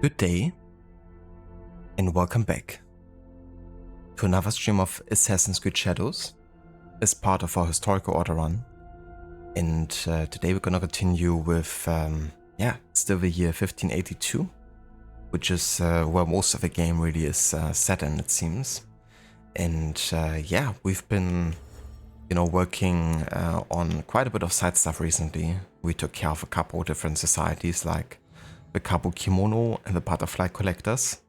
Good day, and welcome back to another stream of Assassin's Creed Shadows as part of our historical order run. And today we're gonna continue with, still the year 1582, which is where most of the game really is set in, it seems. And we've been, working on quite a bit of side stuff recently. We took care of a couple different societies like the Kabukimono and the Butterfly Collectors.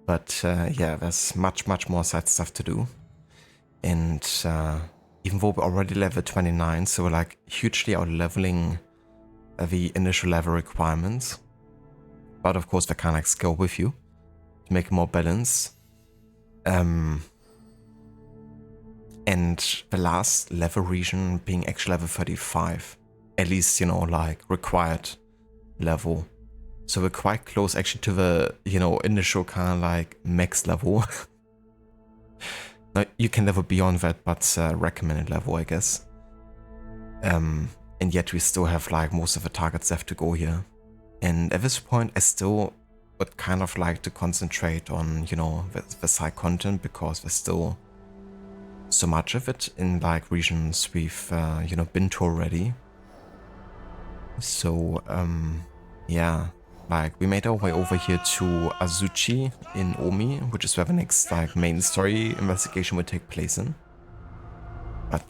But there's much more side stuff to do. And even though we're already level 29, so we're like hugely out leveling the initial level requirements. But of course, they kind of like scale with you to make it more balanced. And the last level region being actually level 35, at least, required level. So we're quite close actually to the, initial kind of like max level. Now, you can level beyond that, but recommended level, I guess. And yet we still have like most of the targets left to go here. And at this point, I still would kind of like to concentrate on, the side content, because there's still so much of it in like regions we've, been to already. So, like we made our way over here to Azuchi in Omi, which is where the next like main story investigation would take place in. But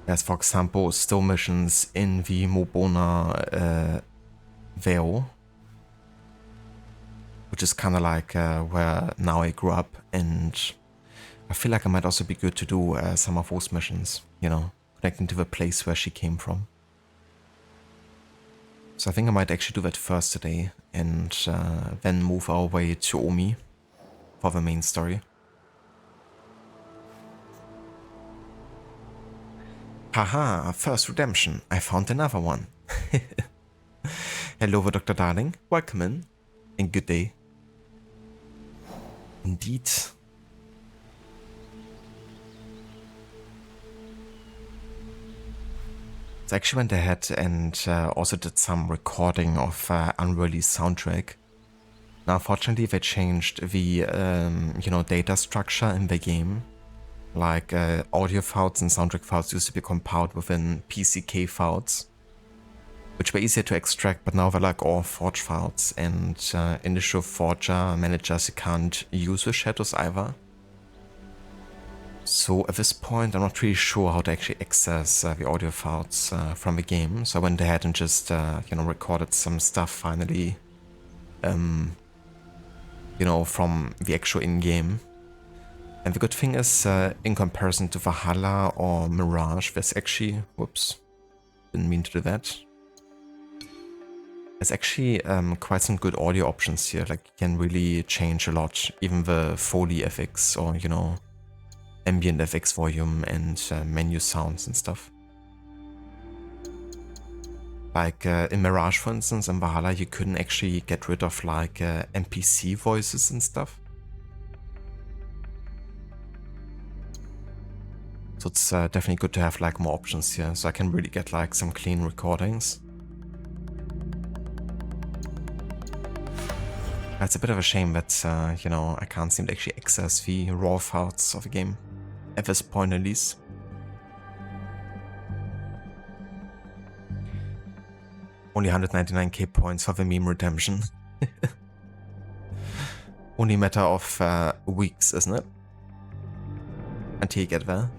there's, for example, still missions in the Mobona Vale, which is kind of like where Naoi grew up, and I feel like it might also be good to do some of those missions, connecting to the place where she came from. So I think I might actually do that first today, and then move our way to Omi for the main story. Haha, first redemption. I found another one. Hello, Dr. Darling. Welcome in, and good day. Indeed. So I actually went ahead and also did some recording of unreleased soundtrack. Now, unfortunately, they changed the, data structure in the game. Like audio files and soundtrack files used to be compiled within PCK files, which were easier to extract, but now they're like all Forge files, and initial Forger managers you can't use with Shadows either. So at this point, I'm not really sure how to actually access the audio files from the game. So I went ahead and just, recorded some stuff finally, from the actual in-game. And the good thing is, in comparison to Valhalla or Mirage, there's actually, whoops, didn't mean to do that. There's actually quite some good audio options here. Like, you can really change a lot, even the Foley FX or, ambient FX volume and menu sounds and stuff. Like in Mirage, for instance, in Valhalla, you couldn't actually get rid of like NPC voices and stuff. So it's definitely good to have like more options here, so I can really get like some clean recordings. It's a bit of a shame that, I can't seem to actually access the raw files of the game. At this point, at least. Only 199k points for the meme redemption. Only a matter of weeks, isn't it? Until you get there.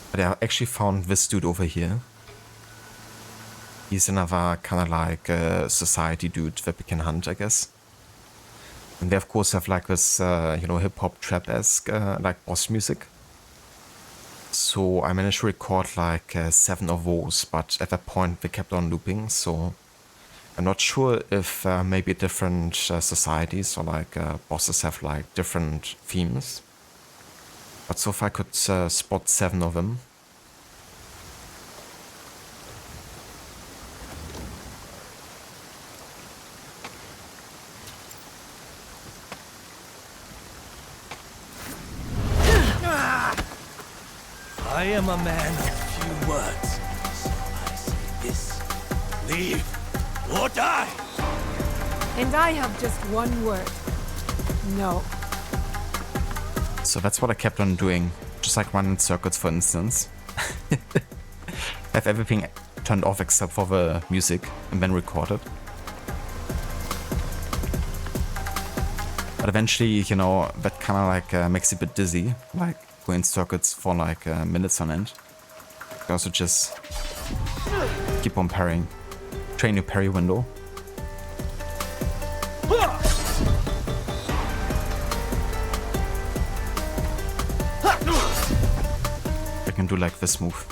But I actually found this dude over here. He's another kind of like society dude that we can hunt, I guess. And they of course have like this, hip-hop trap-esque like boss music. So I managed to record like 7 of those, but at that point they kept on looping. So I'm not sure if maybe different societies or like bosses have like different themes. But so far I could spot 7 of them. I am a man of few words. So I say this. Leave or die! And I have just one word. No. So that's what I kept on doing. Just like running circuits, for instance. Have everything turned off except for the music and then recorded. But eventually, you know, that kind of like makes you a bit dizzy, like going circuits for like minutes on end. You also just keep on parrying. Train your parry window. I can do like this move.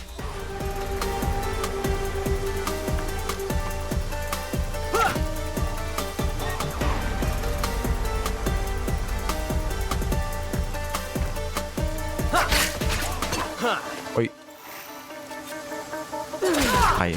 Oi. Hi.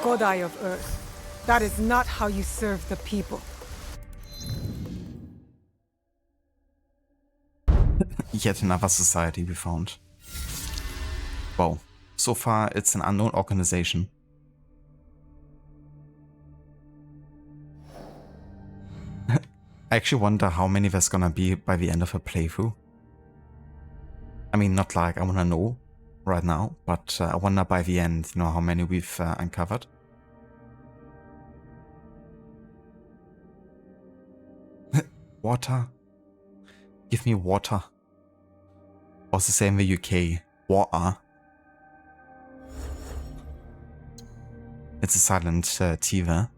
Godai of Earth. That is not how you serve the people. Yet another society we found. Wow. So far, it's an unknown organization. I actually wonder how many there's gonna be by the end of a playthrough. I mean, not like I wanna know right now, but I wonder by the end, you know, how many we've uncovered. Water. Give me water. Also say in the UK, water. It's a silent T there.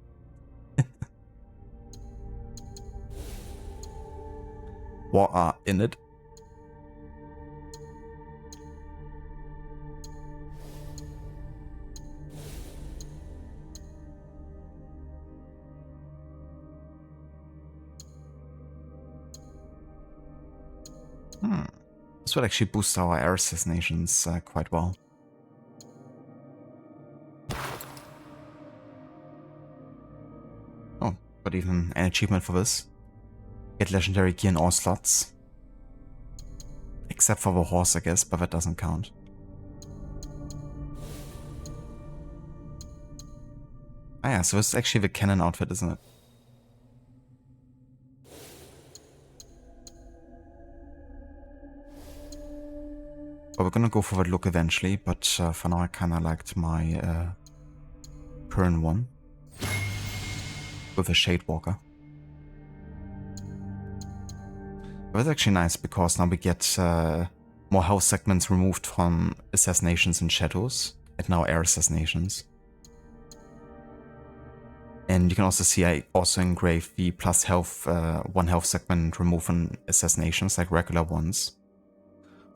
Water in it. This would actually boost our air assassinations quite well. Oh, but even an achievement for this. Get legendary gear in all slots. Except for the horse, I guess, but that doesn't count. Ah yeah, so it's actually the Canon outfit, isn't it? But we're gonna go for that look eventually, but for now I kinda liked my current one. With a Shadewalker. But it's actually nice because now we get more health segments removed from assassinations and shadows, and now air assassinations. And you can also see I also engrave the plus health, 1 health segment removed from assassinations like regular ones.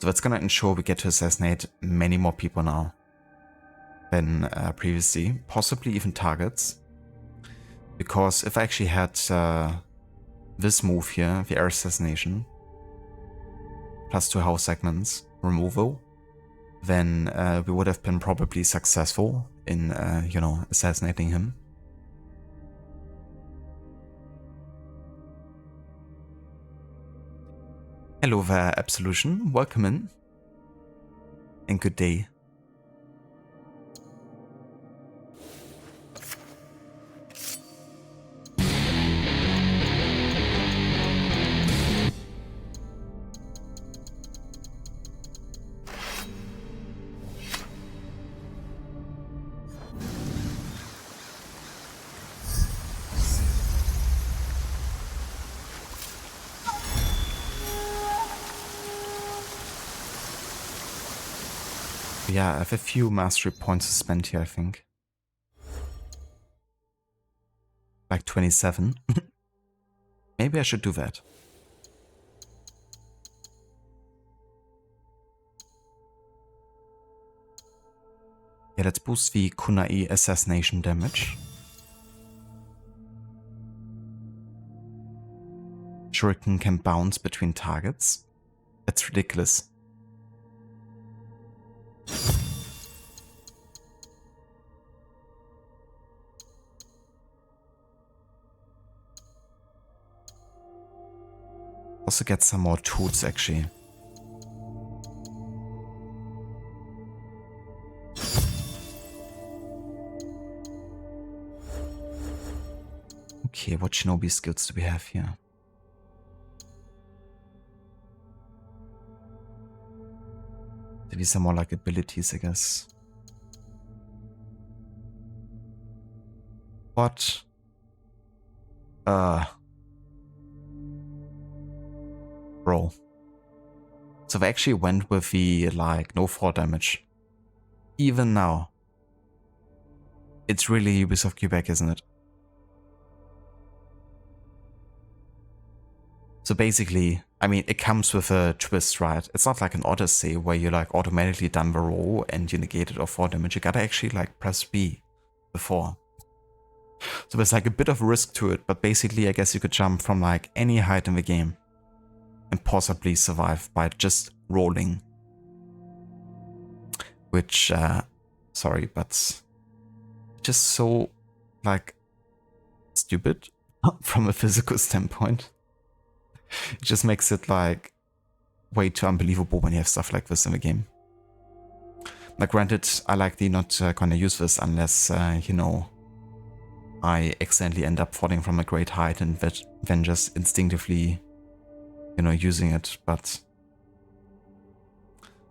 So that's gonna ensure we get to assassinate many more people now than previously, possibly even targets. Because if I actually had this move here, the air assassination, plus 2 health segments removal, then we would have been probably successful in, you know, assassinating him. Hello there, Absolution. Welcome in. And good day. Yeah, I have a few mastery points to spend here, I think. Like 27. Maybe I should do that. Yeah, let's boost the kunai assassination damage. Shuriken can bounce between targets. That's ridiculous. Also get some more tools actually. Okay, what shinobi skills do we have here? These are more like abilities, I guess. What? Bro. So they actually went with the, like, no fall damage. Even now. It's really Ubisoft Quebec, isn't it? So basically, I mean, it comes with a twist, right? It's not like an Odyssey where you like automatically done the roll and you negate it or fall damage. You gotta actually like press B before. So there's like a bit of risk to it, but basically I guess you could jump from like any height in the game and possibly survive by just rolling. Which, sorry, but just so like stupid from a physical standpoint. It just makes it like way too unbelievable when you have stuff like this in the game. Now granted, I likely not gonna use this unless, you know, I accidentally end up falling from a great height and then just instinctively, you know, using it, but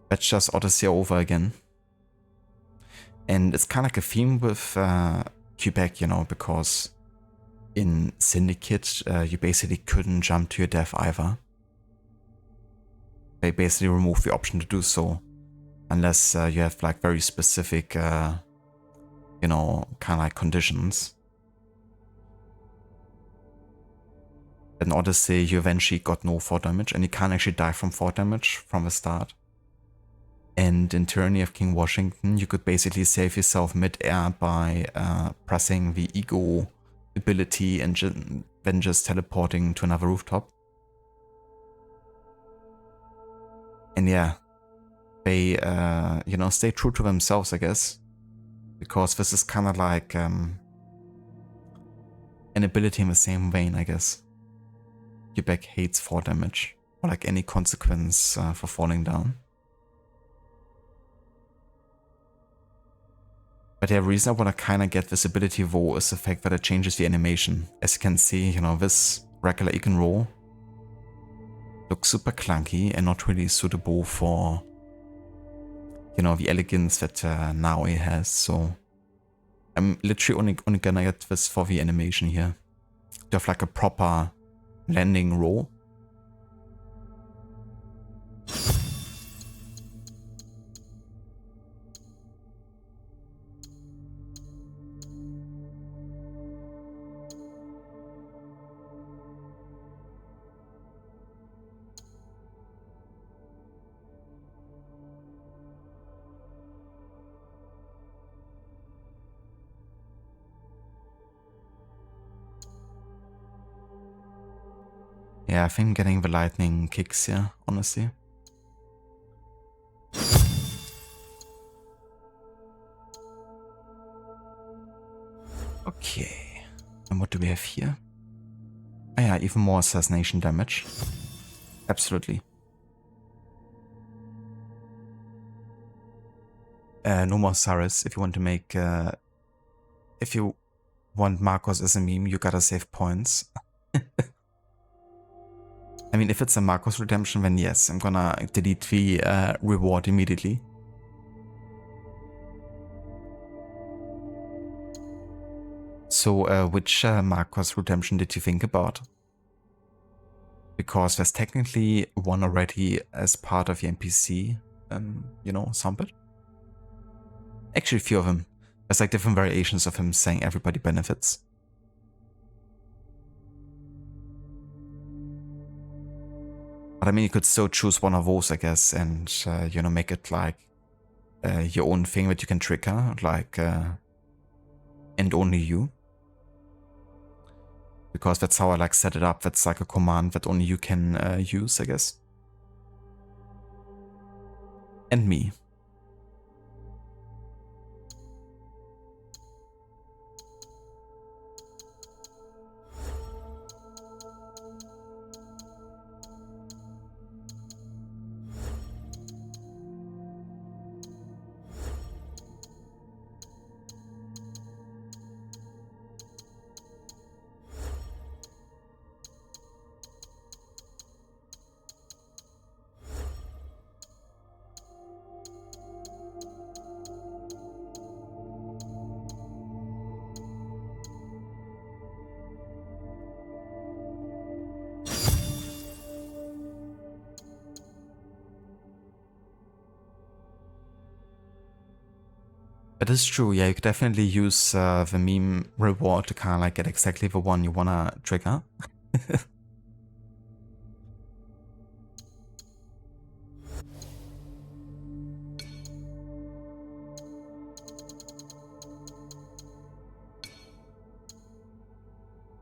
that's just Odyssey over again. And it's kind of like a theme with Quebec, you know, because in Syndicate, you basically couldn't jump to your death either. They basically removed the option to do so, unless you have like very specific, you know, kind of like conditions. In Odyssey, you eventually got no fall damage, and you can't actually die from fall damage from the start. And in Tyranny of King Washington, you could basically save yourself mid-air by pressing the ego ability and then just teleporting to another rooftop. And yeah, they, you know, stay true to themselves, I guess. Because this is kind of like an ability in the same vein, I guess. Quebec hates fall damage, or like any consequence for falling down. But the reason I want to kind of get this ability though is the fact that it changes the animation. As you can see, you know, this regular Icon roll looks super clunky and not really suitable for, you know, the elegance that now it has. So I'm literally only gonna get this for the animation here. To have like a proper landing roll. Yeah, I think getting the lightning kicks here, honestly. Okay, and what do we have here? Oh yeah, even more assassination damage. Absolutely. No more Saris. If you want to make, if you want Marcos as a meme, you gotta save points. I mean, if it's a Marcos redemption, then yes, I'm gonna delete the reward immediately. So, which Marcos redemption did you think about? Because there's technically one already as part of the NPC, you know, soundbit. Actually, a few of them. There's like different variations of him saying everybody benefits. But I mean, you could still choose one of those, I guess, and, you know, make it like your own thing that you can trigger, like, and only you. Because that's how I like set it up. That's like a command that only you can use, I guess. And me. That is true, yeah, you could definitely use the meme reward to kind of like get exactly the one you wanna trigger.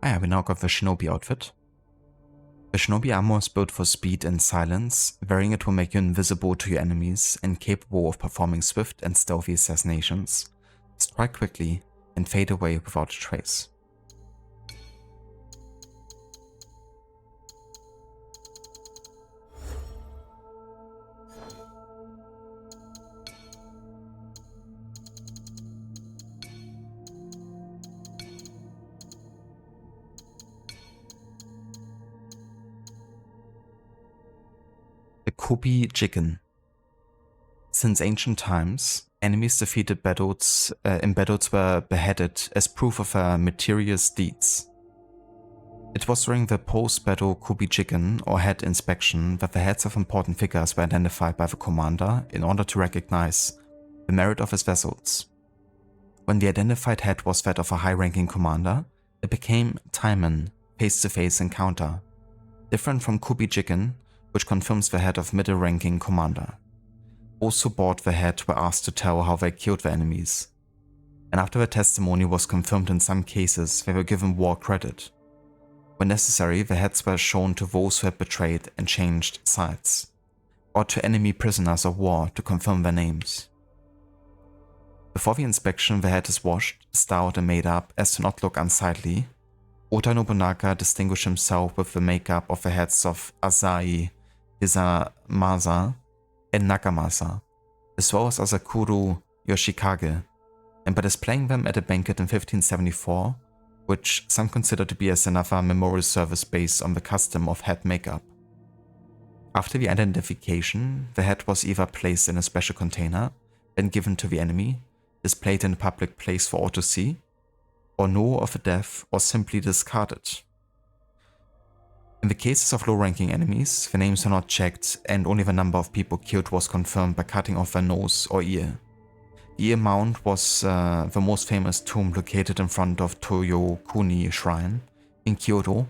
Ah yeah, we now got the Shinobi outfit. The Shinobi armor is built for speed and silence. Wearing it will make you invisible to your enemies and capable of performing swift and stealthy assassinations. Strike quickly and fade away without a trace. The Kobi Jigen. Since ancient times, enemies defeated in battles were beheaded as proof of their meritorious deeds. It was during the post-battle Kobi Jigen or head inspection that the heads of important figures were identified by the commander in order to recognize the merit of his vessels. When the identified head was that of a high-ranking commander, it became Taimen, face-to-face encounter, different from Kobi Jigen, which confirms the head of middle-ranking commander. Those who bought the head were asked to tell how they killed the enemies, and after their testimony was confirmed in some cases, they were given war credit. When necessary, the heads were shown to those who had betrayed and changed sides, or to enemy prisoners of war to confirm their names. Before the inspection, the head is washed, styled and made up as to not look unsightly. Oda Nobunaga distinguished himself with the makeup of the heads of Asai, Hizamasa, and Nagamasa, as well as Asakuru Yoshikage, and by displaying them at a banquet in 1574, which some consider to be as another memorial service based on the custom of head makeup. After the identification, the head was either placed in a special container, then given to the enemy, displayed in a public place for all to see, or know of a death or simply discarded. In the cases of low-ranking enemies, the names were not checked and only the number of people killed was confirmed by cutting off their nose or ear. The ear mound was the most famous tomb located in front of Toyokuni Shrine in Kyoto,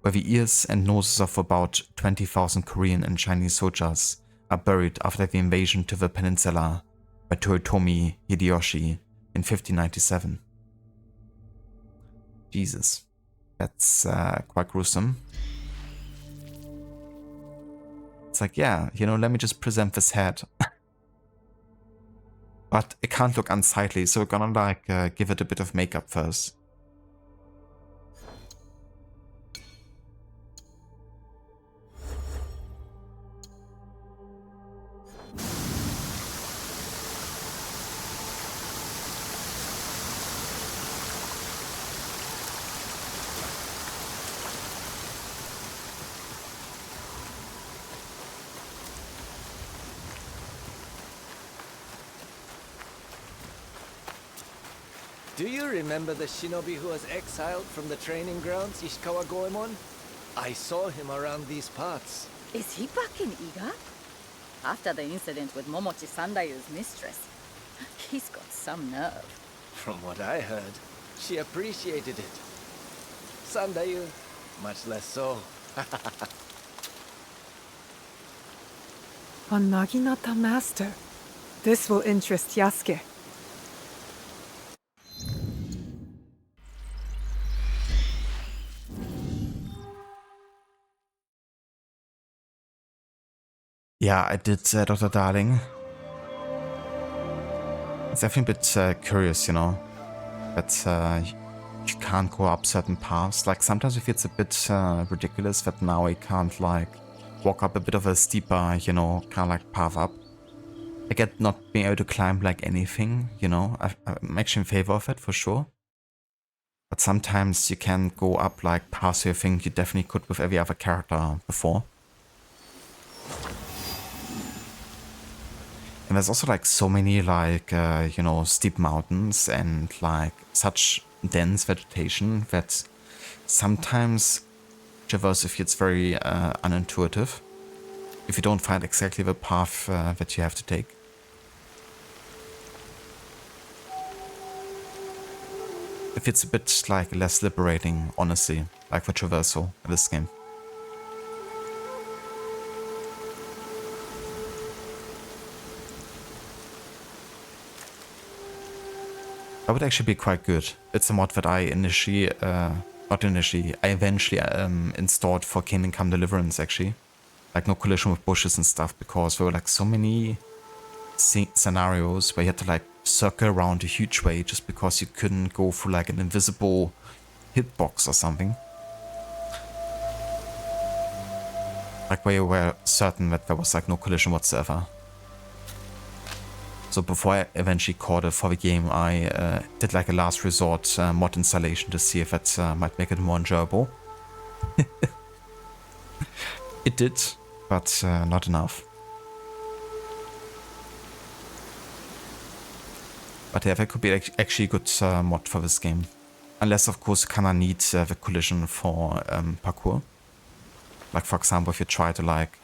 where the ears and noses of about 20,000 Korean and Chinese soldiers are buried after the invasion to the peninsula by Toyotomi Hideyoshi in 1597. Jesus. That's quite gruesome. It's like, yeah, you know, let me just present this head. But it can't look unsightly, so we're gonna like give it a bit of makeup first. Do you remember the shinobi who was exiled from the training grounds, Ishikawa Goemon? I saw him around these parts. Is he back in Iga? After the incident with Momochi Sandayu's mistress, he's got some nerve. From what I heard, she appreciated it. Sandayu, much less so. A Naginata master. This will interest Yasuke. Yeah, I did, Dr. Darling. It's definitely a bit curious, you know, that you can't go up certain paths. Like, sometimes if it's a bit ridiculous that now I can't, like, walk up a bit of a steeper, you know, kind of like path up. I get not being able to climb, like, anything, you know. I'm actually in favor of it, for sure. But sometimes you can go up, like, paths you think you definitely could with every other character before. And there's also like so many like, you know, steep mountains and like such dense vegetation that sometimes traverse if it's very unintuitive, if you don't find exactly the path that you have to take. If it's a bit like less liberating, honestly, like for traversal in this game. That would actually be quite good. It's a mod that I I eventually installed for Kingdom Come Deliverance actually. Like no collision with bushes and stuff, because there were like so many scenarios where you had to like circle around a huge way just because you couldn't go through like an invisible hitbox or something. Like where you were certain that there was like no collision whatsoever. So before I eventually caught it for the game, I did like a last resort mod installation to see if that might make it more enjoyable. It did, but not enough. But yeah, that could be actually a good mod for this game. Unless of course you kinda need the collision for parkour. Like for example, if you try to like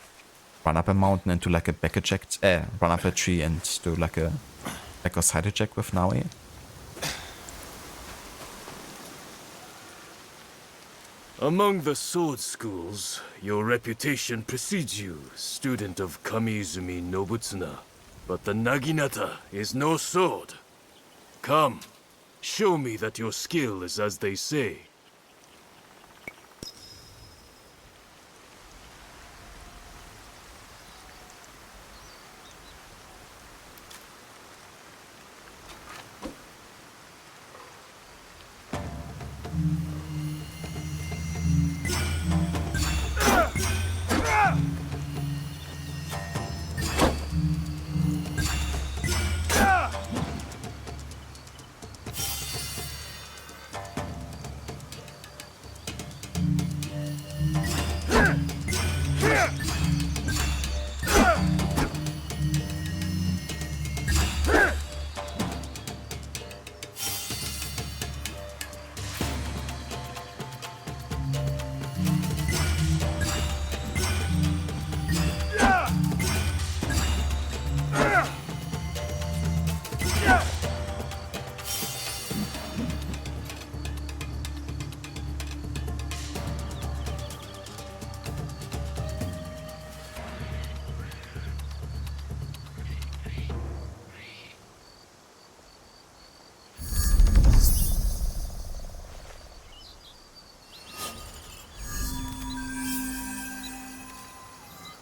run up a mountain and do like a back eject, run up a tree and do like a back or side eject with Naui. Among the sword schools, your reputation precedes you, student of Kamiizumi Nobutsuna. But the Naginata is no sword. Come, show me that your skill is as they say.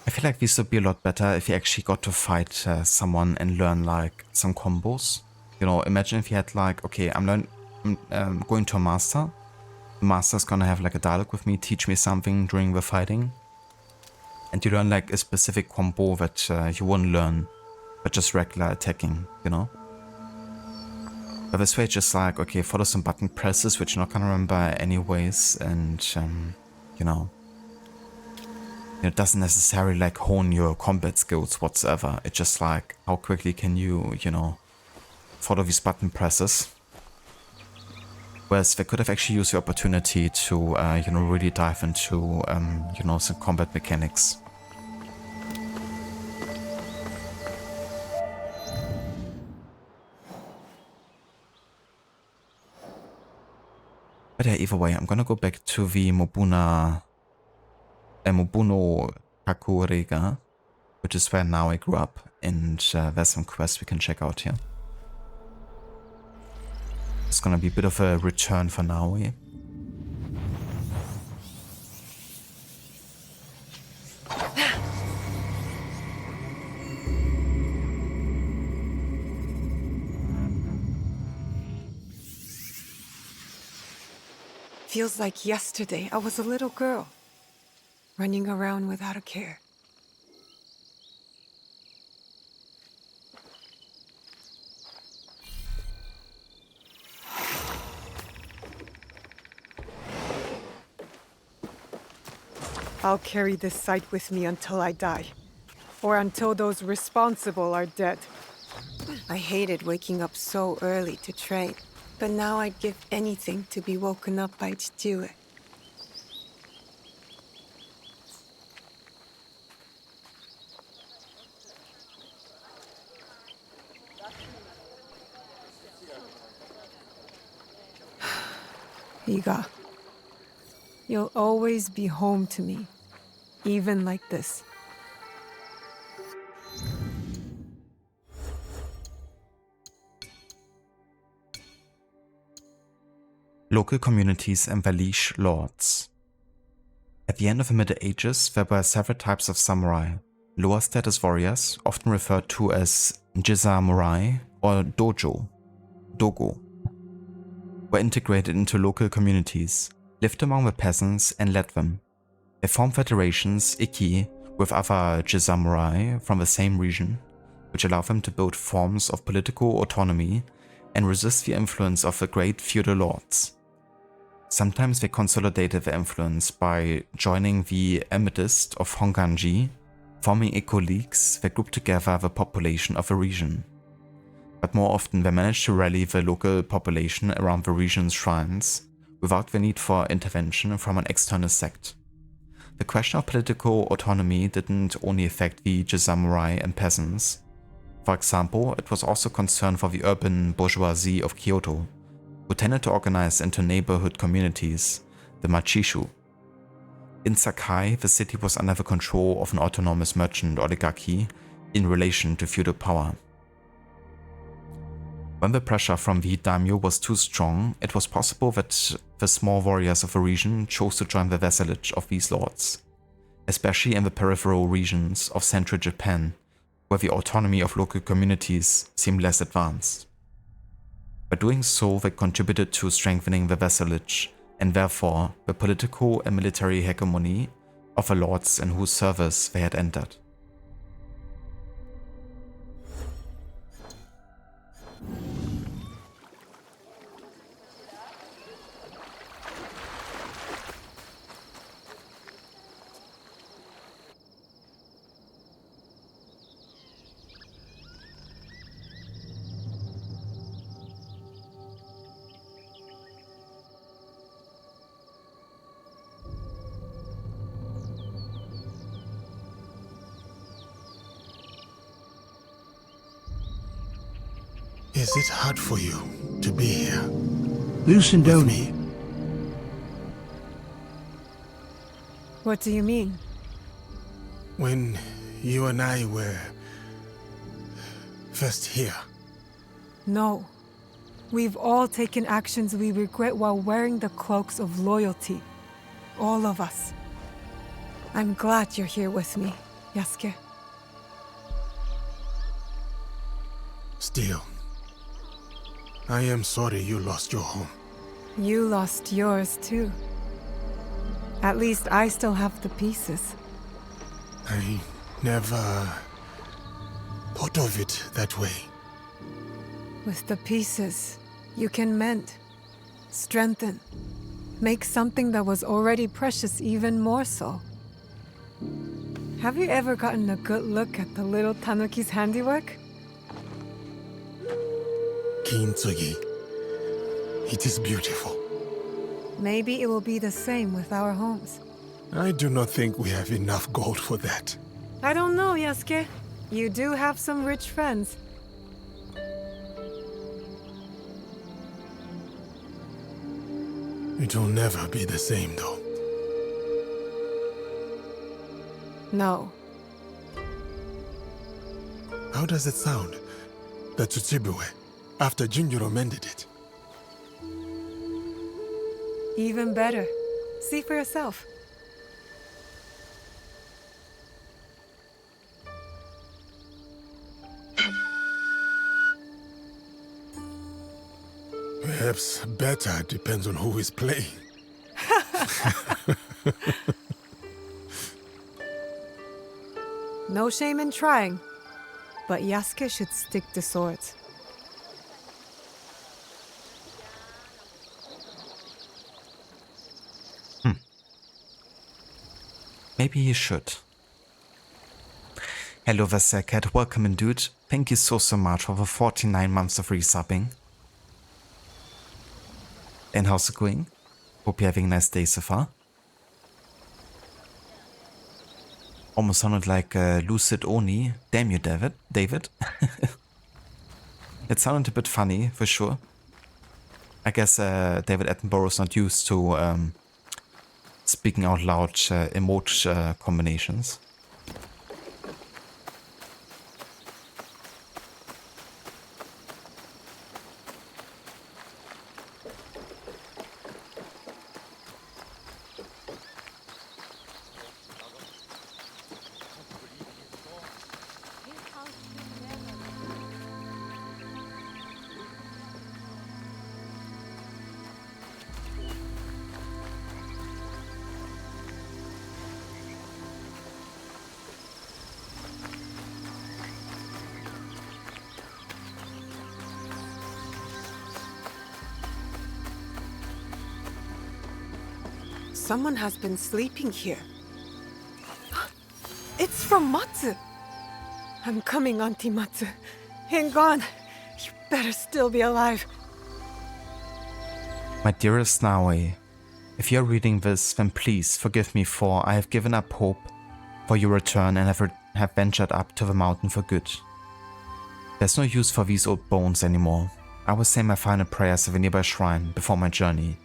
I feel like this would be a lot better if you actually got to fight someone and learn like some combos. You know, imagine if you had like, okay, I'm going to a master. The master's gonna have like a dialogue with me, teach me something during the fighting. And you learn like a specific combo that you wouldn't learn, but just regular attacking, you know? But this way it's just like, okay, follow some button presses, which you're not gonna remember anyways, and you know, it doesn't necessarily like hone your combat skills whatsoever. It's just like, how quickly can you, you know, follow these button presses. Whereas they could have actually used the opportunity to, you know, really dive into, you know, some combat mechanics. But yeah, either way, I'm gonna go back to the Mobuno Kakurega, which is where now I grew up, and there's some quests we can check out here. It's gonna be a bit of a return for Naui. Feels like yesterday I was a little girl, running around without a care. I'll carry this sight with me until I die, or until those responsible are dead. I hated waking up so early to train, but now I'd give anything to be woken up by Chichiue. Iga, you'll always be home to me, even like this. Local communities and their liege lords. At the end of the Middle Ages, there were several types of samurai. Lower status warriors, often referred to as jisamurai or dogo, were integrated into local communities, lived among the peasants and led them. They formed federations, iki, with other jisamurai from the same region, which allowed them to build forms of political autonomy and resist the influence of the great feudal lords. Sometimes they consolidated their influence by joining the amethyst of Honganji, forming eco-leagues that grouped together the population of a region. But more often they managed to rally the local population around the region's shrines without the need for intervention from an external sect. The question of political autonomy didn't only affect the jisamurai and peasants. For example, it was also concern for the urban bourgeoisie of Kyoto, who tended to organize into neighborhood communities, the machishu. In Sakai, the city was under the control of an autonomous merchant oligarchy in relation to feudal power. When the pressure from the daimyo was too strong, it was possible that the small warriors of a region chose to join the vassalage of these lords, especially in the peripheral regions of central Japan, where the autonomy of local communities seemed less advanced. By doing so, they contributed to strengthening the vassalage and therefore the political and military hegemony of the lords in whose service they had entered. Is it hard for you to be here? Lucendoni. What do you mean? When you and I were first here, No. We've all taken actions we regret while wearing the cloaks of loyalty. All of us. I'm glad you're here with me, Yasuke. still, I am sorry you lost your home. You lost yours too. At least I still have the pieces. I never thought of it that way. With the pieces, you can mend, strengthen, make something that was already precious even more so. Have you ever gotten a good look at the little tanuki's handiwork? Kintsugi. It is beautiful. Maybe it will be the same with our homes. I do not think we have enough gold for that. I don't know, Yasuke. You do have some rich friends. It will never be the same, though. No. How does it sound? The Tsutsibue, after Junjuro mended it. Even better. See for yourself. Perhaps better depends on who is playing. No shame in trying. But Yasuke should stick to swords. Maybe he should. Hello Vasekat, welcome in dude. Thank you so much for the 49 months of resubbing. And how's it going? Hope you're having a nice day so far. Almost sounded like Lucid Oni. Damn you, David. It sounded a bit funny, for sure. I guess David Attenborough's not used to speaking out loud emote combinations. Someone has been sleeping here. It's from Matsu. I'm coming, Auntie Matsu. Hang on. You better still be alive. My dearest Naoi, if you're reading this, then please forgive me, for I have given up hope for your return and have ventured up to the mountain for good. There's no use for these old bones anymore. I will say my final prayers at the nearby shrine before my journey.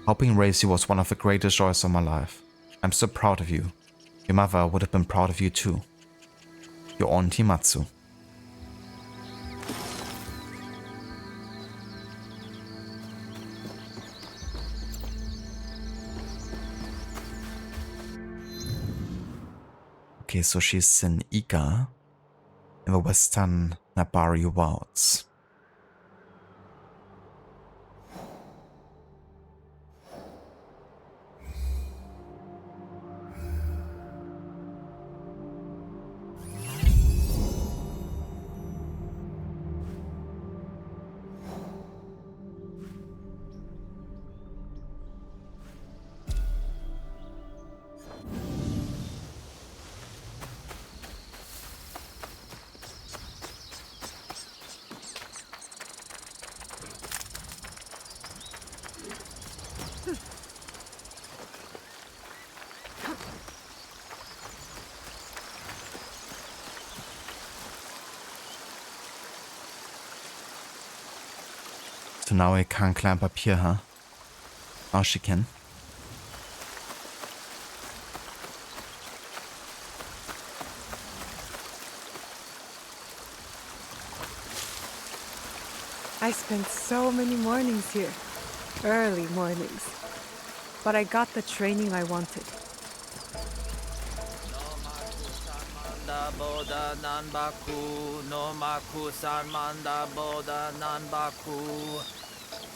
Helping raise you was one of the greatest joys of my life. I'm so proud of you. Your mother would have been proud of you too. Your Auntie Matsu. Okay, so she's in Iga, in the western Nabari wilds. So now I can't climb up here, huh? Now she can. I spent so many mornings here. Early mornings. But I got the training I wanted.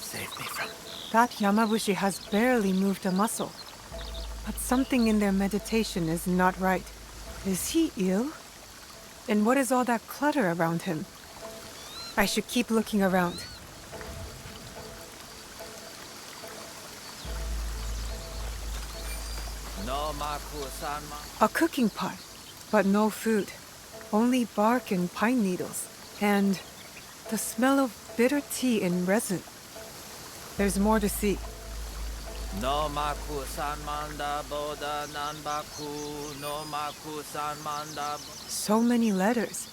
Save me from... That Yamabushi has barely moved a muscle. But something in their meditation is not right. Is he ill? And what is all that clutter around him? I should keep looking around. A cooking pot, but no food. Only bark and pine needles. And the smell of bitter tea and resin. There's more to see. No maku sanmanda boda nanbaku, no maku sanmanda. So many letters.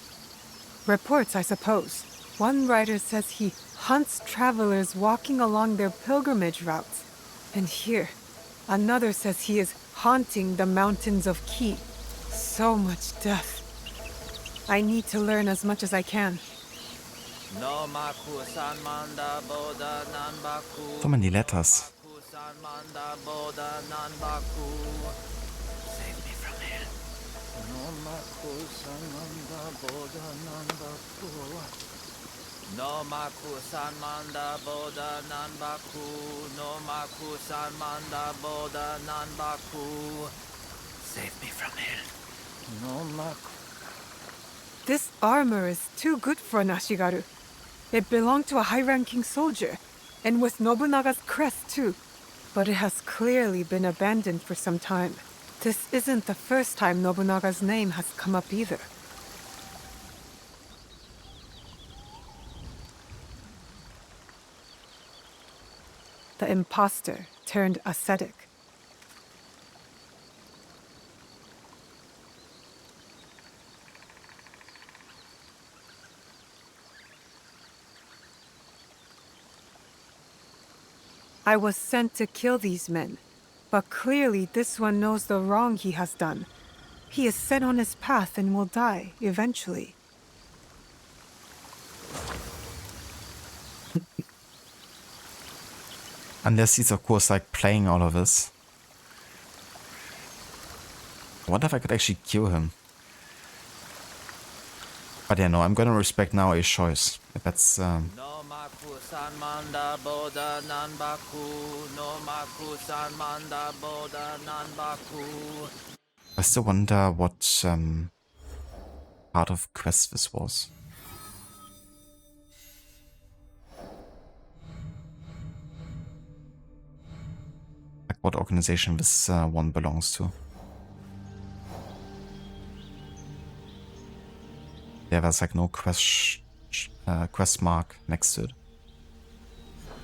Reports, I suppose. One writer says he hunts travelers walking along their pilgrimage routes. And here, another says he is haunting the mountains of Ki. So much death. I need to learn as much as I can. No maku san manda boda nanbaku. So many letters. Maku san manda boda nanbaku. Save me from hell. No maku san manda boda nanbaku. No maku san manda boda nanbaku. No maku san manda boda nanbaku. Save me from hell. No maku. This armor is too good for Nashigaru. It belonged to a high-ranking soldier, and with Nobunaga's crest too. But it has clearly been abandoned for some time. This isn't the first time Nobunaga's name has come up either. The imposter turned ascetic. I was sent to kill these men, but clearly this one knows the wrong he has done. He is set on his path and will die, eventually. Unless he's of course like playing all of this. I wonder if I could actually kill him. But yeah, no, I'm gonna respect now his choice. If that's No maku san manda boda nanbaku. No maku san manda boda nanbaku. I still wonder what part of quest this was. Like what organization this one belongs to. Yeah, there's like no quest mark next to it.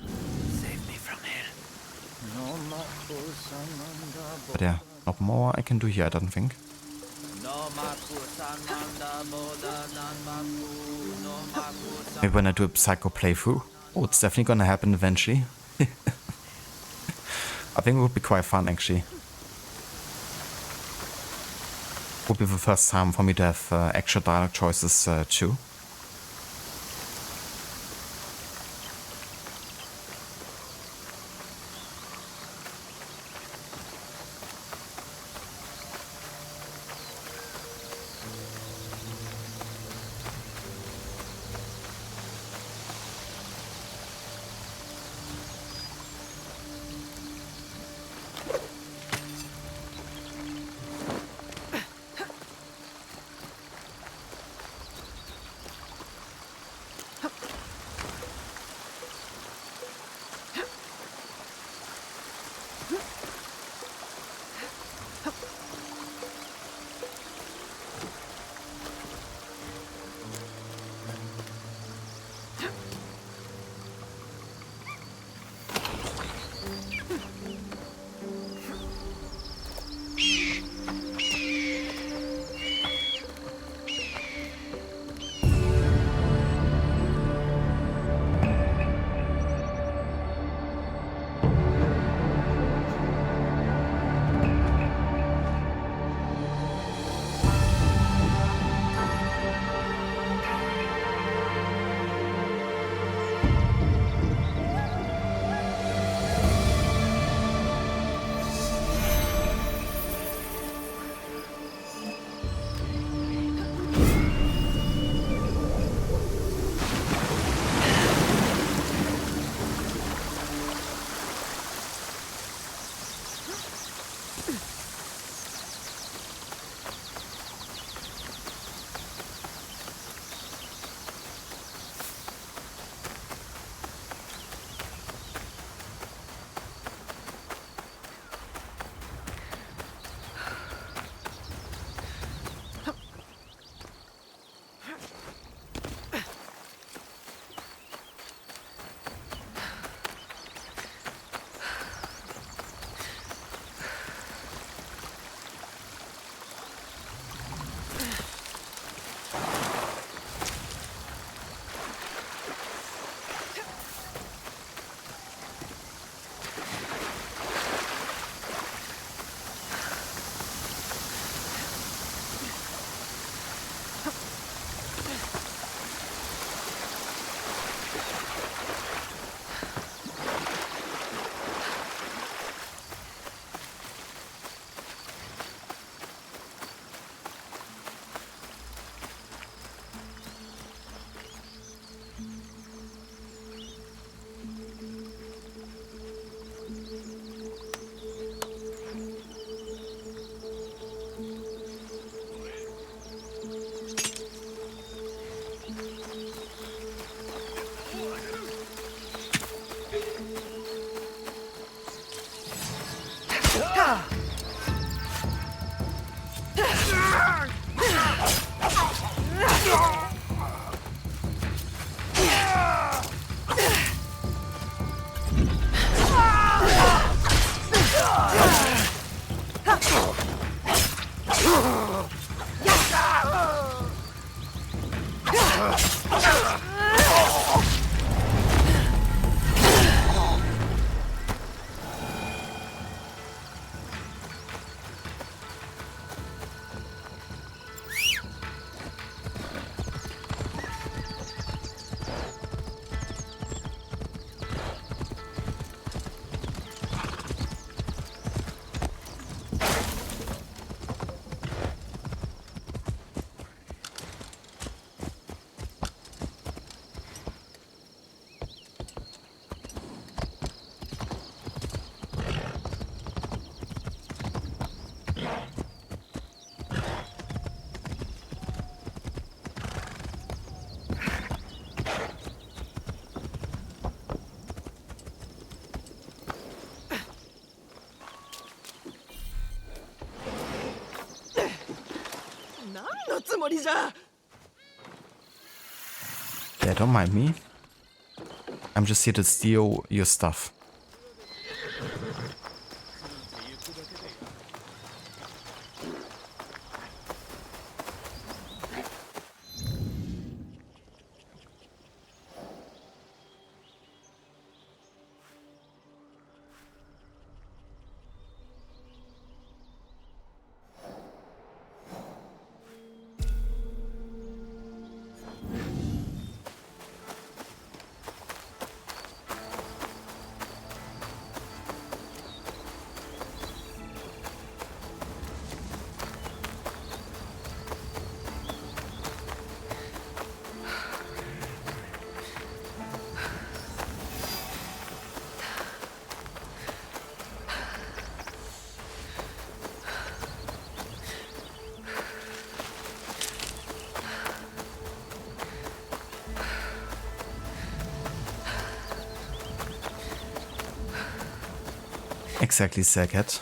Save me from hell. No maku san manda But yeah, not more I can do here, I don't think. No maku san manda boda nanbaku. No maku san. Maybe when I do a Psycho playthrough. Oh, it's definitely gonna happen eventually. I think it would be quite fun actually. Would be the first time for me to have actual dialogue choices too. Yeah, don't mind me. I'm just here to steal your stuff. Exactly, Sagat.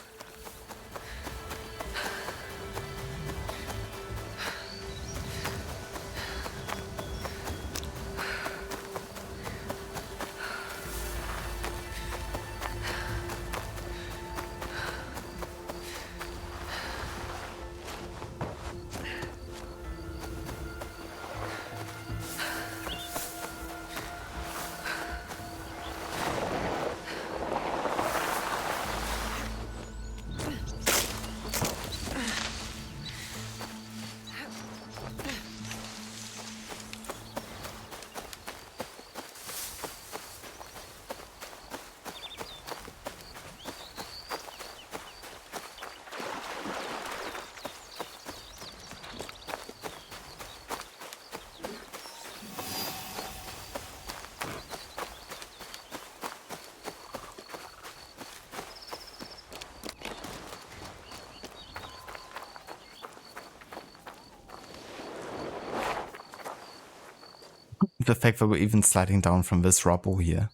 The fact that we're even sliding down from this rubble here.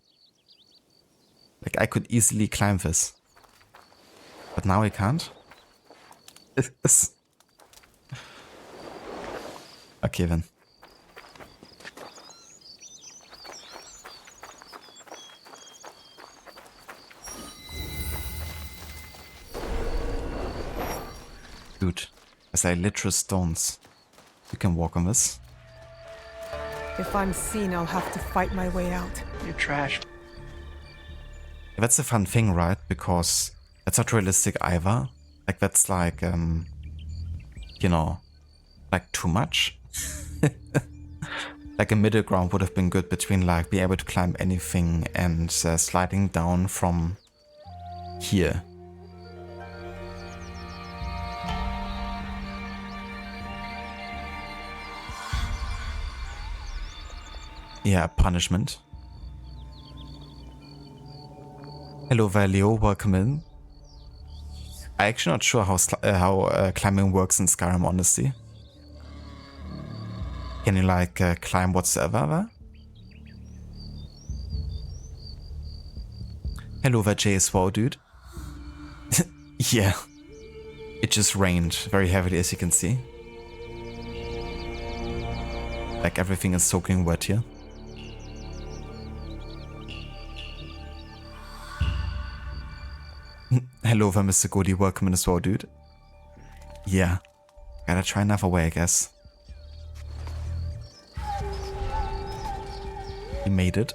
Like, I could easily climb this. But now I can't? Okay then. Dude, as I literal stones. You can walk on this. If I'm seen, I'll have to fight my way out. You're trash. That's a fun thing, right? Because that's not realistic either. Like, that's like, you know, like too much. Like a middle ground would have been good between like being able to climb anything and sliding down from here. Yeah, punishment. Hello Valio, welcome in. I'm actually not sure how climbing works in Skyrim, honestly. Can you like climb whatsoever there? Hello Vajay as well, dude. Yeah. It just rained very heavily, as you can see. Like everything is soaking wet here. Hello there, Mr. Goody. Welcome in as well, dude. Yeah. Gotta try another way, I guess. He made it.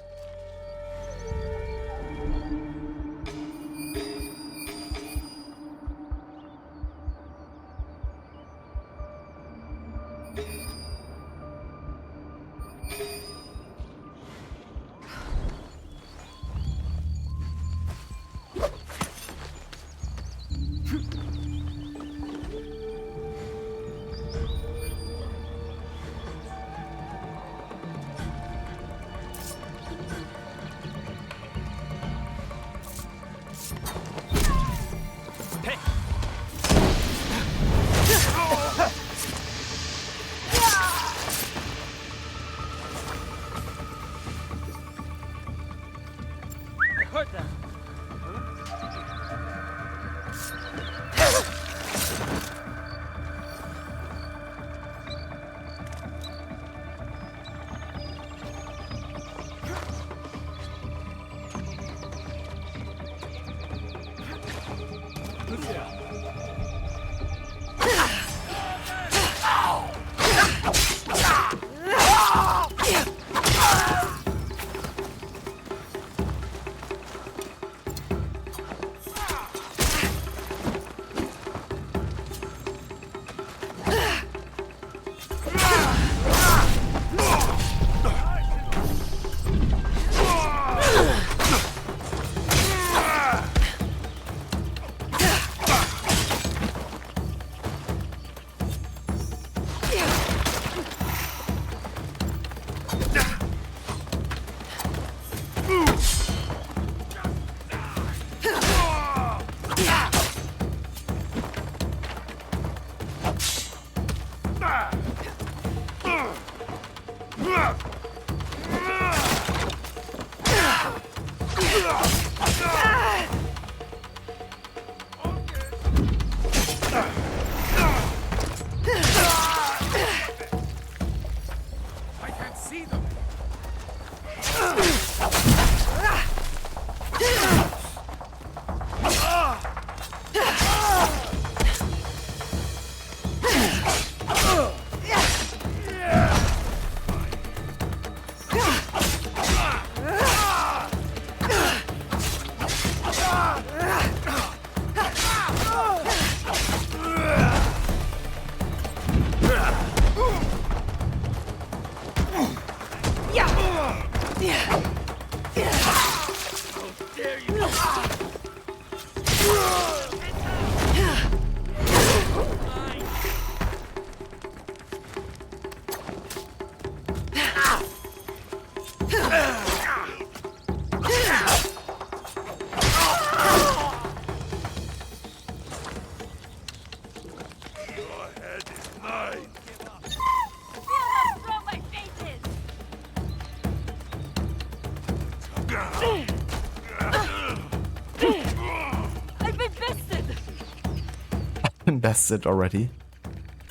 Invested already.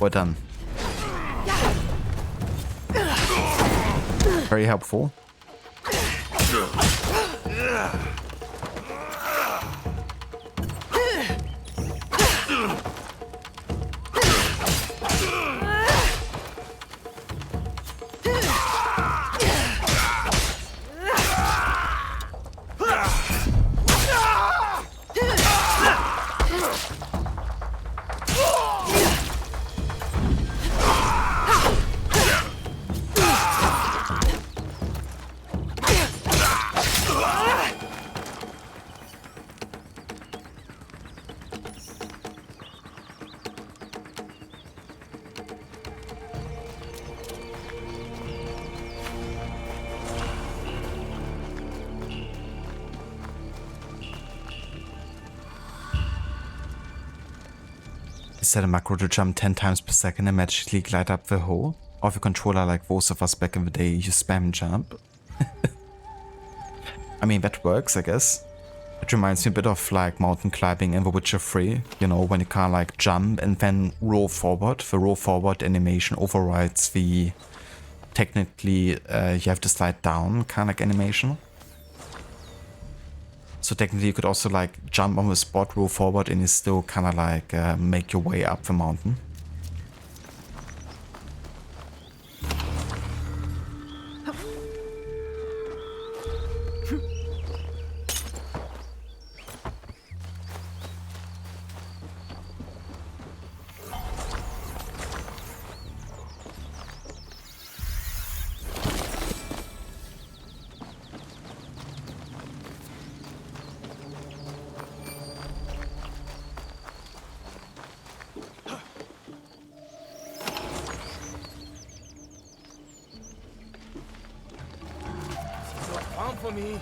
Well done. Very helpful. Set a macro to jump 10 times per second and magically glide up the hole. Or if a controller like most of us back in the day, you spam jump. I mean, that works, I guess. It reminds me a bit of like mountain climbing in The Witcher 3, you know, when you kind of like jump and then roll forward. The roll forward animation overrides the technically you have to slide down kind of like animation. So technically you could also like jump on the spot, roll forward, and you still kind of like make your way up the mountain. Come for me.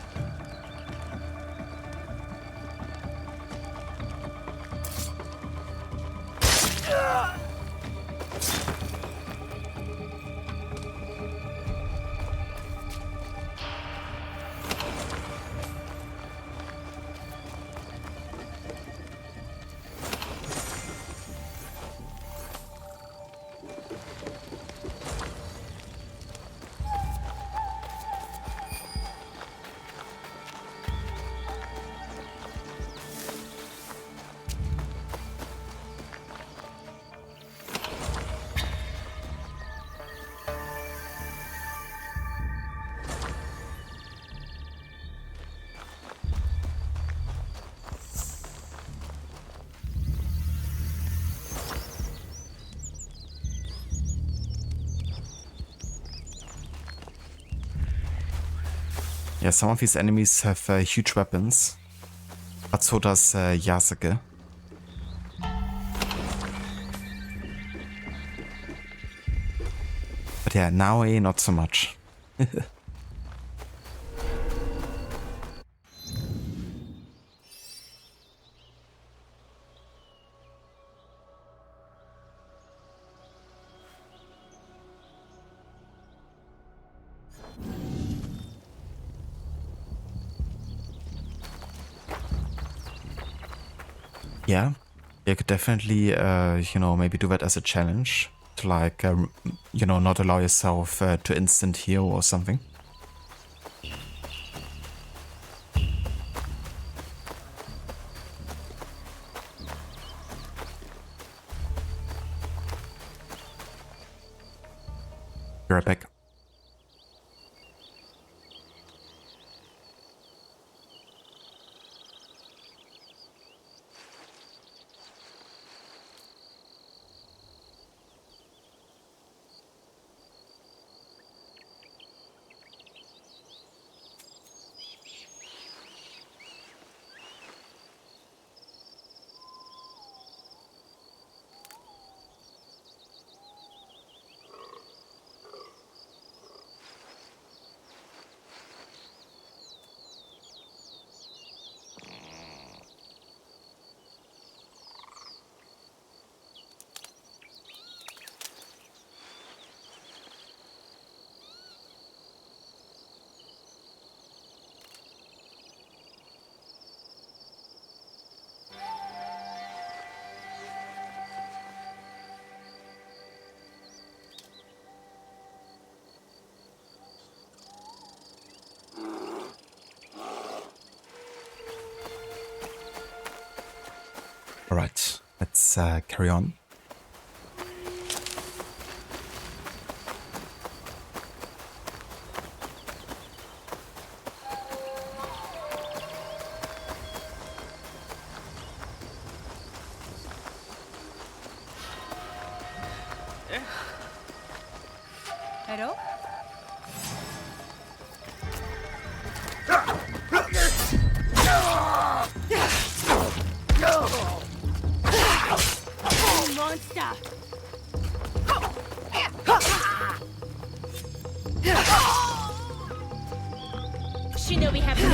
Yeah, some of these enemies have huge weapons, but so does Yasuke. But yeah, Naoe not so much. Yeah, you could definitely, you know, maybe do that as a challenge to like, you know, not allow yourself to instant heal or something. Be right back. All right, let's carry on. Hello? Monster! Shinobi have no...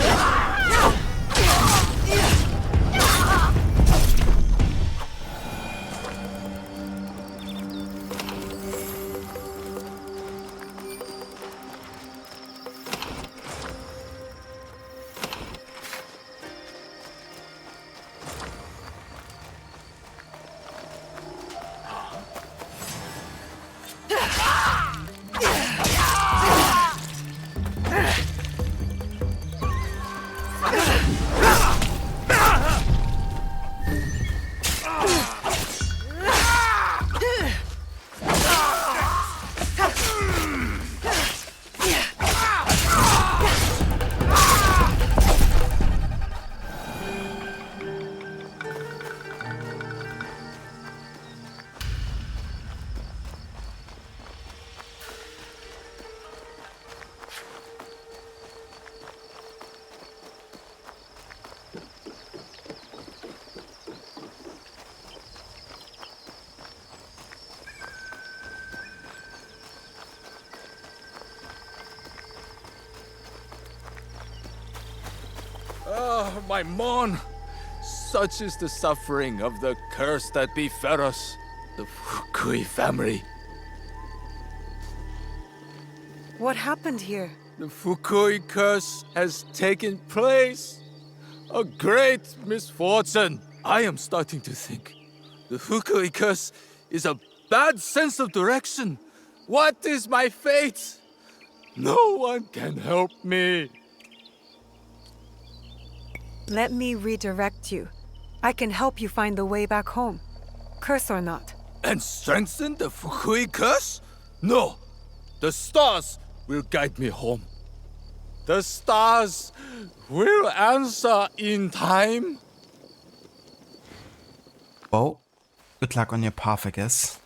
My mon! Such is the suffering of the curse that befell us, the Fukui family. What happened here? The Fukui curse has taken place. A great misfortune. I am starting to think the Fukui curse is a bad sense of direction. What is my fate? No one can help me. Let me redirect you. I can help you find the way back home. Curse or not. And strengthen the Fukui curse? No. The stars will guide me home. The stars will answer in time. Well, good luck on your path, I guess.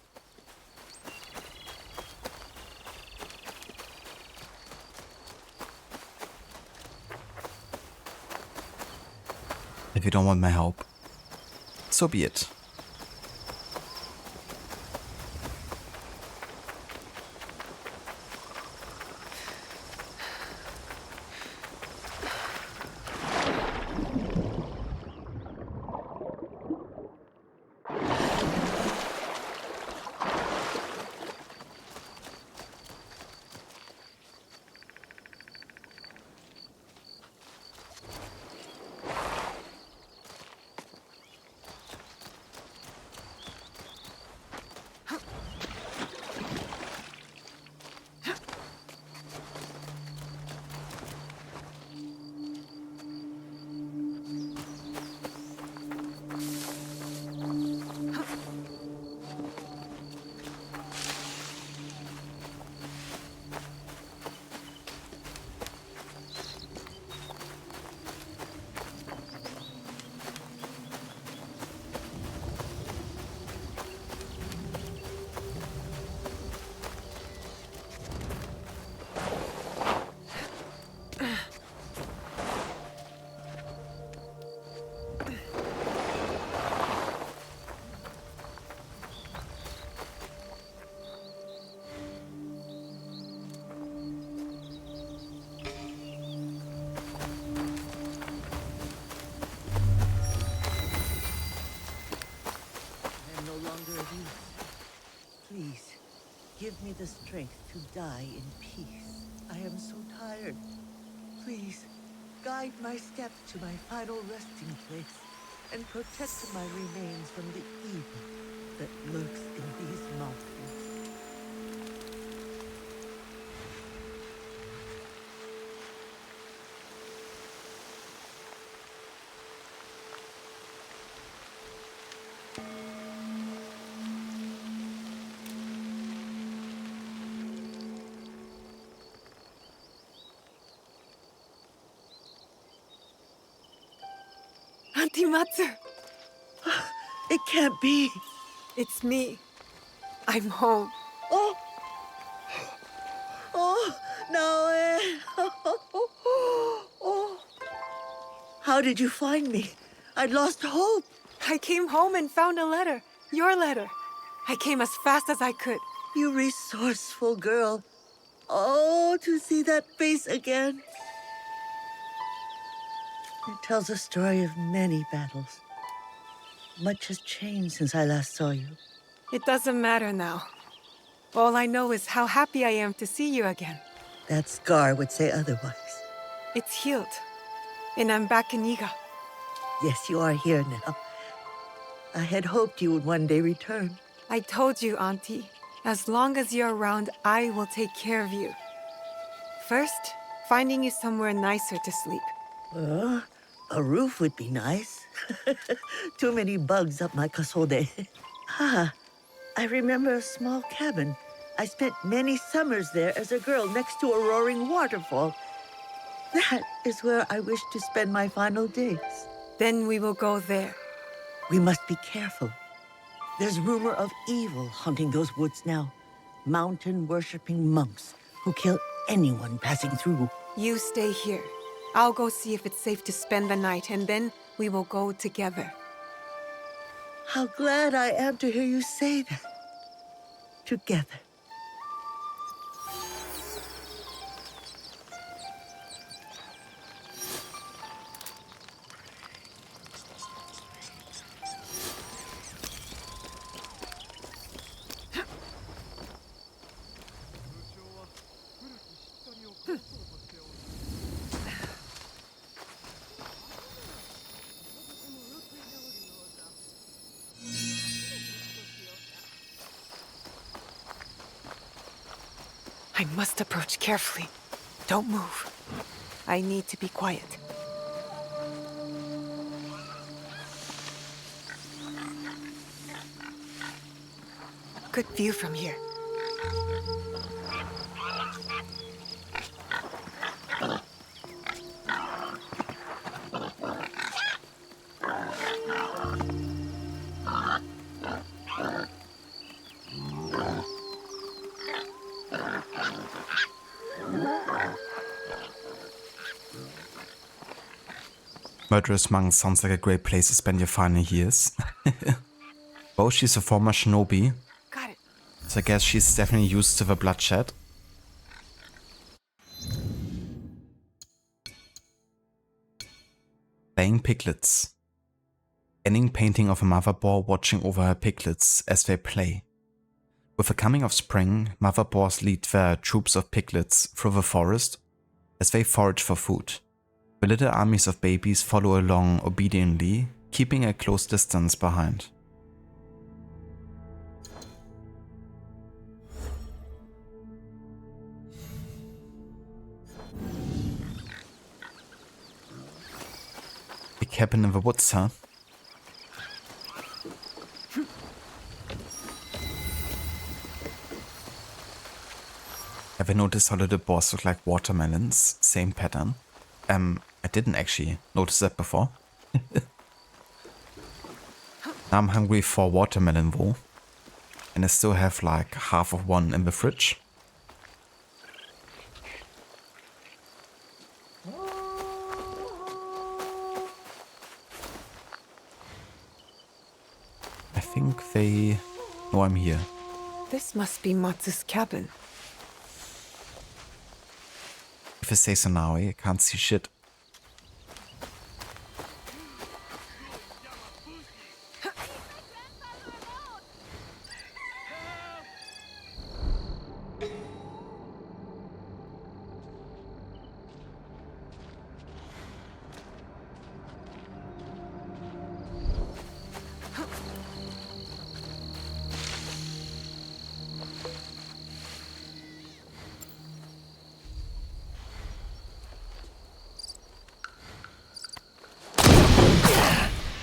If you don't want my help, so be it. I am no longer of use. Please, give me the strength to die in peace. I am so tired. Please, guide my steps to my final resting place and protect my remains from the evil that lurks in these mountains. Auntie Matsu! It can't be. It's me. I'm home. Oh! Oh, no. Oh. How did you find me? I'd lost hope. I came home and found a letter. Your letter. I came as fast as I could. You resourceful girl. Oh, to see that face again. It tells a story of many battles. Much has changed since I last saw you. It doesn't matter now. All I know is how happy I am to see you again. That scar would say otherwise. It's healed. And I'm back in Iga. Yes, you are here now. I had hoped you would one day return. I told you, Auntie. As long as you're around, I will take care of you. First, finding you somewhere nicer to sleep. A roof would be nice. Too many bugs up my kasode. I remember a small cabin. I spent many summers there as a girl next to a roaring waterfall. That is where I wish to spend my final days. Then we will go there. We must be careful. There's rumor of evil haunting those woods now. Mountain-worshipping monks who kill anyone passing through. You stay here. I'll go see if it's safe to spend the night, and then we will go together. How glad I am to hear you say that. Together. I must approach carefully. Don't move. I need to be quiet. Good view from here. Murderous Monk sounds like a great place to spend your final years. Oh, she's a former shinobi, Got it. so I guess she's definitely used to the bloodshed. Playing piglets. Ending painting of a mother boar watching over her piglets as they play. With the coming of spring, mother boars lead their troops of piglets through the forest as they forage for food. The little armies of babies follow along obediently, keeping a close distance behind. Big cabin in the woods, huh? Have you noticed how little boars look like watermelons? Same pattern. I didn't actually notice that before. Now I'm hungry for watermelon though. And I still have like half of one in the fridge. I think they know I'm here. This must be Matsu's cabin. If I say so now, I can't see shit.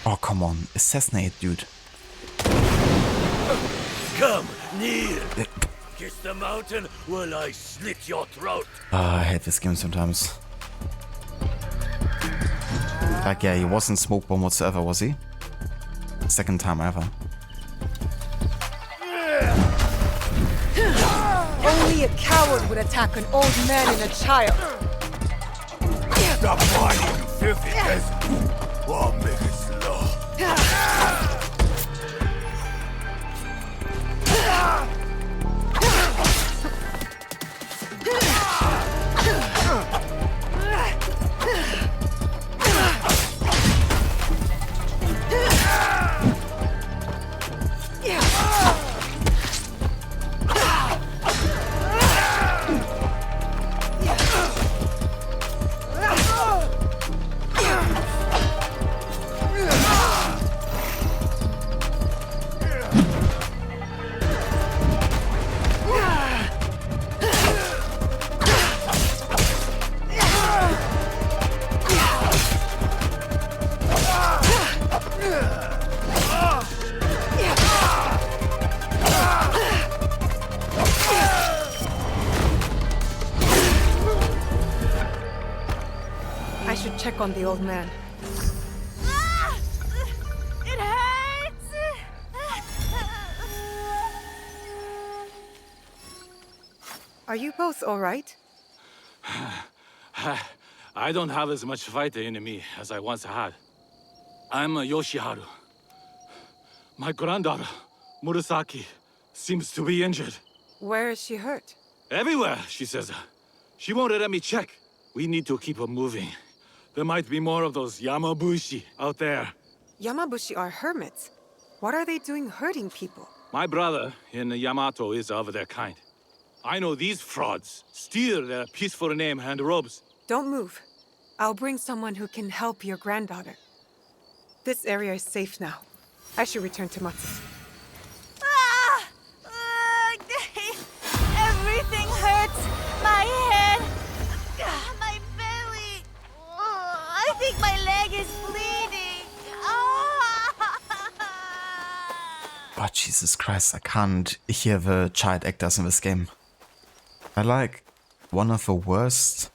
Oh, come on. Assassinate, dude. Come near. Kiss the mountain while I slit your throat. I hate this game sometimes. Like, yeah, he wasn't smoke bomb whatsoever, was he? Second time ever. Only a coward would attack an old man and a child. Stop whining, you filthy peasant. Or make it slow. I should check on the old man. It hurts! Are you both all right? I don't have as much fighter in me as I once had. I'm Yoshiharu. My granddaughter, Murasaki, seems to be injured. Where is she hurt? Everywhere, she says. She won't let me check. We need to keep her moving. There might be more of those Yamabushi out there. Yamabushi are hermits. What are they doing hurting people? My brother in Yamato is of their kind. I know these frauds steal their peaceful name and robes. Don't move. I'll bring someone who can help your granddaughter. This area is safe now. I should return to Matsu. Everything hurts. Oh, Jesus Christ, I can't hear the child actors in this game. I like one of the worst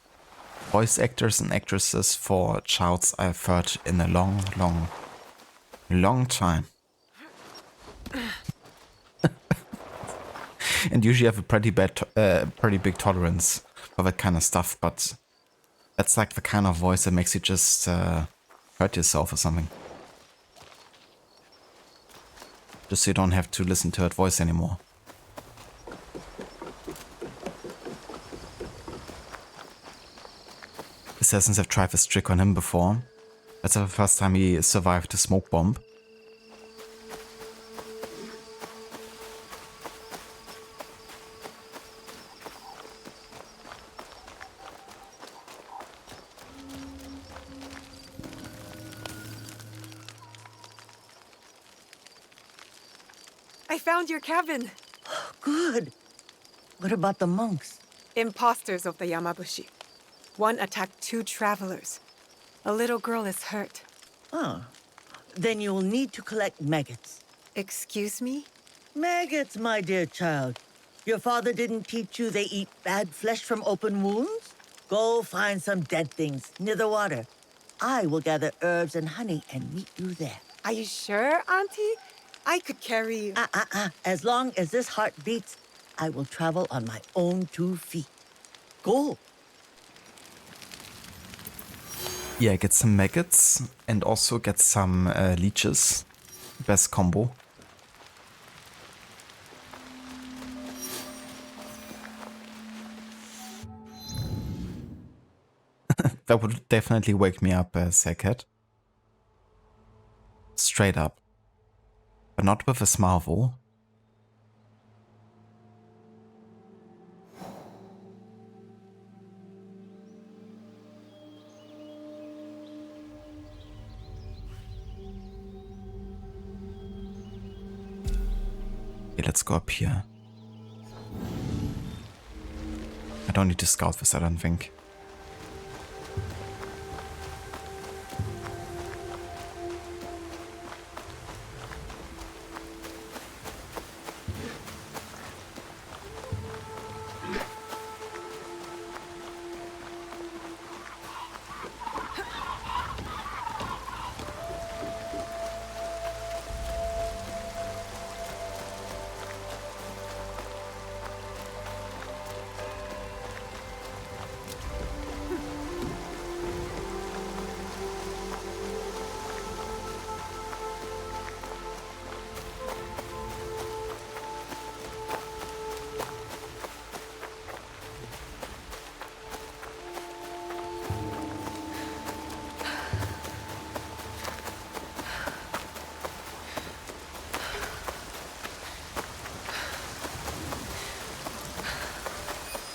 voice actors and actresses for childs I've heard in a long time. And usually I have a pretty big tolerance for that kind of stuff, but that's like the kind of voice that makes you just hurt yourself or something. Just so you don't have to listen to that voice anymore. Assassins have tried this trick on him before. That's the first time he survived a smoke bomb. I found your cabin. Good. What about the monks? Imposters of the Yamabushi. One attacked 2 travelers. A little girl is hurt. Oh. Then you'll need to collect maggots. Excuse me? Maggots, my dear child. Your father didn't teach you they eat bad flesh from open wounds? Go find some dead things near the water. I will gather herbs and honey and meet you there. Are you sure, Auntie? I could carry you. As long as this heart beats, I will travel on my own 2 feet. Go. Yeah, get some maggots and also get some leeches. Best combo. That would definitely wake me up, Sackhead. Straight up. But not with a smile though. Okay, let's go up here. I don't need to scout this, I don't think.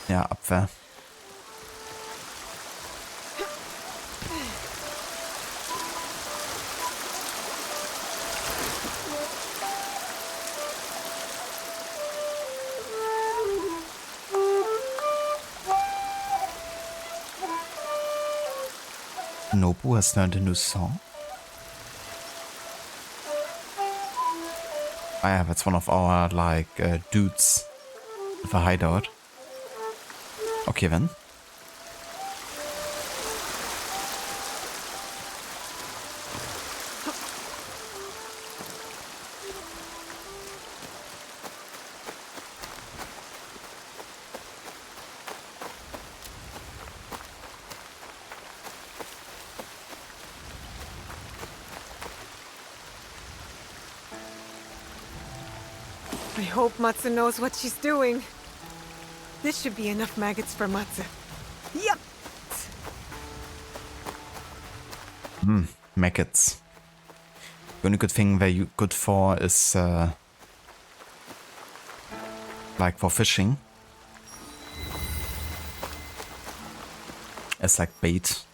Ja, Abwehr. Nobu has learned a new song. Ah yeah, that's one of our, like, dudes with a hideout. Okay, then. I hope Matsu knows what she's doing. This should be enough maggots for Matsu. Yup! Maggots. The only good thing they're good for is, like, for fishing. It's like bait.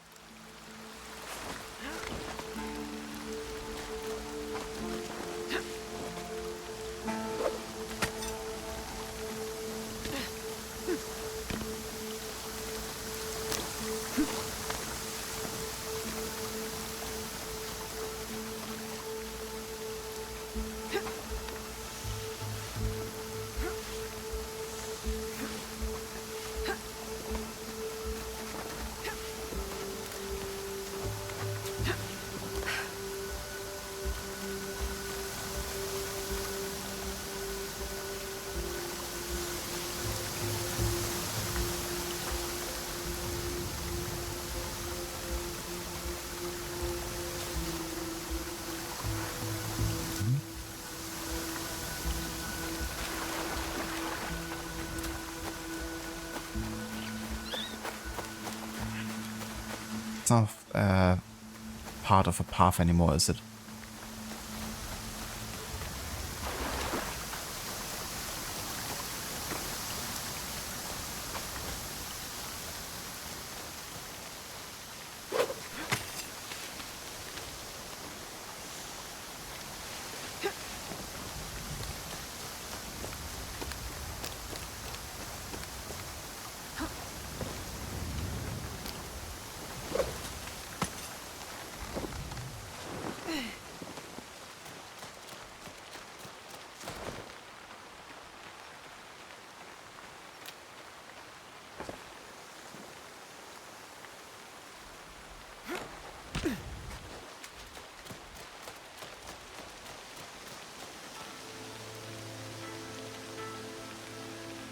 It's not part of a path anymore, is it?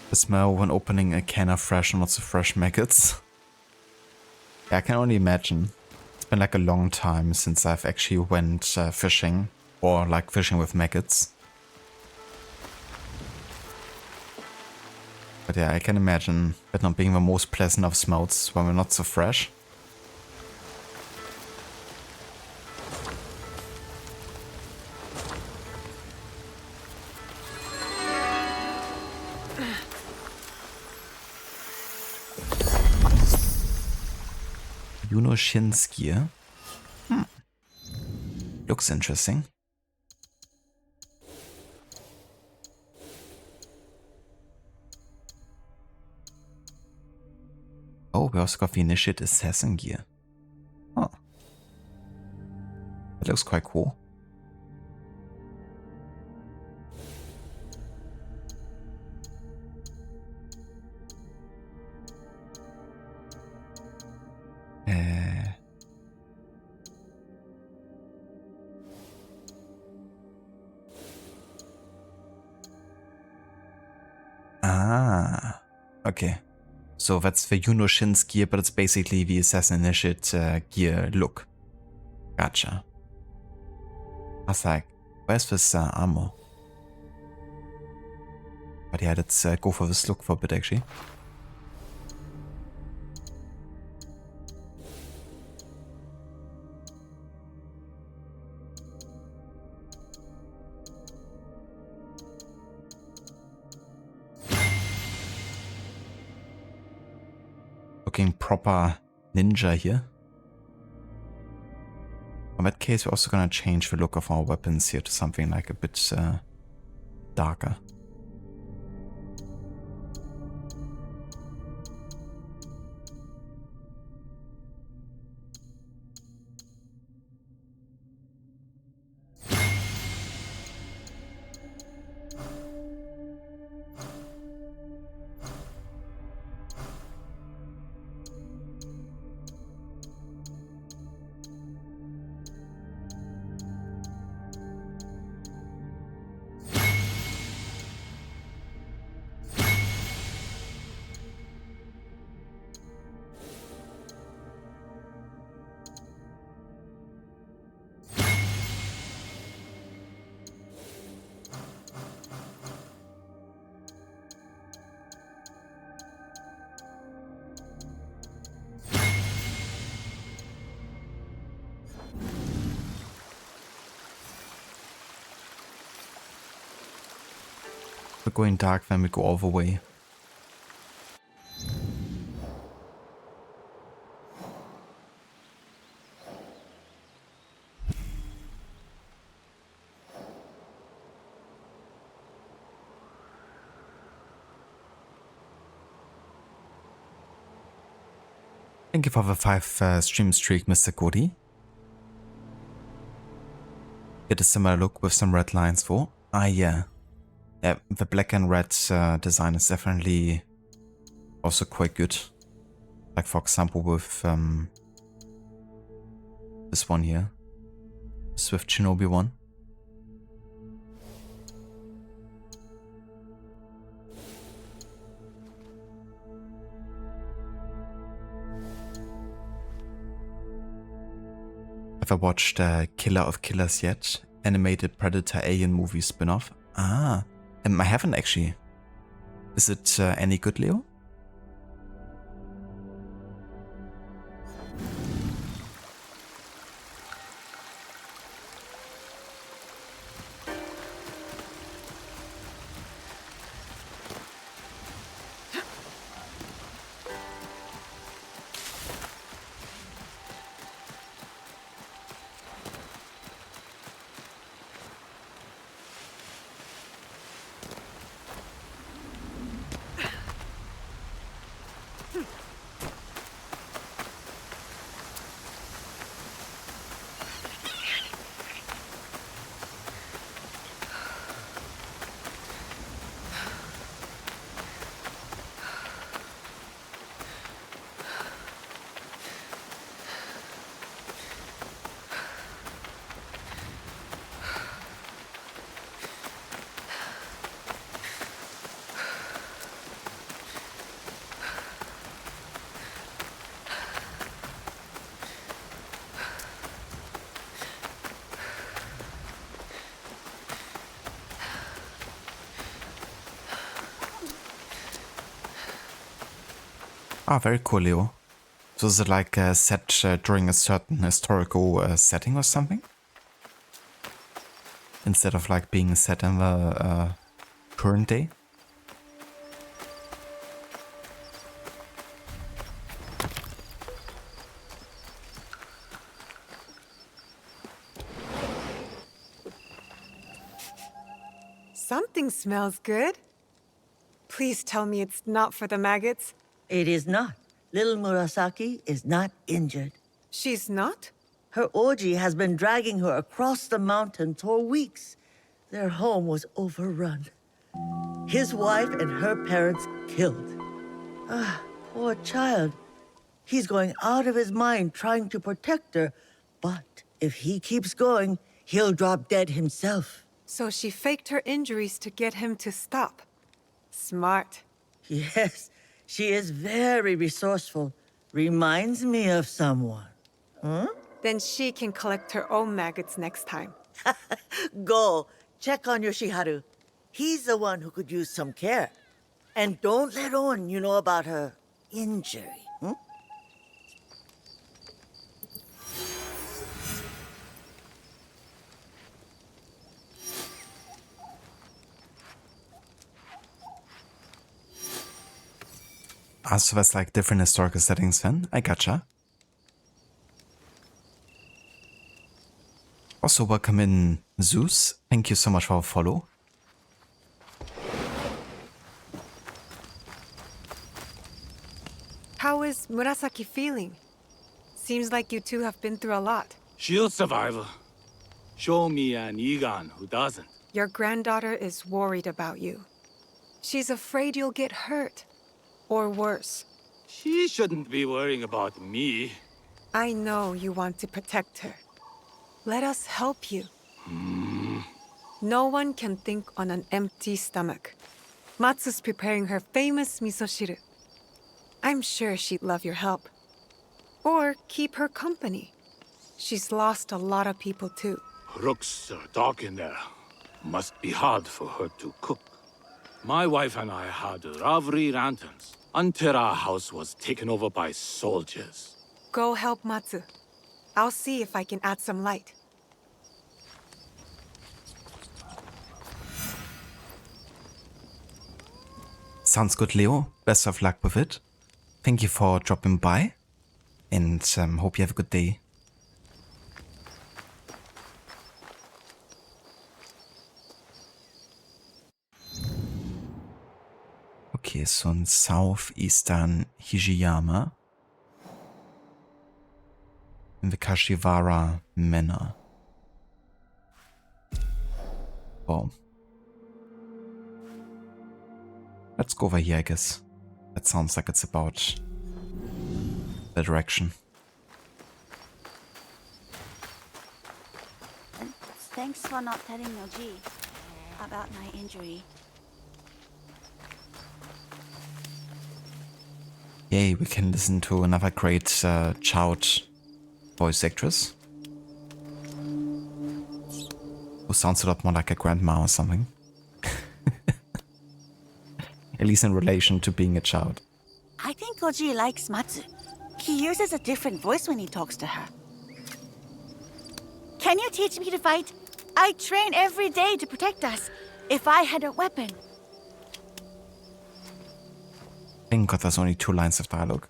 The smell when opening a can of fresh or not so fresh maggots. Yeah, I can only imagine. It's been like a long time since I've actually went fishing or like fishing with maggots. But yeah, I can imagine that not being the most pleasant of smells when we're not so fresh. Junoshinskier. Looks interesting. Oh, we also got the Initiate Assassin gear. Oh. That looks quite cool. Okay. So that's the Junoshin's gear, but it's basically the Assassin Initiate gear look. Gotcha. I was like, where's this armor? But yeah, let's go for this look for a bit actually. Looking proper ninja here. In that case, we're also gonna change the look of our weapons here to something like a bit darker. We're going dark when we go all the way. Thank you for the 5 stream streak, Mr. Cody. Get a similar look with some red lines for. Yeah. Yeah, the black and red design is definitely also quite good. Like for example with this one here. Swift Shinobi one. Have I watched Killer of Killers yet? Animated Predator Alien movie spin-off? I haven't actually. Is it any good, Leo? Ah, very cool, Leo. So is it like set during a certain historical setting or something? Instead of like being set in the current day? Something smells good. Please tell me it's not for the maggots. It is not. Little Murasaki is not injured. She's not? Her orgy has been dragging her across the mountains for weeks. Their home was overrun. His wife and her parents killed. Ah, poor child. He's going out of his mind trying to protect her, but if he keeps going, he'll drop dead himself. So she faked her injuries to get him to stop. Smart. Yes, she is very resourceful. Reminds me of someone. Then she can collect her own maggots next time. Go, check on Yoshiharu. He's the one who could use some care. And don't let on you know about her injury. Ah, so that's like different historical settings then. I gotcha. Also, welcome in Zeus. Thank you so much for a follow. How is Murasaki feeling? Seems like you two have been through a lot. She'll survive. Show me an Igan who doesn't. Your granddaughter is worried about you. She's afraid you'll get hurt. Or worse. She shouldn't be worrying about me. I know you want to protect her. Let us help you. No one can think on an empty stomach. Matsu's preparing her famous misoshiru. I'm sure she'd love your help. Or keep her company. She's lost a lot of people too. Looks dark in there. Must be hard for her to cook. My wife and I had lovely lanterns until our house was taken over by soldiers. Go help Matsu. I'll see if I can add some light. Sounds good, Leo. Best of luck with it. Thank you for dropping by. And hope you have a good day. Okay, so in southeastern Hijiyama. In the Kashiwara Manor. Oh. Let's go over here, I guess. That sounds like it's about the direction. Thanks for not telling Yoji about my injury. Yay, we can listen to another great child voice actress. Who sounds a lot more like a grandma or something. At least in relation to being a child. I think Yoji likes Matsu. He uses a different voice when he talks to her. Can you teach me to fight? I train every day to protect us. If I had a weapon. Thank God there's only 2 lines of dialogue.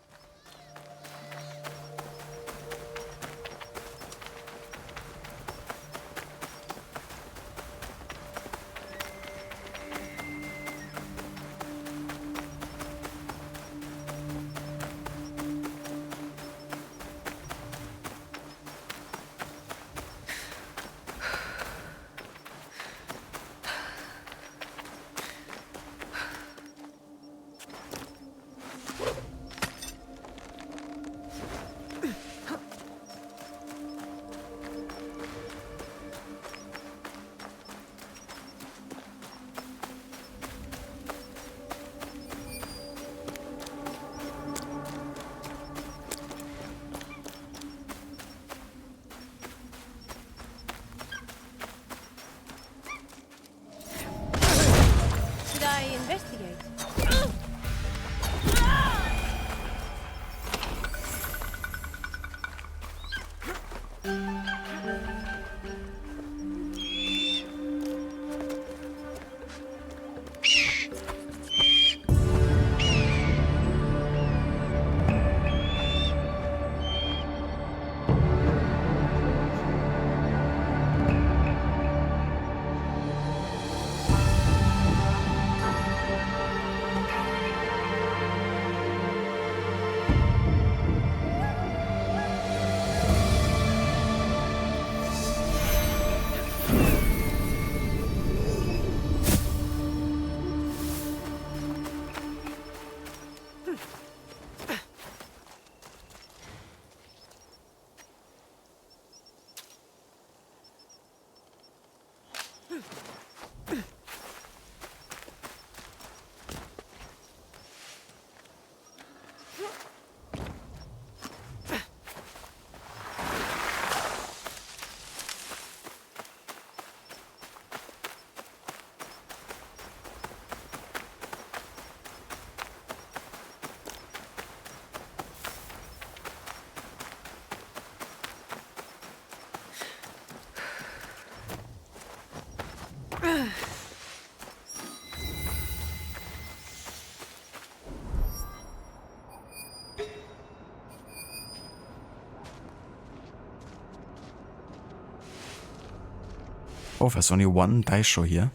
Oh, there's only one daisho here.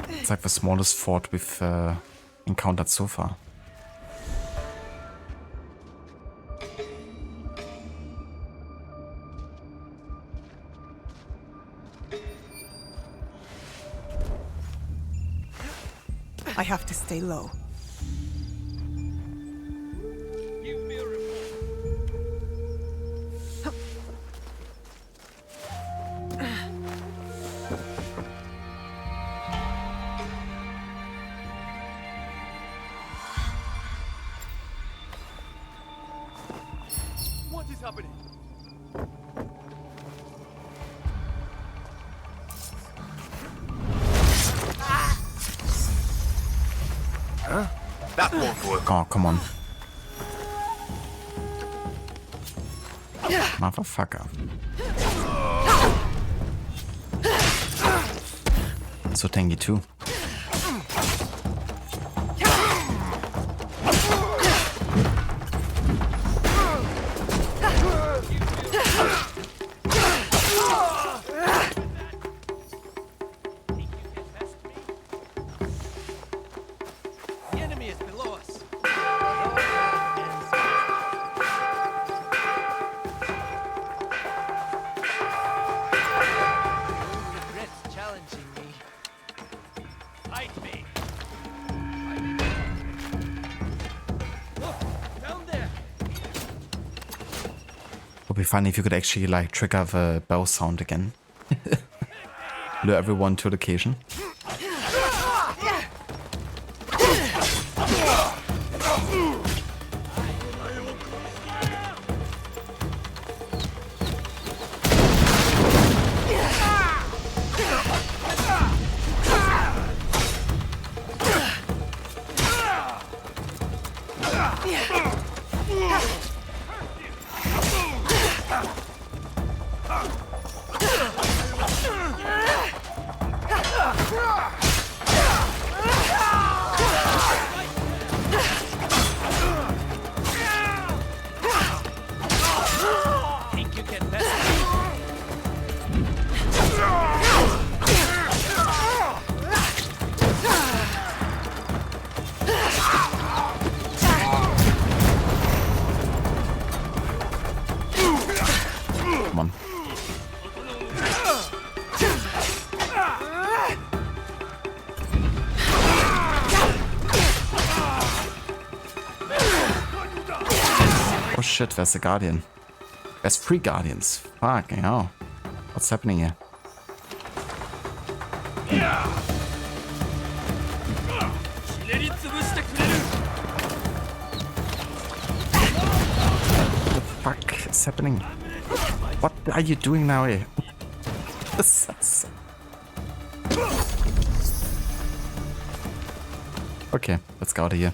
It's like the smallest fort we've encountered so far. I have to stay low. What is happening? Huh? That won't work. Oh, come on. Motherfucker. So tanky too. The enemy is below us. Who regrets challenging me? Fight me. Look, down there. Would be fun if you could actually like trigger the bell sound again. Lure everyone to location. Think you can best me? Come on. Oh shit, there's a guardian. There's 3 guardians. Fucking hell. What's happening here? What the fuck is happening? What are you doing now here? Okay, let's go out of here.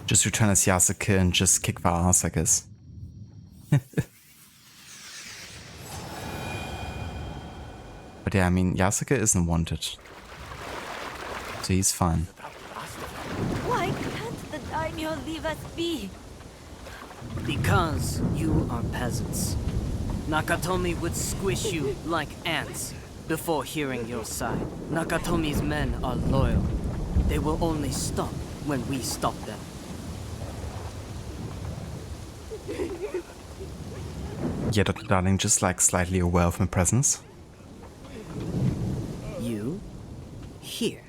Just return as Yasuke and just kick the ass, I guess. But yeah, I mean, Yasuke isn't wanted. So he's fine. Why can't the daimyo leave us be? Because you are peasants. Nakatomi would squish you like ants before hearing your side. Nakatomi's men are loyal. They will only stop when we stop them. Yeah, Dr. Darling, just like slightly aware of my presence. You? Here.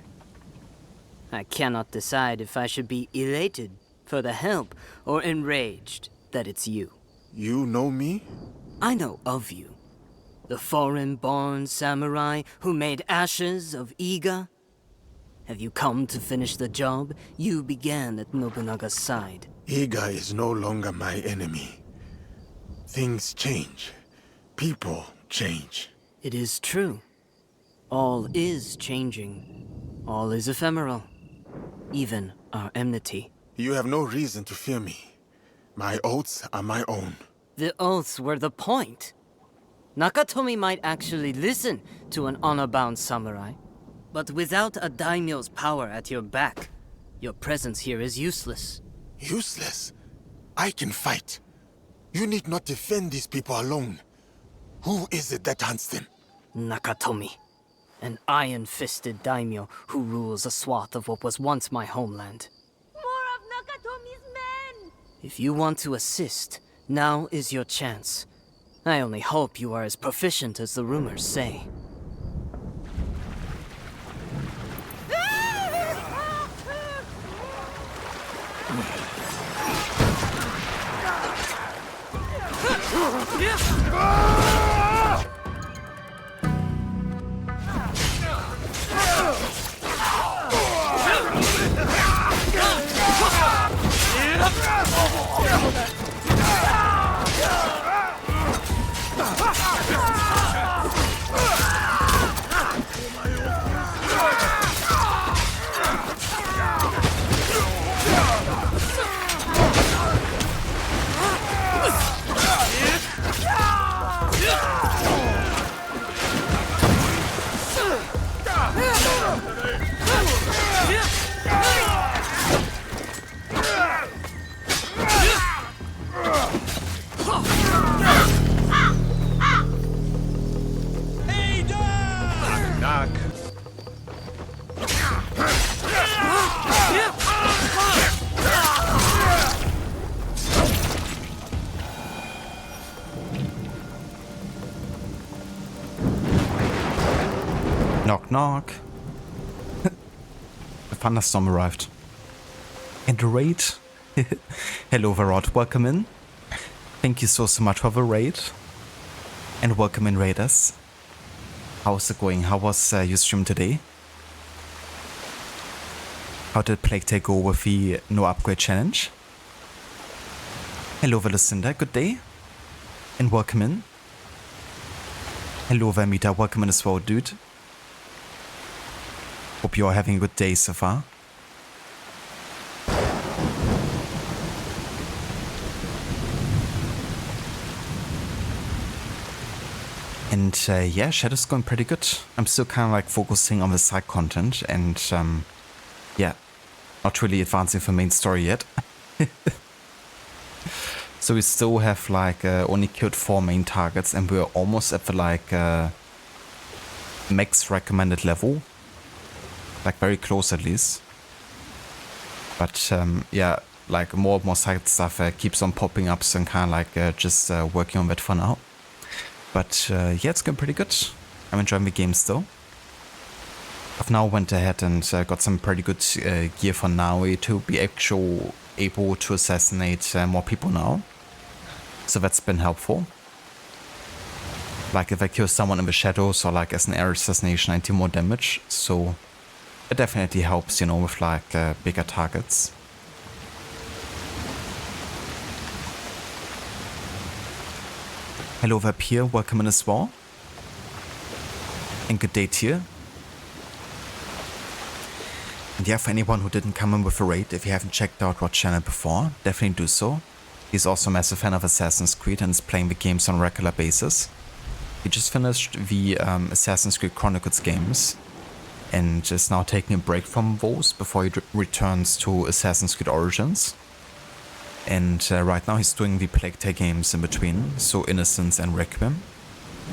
I cannot decide if I should be elated for the help or enraged that it's you. You know me? I know of you. The foreign-born samurai who made ashes of Iga? Have you come to finish the job you began at Nobunaga's side? Iga is no longer my enemy. Things change. People change. It is true. All is changing. All is ephemeral. Even our enmity. You have no reason to fear me. My oaths are my own. The oaths were the point. Nakatomi might actually listen to an honor-bound samurai. But without a daimyo's power at your back, your presence here is useless. Useless? I can fight. You need not defend these people alone. Who is it that hunts them? Nakatomi. An iron-fisted daimyo who rules a swath of what was once my homeland. More of Nakatomi's men! If you want to assist, now is your chance. I only hope you are as proficient as the rumors say. Knock knock. The thunderstorm arrived. And the raid. Hello Varrod, welcome in. Thank you so much for the raid. And welcome in raiders. How's it going? How was your stream today? How did Plague Tale go with the no upgrade challenge? Hello Lucinda, good day. And welcome in. Hello Vermita, welcome in as well, dude. Hope you're having a good day so far. And yeah, Shadow's going pretty good. I'm still kind of like focusing on the side content and yeah, not really advancing the main story yet. So we still have like only killed 4 main targets and we're almost at the like max recommended level. Like very close at least. But yeah, like more and more side stuff keeps on popping up, so I'm kind of like just working on that for now. But yeah, it's going pretty good. I'm enjoying the game still. I've now went ahead and got some pretty good gear for Naui to be able to assassinate more people now. So that's been helpful. Like if I kill someone in the shadows or like as an air assassination, I do more damage. So it definitely helps, you know, with like bigger targets. Hello Vampire, welcome in as well. And good day to you. And yeah, for anyone who didn't come in with a raid, if you haven't checked out Rod's channel before, definitely do so. He's also a massive fan of Assassin's Creed and is playing the games on a regular basis. He just finished the Assassin's Creed Chronicles games and is now taking a break from those before he returns to Assassin's Creed Origins. And right now he's doing the Plague Tale games in between, so Innocence and Requiem.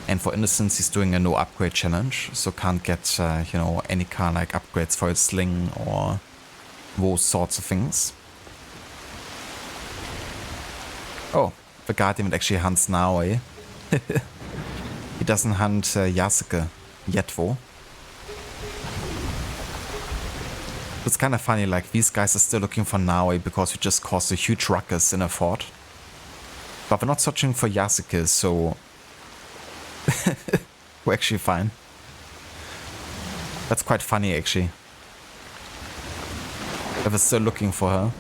And for Innocence he's doing a no upgrade challenge, so can't get you know, any kind of like upgrades for his sling or those sorts of things. Oh, the Guardian actually hunts now, eh? He doesn't hunt Yasuke yet though. It's kind of funny, like these guys are still looking for Naui because we just caused a huge ruckus in a fort. But we're not searching for Yasuke, so We're actually fine. That's quite funny, actually. I was still looking for her.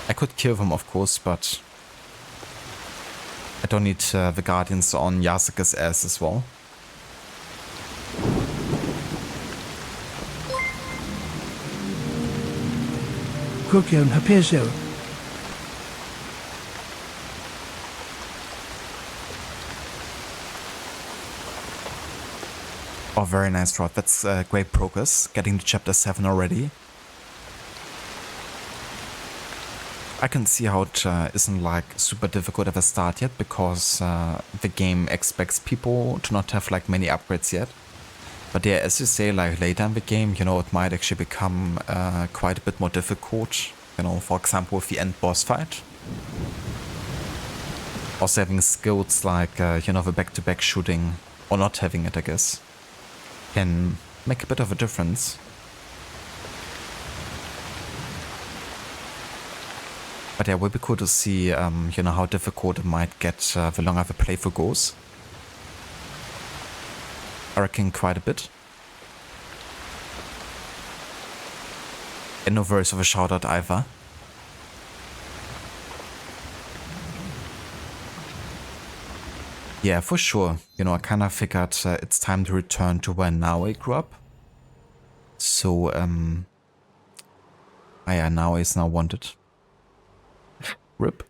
I could kill them, of course, but I don't need the Guardians on Yasuke's ass as well. Kukion Hapezo. Oh, very nice, Rod. That's great progress. Getting to chapter 7 already. I can see how it isn't like super difficult at the start yet, because the game expects people to not have like many upgrades yet. But yeah, as you say, like later in the game, you know, it might actually become quite a bit more difficult. You know, for example, with the end boss fight. Also having skills like, you know, the back-to-back shooting, or not having it, I guess, can make a bit of a difference. But yeah, it would be cool to see, you know, how difficult it might get the longer the playthrough goes. I reckon quite a bit. And no worries of a shout out either. Yeah, for sure. You know, I kind of figured it's time to return to where Naue grew up. So, yeah, Naue is now wanted. RIP.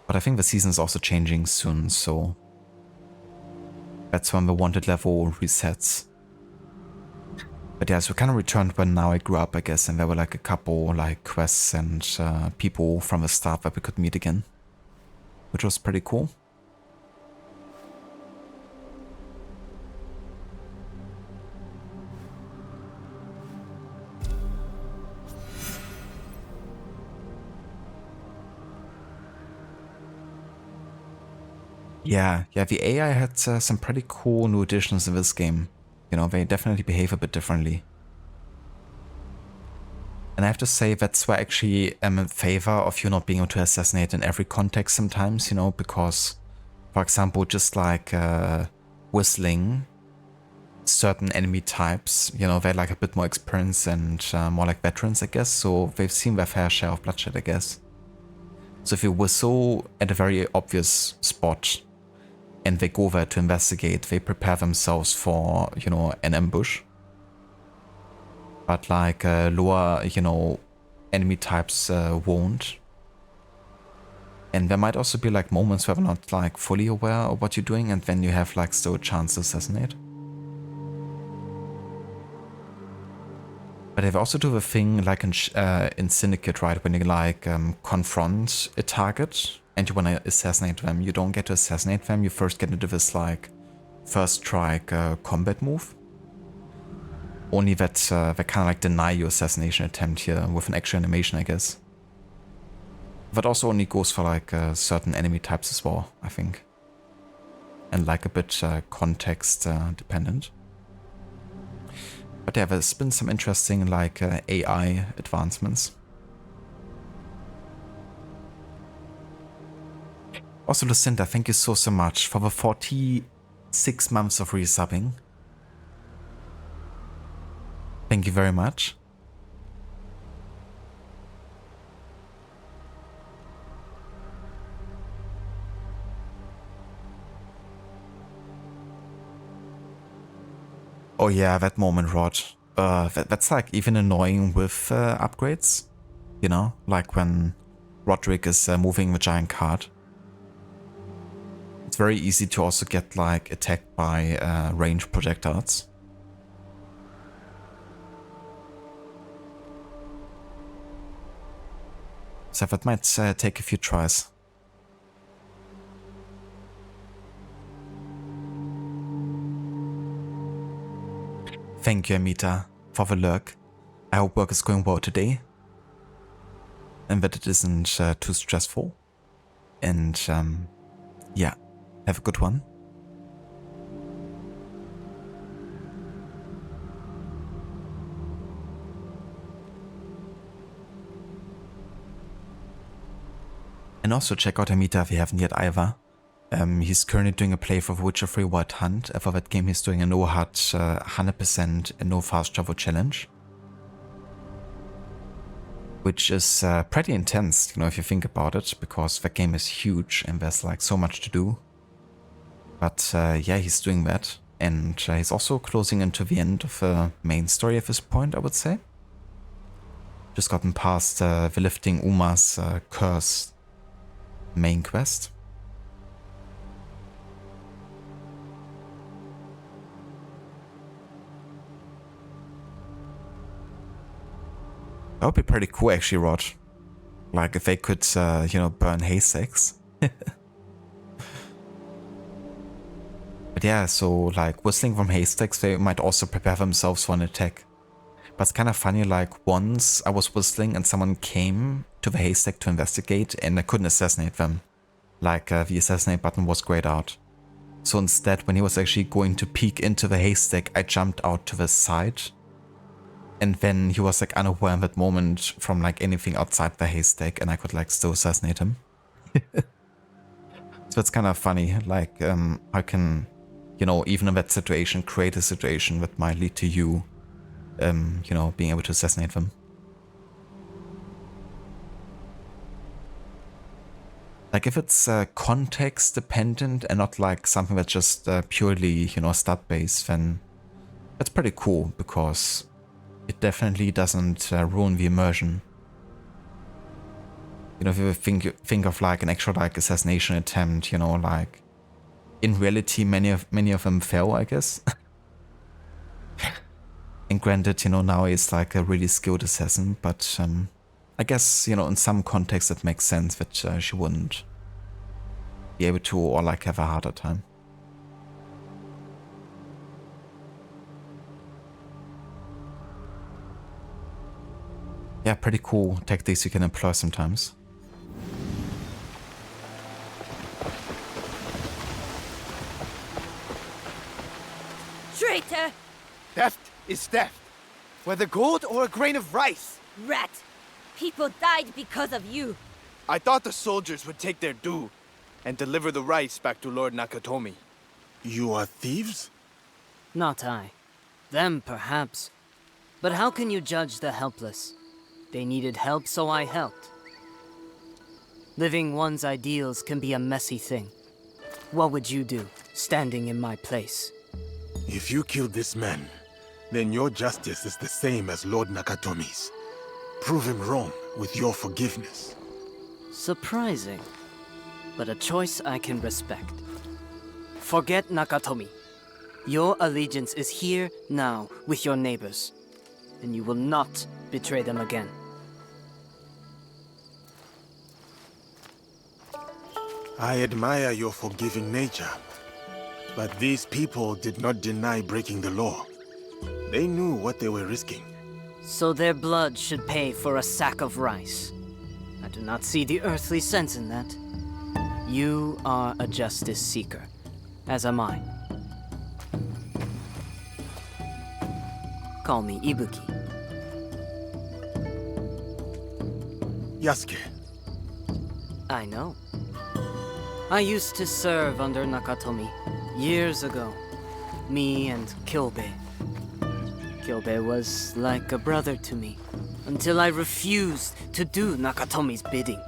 But I think the season is also changing soon, so that's when the wanted level resets. But yeah, so we kind of returned when Naue grew up, I guess, and there were like a couple like quests and people from the start that we could meet again, which was pretty cool. Yeah, the AI had some pretty cool new additions in this game. You know, they definitely behave a bit differently. And I have to say, that's why I actually am in favor of you not being able to assassinate in every context sometimes, you know, because, for example, just like whistling certain enemy types, you know, they're like a bit more experienced and more like veterans, I guess, so they've seen their fair share of bloodshed, I guess. So if you whistle at a very obvious spot, and they go there to investigate, they prepare themselves for, you know, an ambush. But like lower, you know, enemy types won't. And there might also be like moments where they're not like fully aware of what you're doing, and then you have like still a chance to assassinate. But they also do the thing like in Syndicate, right? When you like confront a target and you want to assassinate them, you don't get to assassinate them. You first get into this like first strike combat move. Only that they kind of like deny your assassination attempt here with an extra animation, I guess. That also only goes for like certain enemy types as well, I think. And like a bit context dependent. But yeah, there's been some interesting like AI advancements. Also, Lucinda, thank you so much for the 46 months of resubbing. Thank you very much. Oh yeah, that moment, Rod. That's like even annoying with upgrades. You know, like when Roderick is moving the giant cart. It's very easy to also get like attacked by ranged projectiles. So that might take a few tries. Thank you, Amita, for the lurk. I hope work is going well today. And that it isn't too stressful. And yeah, have a good one. And also check out Amita if you haven't yet either. He's currently doing a playthrough of Witcher 3 Wild Hunt. For that game he's doing a no HUD 100% no fast travel challenge. Which is pretty intense, if you think about it, because the game is huge and there's like so much to do. But yeah, he's doing that. And he's also closing into the end of the main story at this point, I would say. Just gotten past the lifting Uma's curse main quest. That would be pretty cool actually, Rod. Like if they could, burn haystacks. But yeah, so like whistling from haystacks, they might also prepare themselves for an attack. But it's kind of funny, like once I was whistling and someone came to the haystack to investigate and I couldn't assassinate them. Like the assassinate button was grayed out. So instead, when he was actually going to peek into the haystack, I jumped out to the side. And then he was like unaware in that moment from like anything outside the haystack and I could like still assassinate him. So it's kind of funny, like I can, even in that situation, create a situation that might lead to you, being able to assassinate them. Like if it's context dependent and not like something that's just purely, stat based, then that's pretty cool because it definitely doesn't ruin the immersion. If you think of like an actual like assassination attempt, like in reality many of them fail, I guess. And granted, now he's like a really skilled assassin, but I guess, in some context it makes sense that she wouldn't be able to or like have a harder time. Yeah, pretty cool tactics you can employ sometimes. Traitor! Theft is theft, whether gold or a grain of rice. Rat! People died because of you. I thought the soldiers would take their due and deliver the rice back to Lord Nakatomi. You are thieves? Not I. Them, perhaps. But how can you judge the helpless? They needed help, so I helped. Living one's ideals can be a messy thing. What would you do, standing in my place? If you killed this man, then your justice is the same as Lord Nakatomi's. Prove him wrong with your forgiveness. Surprising, but a choice I can respect. Forget Nakatomi. Your allegiance is here, now, with your neighbors. And you will not betray them again. I admire your forgiving nature. But these people did not deny breaking the law. They knew what they were risking. So their blood should pay for a sack of rice. I do not see the earthly sense in that. You are a justice seeker, as am I. Call me Ibuki. Yasuke. I know. I used to serve under Nakatomi years ago. Me and Kyobei. Kyobei was like a brother to me, until I refused to do Nakatomi's bidding.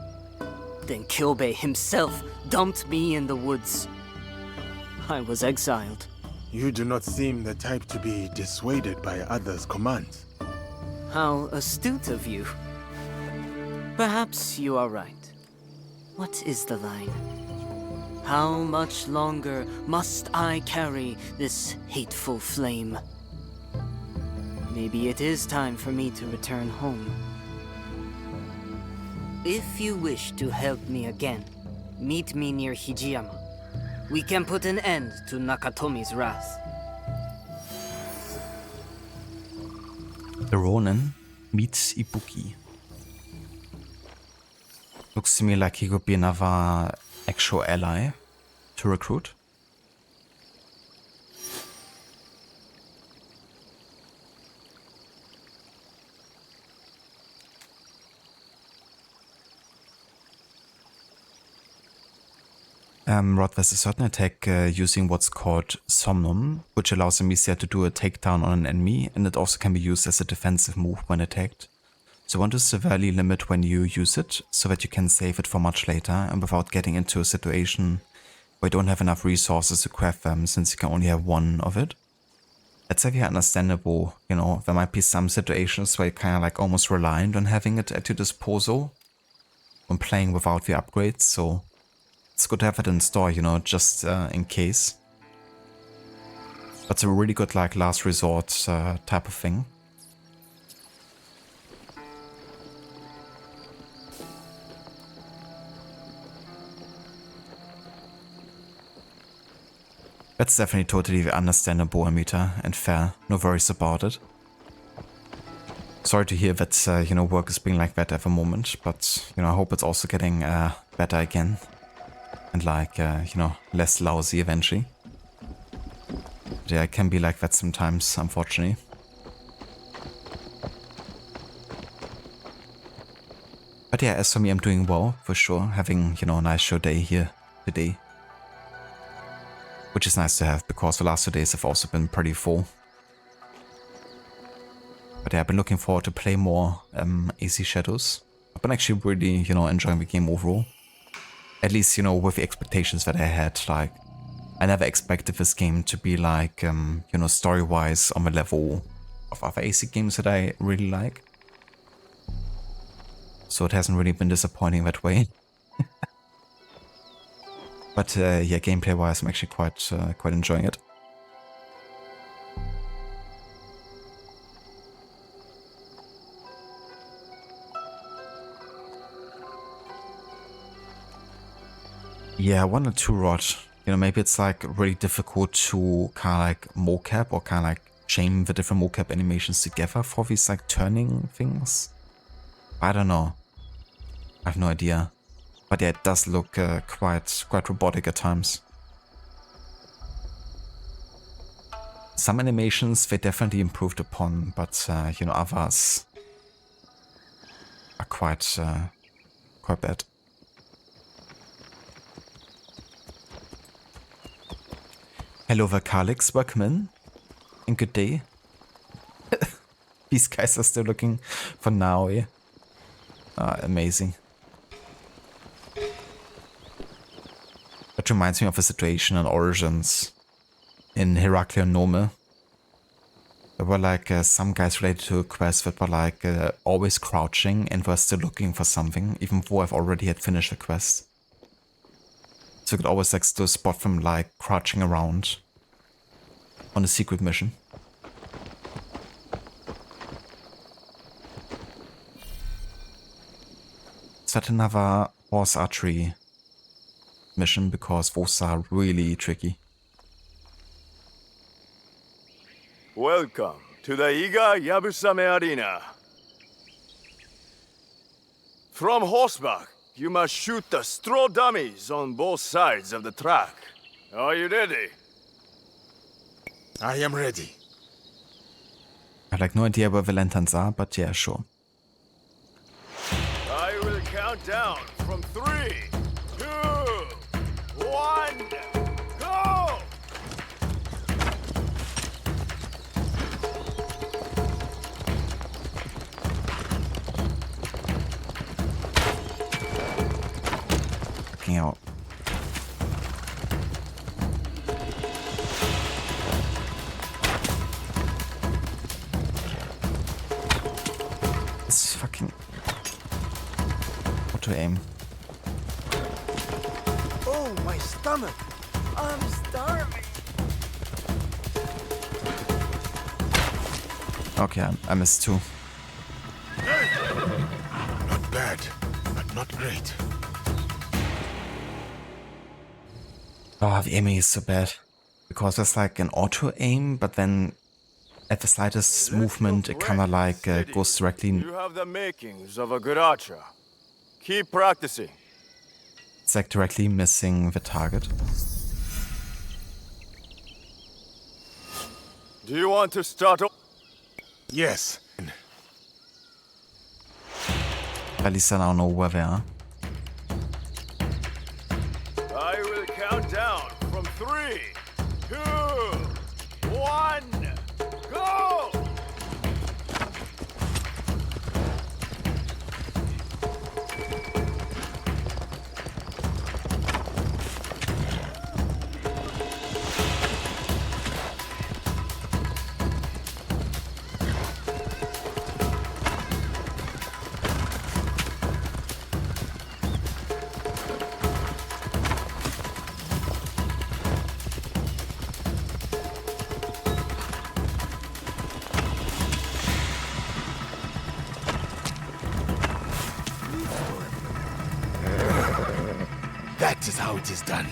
Then Kyobei himself dumped me in the woods. I was exiled. You do not seem the type to be dissuaded by others' commands. How astute of you. Perhaps you are right. What is the line? How much longer must I carry this hateful flame? Maybe it is time for me to return home. If you wish to help me again, meet me near Hijiyama. We can put an end to Nakatomi's wrath. The Ronin meets Ibuki. Looks to me like he could be another actual ally to recruit. Rod, there's a certain attack using what's called Somnum, which allows Amicia to do a takedown on an enemy, and it also can be used as a defensive move when attacked. So want to severely limit when you use it, so that you can save it for much later, and without getting into a situation where you don't have enough resources to craft them, since you can only have one of it. That's very understandable, you know, there might be some situations where you're kind of like almost reliant on having it at your disposal when playing without the upgrades, so it's good to have it in store, you know, just in case. But it's a really good like last resort type of thing. That's definitely totally understandable, Amita, and fair. No worries about it. Sorry to hear that, you know, work is being like that at the moment, but, you know, I hope it's also getting better again. And like, you know, less lousy eventually. But yeah, it can be like that sometimes, unfortunately. But yeah, as for me, I'm doing well, for sure. Having, you know, a nice show day here today. Which is nice to have, because the last 2 days have also been pretty full. But yeah, I've been looking forward to play more AC Shadows. I've been actually really, you know, enjoying the game overall. At least, you know, with the expectations that I had. Like, I never expected this game to be like, you know, story-wise on the level of other AC games that I really like. So it hasn't really been disappointing that way. But yeah, gameplay-wise, I'm actually quite enjoying it. Yeah, 1 or 2 Rod. You know, maybe it's like really difficult to kind of like mocap or kind of like chain the different mocap animations together for these like turning things. I don't know. I have no idea. But yeah, it does look quite robotic at times. Some animations they definitely improved upon, but you know, others are quite bad. Hello Verkalix, welcome in, and good day. These guys are still looking for Naoi. Amazing. That reminds me of a situation in Origins in Heraklion Nome. There were like some guys related to a quest that were like always crouching and were still looking for something, even though I've already had finished the quest. So you could always like still spot them like crouching around on a secret mission. Is that another horse archery mission? Because those are really tricky. Welcome to the Iga Yabusame Arena. From horseback, you must shoot the straw dummies on both sides of the track. Are you ready? I am ready. I have like no idea where the lanterns are, but yeah, sure. I will count down from 3, 2, 1, go! Fucking out. It's fucking... auto aim. Oh, my stomach! I'm starving! Okay, I missed 2. Not bad, but not great. Oh, the aiming is so bad. Because there's like an auto aim, but then at the slightest movement it kinda like goes directly... You have the makings of a good archer. Keep practicing. It's like directly missing the target. Do you want to start? Yes. At least I now know where they are. I will count down from 3, 2, 1, go! That is how it is done.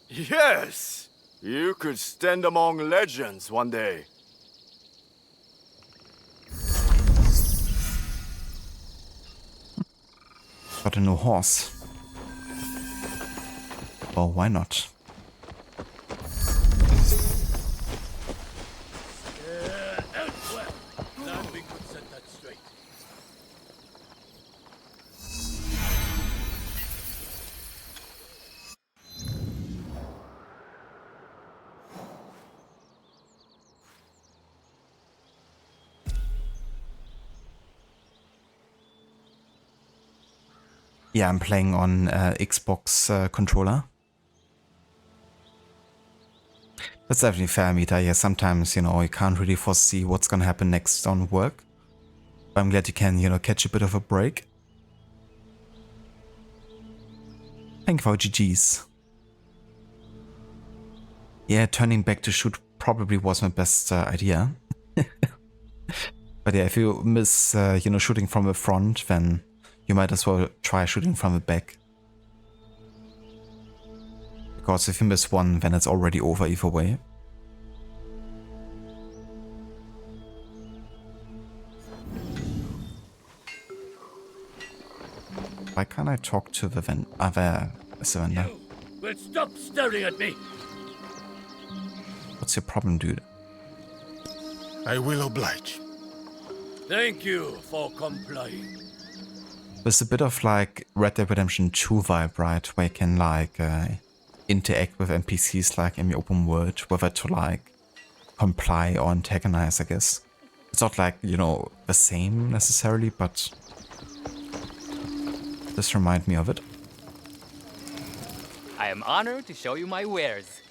Yes! You could stand among legends one day. Got a new horse. Well, why not? Elsewhere. Now we could set that straight. Yeah, I'm playing on Xbox controller. That's definitely fair, Mita. Yeah, sometimes, you know, you can't really foresee what's gonna happen next on work. But I'm glad you can, you know, catch a bit of a break. Thank you for GG's. Yeah, turning back to shoot probably was my best idea. But yeah, if you miss, you know, shooting from the front, then you might as well try shooting from the back. Because if you miss one, then it's already over either way. Why can't I talk to the other vendor? Well, stop staring at me. What's your problem, dude? I will oblige. Thank you for complying. There's a bit of like Red Dead Redemption 2 vibe, right? Where you can like interact with NPCs like in the open world, whether to like comply or antagonize, I guess. It's not like, you know, the same necessarily, but this reminds me of it. I am honored to show you my wares.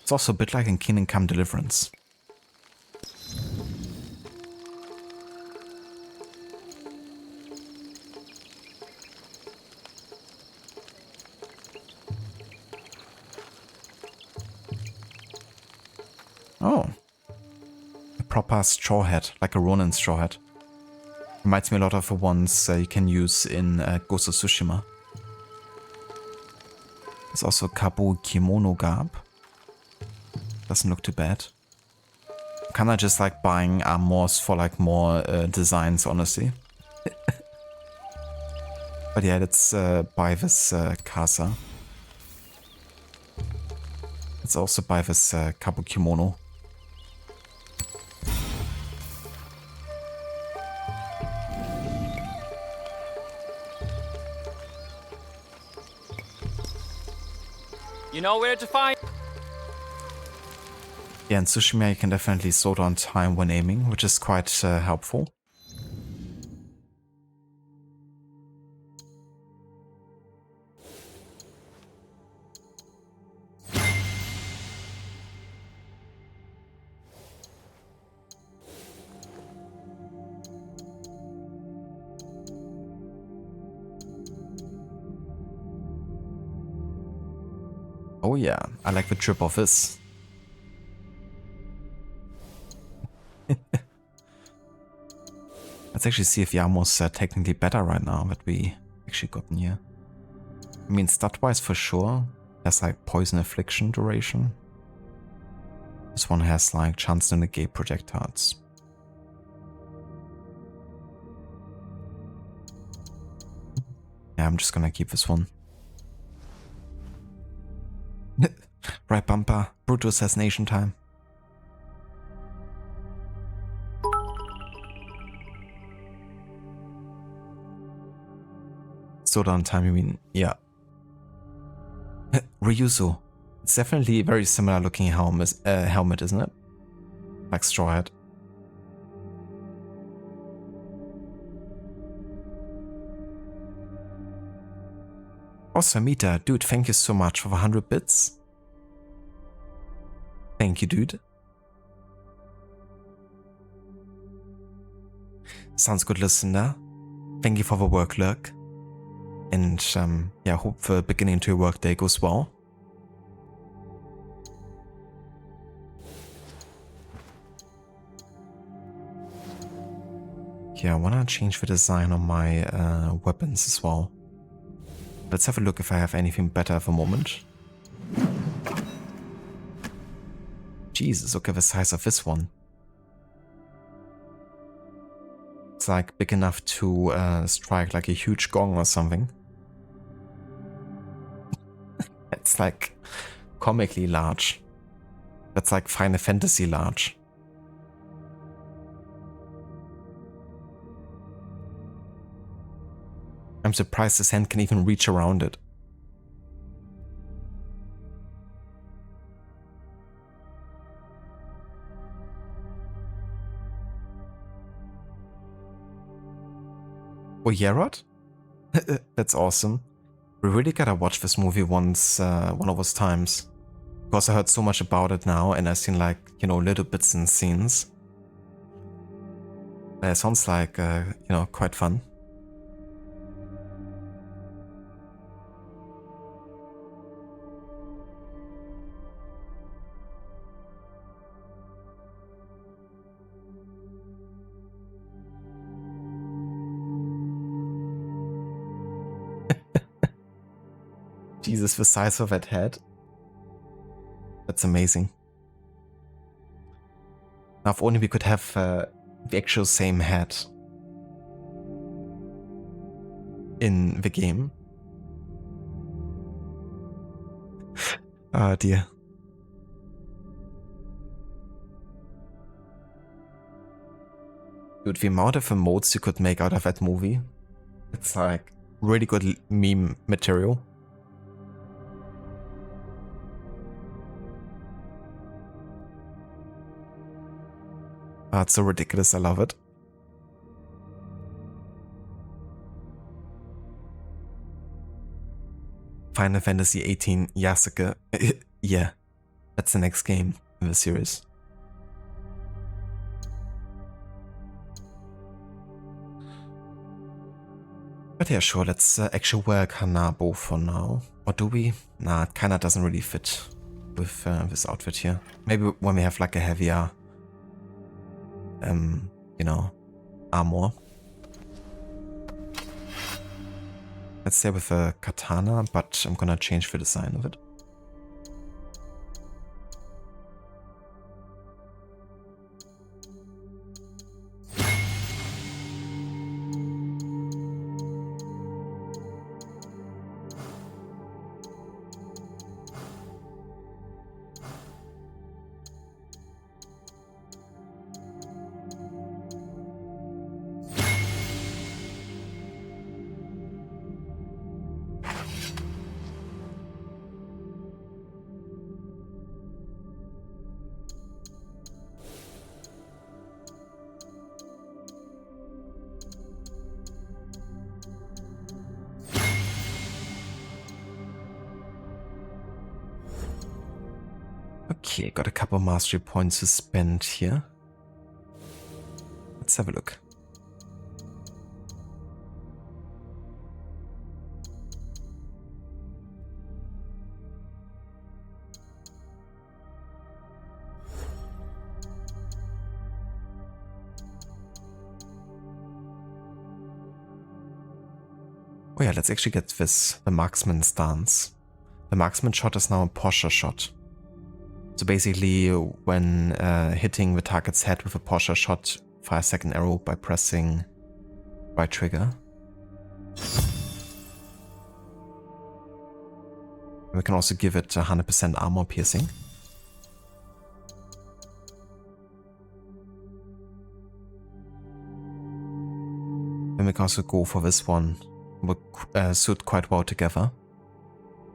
It's also a bit like in Kingdom Come Deliverance. Oh. A proper straw hat, like a Ronin straw hat. Reminds me a lot of the ones you can use in Ghost of Tsushima. There's also Kabu Kimono Garb. Doesn't look too bad. Kind of just like buying armors for like more designs, honestly. But yeah, let's buy this Casa. Let's also buy this Kabu Kimono. You know where to find. Yeah, in Tsushima you can definitely slow down time when aiming, which is quite helpful. Oh yeah, I like the drip of this. Let's actually see if the armor's technically better right now that we actually gotten here. I mean, stat-wise for sure, has like poison affliction duration. This one has like chance to negate projectiles. Yeah, I'm just gonna keep this one. Right bumper, brutal assassination time. Slow down time, you mean? Yeah. Ryuzo. It's definitely a very similar looking helmet, isn't it? Like straw hat. Oh, Samita, dude, thank you so much for the 100 bits. Thank you, dude. Sounds good, listener. Thank you for the work, Lurk. And yeah, hope the beginning to your workday goes well. Yeah, I wanna change the design on my weapons as well. Let's have a look if I have anything better at the moment. Jesus, look at the size of this one. It's like big enough to strike like a huge gong or something. It's like comically large. That's like Final Fantasy large. I'm surprised his hand can even reach around it. Oh, Yerod? That's awesome. We really gotta watch this movie once, one of those times. Because I heard so much about it now and I've seen like, you know, little bits and scenes. It sounds like, you know, quite fun. Jesus, the size of that head. That's amazing. Now, if only we could have the actual same head in the game. Oh dear. Dude, the amount of emotes you could make out of that movie. It's like really good meme material. Oh, it's so ridiculous, I love it. Final Fantasy 18 Yasuke. Yeah, that's the next game in the series. But yeah, sure, let's actually wear Kanabo for now. Or do we? Nah, it kinda doesn't really fit with this outfit here. Maybe when we have like a heavier, you know, armor. Let's stay with a katana, but I'm gonna change the design of it. Okay, got a couple mastery points to spend here. Let's have a look. Oh yeah, let's actually get this, the marksman stance. The marksman shot is now a posture shot. So basically, when hitting the target's head with a posture shot, fire a second arrow by pressing right trigger. We can also give it 100% armor piercing. Then we can also go for this one would suit quite well together.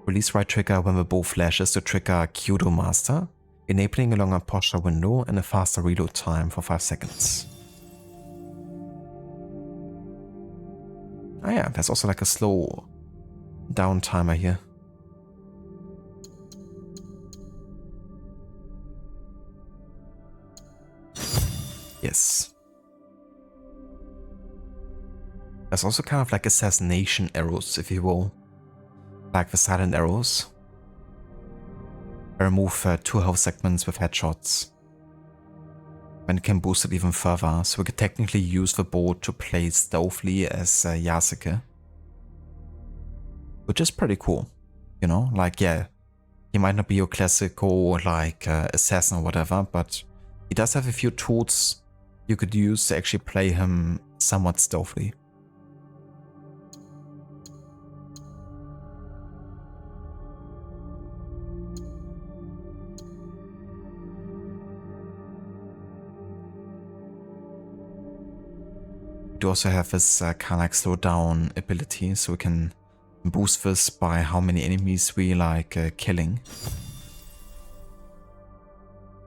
Release right trigger when the bow flashes to trigger Kyudo Master, enabling a longer posture window and a faster reload time for 5 seconds. Oh yeah, there's also like a slow down timer here. Yes. There's also kind of like assassination arrows, if you will. Like the silent arrows. I remove 2 health segments with headshots. And it can boost it even further, so we could technically use the bow to play stealthily as Yasuke. Which is pretty cool, you know? Like, yeah, he might not be your classical, like, assassin or whatever, but he does have a few tools you could use to actually play him somewhat stealthily. We do also have this kind of like slow down ability, so we can boost this by how many enemies we like killing.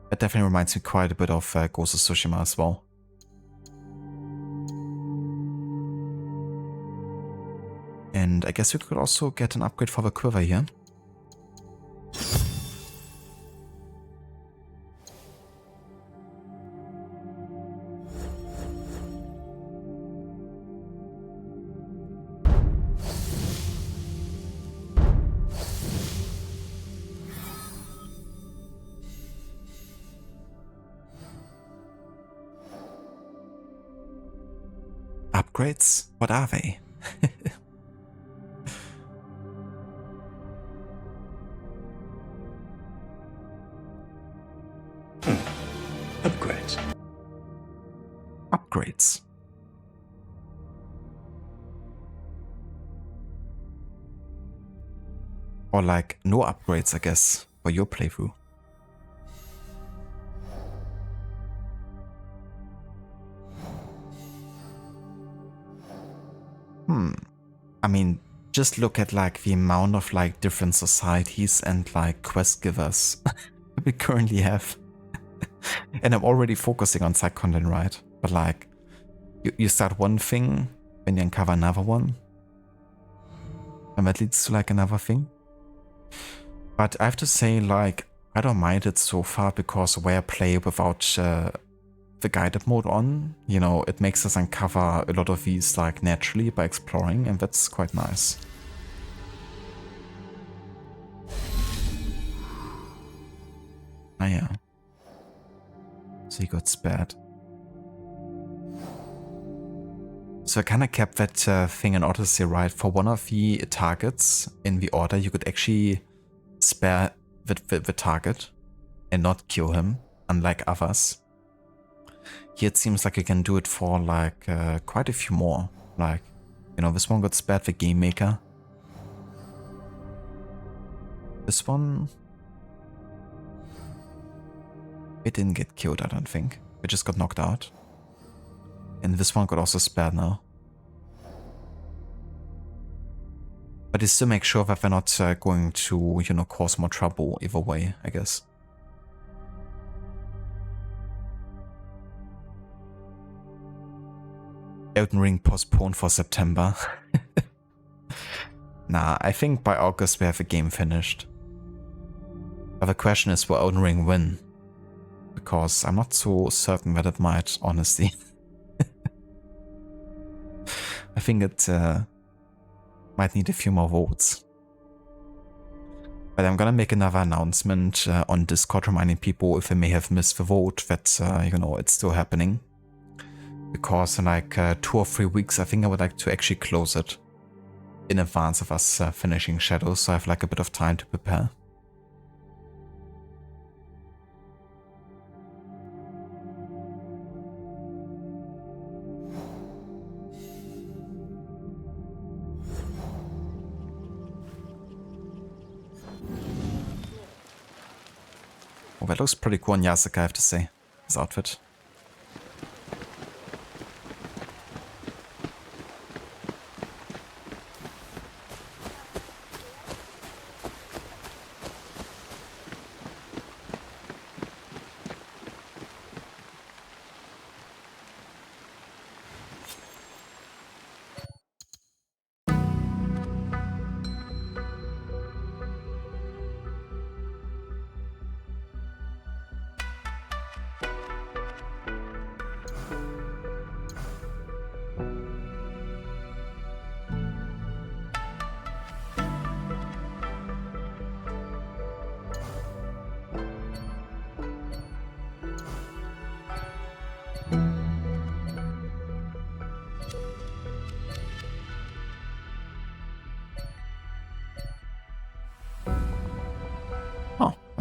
That definitely reminds me quite a bit of Ghost of Tsushima as well. And I guess we could also get an upgrade for the quiver here. Upgrades? What are they? Upgrades. Upgrades. Or like no upgrades, I guess, for your playthrough. I mean, just look at like the amount of like different societies and like quest givers we currently have. And I'm already focusing on side content, right? But like, you start one thing, then you uncover another one. And that leads to like another thing. But I have to say, like, I don't mind it so far because where I play without the guided mode on, you know, it makes us uncover a lot of these like naturally by exploring, and that's quite nice. Ah yeah. So he got spared. So I kind of kept that thing in Odyssey, right? For one of the targets in the order, you could actually spare the target and not kill him, unlike others. Here it seems like you can do it for like quite a few more. Like, you know, this one got spared, the Game Maker. This one... it didn't get killed, I don't think. It just got knocked out. And this one got also spared now. But it still makes sure that they're not going to, you know, cause more trouble either way, I guess. Elden Ring postponed for September. Nah, I think by August we have the game finished. But the question is, will Elden Ring win? Because I'm not so certain that it might, honestly. I think it might need a few more votes. But I'm gonna make another announcement on Discord reminding people if they may have missed the vote that, you know, it's still happening. Because in like 2 or 3 weeks, I think I would like to actually close it in advance of us finishing Shadows, so I have like a bit of time to prepare. Oh, that looks pretty cool on Yasuke, I have to say, his outfit.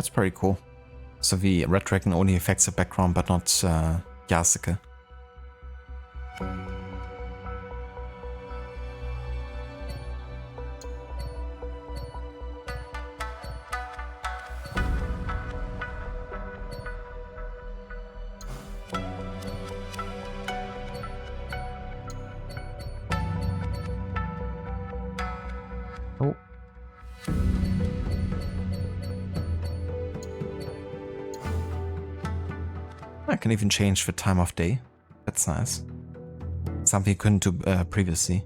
That's pretty cool. So the Red Dragon only affects the background, but not Yasuke. Oh. I can even change the time of day. That's nice. Something you couldn't do previously.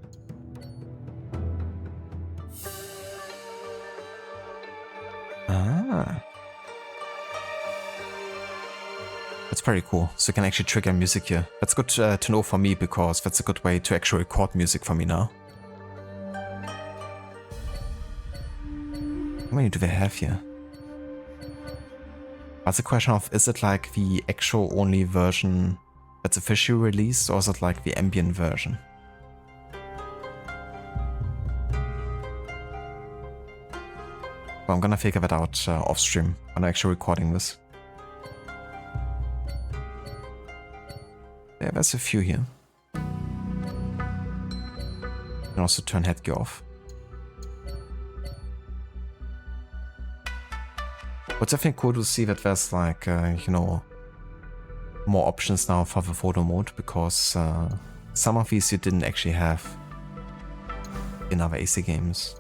Ah. That's pretty cool. So you can actually trigger music here. That's good to know for me, because that's a good way to actually record music for me now. How many do they have here? That's a question of, is it like the actual only version that's officially released, or is it like the ambient version? Well, I'm gonna figure that out off stream when I'm actually recording this. Yeah, there's a few here. You can also turn headgear off. What's I think cool to see that there's like, you know, more options now for the photo mode, because some of these you didn't actually have in other AC games.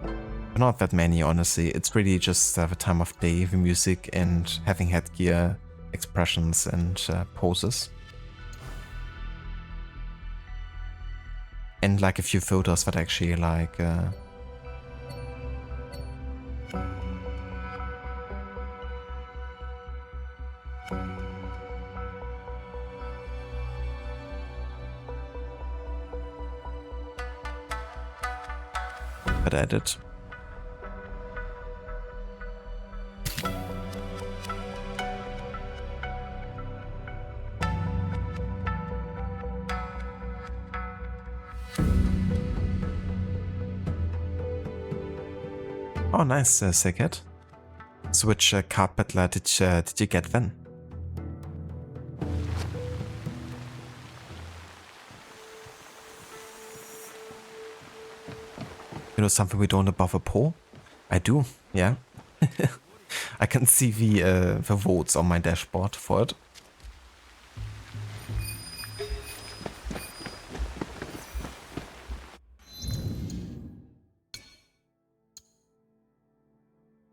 But not that many, honestly. It's really just the time of day, the music, and having headgear, expressions, and poses. And like a few photos that actually like... but added. Oh, nice, Sigurd. So which card battler did you get then? You know something we don't above a poll? I do, yeah. I can see the votes on my dashboard for it.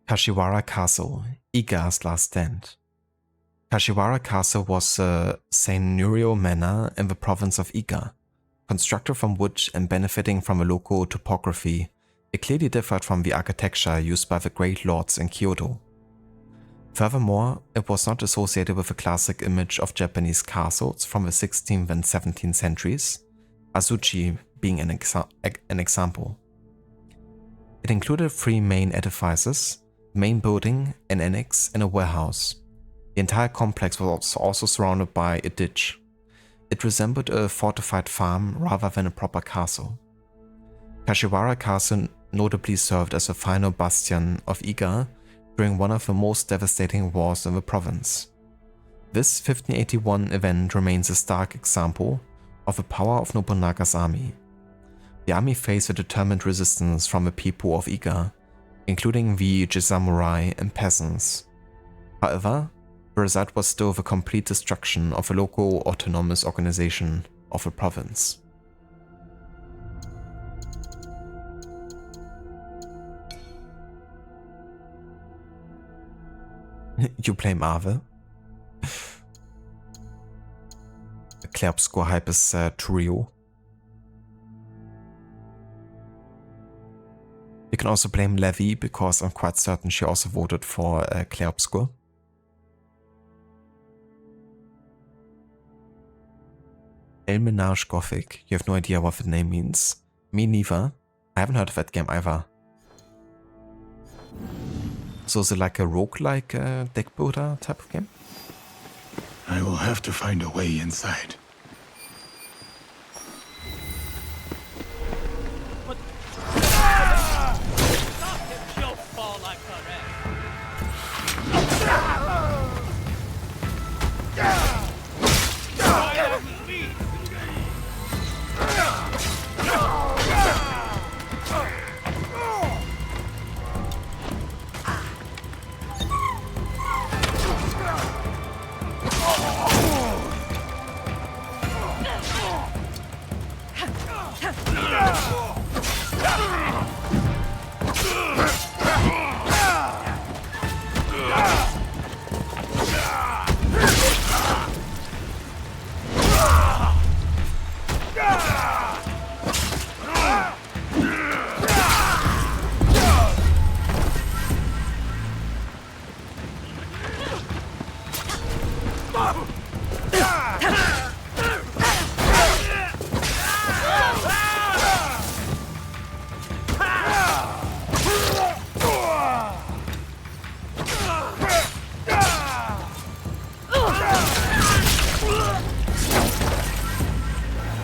Kashiwara Castle, Iga's last stand. Kashiwara Castle was a seigneurial manor in the province of Iga. Constructed from wood and benefiting from a local topography, it clearly differed from the architecture used by the great lords in Kyoto. Furthermore, it was not associated with the classic image of Japanese castles from the 16th and 17th centuries, Azuchi being an example. It included 3 main edifices, the main building, an annex, and a warehouse. The entire complex was also surrounded by a ditch. It resembled a fortified farm rather than a proper castle. Kashiwara Castle notably served as a final bastion of Iga during one of the most devastating wars in the province. This 1581 event remains a stark example of the power of Nobunaga's army. The army faced a determined resistance from the people of Iga, including the samurai and peasants. However, the result was still the complete destruction of a local autonomous organization of the province. You blame Ave? The Claire Obscure hype is too real. You can also blame Levy, because I'm quite certain she also voted for Claire Obscure. El Menage Gothic, you have no idea what the name means. Me neither. I haven't heard of that game either. So is it like a roguelike deck builder type of game? I will have to find a way inside. Stop him, she'll fall like her egg.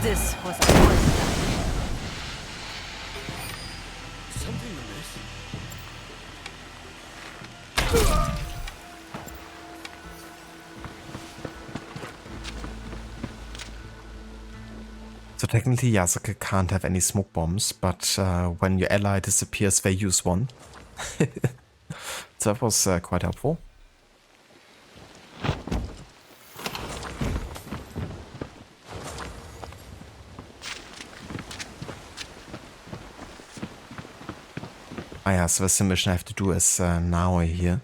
This was a horrible idea. Something amiss? So technically Yasuke can't have any smoke bombs, but when your ally disappears, they use one. So that was quite helpful. Ah yeah, so that's the mission I have to do is now here.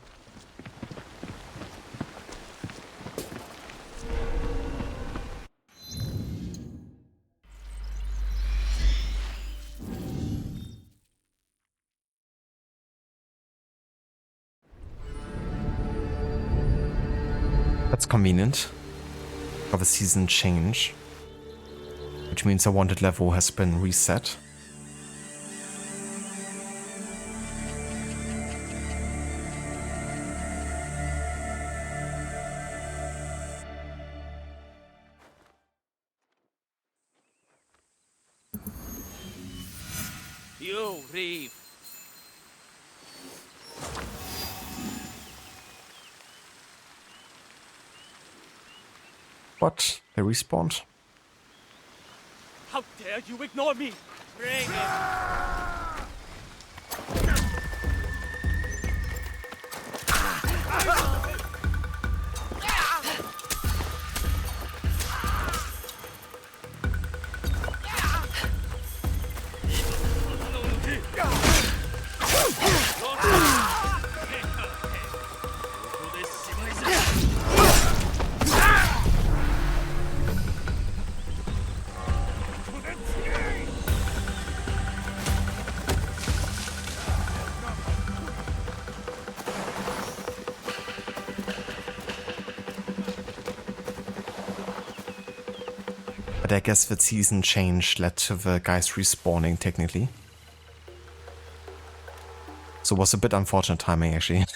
That's convenient for the season change, which means the wanted level has been reset. You, Reeve. What? They respawned? How dare you ignore me? Bring it. But I guess the season change led to the guys respawning technically. So it was a bit unfortunate timing actually.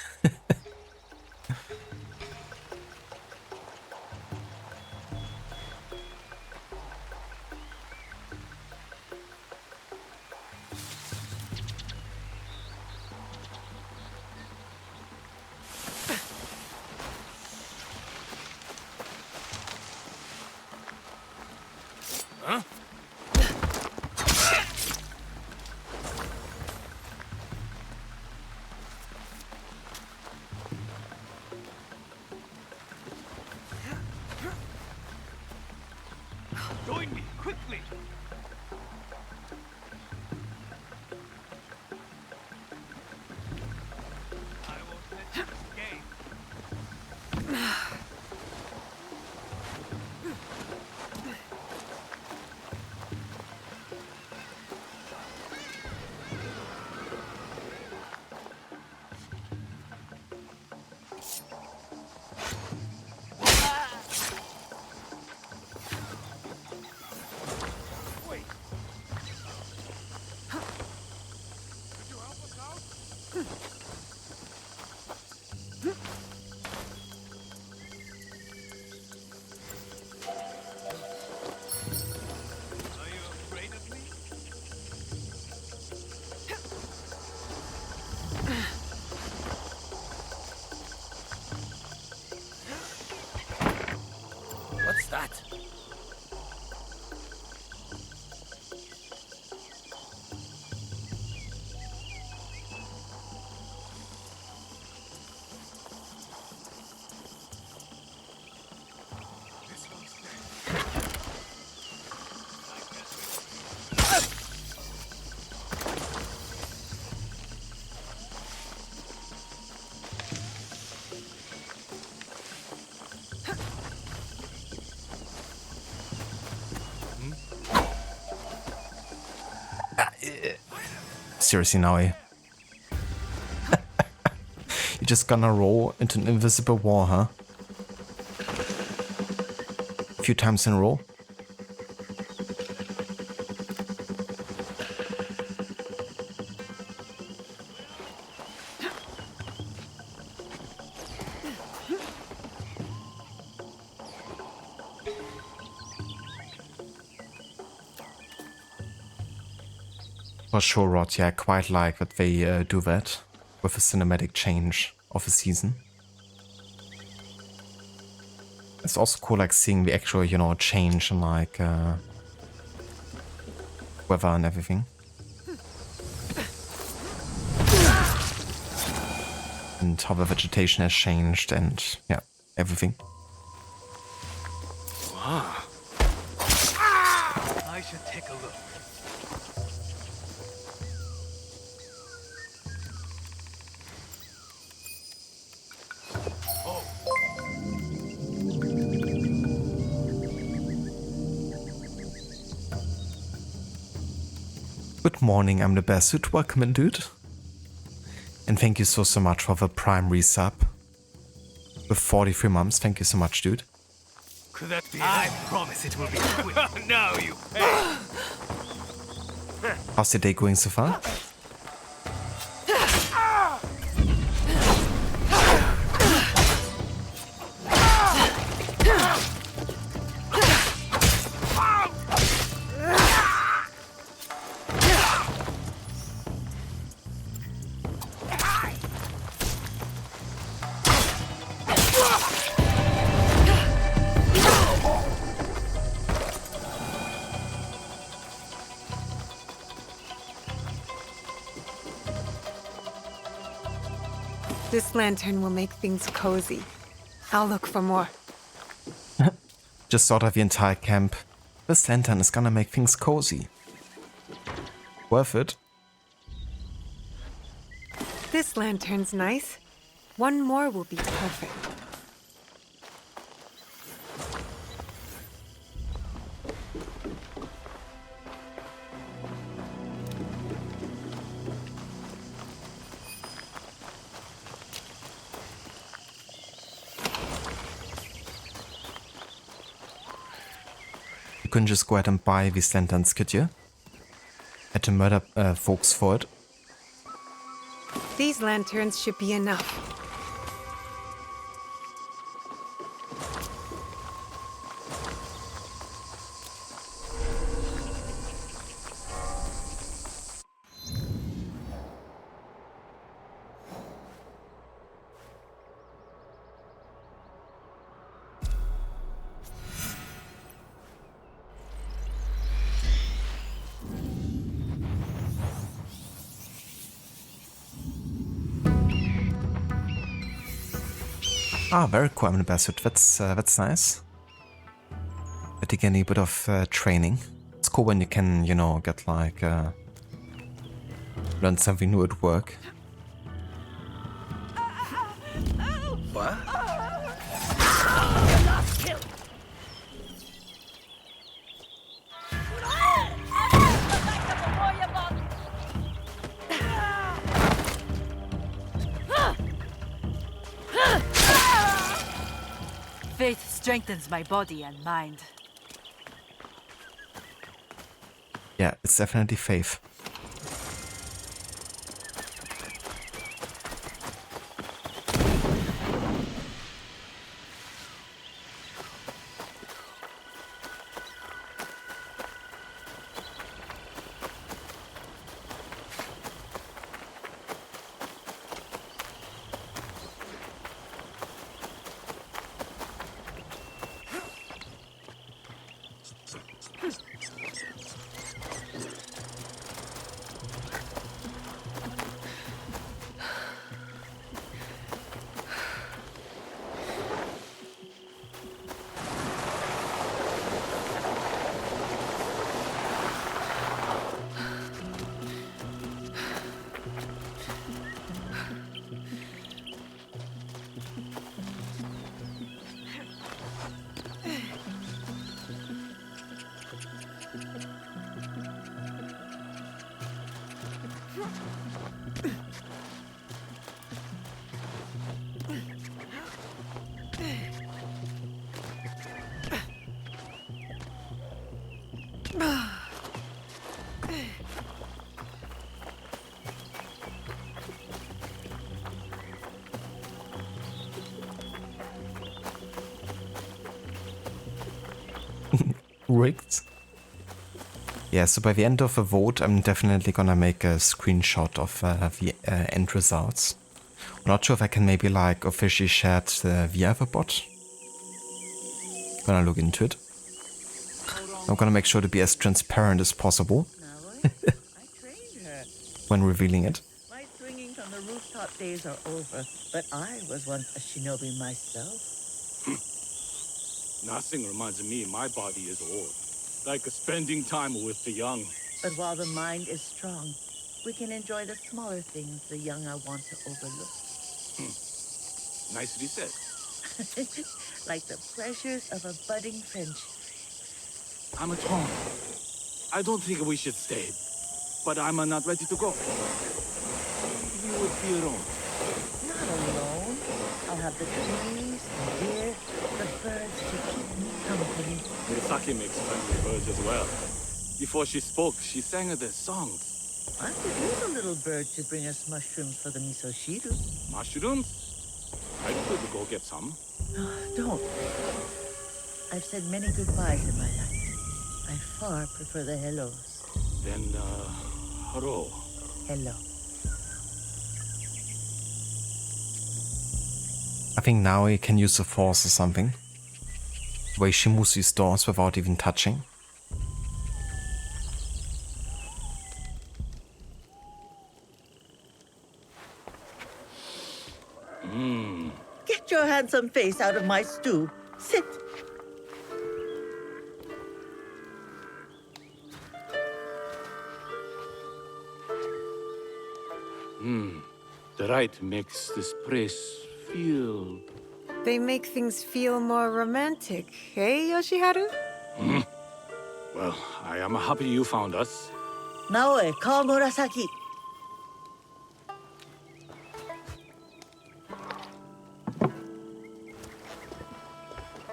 Join me, quickly! I won't let you escape. Wait! Could you help us out? Are you afraid of me? What's that? This one's dead. Seriously now, eh? You're just gonna roll into an invisible wall, huh? A few times in a row. For sure, Rod. Yeah, I quite like that they do that with a cinematic change of a season. It's also cool, like, seeing the actual, you know, change in, like, weather and everything. And how the vegetation has changed and, yeah, everything. Wow. I should take a look. Good morning, I'm the Basuit. Welcome in, dude. And thank you so much for the Prime resub. With 43 months, thank you so much, dude. Could that be I promise it will be quick. Now you pay. How's your day going so far? This lantern will make things cozy. I'll look for more. Just thought of the entire camp. This lantern is gonna make things cozy. Worth it. This lantern's nice. One more will be perfect. You couldn't just go ahead and buy these lanterns, could you? Had to murder folks for it. These lanterns should be enough. Ah, very cool, I'm in a Basuit. That's nice. But you get a bit of training. It's cool when you can, you know, get like learn something new at work. What? Faith strengthens my body and mind. Yeah, it's definitely faith. Rigged. Yeah, so by the end of the vote, I'm definitely gonna make a screenshot of the end results. I'm not sure if I can maybe like officially share it via the bot. Gonna look into it. I'm gonna make sure to be as transparent as possible I trained her. when revealing it. My swinging from the rooftop days are over, but I was once a shinobi myself. Nothing reminds me my body is old. Like spending time with the young. But while the mind is strong, we can enjoy the smaller things the young are wont to overlook. Nicely said. Like the pleasures of a budding friendship. I'm torn. I don't think we should stay, but I'm not ready to go. You would be alone. Not alone. I'll have the trees, the deer, the birds to keep me company. Murasaki makes friendly birds as well. Before she spoke, she sang their songs. I could use a little bird to bring us mushrooms for the misoshiru. Mushrooms? I could go get some. Don't. I've said many goodbyes in my life. I far prefer the hellos. Then, hello. Hello. I think now he can use the force or something. The way she moves these doors without even touching. Get your handsome face out of my stew. Sit. The right makes this place feel... They make things feel more romantic, eh, Yoshiharu? Well, I am happy you found us. Naoe, call Murasaki.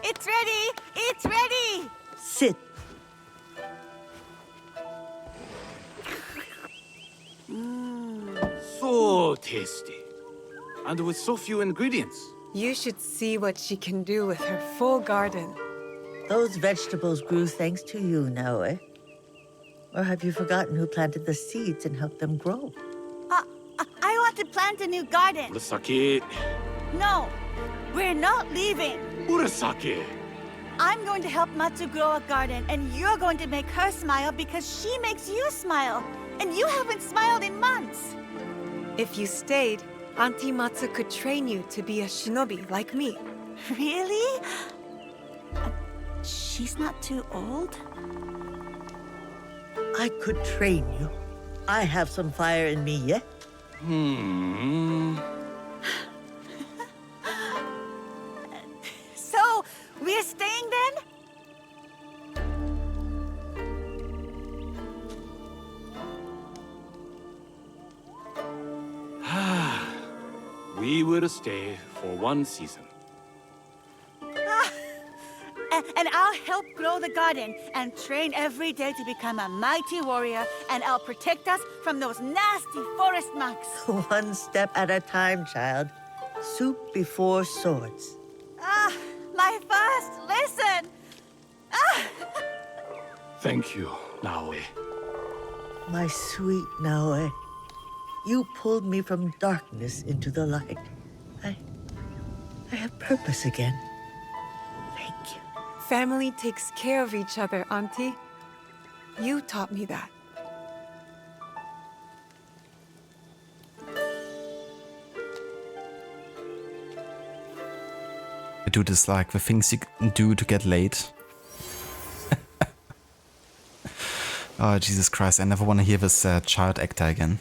It's ready! It's ready! Sit. So tasty. And with so few ingredients. You should see what she can do with her full garden. Those vegetables grew thanks to you, Naoe. Or have you forgotten who planted the seeds and helped them grow? I want to plant a new garden. Murasaki. No, we're not leaving. Murasaki. I'm going to help Matsu grow a garden, and you're going to make her smile because she makes you smile. And you haven't smiled in months. If you stayed, Auntie Matsu could train you to be a shinobi like me. Really? She's not too old? I could train you. I have some fire in me yet. So, we're staying then? We will stay for one season. And I'll help grow the garden and train every day to become a mighty warrior, and I'll protect us from those nasty forest monks. One step at a time, child. Soup before swords. My first lesson! Thank you, Naoe. My sweet Naoe. You pulled me from darkness into the light. I have purpose again. Thank you. Family takes care of each other, Auntie. You taught me that. The dude is like the things you can do to get laid. Oh, Jesus Christ, I never want to hear this child actor again.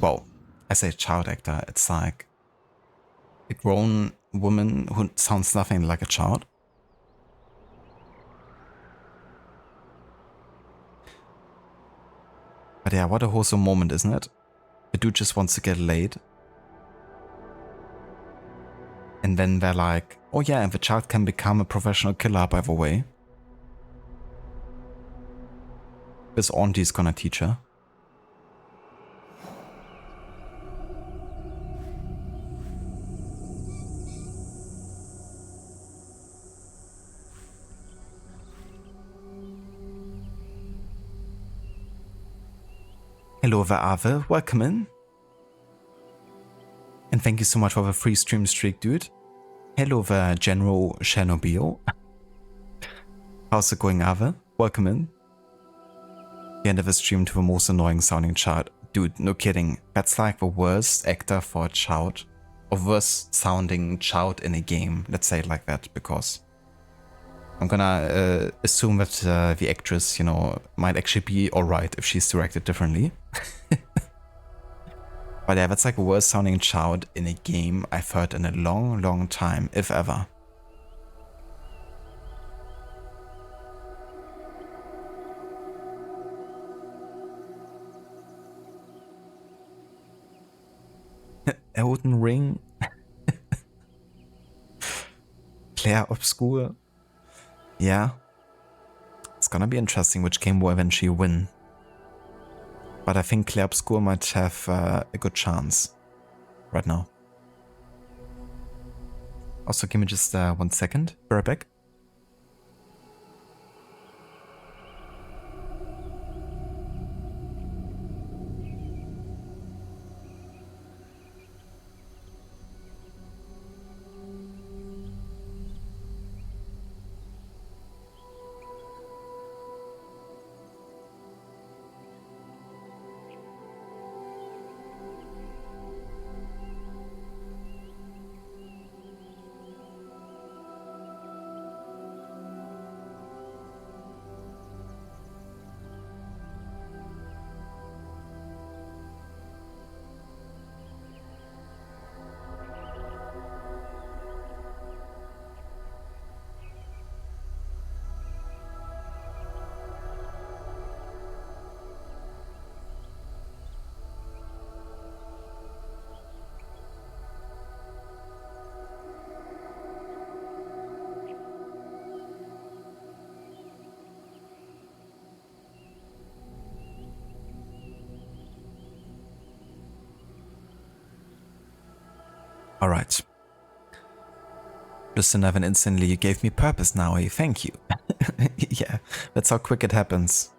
Well, I say child actor, it's like a grown woman who sounds nothing like a child. But yeah, what a wholesome moment, isn't it? The dude just wants to get laid. And then they're like, oh yeah, and the child can become a professional killer, by the way. This auntie's gonna teach her. Hello there, Ave. Welcome in. And thank you so much for the free stream streak, dude. Hello there, General Chernobyl. How's it going, Ave? Welcome in. The end of the stream to the most annoying sounding child. Dude, no kidding. That's like the worst actor for a child. Or worst sounding child in a game. Let's say it like that, because I'm gonna assume that the actress, you know, might actually be alright if she's directed differently. But yeah, that's like the worst sounding child in a game I've heard in a long, long time, if ever. Elden Ring. Claire Obscure. Yeah. It's gonna be interesting which game will eventually win. But I think Claire Obscure might have a good chance right now. Also, give me just 1 second. Be right back. Alright. Listen, Evan, instantly you gave me purpose now, eh? Thank you. Yeah, that's how quick it happens.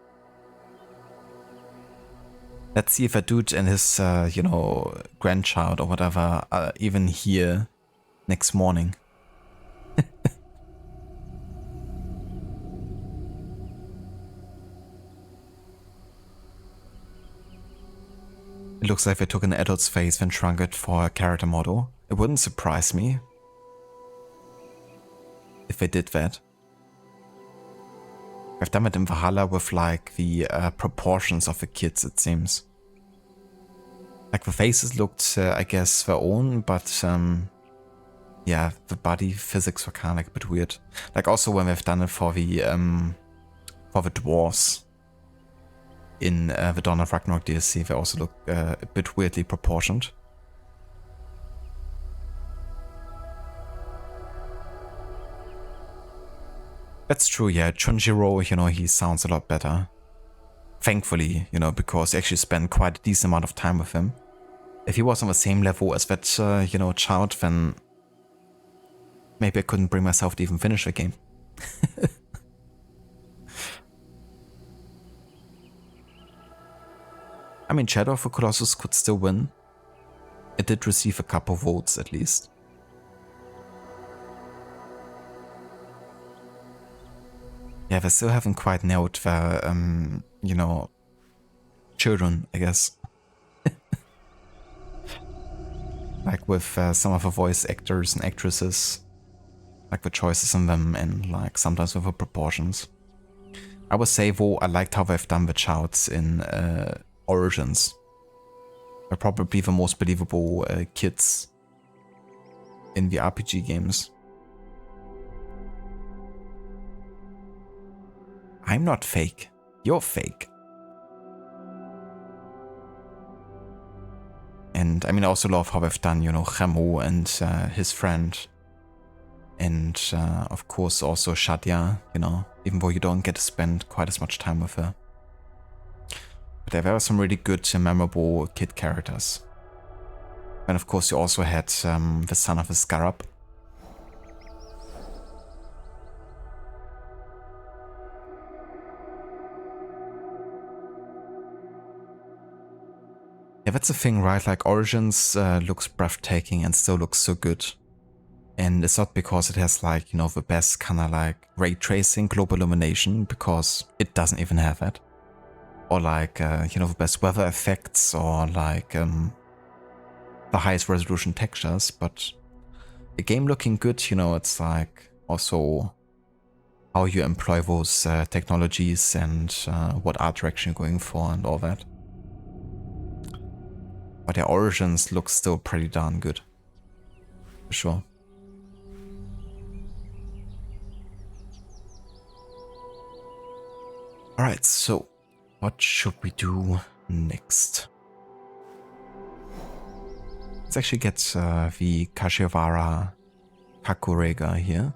Let's see if a dude and his, you know, grandchild or whatever are even here next morning. It looks like they took an adult's face and shrunk it for a character model. It wouldn't surprise me if they did that. I've done it in Valhalla with like the proportions of the kids, it seems. Like the faces looked, I guess, their own, but yeah, the body physics were kind of like a bit weird. Like also when they've done it for the dwarves in the Dawn of Ragnarok DLC, they also look a bit weirdly proportioned. That's true, yeah. Chunjiro, you know, he sounds a lot better. Thankfully, you know, because I actually spent quite a decent amount of time with him. If he was on the same level as that, you know, child, then maybe I couldn't bring myself to even finish the game. I mean, Shadow of the Colossus could still win. It did receive a couple votes at least. Yeah, they still haven't quite nailed their, you know, children, I guess. Like with some of the voice actors and actresses. Like the choices in them and like sometimes with the proportions. I would say though, I liked how they've done the childs in Origins. They're probably the most believable kids in the RPG games. I'm not fake. You're fake. And I mean, I also love how they've done, you know, Ramu and his friend. And of course also Shadia, you know, even though you don't get to spend quite as much time with her. But there were some really good and memorable kid characters. And of course you also had the son of a Scarab. Yeah, that's the thing, right? Like Origins looks breathtaking and still looks so good. And it's not because it has like, you know, the best kind of like ray tracing, global illumination, because it doesn't even have it. Or like, you know, the best weather effects or like the highest resolution textures. But the game looking good, you know, it's like also how you employ those technologies and what art direction you're going for and all that. But the Origins looks still pretty darn good. For sure. Alright, so what should we do next? Let's actually get the Kashiwara Kakurega here.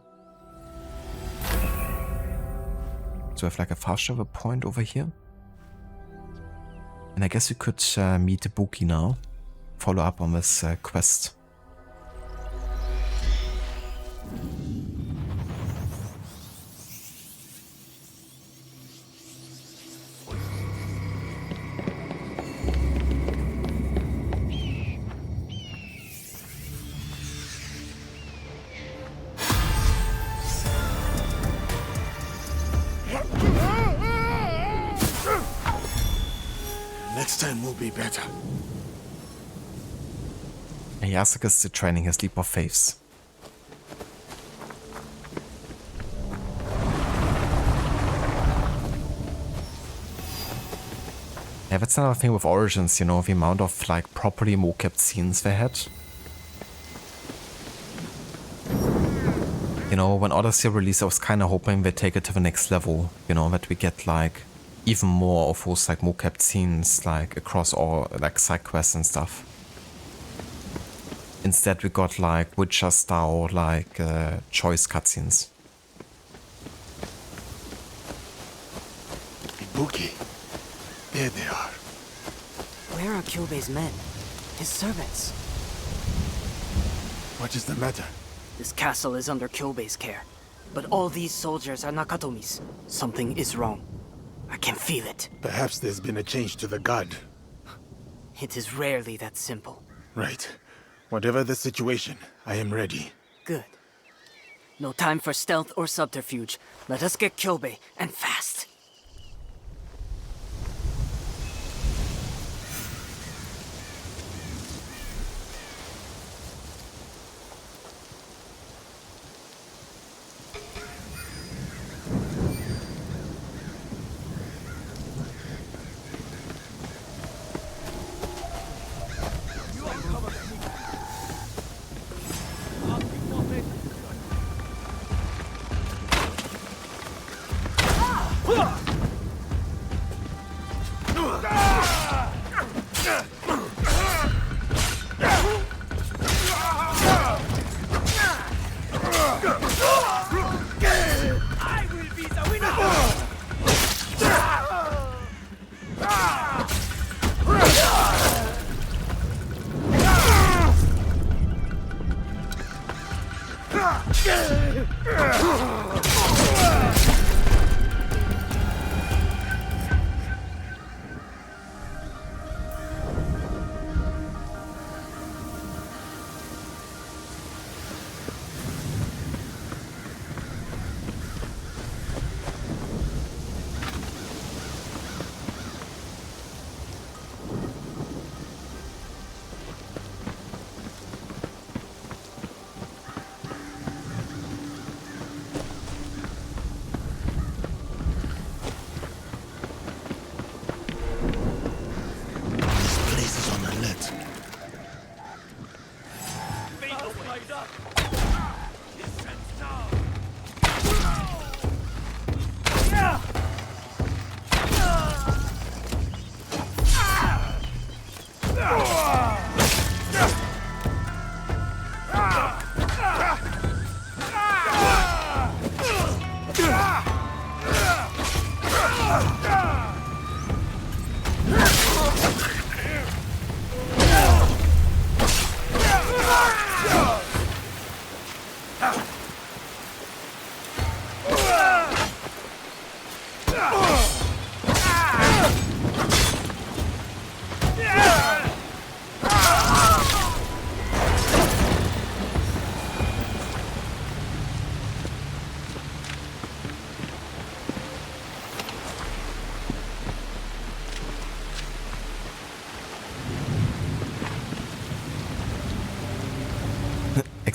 So we have like a fast travel point over here. And I guess we could meet Ibuki now. Follow up on this quest. Next time will be better. He asks us to training his leap of faith. Yeah, that's another thing with Origins, you know, the amount of like properly mocapped scenes they had. You know, when Odyssey released, I was kind of hoping they take it to the next level, you know, that we get like even more of those like mocapped scenes like across all like side quests and stuff. Instead we got like Witcher style like choice cutscenes. Ibuki. There they are. Where are Kyubei's men? His servants? What is the matter? This castle is under Kyubei's care. But all these soldiers are Nakatomi's. Something is wrong. I can feel it. Perhaps there's been a change to the guard. It is rarely that simple. Right. Whatever the situation, I am ready. Good. No time for stealth or subterfuge. Let us get Kyubei, and fast.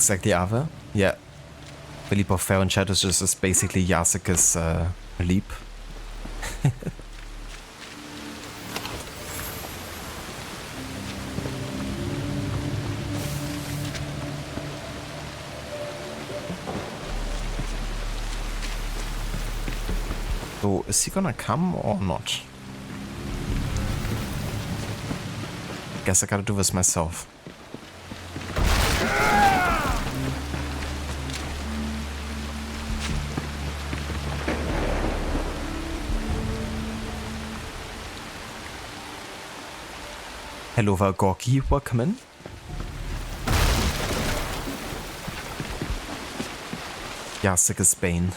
exactly are there? Yeah. The leap of Fair and Shadows is basically Yasuke's leap. So, is he gonna come or not? Guess I gotta do this myself. Hello there, Gorky. Welcome in. Yasuke's Bane.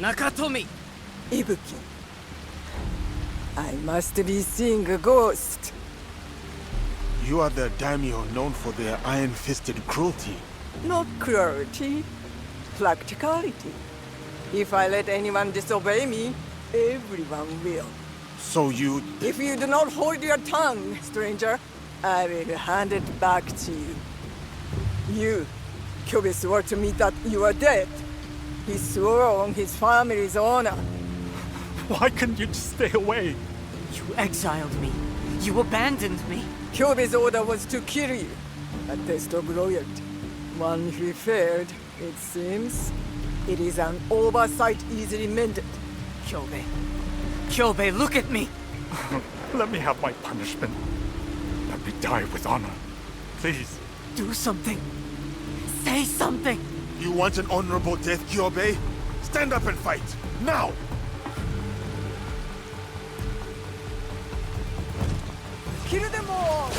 Nakatomi! Ibuki. I must be seeing a ghost. You are the daimyo known for their iron-fisted cruelty. Not cruelty, practicality. If I let anyone disobey me, everyone will. So you... If you do not hold your tongue, stranger, I will hand it back to you. You, Kyobe swore to me that you are dead. He swore on his family's honor. Why couldn't you just stay away? You exiled me. You abandoned me. Kyobe's order was to kill you. A test of loyalty. One who failed, it seems. It is an oversight easily mended. Kyobe. Kyobe, look at me! Let me have my punishment. Let me die with honor. Please. Do something. Say something. You want an honorable death, Kyobe? Stand up and fight! Now! Kill them all!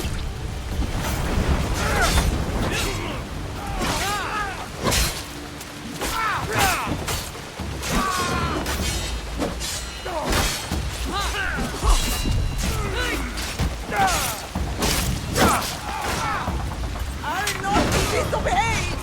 I'll not be disobeyed!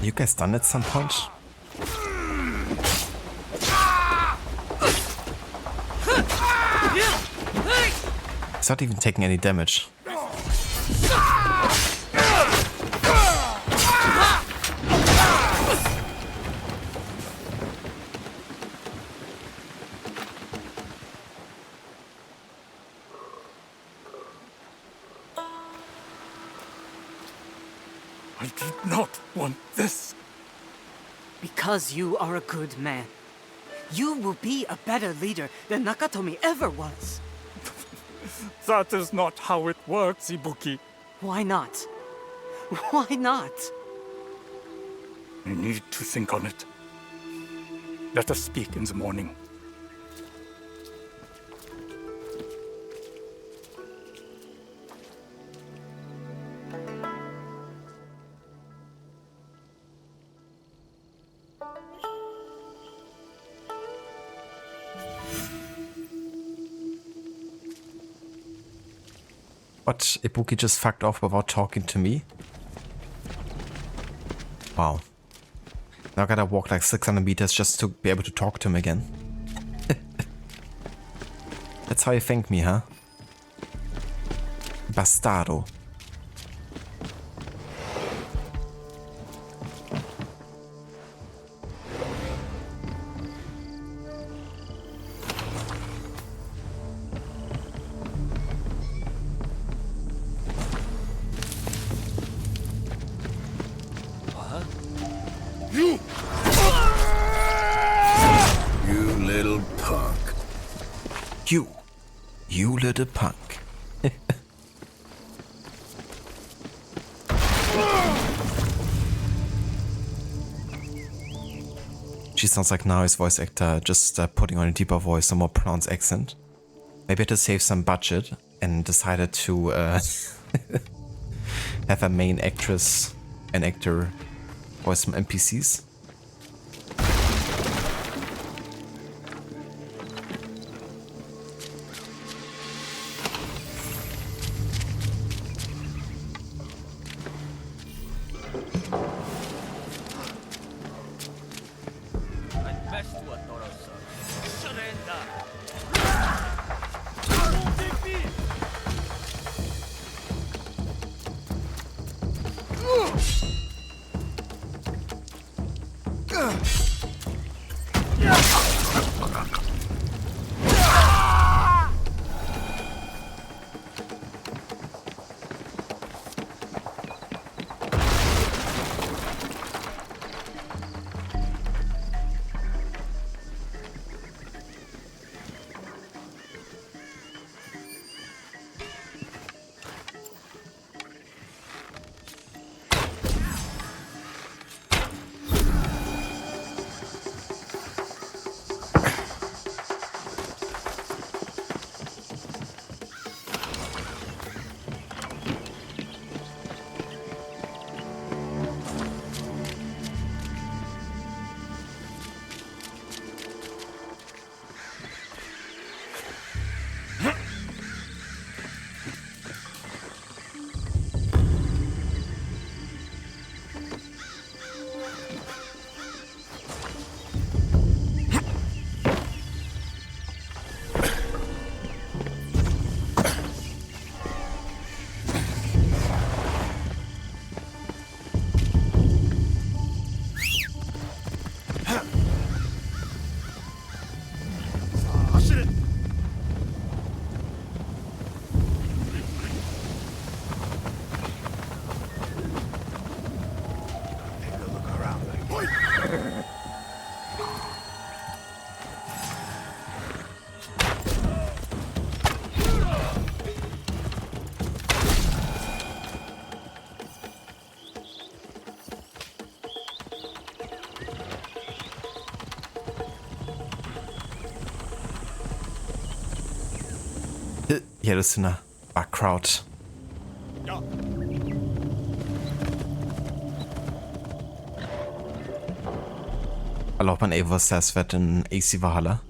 You guys done at some point? He's not even taking any damage. I did not want this. Because you are a good man. You will be a better leader than Nakatomi ever was. That is not how it works, Ibuki. Why not? Why not? I need to think on it. Let us speak in the morning. What? Ibuki just fucked off without talking to me? Wow. Now I gotta walk like 600 meters just to be able to talk to him again. That's how you thank me, huh? Bastardo. You little punk. She sounds like Naoi's voice actor, just putting on a deeper voice, a more pronounced accent. Maybe I had to save some budget and decided to have a main actress and actor voice some NPCs. Ja, das ist eine Backcrowd. Eller man Eva says that in AC Valhalla.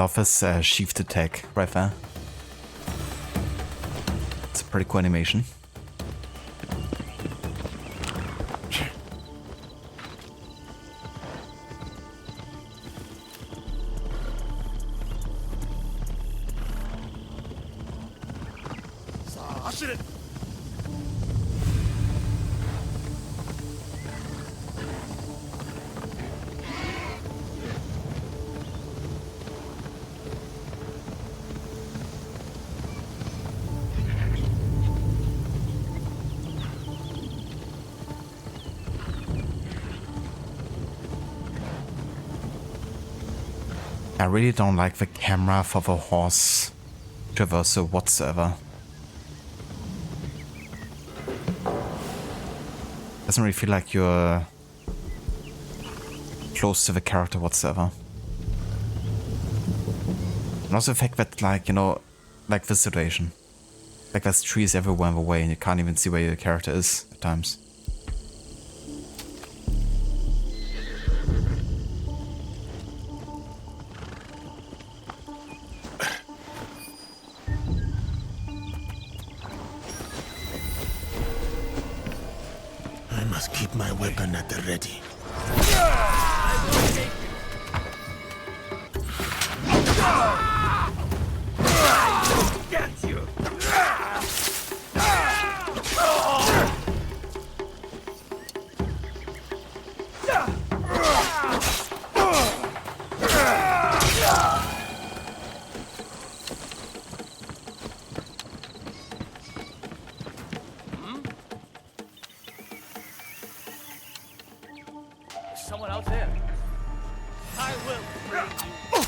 Love his sheathed attack right there. It's a pretty cool animation. I really don't like the camera for the horse traversal whatsoever. Doesn't really feel like you're close to the character whatsoever. And also the fact that, like, you know, like this situation. Like there's trees everywhere in the way and you can't even see where your character is at times. I must keep my weapon at the ready. Get you! There's someone out there. I will bring you.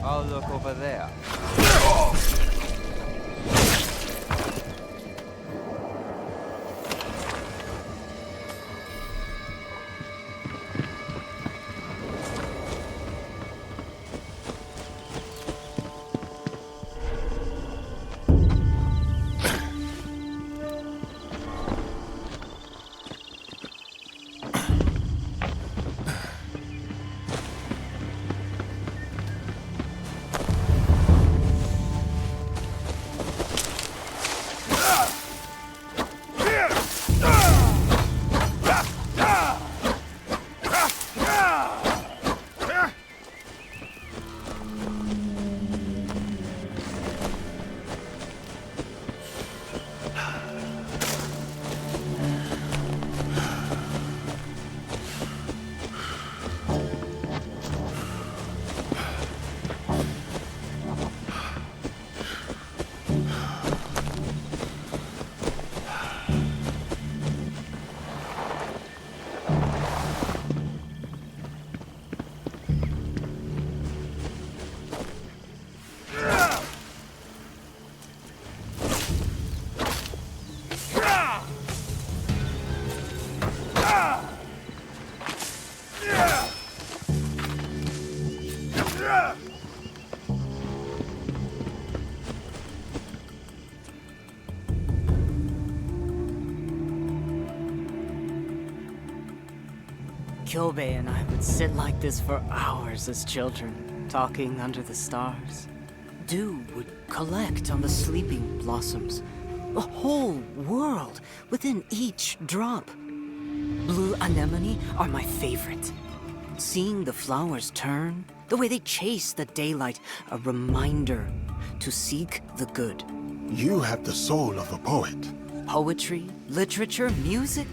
I'll look over there. Kyobe and I would sit like this for hours as children, talking under the stars. Dew would collect on the sleeping blossoms. A whole world within each drop. Blue anemone are my favorite. Seeing the flowers turn, the way they chase the daylight, a reminder to seek the good. You have the soul of a poet. Poetry, literature, music.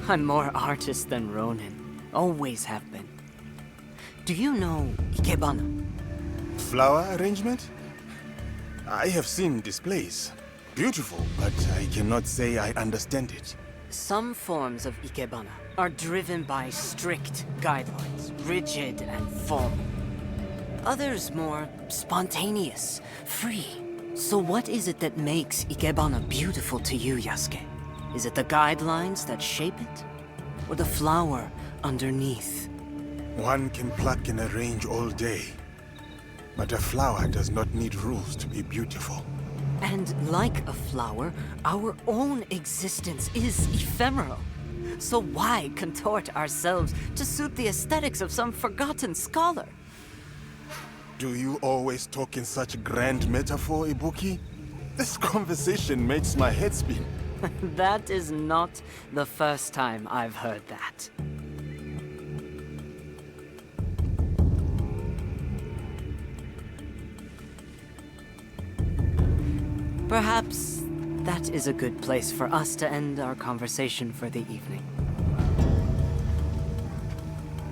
I'm more artist than Ronin. Always have been. Do you know Ikebana? Flower arrangement? I have seen displays. Beautiful, but I cannot say I understand it. Some forms of Ikebana are driven by strict guidelines, rigid and formal. Others more spontaneous, free. So what is it that makes Ikebana beautiful to you, Yasuke? Is it the guidelines that shape it? Or the flower underneath? One can pluck and arrange all day. But a flower does not need rules to be beautiful. And like a flower, our own existence is ephemeral. So why contort ourselves to suit the aesthetics of some forgotten scholar? Do you always talk in such grand metaphor, Ibuki? This conversation makes my head spin. That is not the first time I've heard that. Perhaps that is a good place for us to end our conversation for the evening.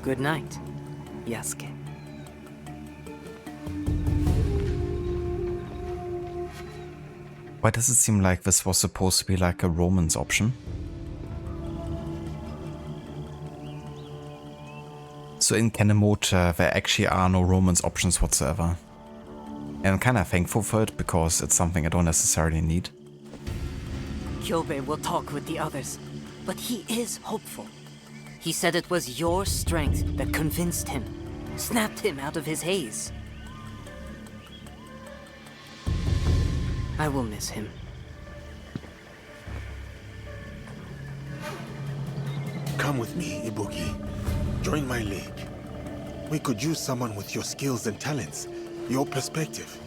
Good night, Yasuke. Why does it seem like this was supposed to be like a romance option? So in Canon mode, there actually are no romance options whatsoever. And I'm kinda thankful for it because it's something I don't necessarily need. Kyobe will talk with the others, but he is hopeful. He said it was your strength that convinced him, snapped him out of his haze. I will miss him. Come with me, Ibuki. Join my league. We could use someone with your skills and talents, your perspective.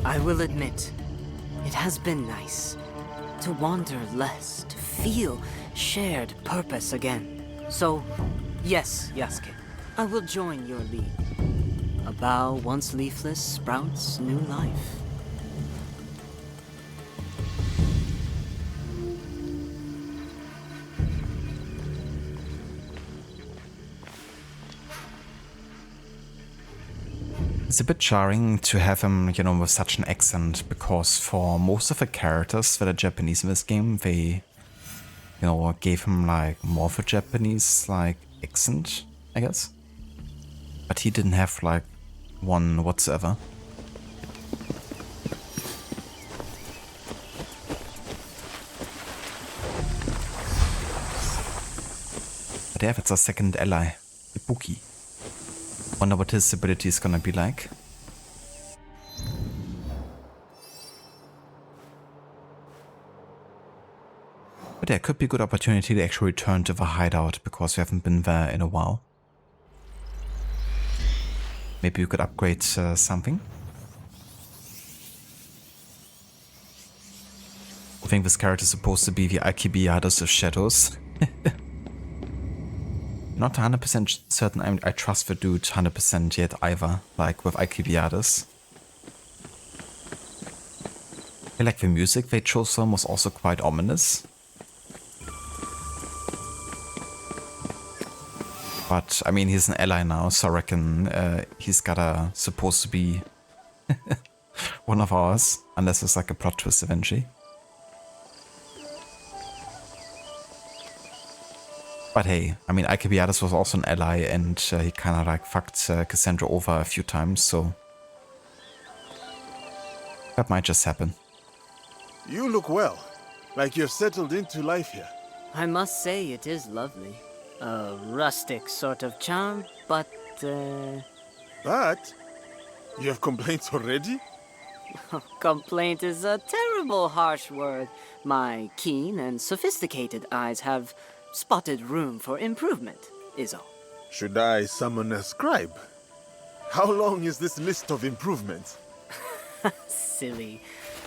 I will admit, it has been nice to wander less, to feel shared purpose again. So, yes, Yasuke, I will join your league. A bough once leafless sprouts new life. It's a bit jarring to have him, you know, with such an accent, because for most of the characters that are Japanese in this game, they, you know, gave him like more of a Japanese like accent, I guess. But he didn't have like one whatsoever. But yeah, that's our second ally, Ibuki. Wonder what his ability is gonna be like. But yeah, could be a good opportunity to actually return to the hideout because we haven't been there in a while. Maybe we could upgrade something. I think this character is supposed to be the Alcibiades of Shadows. Not 100% certain I trust the dude 100% yet either, like with Alcibiades. I feel like the music they chose for him was also quite ominous. But, I mean, he's an ally now, so I reckon he's gotta supposed to be one of ours, unless it's like a plot twist eventually. But hey, I mean, Alcibiades was also an ally, and he kind of like fucked Cassandra over a few times, so that might just happen. You look well, like you've settled into life here. I must say it is lovely. A rustic sort of charm, but But? You have complaints already? complaint is a terrible harsh word. My keen and sophisticated eyes have spotted room for improvement, is all. Should I summon a scribe? How long is this list of improvements? Silly.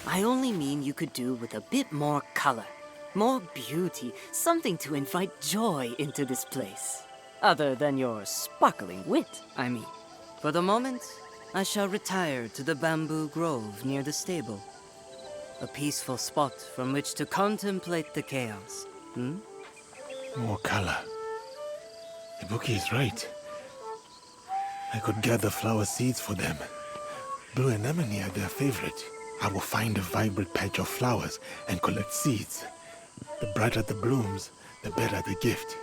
I only mean you could do with a bit more color, more beauty, something to invite joy into this place. Other than your sparkling wit, I mean. For the moment, I shall retire to the bamboo grove near the stable. A peaceful spot from which to contemplate the chaos. More color. Ibuki is right. I could gather flower seeds for them. Blue anemone are their favorite. I will find a vibrant patch of flowers and collect seeds. The brighter the blooms, the better the gift.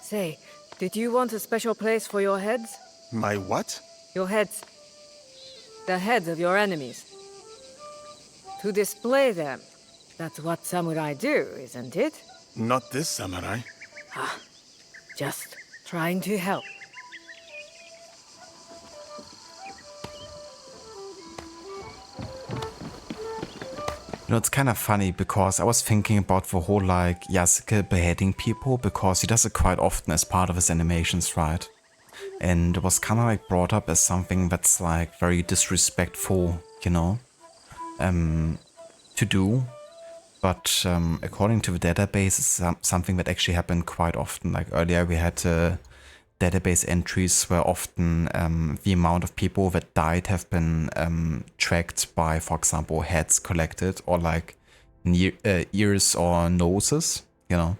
Say, did you want a special place for your heads? My what? Your heads. The heads of your enemies. To display them. That's what samurai do, isn't it? Not this samurai. Just trying to help. You know, it's kind of funny because I was thinking about the whole like Yasuke beheading people because he does it quite often as part of his animations, right? And it was kind of like brought up as something that's like very disrespectful, you know, to do. But according to the database, it's something that actually happened quite often. Like earlier we had database entries where often the amount of people that died have been tracked by, for example, heads collected or like ears or noses, you know.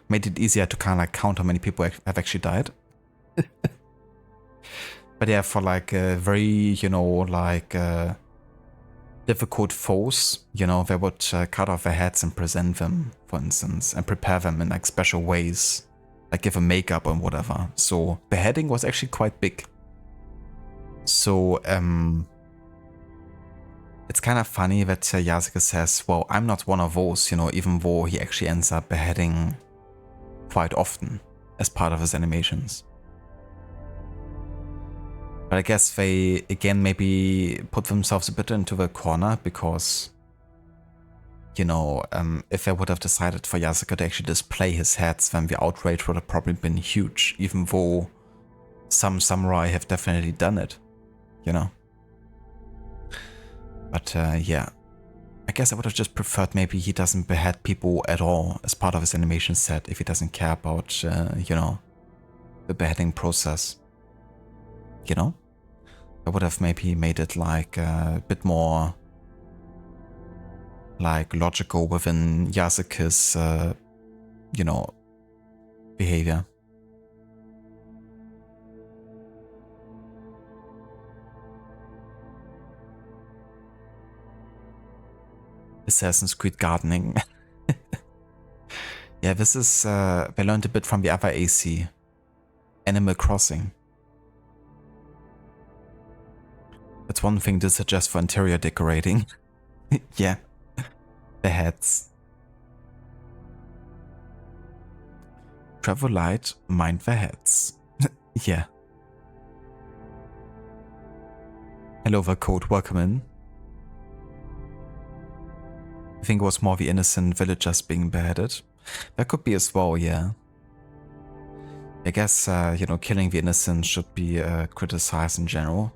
Made it easier to kind of like count how many people have actually died. But yeah, for like very, you know, like difficult foes, you know, they would cut off their heads and present them, for instance, and prepare them in like special ways. Like give them makeup and whatever. So beheading was actually quite big. So it's kind of funny that Yasuke says, well, I'm not one of those, you know, even though he actually ends up beheading quite often as part of his animations. But I guess they, again, maybe put themselves a bit into the corner because, you know, if they would have decided for Yasuke to actually display his heads, then the outrage would have probably been huge, even though some samurai have definitely done it, you know. But yeah, I guess I would have just preferred maybe he doesn't behead people at all as part of his animation set if he doesn't care about, you know, the beheading process, you know. I would have maybe made it like a bit more like logical within Yasuke's, you know, behavior. Assassin's Creed gardening. Yeah, this is, they learned a bit from the other AC, Animal Crossing. That's one thing to suggest for interior decorating. Yeah. The heads. Travel light, mind the heads. Yeah. Hello, Code, welcome in. I think it was more the innocent villagers being beheaded. That could be as well, yeah. I guess, you know, killing the innocent should be criticized in general.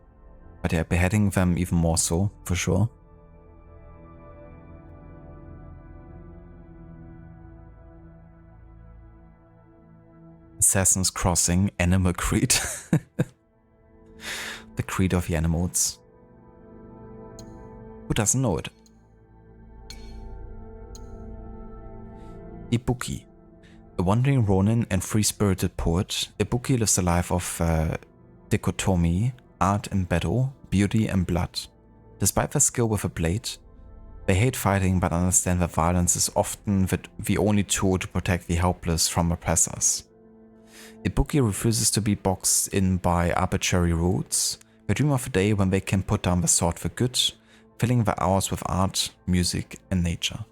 But yeah, beheading them even more so, for sure. Assassin's Crossing, Animal Creed. The creed of the animals. Who doesn't know it? Ibuki. A wandering ronin and free-spirited poet, Ibuki lives a life of dichotomy, art and battle, beauty and blood. Despite their skill with a blade, they hate fighting but understand that violence is often the only tool to protect the helpless from oppressors. Ibuki refuses to be boxed in by arbitrary rules. They dream of a day when they can put down the sword for good, filling their hours with art, music and nature.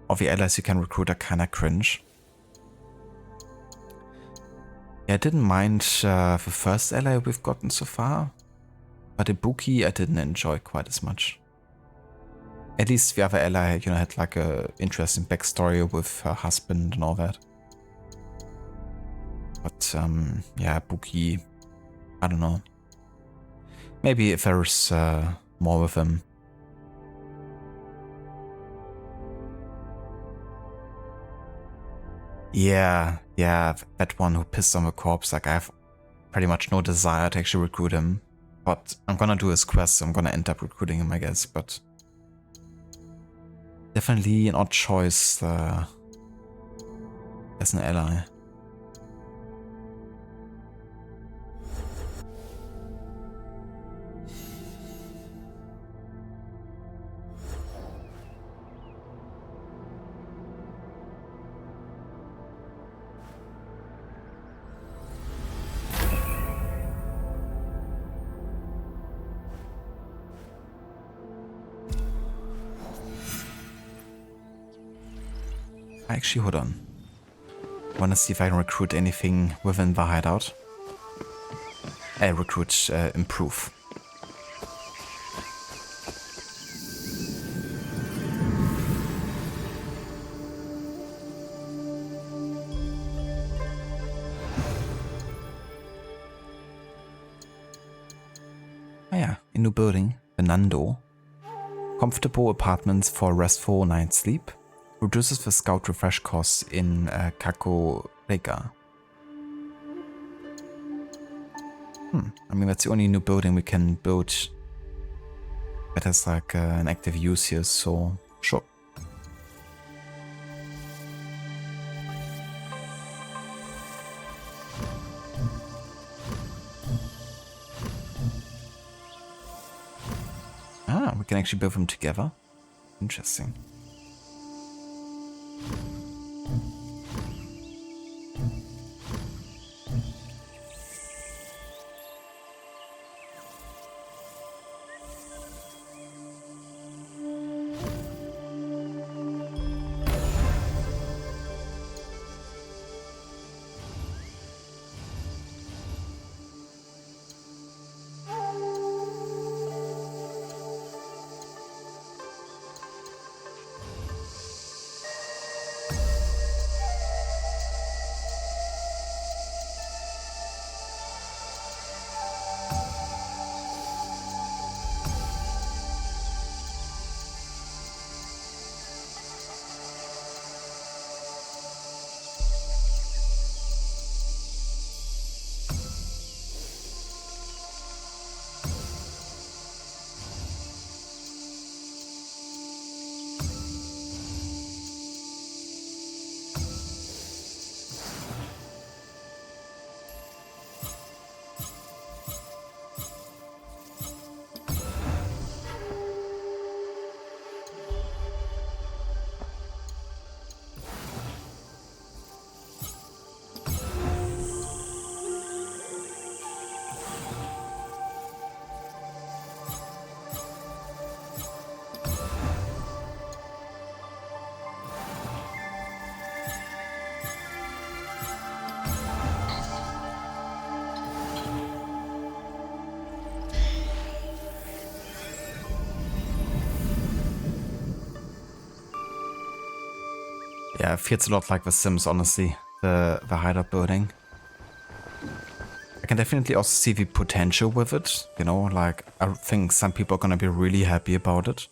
All the allies you can recruit are kinda cringe. Yeah, I didn't mind the first ally we've gotten so far, but Ibuki I didn't enjoy quite as much. At least the other ally, you know, had like a interesting backstory with her husband and all that. But yeah, Ibuki, I don't know. Maybe if there's more with him. Yeah, that one who pissed on the corpse, like I have pretty much no desire to actually recruit him. But I'm gonna do his quest, so I'm gonna end up recruiting him, I guess, but definitely an odd choice as an ally. Actually, hold on. I wanna see if I can recruit anything within the hideout. Recruit, improve. Oh yeah, a new building, Fernando. Comfortable apartments for restful night's sleep. Reduces the scout refresh costs in Kakorega. I mean, that's the only new building we can build that has like an active use here, so sure. Ah, we can actually build them together. Interesting. Yeah, it feels a lot like The Sims, honestly, the hideout building. I can definitely also see the potential with it, you know, like I think some people are gonna be really happy about it.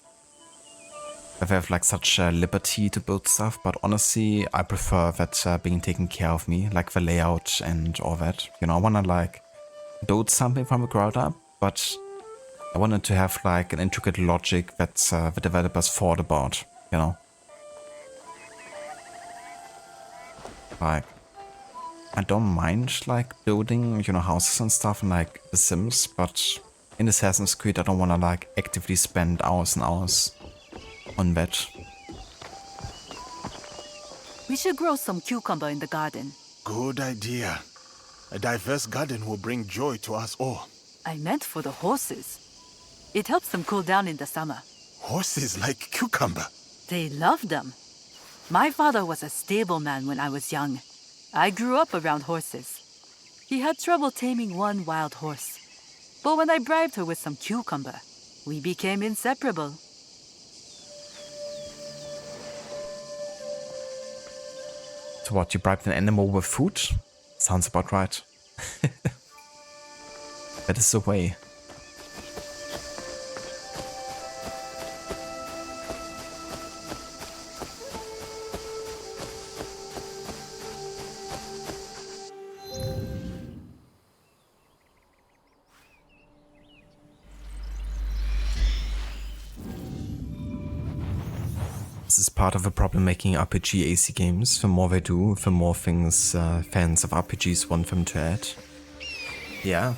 They have like such a liberty to build stuff, but honestly, I prefer that being taken care of me, like the layout and all that. You know, I wanna like build something from the ground up, but I wanted to have like an intricate logic that the developers thought about, you know. Like, I don't mind like building, you know, houses and stuff in like The Sims, but in Assassin's Creed I don't want to like actively spend hours and hours on that. We should grow some cucumber in the garden. Good idea. A diverse garden will bring joy to us all. I meant for the horses. It helps them cool down in the summer. Horses like cucumber. They love them. My father was a stableman when I was young. I grew up around horses. He had trouble taming one wild horse. But when I bribed her with some cucumber, we became inseparable. So what, you bribed an animal with food? Sounds about right. That is the way. This is part of the problem making RPG AC games. The more they do, the more things fans of RPGs want them to add. Yeah,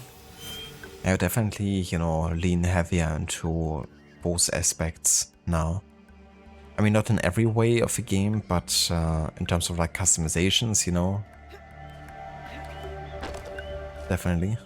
I would definitely, you know, lean heavier into those aspects now. I mean, not in every way of the game, but in terms of like customizations, you know. Definitely.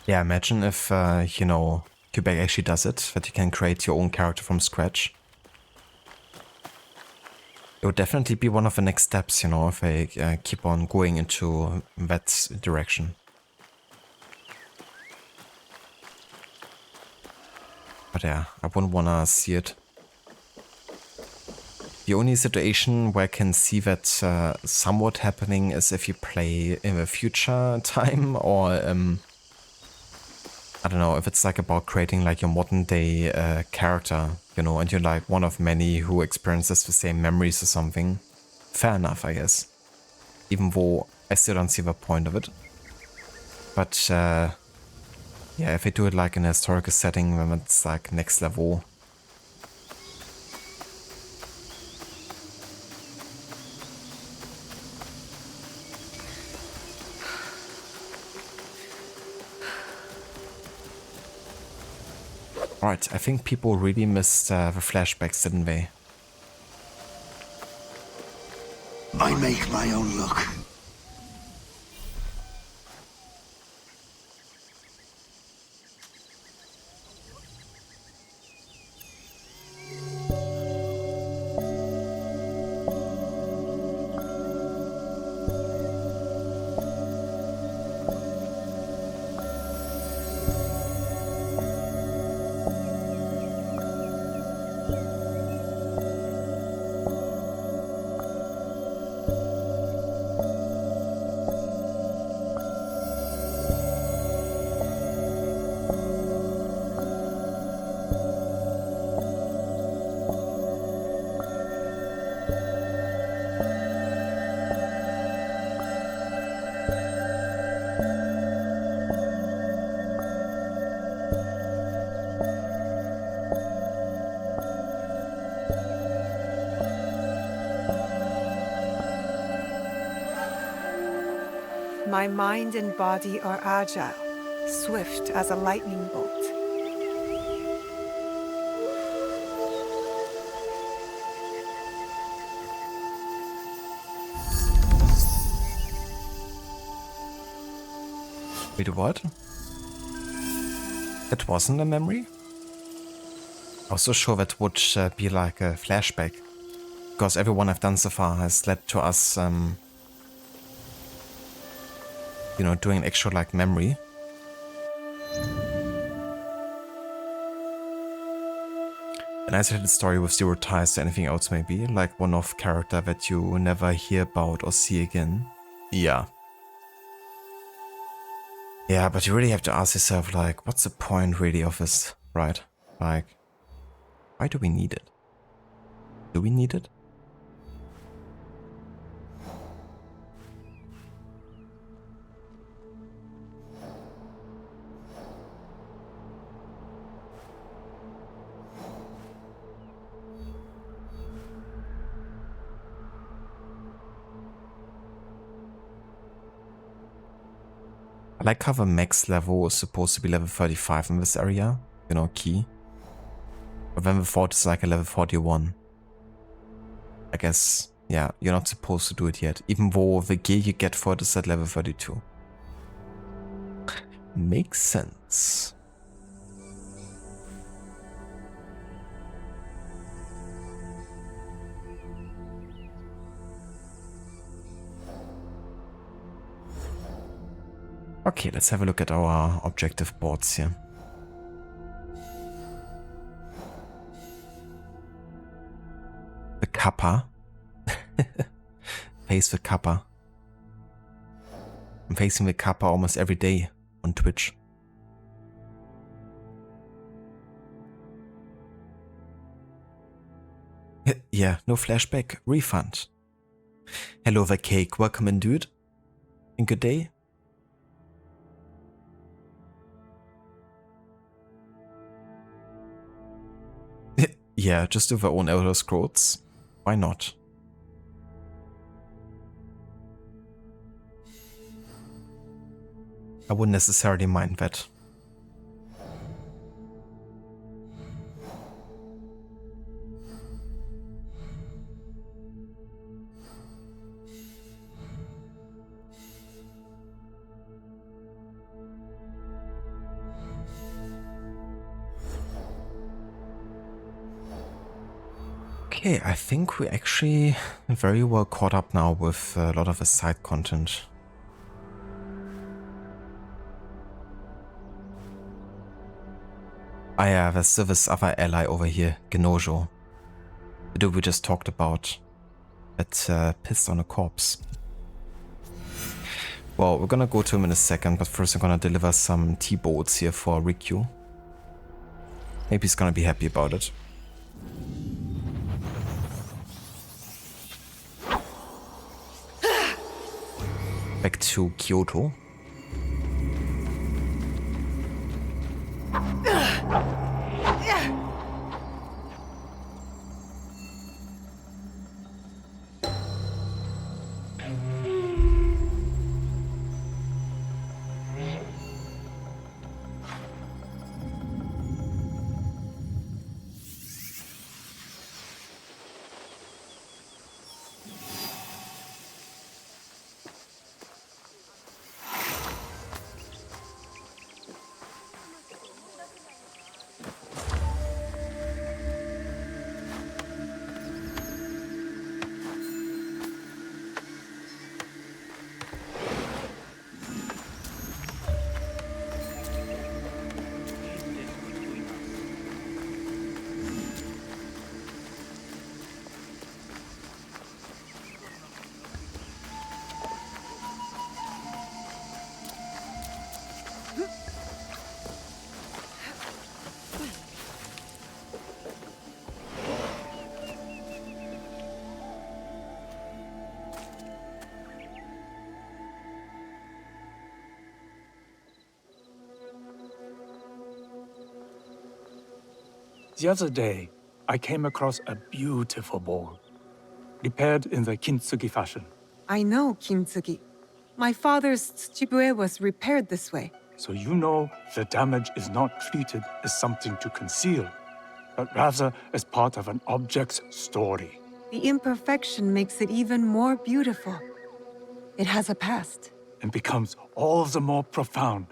Yeah, imagine if, you know, Quebec actually does it, that you can create your own character from scratch. It would definitely be one of the next steps, you know, if they keep on going into that direction. But yeah, I wouldn't wanna see it. The only situation where I can see that somewhat happening is if you play in the future time, or I don't know, if it's like about creating like your modern day character, you know, and you're like one of many who experiences the same memories or something. Fair enough, I guess. Even though I still don't see the point of it. But yeah, if they do it like in a historical setting, then it's like next level. Alright, I think people really missed the flashbacks, didn't they? I make my own luck. My mind and body are agile, swift as a lightning bolt. Wait, what? It wasn't a memory? I was so sure that would be like a flashback. Because everyone I've done so far has led to us, you know, doing an extra like memory. An isolated story with zero ties to anything else maybe, like one-off character that you never hear about or see again. Yeah. Yeah, but you really have to ask yourself, like, what's the point really of this, right? Like, why do we need it? Do we need it? I like how the max level is supposed to be level 35 in this area, you know, key. But then the fort is like a level 41. I guess, yeah, you're not supposed to do it yet, even though the gear you get for it is at level 32. Makes sense. Okay, let's have a look at our objective boards here. Kappa. Face with Kappa. I'm facing with Kappa almost every day on Twitch. Yeah, no flashback. Refund. Hello, the cake. Welcome in, dude. And good day. Yeah, just do their own Elder Scrolls. Why not? I wouldn't necessarily mind that. Okay, I think we're actually very well caught up now with a lot of the side content. Ah yeah, there's still this other ally over here, Genojo. The dude we just talked about. That pissed on a corpse. Well, we're gonna go to him in a second, but first I'm gonna deliver some T-boats here for Rikyu. Maybe he's gonna be happy about it. Back to Kyoto. The other day, I came across a beautiful bowl, repaired in the kintsugi fashion. I know, Kintsugi. My father's Tsujibue was repaired this way. So you know the damage is not treated as something to conceal, but rather as part of an object's story. The imperfection makes it even more beautiful. It has a past. And becomes all the more profound.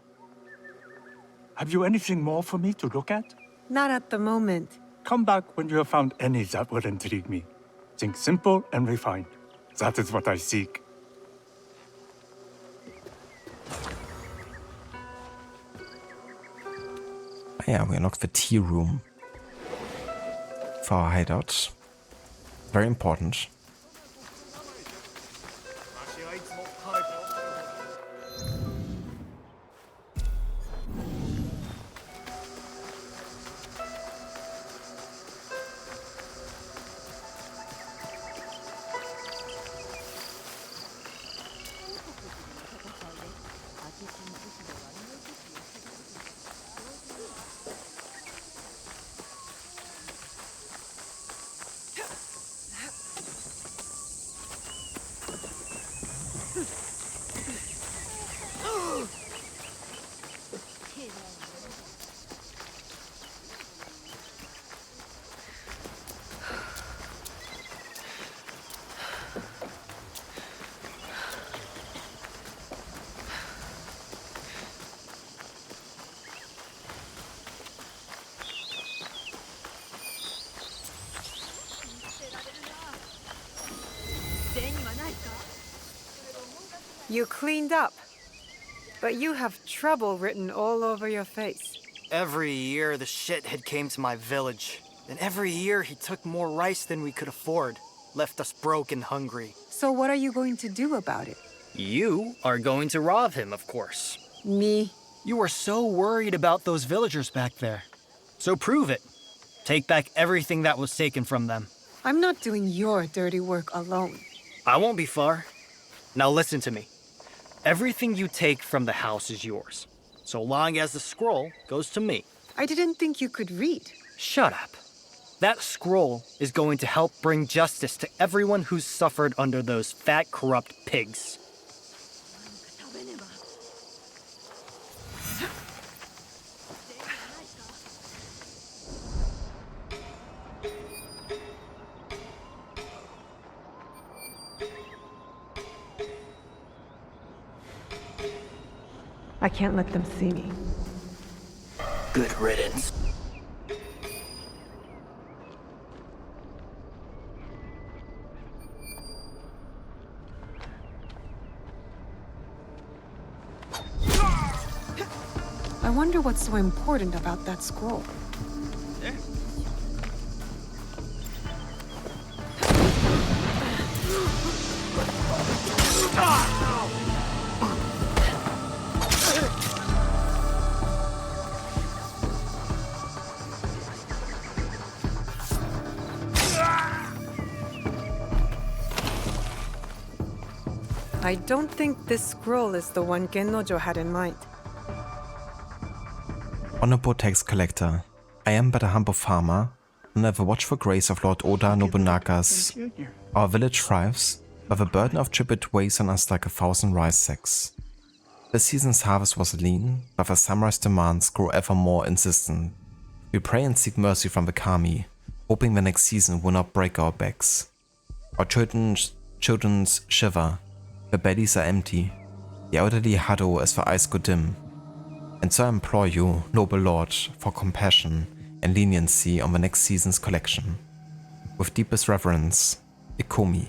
Have you anything more for me to look at? Not at the moment. Come back when you have found any that will intrigue me. Think simple and refined. That is what I seek. Yeah, we unlocked the tea room for our hideout. Very important. You cleaned up, but you have trouble written all over your face. Every year the shithead came to my village. And every year he took more rice than we could afford. left us broke and hungry. So what are you going to do about it? You are going to rob him, of course. Me? You were so worried about those villagers back there. So prove it. Take back everything that was taken from them. I'm not doing your dirty work alone. I won't be far. Now listen to me. Everything you take from the house is yours, so long as the scroll goes to me. I didn't think you could read. Shut up. That scroll is going to help bring justice to everyone who's suffered under those fat, corrupt pigs. I can't let them see me. Good riddance. I wonder what's so important about that scroll. I don't think this scroll is the one Gennojo had in mind. Honorable tax collector, I am but a humble farmer, and have a watchful grace of Lord Oda Nobunaga's. Our village thrives, but the burden of tribute weighs on us like 1,000 rice sacks. This season's harvest was lean, but the samurai's demands grow ever more insistent. We pray and seek mercy from the kami, hoping the next season will not break our backs. Our children's shiver, the bellies are empty, the elderly huddle as the eyes go dim. And so I implore you, noble lord, for compassion and leniency on the next season's collection. With deepest reverence, Ikomi.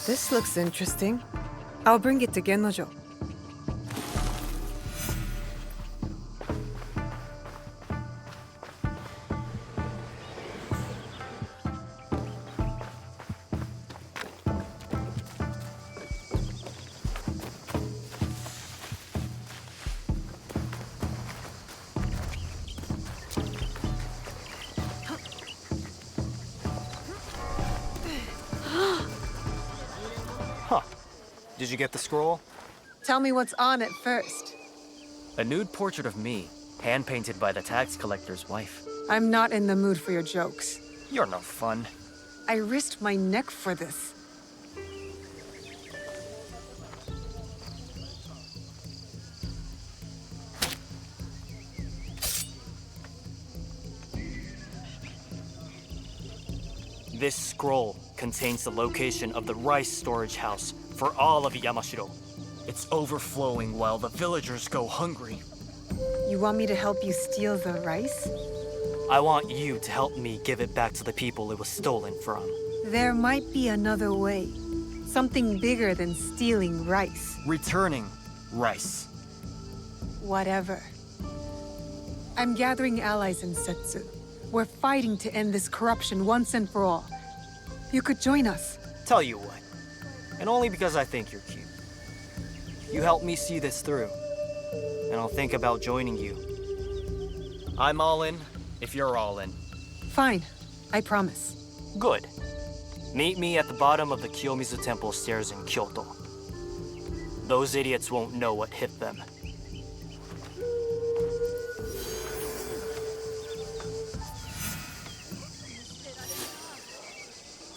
This looks interesting. I'll bring it to Gennojo. Did you get the scroll? Tell me what's on it first. A nude portrait of me, hand-painted by the tax collector's wife. I'm not in the mood for your jokes. You're no fun. I risked my neck for this. This scroll contains the location of the rice storage house for all of Yamashiro. It's overflowing while the villagers go hungry. You want me to help you steal the rice? I want you to help me give it back to the people it was stolen from. There might be another way. Something bigger than stealing rice. Returning rice. Whatever. I'm gathering allies in Setsu. We're fighting to end this corruption once and for all. You could join us. Tell you what, and only because I think you're cute. You help me see this through, and I'll think about joining you. I'm all in, if you're all in. Fine. I promise. Good. Meet me at the bottom of the Kiyomizu Temple stairs in Kyoto. Those idiots won't know what hit them.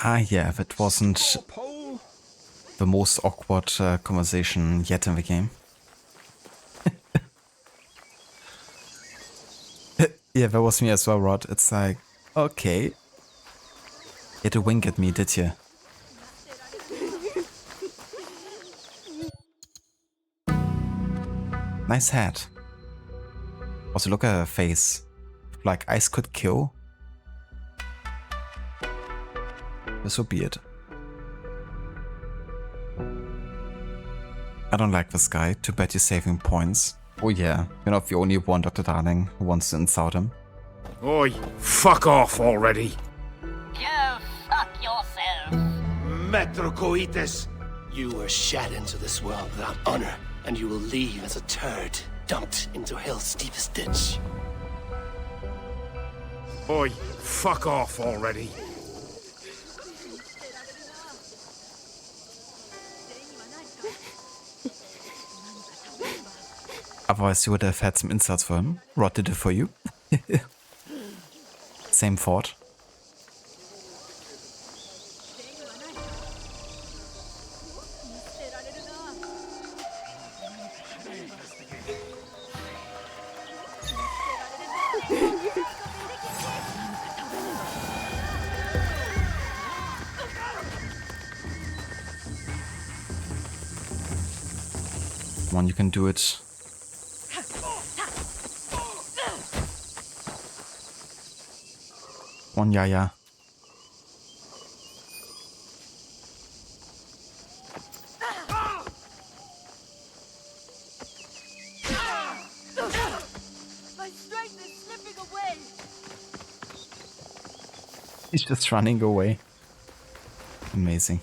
Ah, yeah, that wasn't the most awkward conversation yet in the game. Yeah, that was me as well, Rod. It's like, okay. You had to wink at me, did you? Nice hat. Also, look at her face. Like, ice could kill. So be it. I don't like this guy. Too bad you're saving points. Oh yeah, you're not the only one, Dr. Darling, who wants to insult him. Oi, fuck off already. Go fuck yourself. Metrocoitus, you were shat into this world without honor, and you will leave as a turd, dumped into hell's deepest ditch. Oi, fuck off already. Otherwise you would have had some insults for him. Rod did it for you. Same thought. Come on, you can do it. One Yaya. My strength is slipping away. He's just running away. Amazing.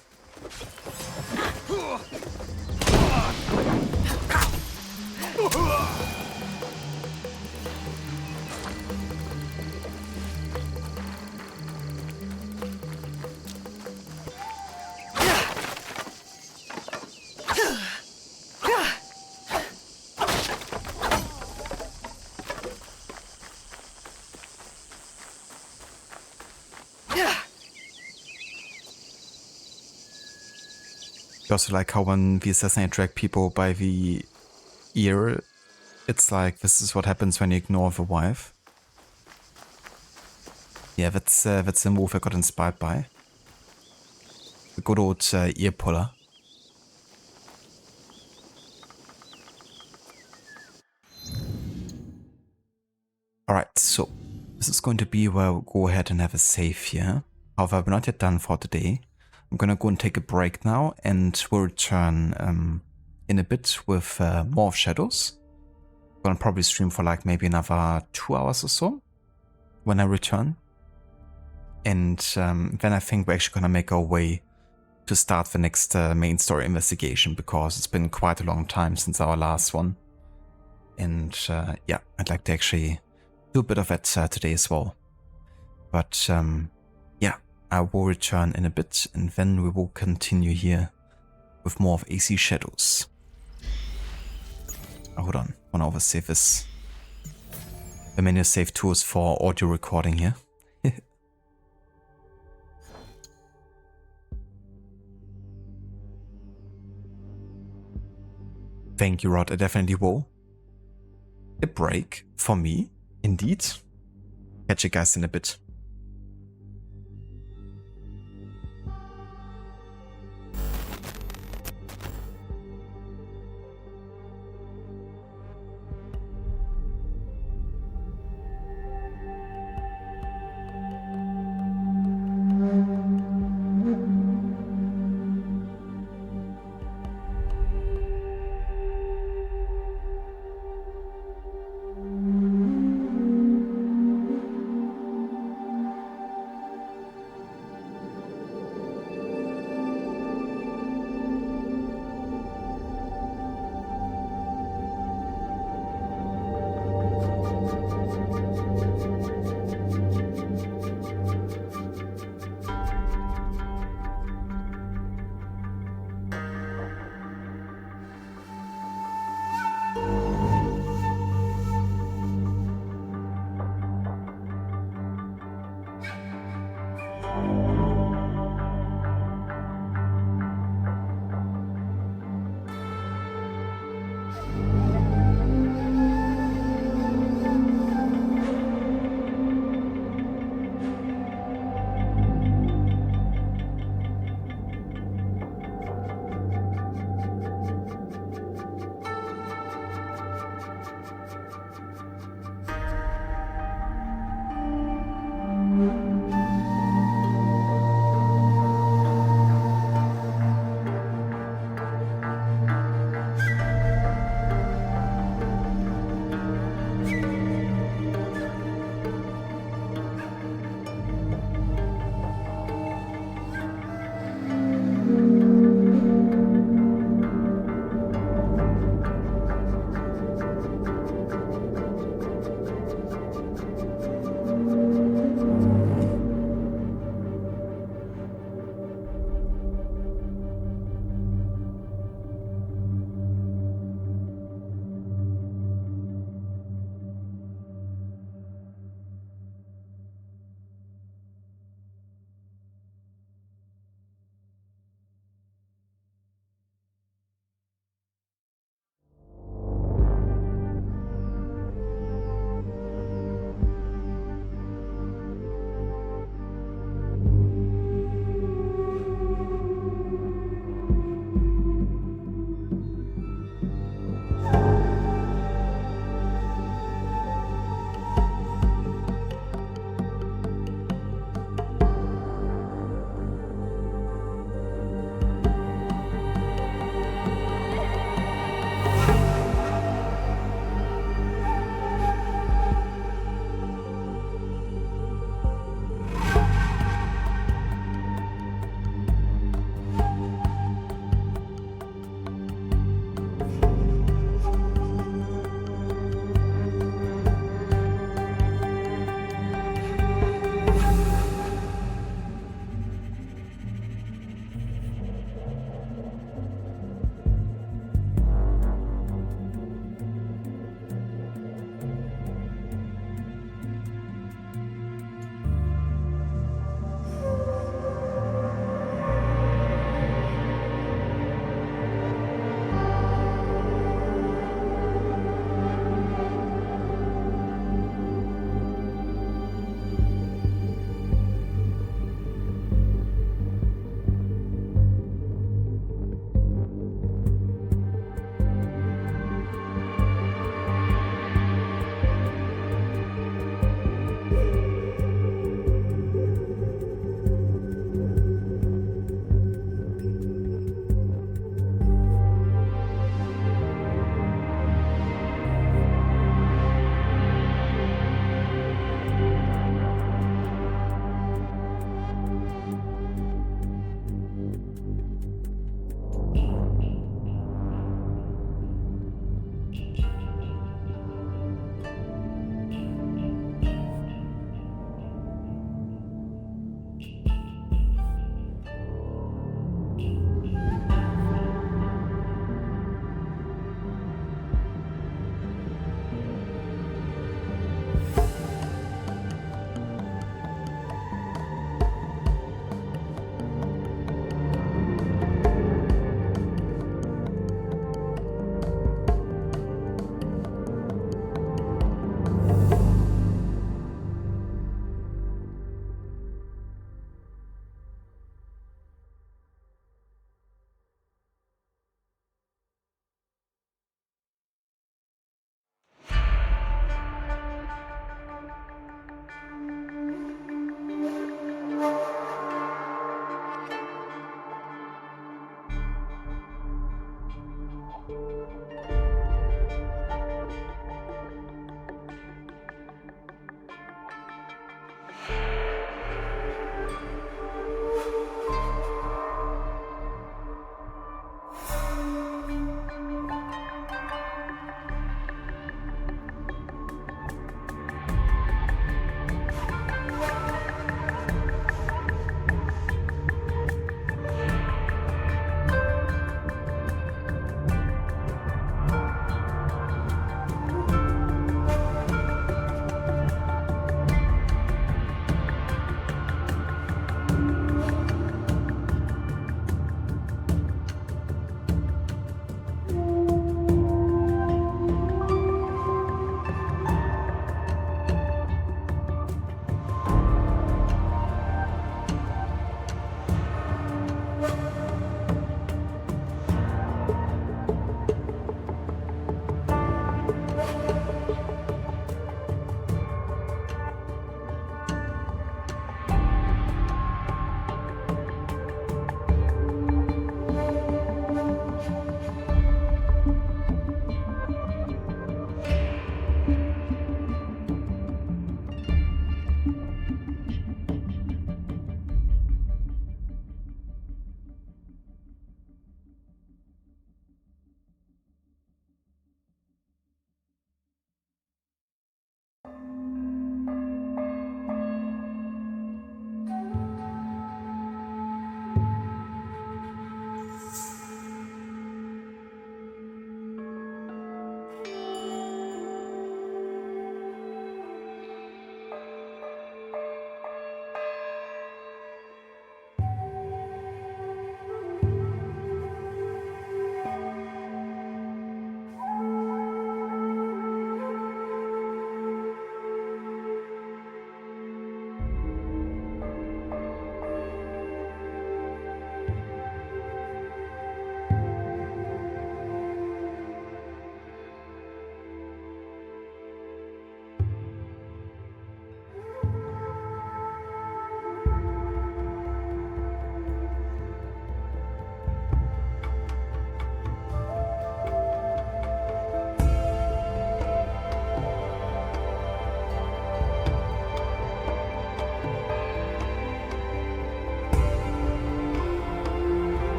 I also like how when the assassinate drag people by the ear, it's like this is what happens when you ignore the wife. Yeah, that's the move I got inspired by. The good old ear puller. Alright, so this is going to be where we'll go ahead and have a save here. However, we're not yet done for today. I'm gonna go and take a break now, and we'll return in a bit with more of Shadows. I'm gonna probably stream for like maybe another 2 hours or so when I return. And then I think we're actually gonna make our way to start the next main story investigation, because it's been quite a long time since our last one. And yeah, I'd like to actually do a bit of that today as well. But yeah, I will return in a bit, and then we will continue here with more of AC Shadows. Oh, hold on, I wanna oversave this. The menu save tools for audio recording here. Thank you, Rod, I definitely will. A break for me, indeed. Catch you guys in a bit.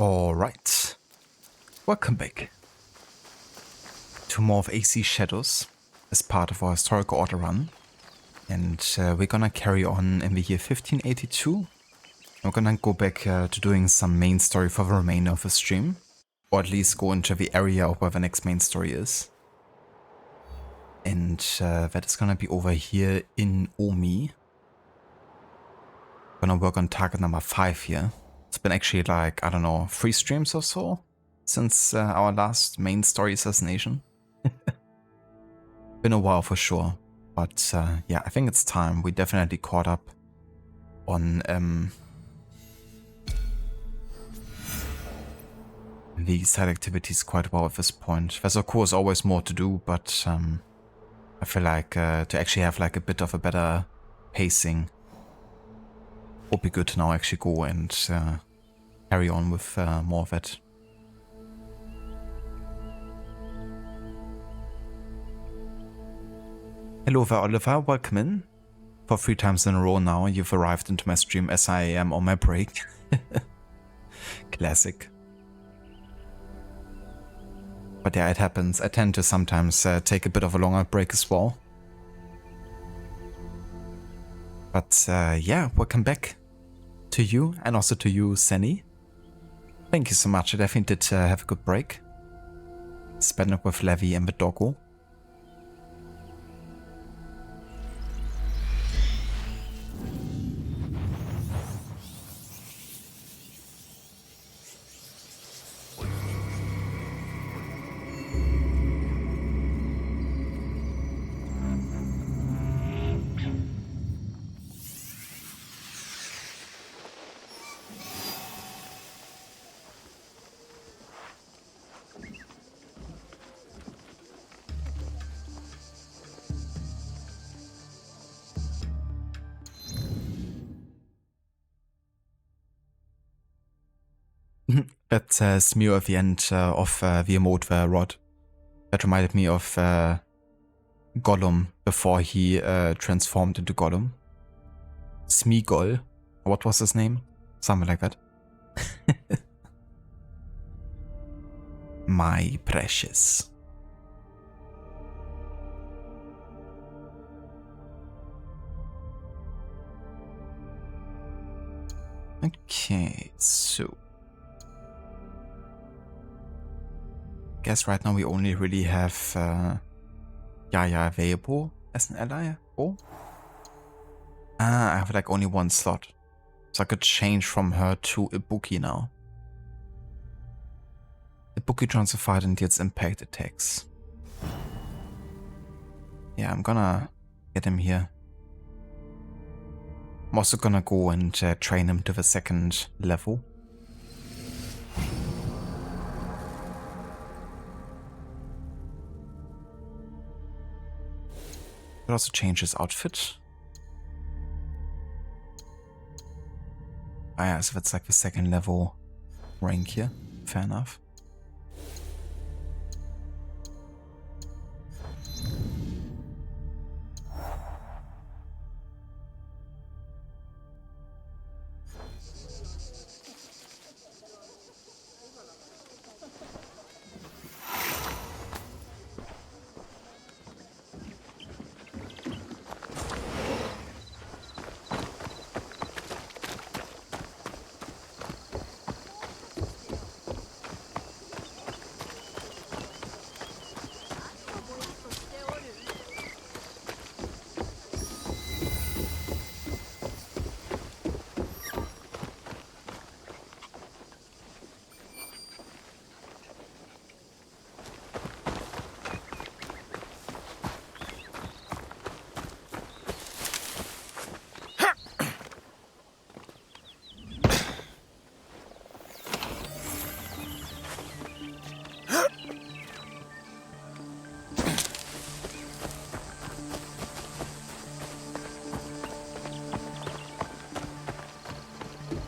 Alright. Welcome back to more of AC Shadows as part of our historical order run. And we're gonna carry on in the year 1582. We're gonna go back to doing some main story for the remainder of the stream. Or at least go into the area of where the next main story is. And that is gonna be over here in Omi. Gonna work on target number 5 here. It's been actually like, I don't know, 3 streams or so since our last main story assassination. Been a while for sure, but yeah, I think it's time. We definitely caught up on the side activities quite well at this point. There's of course always more to do, but I feel like to actually have like a bit of a better pacing would be good to now actually go and carry on with more of it. Hello there, Oliver. Welcome in. For 3 times in a row now, you've arrived into my stream as I am on my break. Classic. But yeah, it happens. I tend to sometimes take a bit of a longer break as well. But yeah, welcome back to you and also to you, Senny. Thank you so much. I definitely did have a good break. Spend it with Levi and the doggo. That smear at the end of the emote there, Rod. That reminded me of Gollum before he transformed into Gollum. Smeagol. What was his name? Something like that. My precious. Okay, so guess right now we only really have Yaya available as an ally. Oh, I have like only 1 slot, so I could change from her to Ibuki now. Ibuki transferred and deals impact attacks. Yeah, I'm gonna get him here. I'm also gonna go and train him to the 2nd level. Could also change his outfit. Ah yeah, so that's like the 2nd level rank here. Fair enough.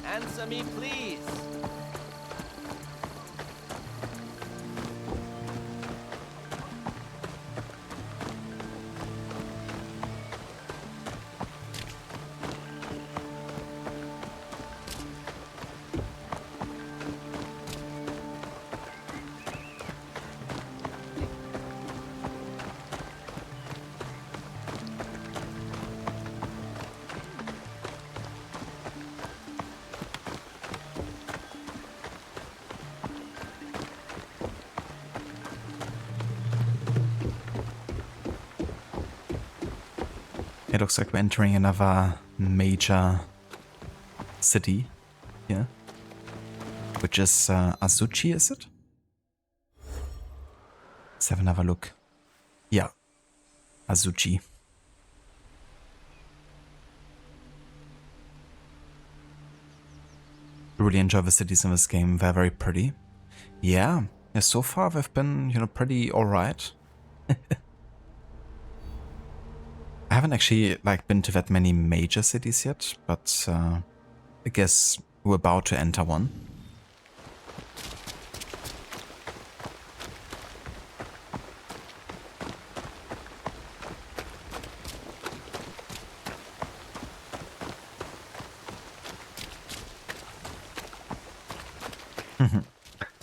Answer me, please. It looks like we're entering another major city here, which is Azuchi, is it? Let's have another look. Yeah, Azuchi. Really enjoy the cities in this game. They're very pretty. Yeah, so far they've been, you know, pretty alright. I haven't actually like been to that many major cities yet, but I guess we're about to enter one.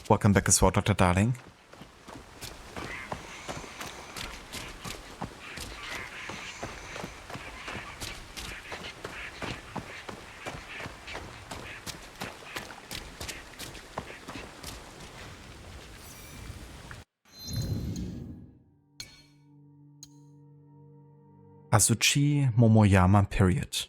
Welcome back as well, Dr. Darling. Azuchi Momoyama period.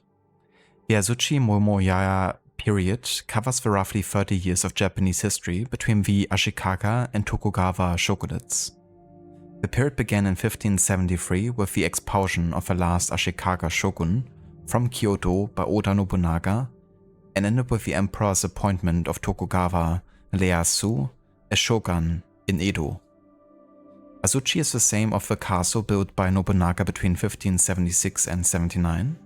The Azuchi Momoyama period covers the roughly 30 years of Japanese history between the Ashikaga and Tokugawa shogunates. The period began in 1573 with the expulsion of the last Ashikaga shogun from Kyoto by Oda Nobunaga and ended with the emperor's appointment of Tokugawa Ieyasu as shogun in Edo. Azuchi is the name of the castle built by Nobunaga between 1576 and 79.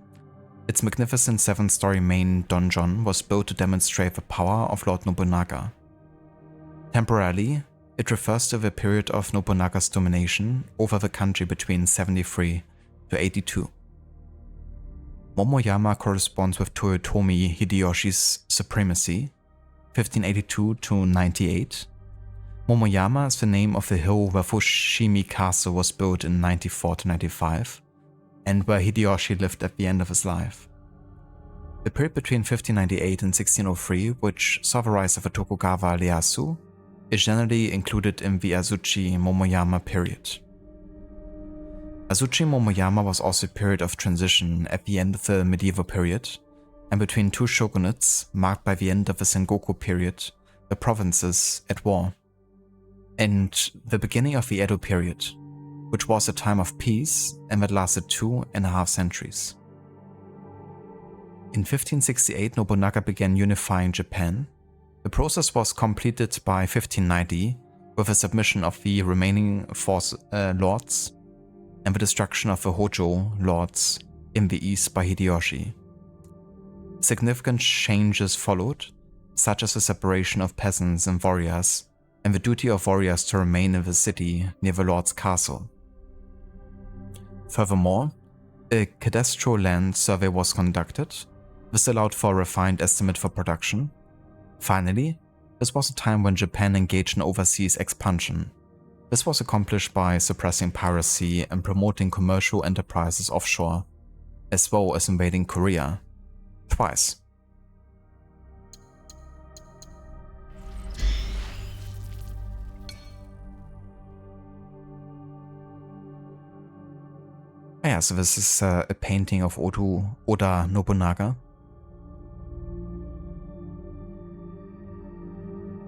Its magnificent 7-story main donjon was built to demonstrate the power of Lord Nobunaga. Temporarily, it refers to the period of Nobunaga's domination over the country between 73 to 82. Momoyama corresponds with Toyotomi Hideyoshi's supremacy, 1582 to 98. Momoyama is the name of the hill where Fushimi Castle was built in 94 to 95, and where Hideyoshi lived at the end of his life. The period between 1598 and 1603, which saw the rise of the Tokugawa Ieyasu, is generally included in the Azuchi Momoyama period. Azuchi Momoyama was also a period of transition at the end of the medieval period, and between two shogunates marked by the end of the Sengoku period, the provinces at war, and the beginning of the Edo period, which was a time of peace and that lasted 2.5 centuries. In 1568, Nobunaga began unifying Japan. The process was completed by 1590 with the submission of the remaining lords and the destruction of the Hojo lords in the east by Hideyoshi. Significant changes followed, such as the separation of peasants and warriors, and the duty of warriors to remain in the city near the lord's castle. Furthermore, a cadastral land survey was conducted. This allowed for a refined estimate for production. Finally, this was a time when Japan engaged in overseas expansion. This was accomplished by suppressing piracy and promoting commercial enterprises offshore, as well as invading Korea twice. Yeah, so this is a painting of Oda Nobunaga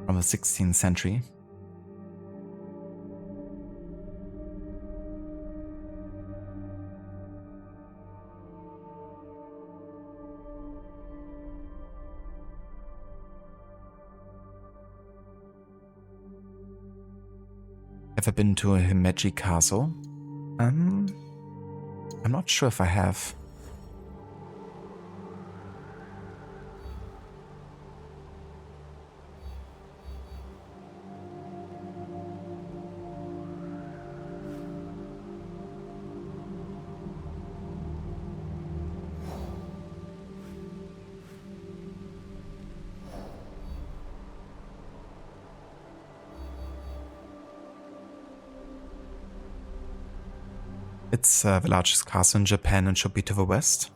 from the 16th century. Ever been to a Himeji castle? I'm not sure if I have. It's the largest castle in Japan and should be to the west.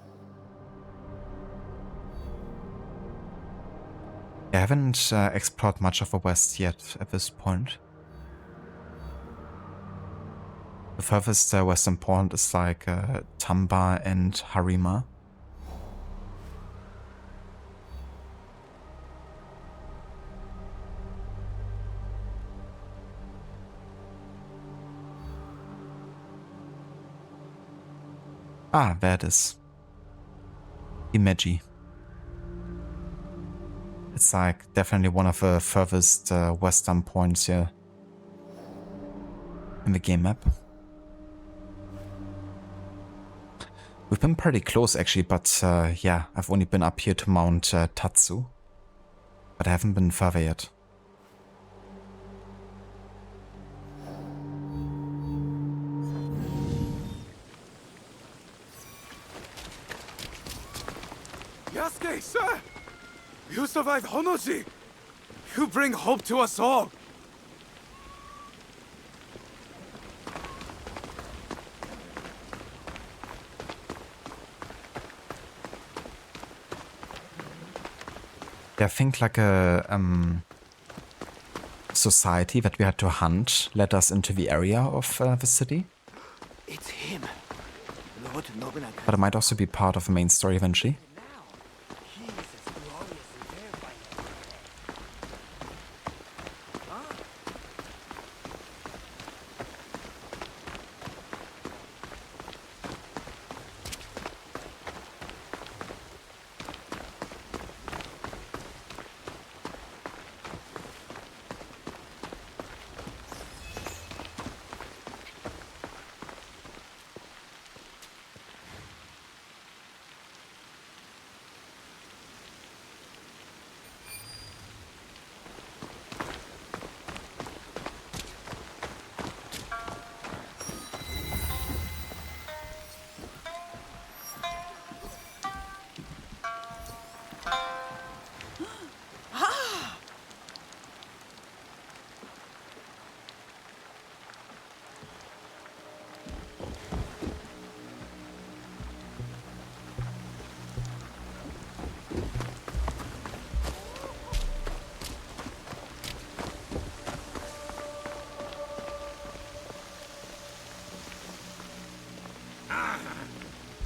I haven't explored much of the west yet at this point. The furthest western point is like Tamba and Harima. Ah, there it is. Imeji. It's like definitely one of the furthest western points here in the game map. We've been pretty close actually, but yeah, I've only been up here to Mount Tatsu, but I haven't been further yet. Yasuke, sir! You survived Honoji! You bring hope to us all! I think like a society that we had to hunt led us into the area of the city. It's him. Lord Nobunaga. But it might also be part of the main story eventually.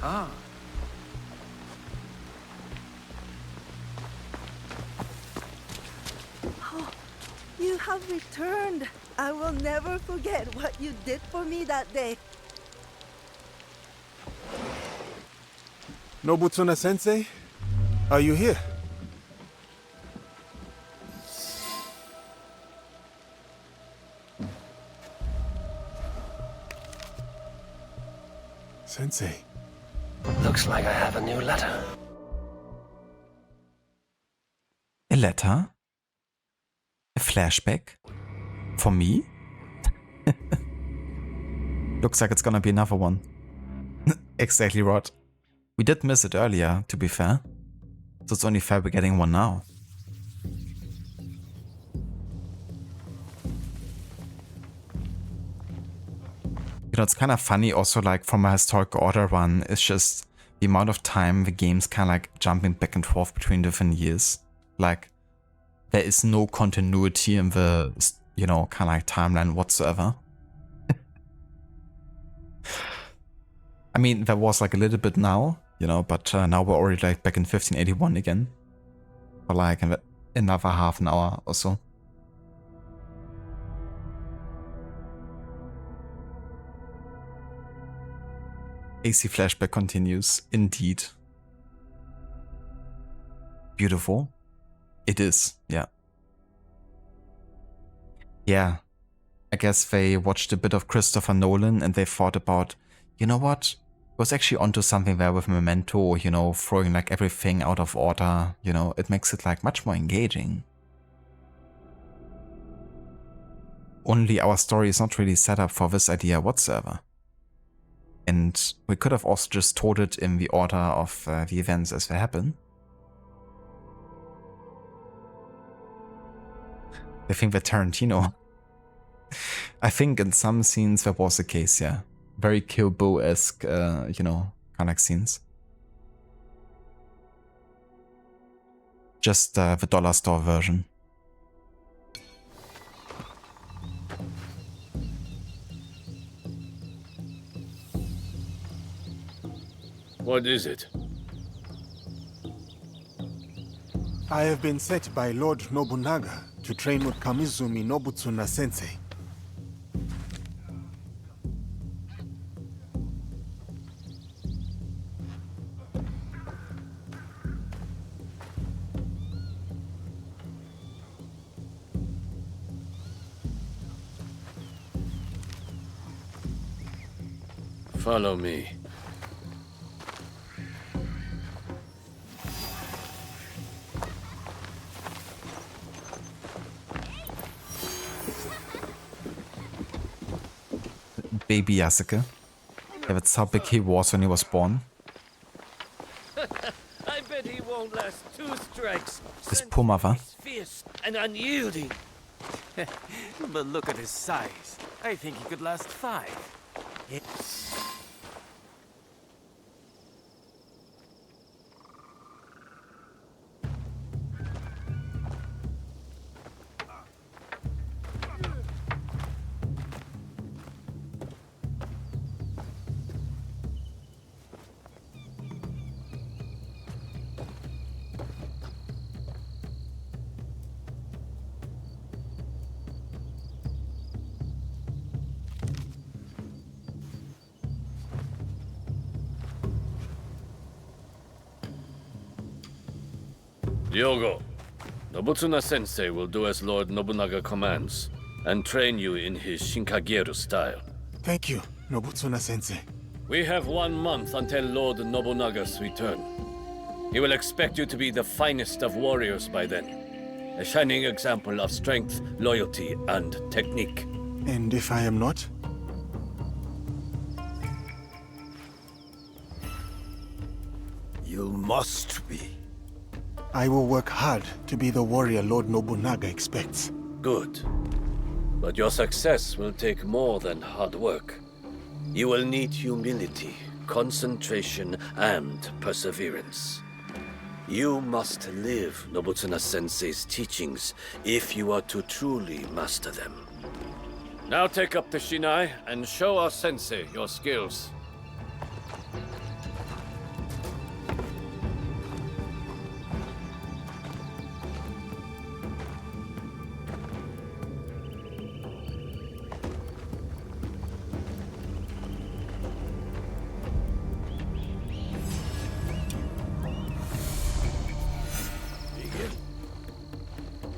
Ah. Oh, you have returned. I will never forget what you did for me that day. Nobutsuna-sensei, are you here? Sensei. Looks like I have a new letter. A letter? A flashback? For me? Looks like it's gonna be another one. Exactly, Rod. We did miss it earlier, to be fair. So it's only fair we're getting one now. You know, it's kind of funny also, like, from a historical order run, it's just the amount of time the game's kind of like jumping back and forth between different years. Like, there is no continuity in the, you know, kind of like timeline whatsoever. I mean, there was like a little bit now, you know, but now we're already like back in 1581 again. For like another half an hour or so. AC flashback continues, indeed. Beautiful. It is, yeah. Yeah. I guess they watched a bit of Christopher Nolan and they thought about, you know what? He was actually onto something there with Memento, you know, throwing like everything out of order, you know, it makes it like much more engaging. Only our story is not really set up for this idea whatsoever. And we could have also just told it in the order of the events as they happen. I think that Tarantino. I think in some scenes that was the case, yeah. Very Kill Bill-esque, you know, kind of like scenes. Just the dollar store version. What is it? I have been set by Lord Nobunaga to train with Kamizumi Nobutsuna sensei. Follow me. Baby Yasuke. Yeah, that's how big he was when he was born. I bet he won't last 2 strikes. His poor mother. He's fierce and unyielding. But look at his size. I think he could last 5. Ryogo, Nobutsuna Sensei will do as Lord Nobunaga commands, and train you in his Shinkageru style. Thank you, Nobutsuna sensei. We have 1 month until Lord Nobunaga's return. He will expect you to be the finest of warriors by then. A shining example of strength, loyalty, and technique. And if I am not? You must be. I will work hard to be the warrior Lord Nobunaga expects. Good. But your success will take more than hard work. You will need humility, concentration, and perseverance. You must live Nobutsuna Sensei's teachings if you are to truly master them. Now take up the Shinai and show our sensei your skills.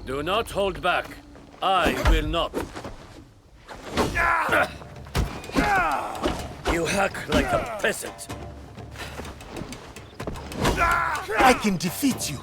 Do not hold back. I will not. You hack like a peasant. I can defeat you.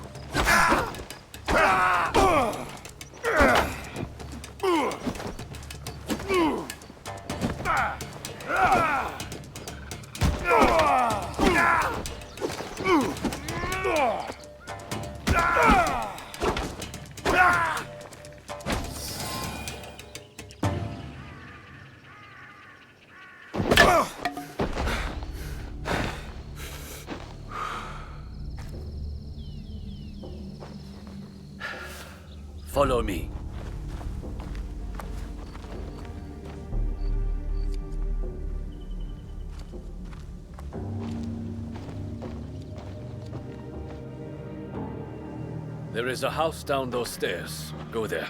Follow me. There is a house down those stairs. Go there.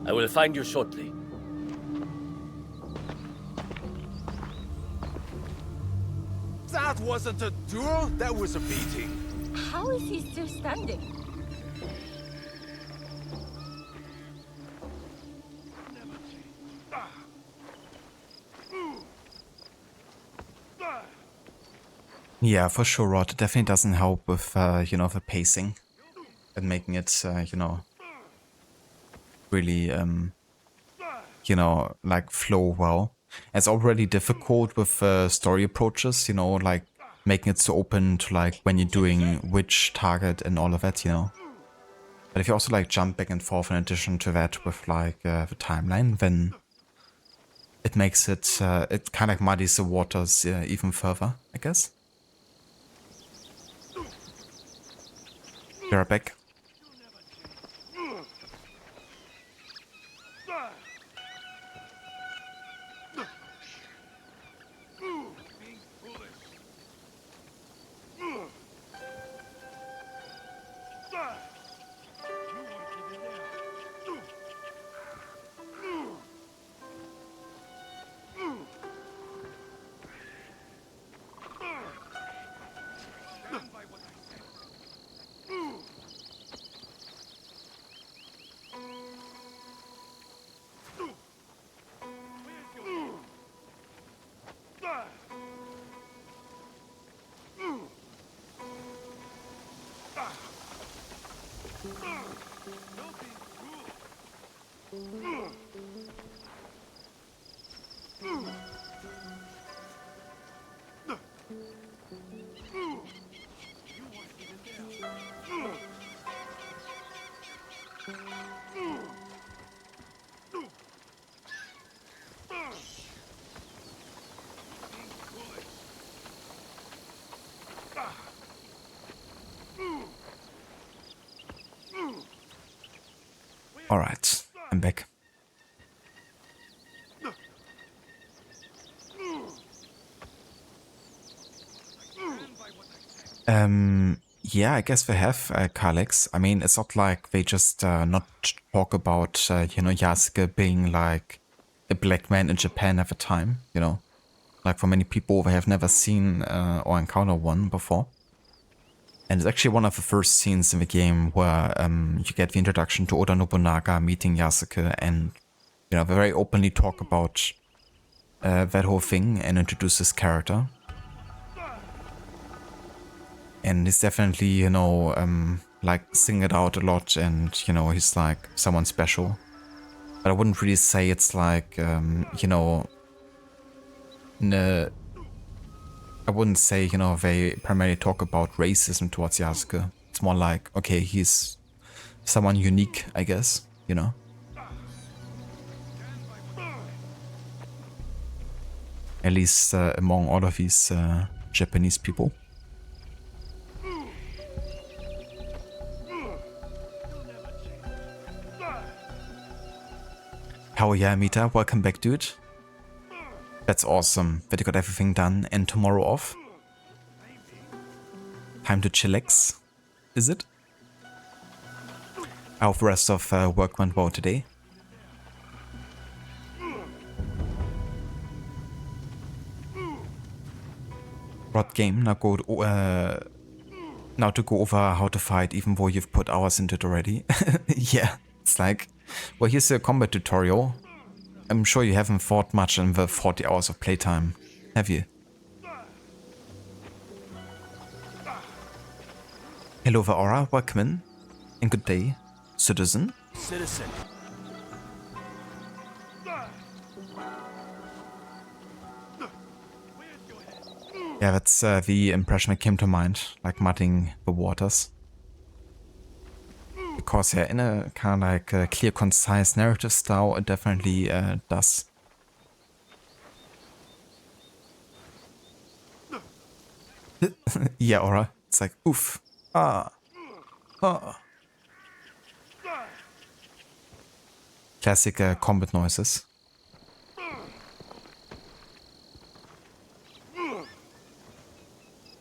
I will find you shortly. That wasn't a duel, that was a beating. How is he still standing? Yeah, for sure, Rod. It definitely doesn't help with, you know, the pacing and making it, you know, really, you know, like flow well. It's already difficult with story approaches, you know, like making it so open to like when you're doing which target and all of that, you know. But if you also like jump back and forth in addition to that with like the timeline, then it makes it, it kind of muddies the waters even further, I guess. You're back. Alright, I'm back. Yeah, I guess we have Kalex. I mean, it's not like they just not talk about, you know, Yasuke being like a black man in Japan at the time, you know. Like for many people, they have never seen or encountered one before. And it's actually one of the first scenes in the game where you get the introduction to Oda Nobunaga meeting Yasuke, and, you know, they very openly talk about that whole thing and introduce his character. And he's definitely, you know, like singing it out a lot, and, you know, he's like someone special. But I wouldn't really say it's like, you know, I wouldn't say, you know, they primarily talk about racism towards Yasuke. It's more like, okay, he's someone unique, I guess, you know? At least among all of these Japanese people. Hell yeah, Mita, welcome back, dude. That's awesome that you got everything done and tomorrow off. Time to chillax, is it? I hope the rest of work went well today. Broad game, now to go over how to fight even though you've put hours into it already. Yeah, it's like, well, here's a combat tutorial. I'm sure you haven't fought much in the 40 hours of playtime, have you? Hello Vaora, welcome in, and good day, citizen. Citizen. Yeah, that's the impression that came to mind, like muddying the waters. Because yeah, in a kind of like a clear, concise narrative style, it definitely does. Yeah, Aura. It's like, oof. Ah. Ah. Classic combat noises.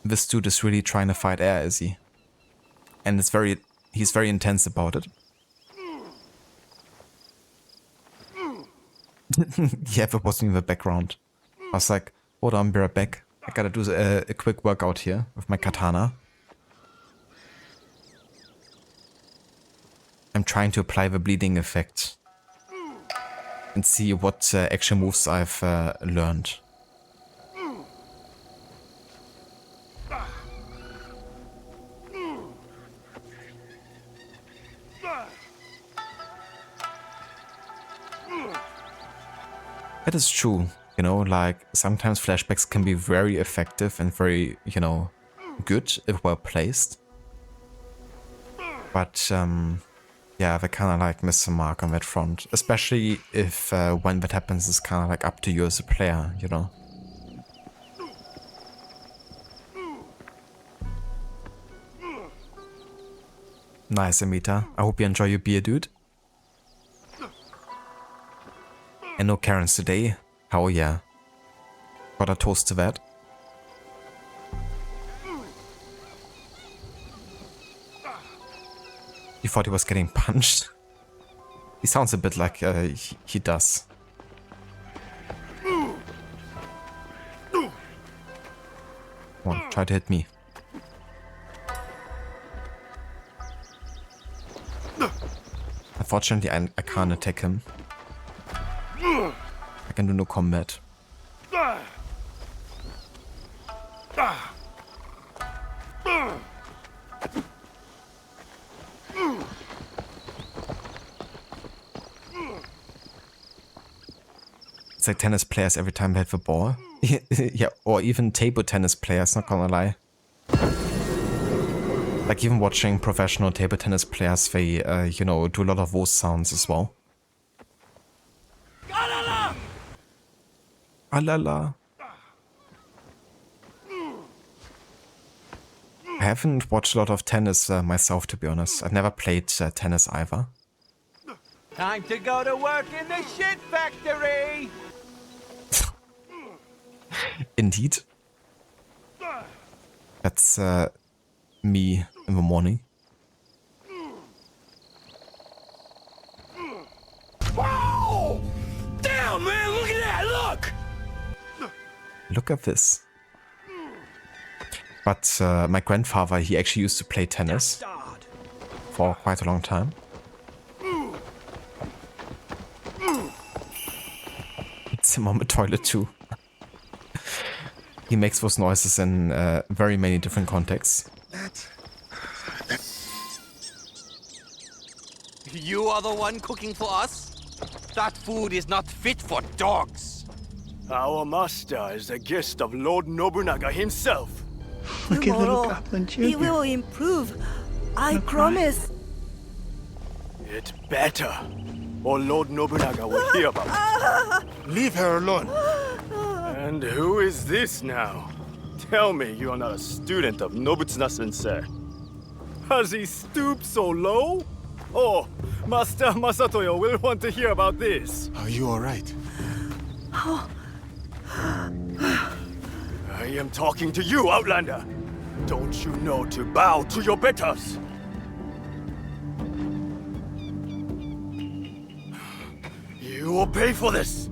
This dude is really trying to fight air, is he? And he's very intense about it. Yeah, that wasn't in the background. I was like, hold on, be right back. I gotta do a quick workout here with my katana. I'm trying to apply the bleeding effect and see what action moves I've learned. That is true, you know, like sometimes flashbacks can be very effective and very, you know, good if well placed. But yeah, they kind of like miss the mark on that front, especially if when that happens is kind of like up to you as a player, you know. Nice, Amita. I hope you enjoy your beer, dude. And no Karens today. Hell yeah. Got a toast to that. You thought he was getting punched? He sounds a bit like he does. Come on, try to hit me. Unfortunately, I can't attack him. I can do no combat. It's like tennis players every time they hit the ball. Yeah, or even table tennis players, not gonna lie. Like even watching professional table tennis players, they, you know, do a lot of those sounds as well. Alala. I haven't watched a lot of tennis myself, to be honest. I've never played tennis either. Time to go to work in the shit factory! Indeed. That's me in the morning. Whoa! Damn, man, look at that, look! Look at this. But my grandfather, he actually used to play tennis for quite a long time. It's him on the toilet too. He makes those noises in very many different contexts. You are the one cooking for us? That food is not fit for dogs. Our master is a guest of Lord Nobunaga himself. Look at little Goblin Jr. He will improve. I promise. It's better, or Lord Nobunaga will hear about it. Leave her alone. And who is this now? Tell me you are not a student of Nobutsuna-sensei. Has he stooped so low? Oh, Master Masatoyo will want to hear about this. Are you alright? I am talking to you, Outlander. Don't you know to bow to your betters? You will pay for this.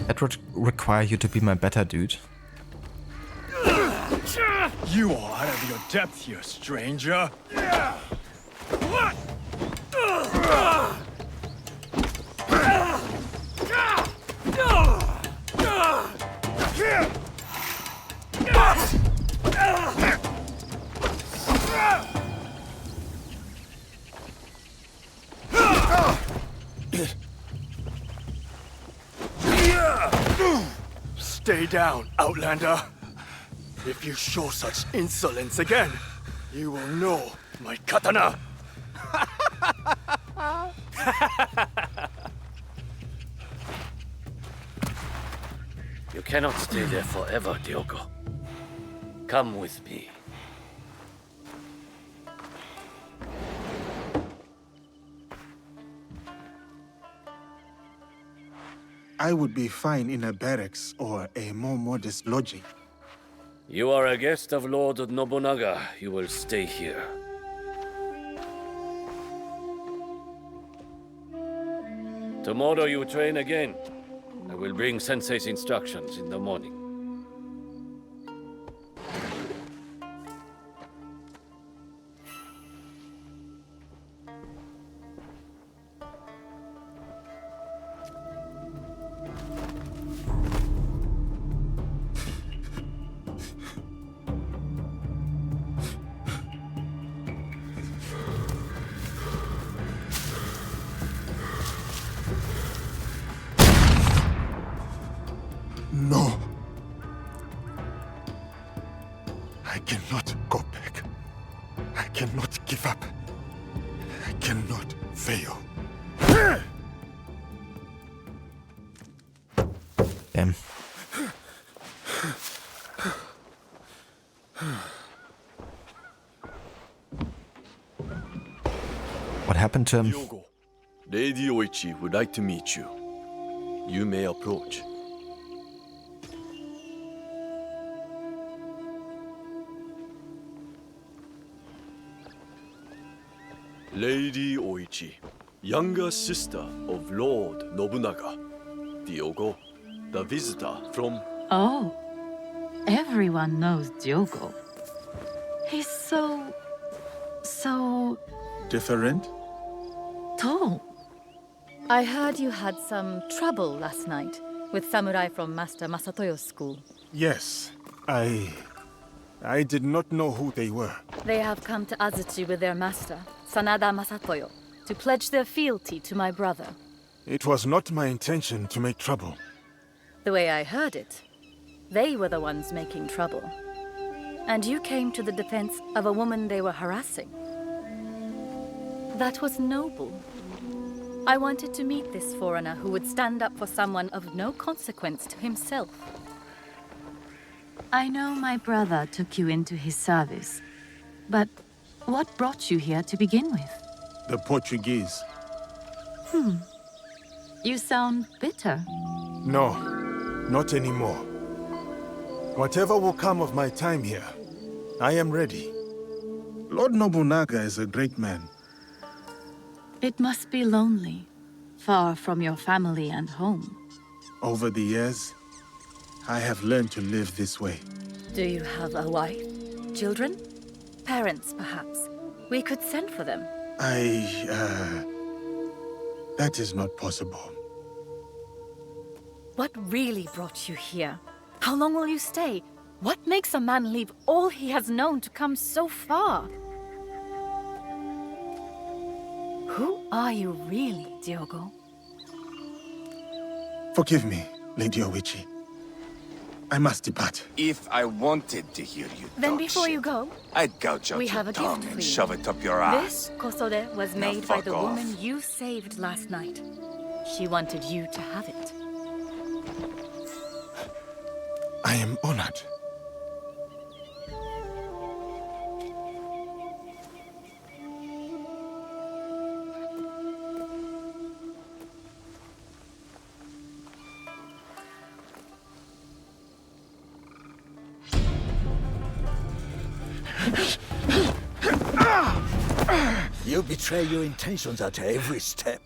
That would require you to be my better dude. You are out of your depth here, stranger. Stay down, Outlander. If you show such insolence again, you will know my katana. You cannot stay there forever, Diogo. Come with me. I would be fine in a barracks or a more modest lodging. You are a guest of Lord Nobunaga. You will stay here. Tomorrow you train again. I will bring Sensei's instructions in the morning. No. I cannot go back. I cannot give up. I cannot fail. Damn. What happened to him? Diogo, Lady Oichi would like to meet you. You may approach. Lady Oichi, younger sister of Lord Nobunaga. Diogo, the visitor from... Oh, everyone knows Diogo. He's so Different? tall. I heard you had some trouble last night with samurai from Master Masatoyo's school. Yes. I did not know who they were. They have come to Azuchi with their master, Sanada Masatoyo, to pledge their fealty to my brother. It was not my intention to make trouble. The way I heard it, they were the ones making trouble. And you came to the defense of a woman they were harassing. That was noble. I wanted to meet this foreigner who would stand up for someone of no consequence to himself. I know my brother took you into his service, but what brought you here to begin with? The Portuguese. You sound bitter. No, not anymore. Whatever will come of my time here, I am ready. Lord Nobunaga is a great man. It must be lonely, far from your family and home. Over the years, I have learned to live this way. Do you have a wife? Children? Parents, perhaps? We could send for them. That is not possible. What really brought you here? How long will you stay? What makes a man leave all he has known to come so far? Who are you really, Diogo? Forgive me, Lady Oichi. I must depart. If I wanted to hear you Then talk before shit, you go, I'd gouge out we your have a tongue gift for and you. shove it up your ass. This kosode was Now made by fuck the off. woman you saved last night. She wanted you to have it. I am honored. You betray your intentions at every step.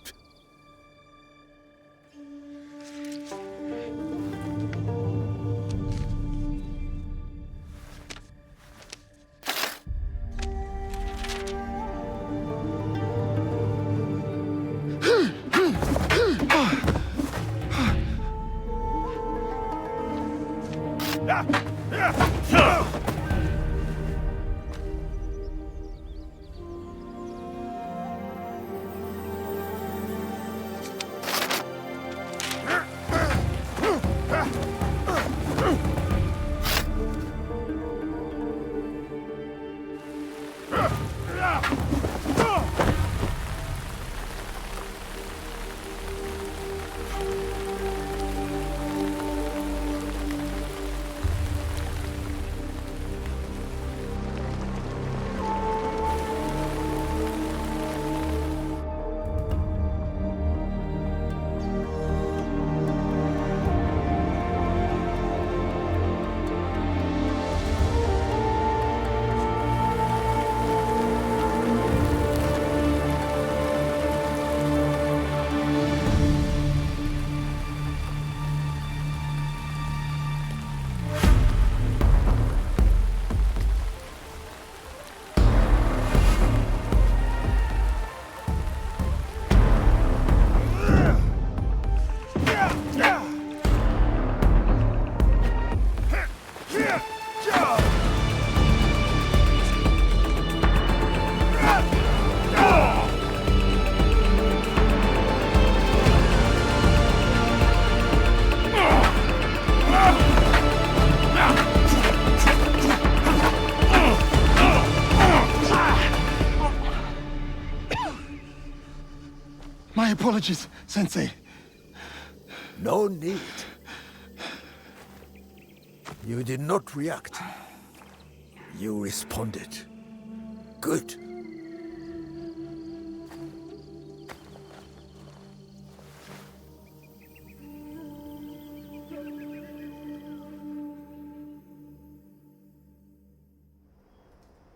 My apologies, Sensei. No need. You did not react. You responded. Good.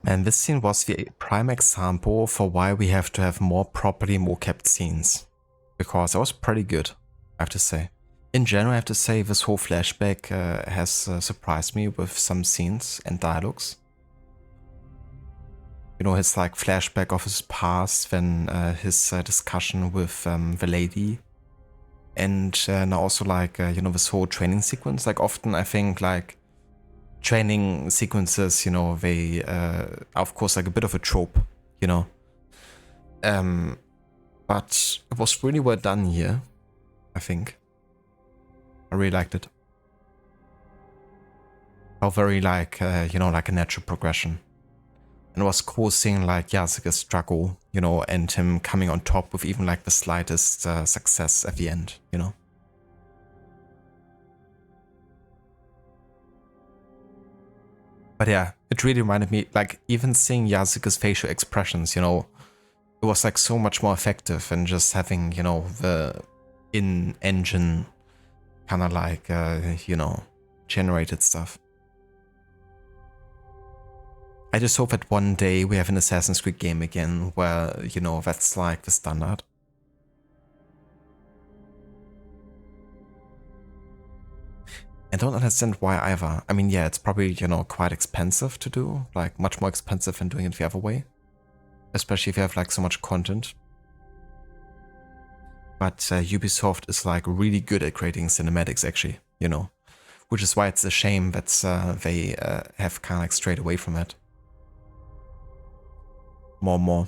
And this scene was the prime example for why we have to have more properly kept scenes. Because it was pretty good, I have to say. In general, I have to say this whole flashback has surprised me with some scenes and dialogues. You know, his like flashback of his past, then his discussion with the lady. And now also like, you know, this whole training sequence. Like often I think like training sequences, you know, they are of course like a bit of a trope, you know. But it was really well done here. I think. I really liked it. Felt very like, you know, like a natural progression. And it was cool seeing like Yasuke's struggle, you know, and him coming on top with even like the slightest success at the end, you know. But yeah, it really reminded me, like, even seeing Yasuke's facial expressions, you know, it was like so much more effective than just having, you know, the in-engine kind of like, you know, generated stuff. I just hope that one day we have an Assassin's Creed game again where, you know, that's like the standard. I don't understand why either. I mean, yeah, it's probably, you know, quite expensive to do, like much more expensive than doing it the other way. Especially if you have like so much content. But Ubisoft is like really good at creating cinematics actually, you know. Which is why it's a shame that they have kind of like strayed away from it. More and more.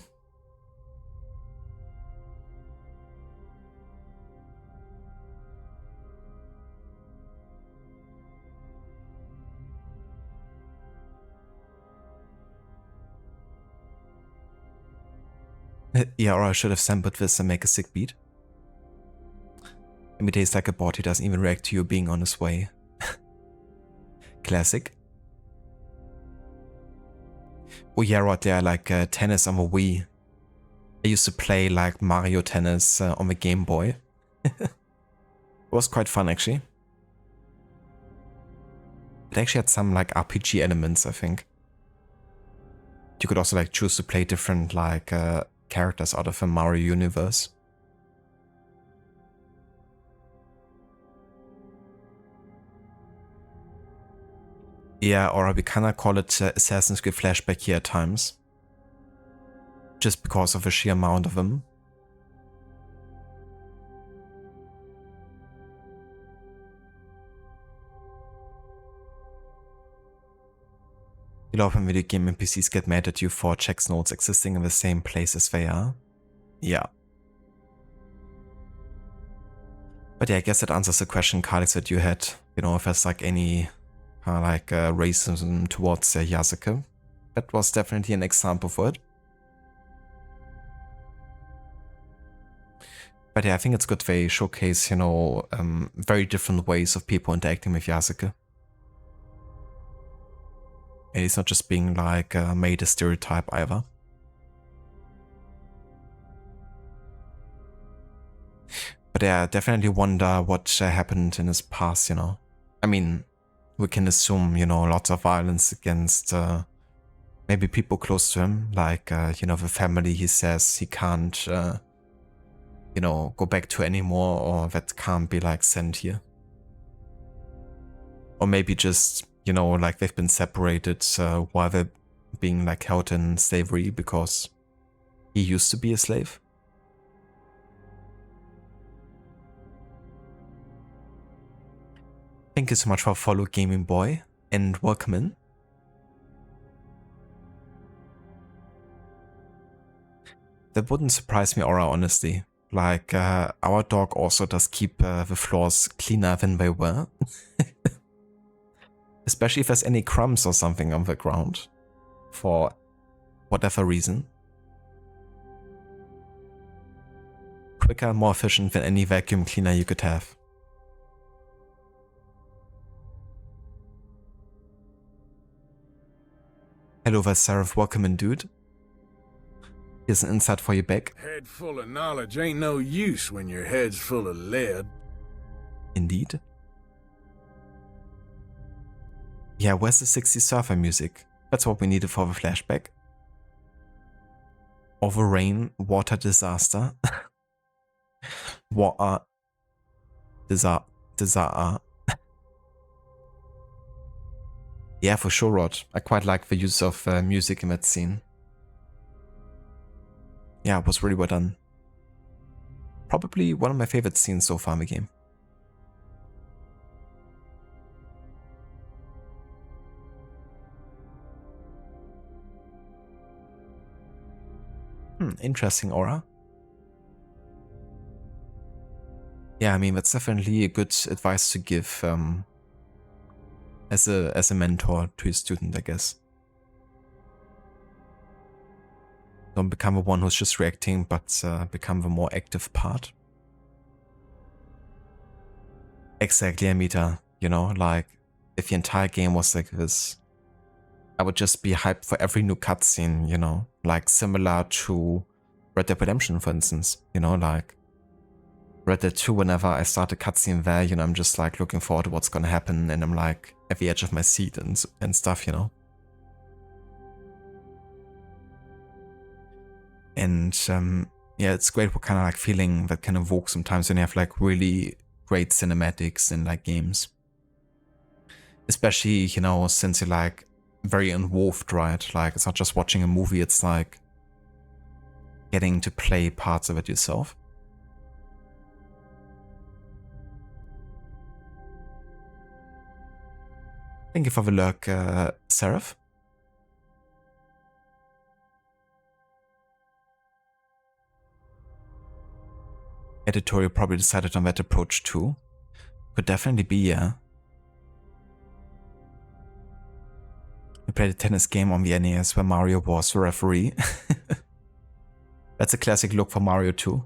Yeah, or I should have sampled this and make a sick beat. Imitates like a bot, he doesn't even react to you being on his way. Classic. Oh yeah, right there, like tennis on the Wii. I used to play like Mario Tennis on the Game Boy. It was quite fun actually. It actually had some like RPG elements, I think. You could also like choose to play different like characters out of the Mario universe. Yeah, or we kinda call it Assassin's Creed Flashback here at times. Just because of the sheer amount of them. You love when video game NPCs get mad at you for checks notes existing in the same place as they are? Yeah. But yeah, I guess that answers the question, Kalix, that you had. You know, if there's like any like racism towards Yasuke. That was definitely an example for it. But yeah, I think it's good they showcase, you know, very different ways of people interacting with Yasuke. And he's not just being like made a stereotype either. But yeah, I definitely wonder what happened in his past, you know. I mean, we can assume, you know, lots of violence against maybe people close to him, like, you know, the family he says he can't, you know, go back to anymore, or that can't be like sent here. Or maybe just, you know, like they've been separated while they're being like held in slavery because he used to be a slave. Thank you so much for follow Gaming Boy and welcome in. That wouldn't surprise me, Aura, honestly. Like, our dog also does keep the floors cleaner than they were. Especially if there's any crumbs or something on the ground. For whatever reason. Quicker and more efficient than any vacuum cleaner you could have. Hello there, Seraph. Welcome in, dude. Here's an insight for your back. Head full of knowledge ain't no use when your head's full of lead. Indeed. Yeah, where's the 60s surfer music? That's what we needed for the flashback. Over rain, water disaster. Water disaster. Yeah, for sure, Rod. I quite like the use of music in that scene. Yeah, it was really well done. Probably one of my favorite scenes so far in the game. Interesting, Aura. Yeah, I mean, that's definitely a good advice to give as a mentor to a student, I guess. Don't become the one who's just reacting, but become the more active part. Exactly, Amita. You know, like, if the entire game was like this, I would just be hyped for every new cutscene, you know, like similar to Red Dead Redemption, for instance. You know, like Red Dead 2, whenever I start a cutscene there, you know, I'm just like looking forward to what's gonna happen, and I'm like at the edge of my seat and stuff, you know. And yeah, it's great what kind of like feeling that can evoke sometimes when you have like really great cinematics in like games. Especially, you know, since you're like very involved, right? Like it's not just watching a movie, it's like getting to play parts of it yourself. Thank you for the lurk, Seraph. Editorial probably decided on that approach too. Could definitely be, yeah. I played a tennis game on the NES where Mario was the referee. That's a classic look for Mario too.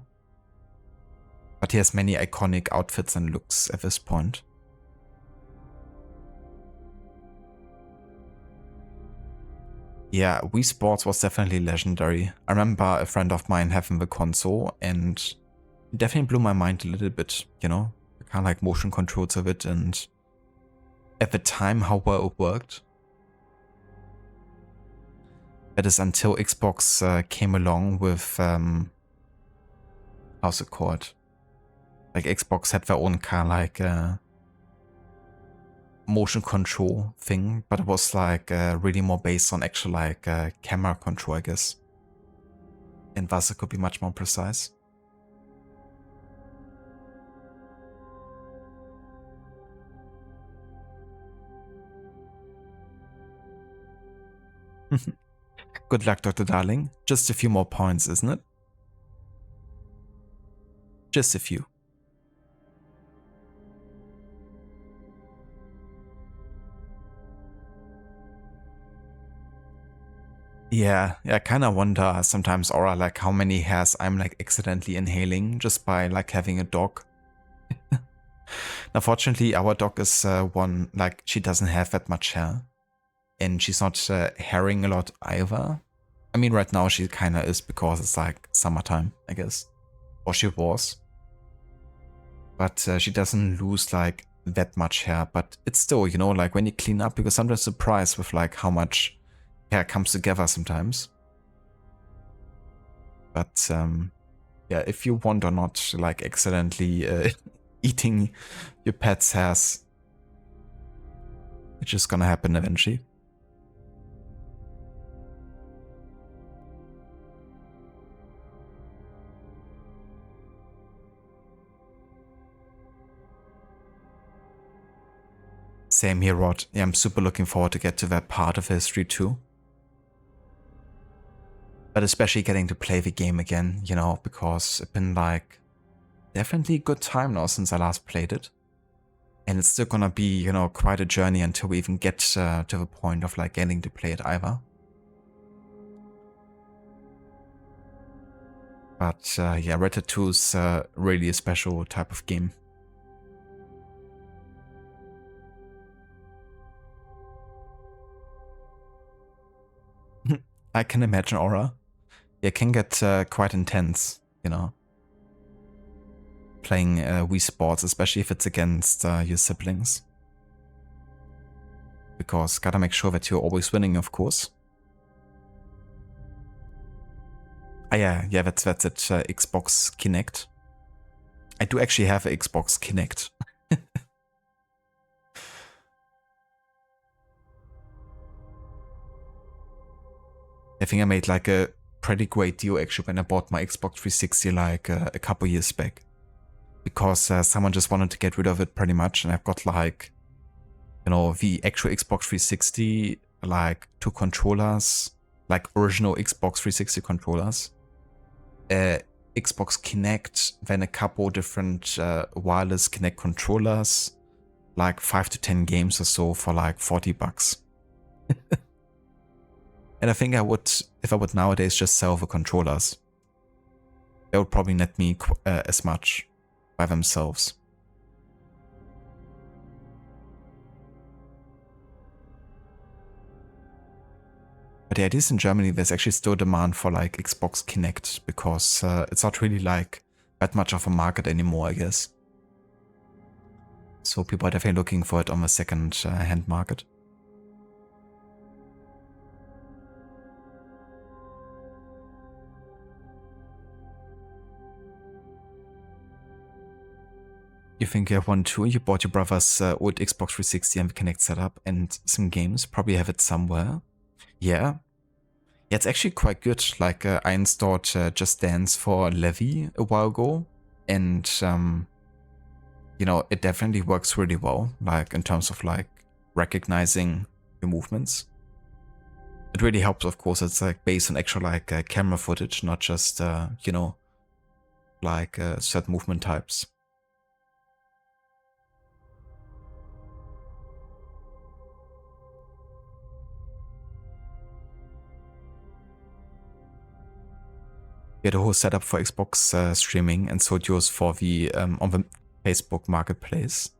But he has many iconic outfits and looks at this point. Yeah, Wii Sports was definitely legendary. I remember a friend of mine having the console and it definitely blew my mind a little bit, you know? The kind of like motion controls of it and at the time how well it worked. That is until Xbox came along with, how's it called? Like Xbox had their own kind of like motion control thing, but it was like really more based on actual like camera control, I guess. And thus it could be much more precise. Good luck, Dr. Darling. Just a few more points, isn't it? Just a few. Yeah, I kind of wonder sometimes, Aura, like how many hairs I'm like accidentally inhaling just by like having a dog. Now, fortunately, our dog is one, like she doesn't have that much hair. And she's not hairing a lot either. I mean, right now she kind of is because it's like summertime, I guess. Or she was. But she doesn't lose like that much hair. But it's still, you know, like when you clean up, you're sometimes surprised with like how much hair comes together sometimes. But yeah, if you want or not like accidentally eating your pet's hairs, it's just gonna happen eventually. Same here, Rod. Yeah, I'm super looking forward to get to that part of history too. But especially getting to play the game again, you know, because it's been like definitely a good time now since I last played it. And it's still gonna be, you know, quite a journey until we even get to the point of like getting to play it either. But yeah, Red Dead 2 is really a special type of game. I can imagine, Aura. It can get quite intense, you know. Playing Wii Sports, especially if it's against your siblings. Because gotta make sure that you're always winning, of course. Ah yeah, that's it, Xbox Kinect. I do actually have an Xbox Kinect. I think I made like a pretty great deal actually when I bought my Xbox 360 like a couple years back. Because someone just wanted to get rid of it pretty much, and I've got like, you know, the actual Xbox 360, like 2 controllers, like original Xbox 360 controllers, Xbox Kinect, then a couple different wireless Kinect controllers, like 5 to 10 games or so for like $40. And I think if I would nowadays just sell the controllers, they would probably net me as much by themselves. But yeah, at least in Germany, there's actually still demand for like Xbox Kinect because it's not really like that much of a market anymore, I guess. So people are definitely looking for it on the second hand market. You think you have one too? You bought your brother's old Xbox 360 and the Kinect setup and some games. Probably have it somewhere. Yeah. Yeah, it's actually quite good. Like I installed Just Dance for Levy a while ago. And, you know, it definitely works really well. Like in terms of like recognizing your movements. It really helps, of course. It's like based on actual like camera footage, not just, you know, like certain movement types. Yeah, the whole setup for Xbox streaming and sold yours for the on the Facebook marketplace.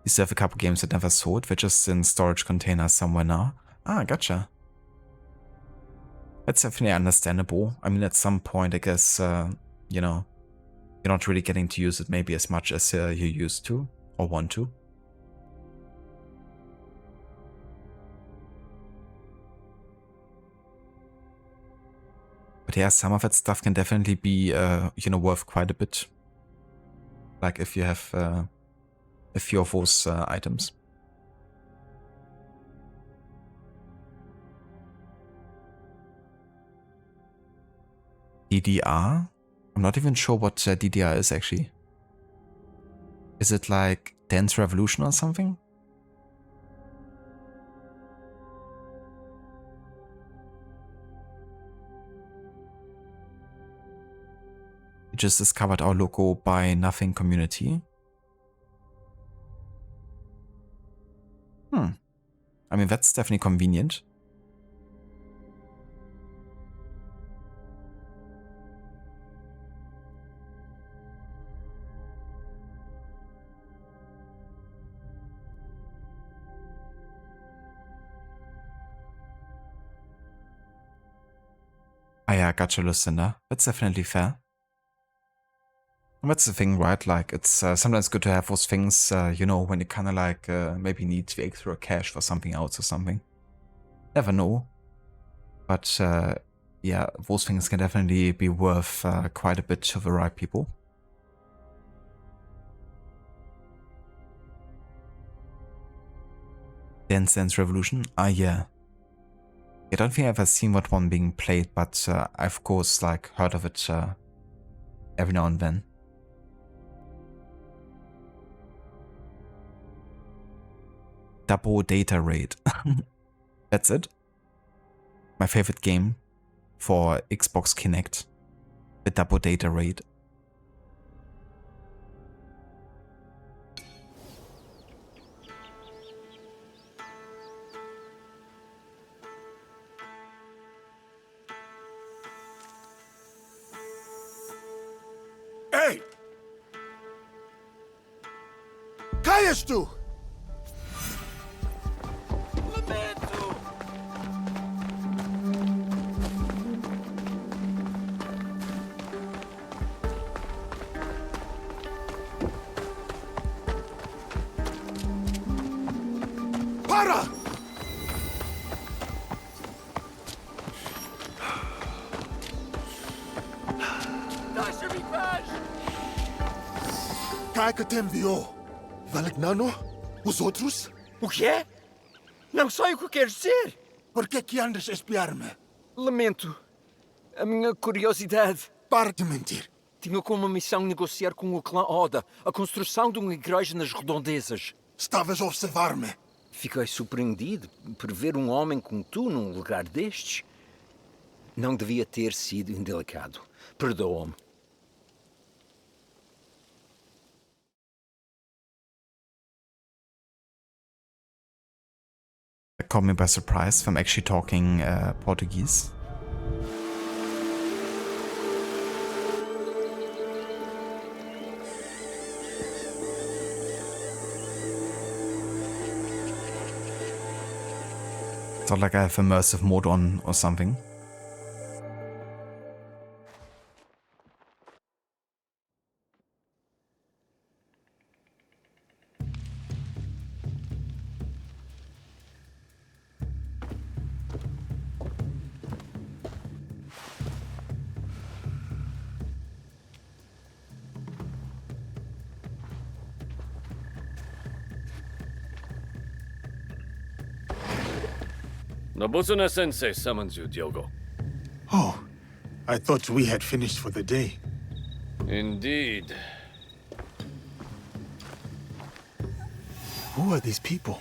You still have a couple games that never sold. They're just in storage containers somewhere now. Ah, gotcha. That's definitely understandable. I mean, at some point, I guess, you know, you're not really getting to use it maybe as much as you used to or want to. But yeah, some of that stuff can definitely be, you know, worth quite a bit. Like if you have a few of those items. DDR? I'm not even sure what DDR is actually. Is it like Dance Revolution or something? Just discovered our logo by Nothing community. I mean, that's definitely convenient. Ah yeah, gotcha, Lucinda. That's definitely fair. And that's the thing, right? Like, it's sometimes good to have those things, you know, when you kind of like maybe need the extra cash for something else or something. Never know. But yeah, those things can definitely be worth quite a bit to the right people. Dance Dance Revolution? Ah, yeah. I don't think I've ever seen that one being played, but I've of course like heard of it every now and then. Double Data Raid. That's it. My favorite game for Xbox Kinect. The Double Data Raid. Hey! Kajesz tu! Para! Kaya que te enviou? Valignano? Os outros? O quê? Não sei o que queres dizer. Por que andas a espiar-me? Lamento. A minha curiosidade. Para de mentir. Tinha como missão negociar com o clã Oda a construção de uma igreja nas redondezas. Estavas a observar-me. Fiquei surpreendido por ver um homem como tu num lugar destes. Não devia ter sido indelicado. Perdoa-me. caught me by surprise from actually talking Portuguese. It's not like I have immersive mode on or something. Nobutsuna-sensei summons you, Diogo. Oh, I thought we had finished for the day. Indeed. Who are these people?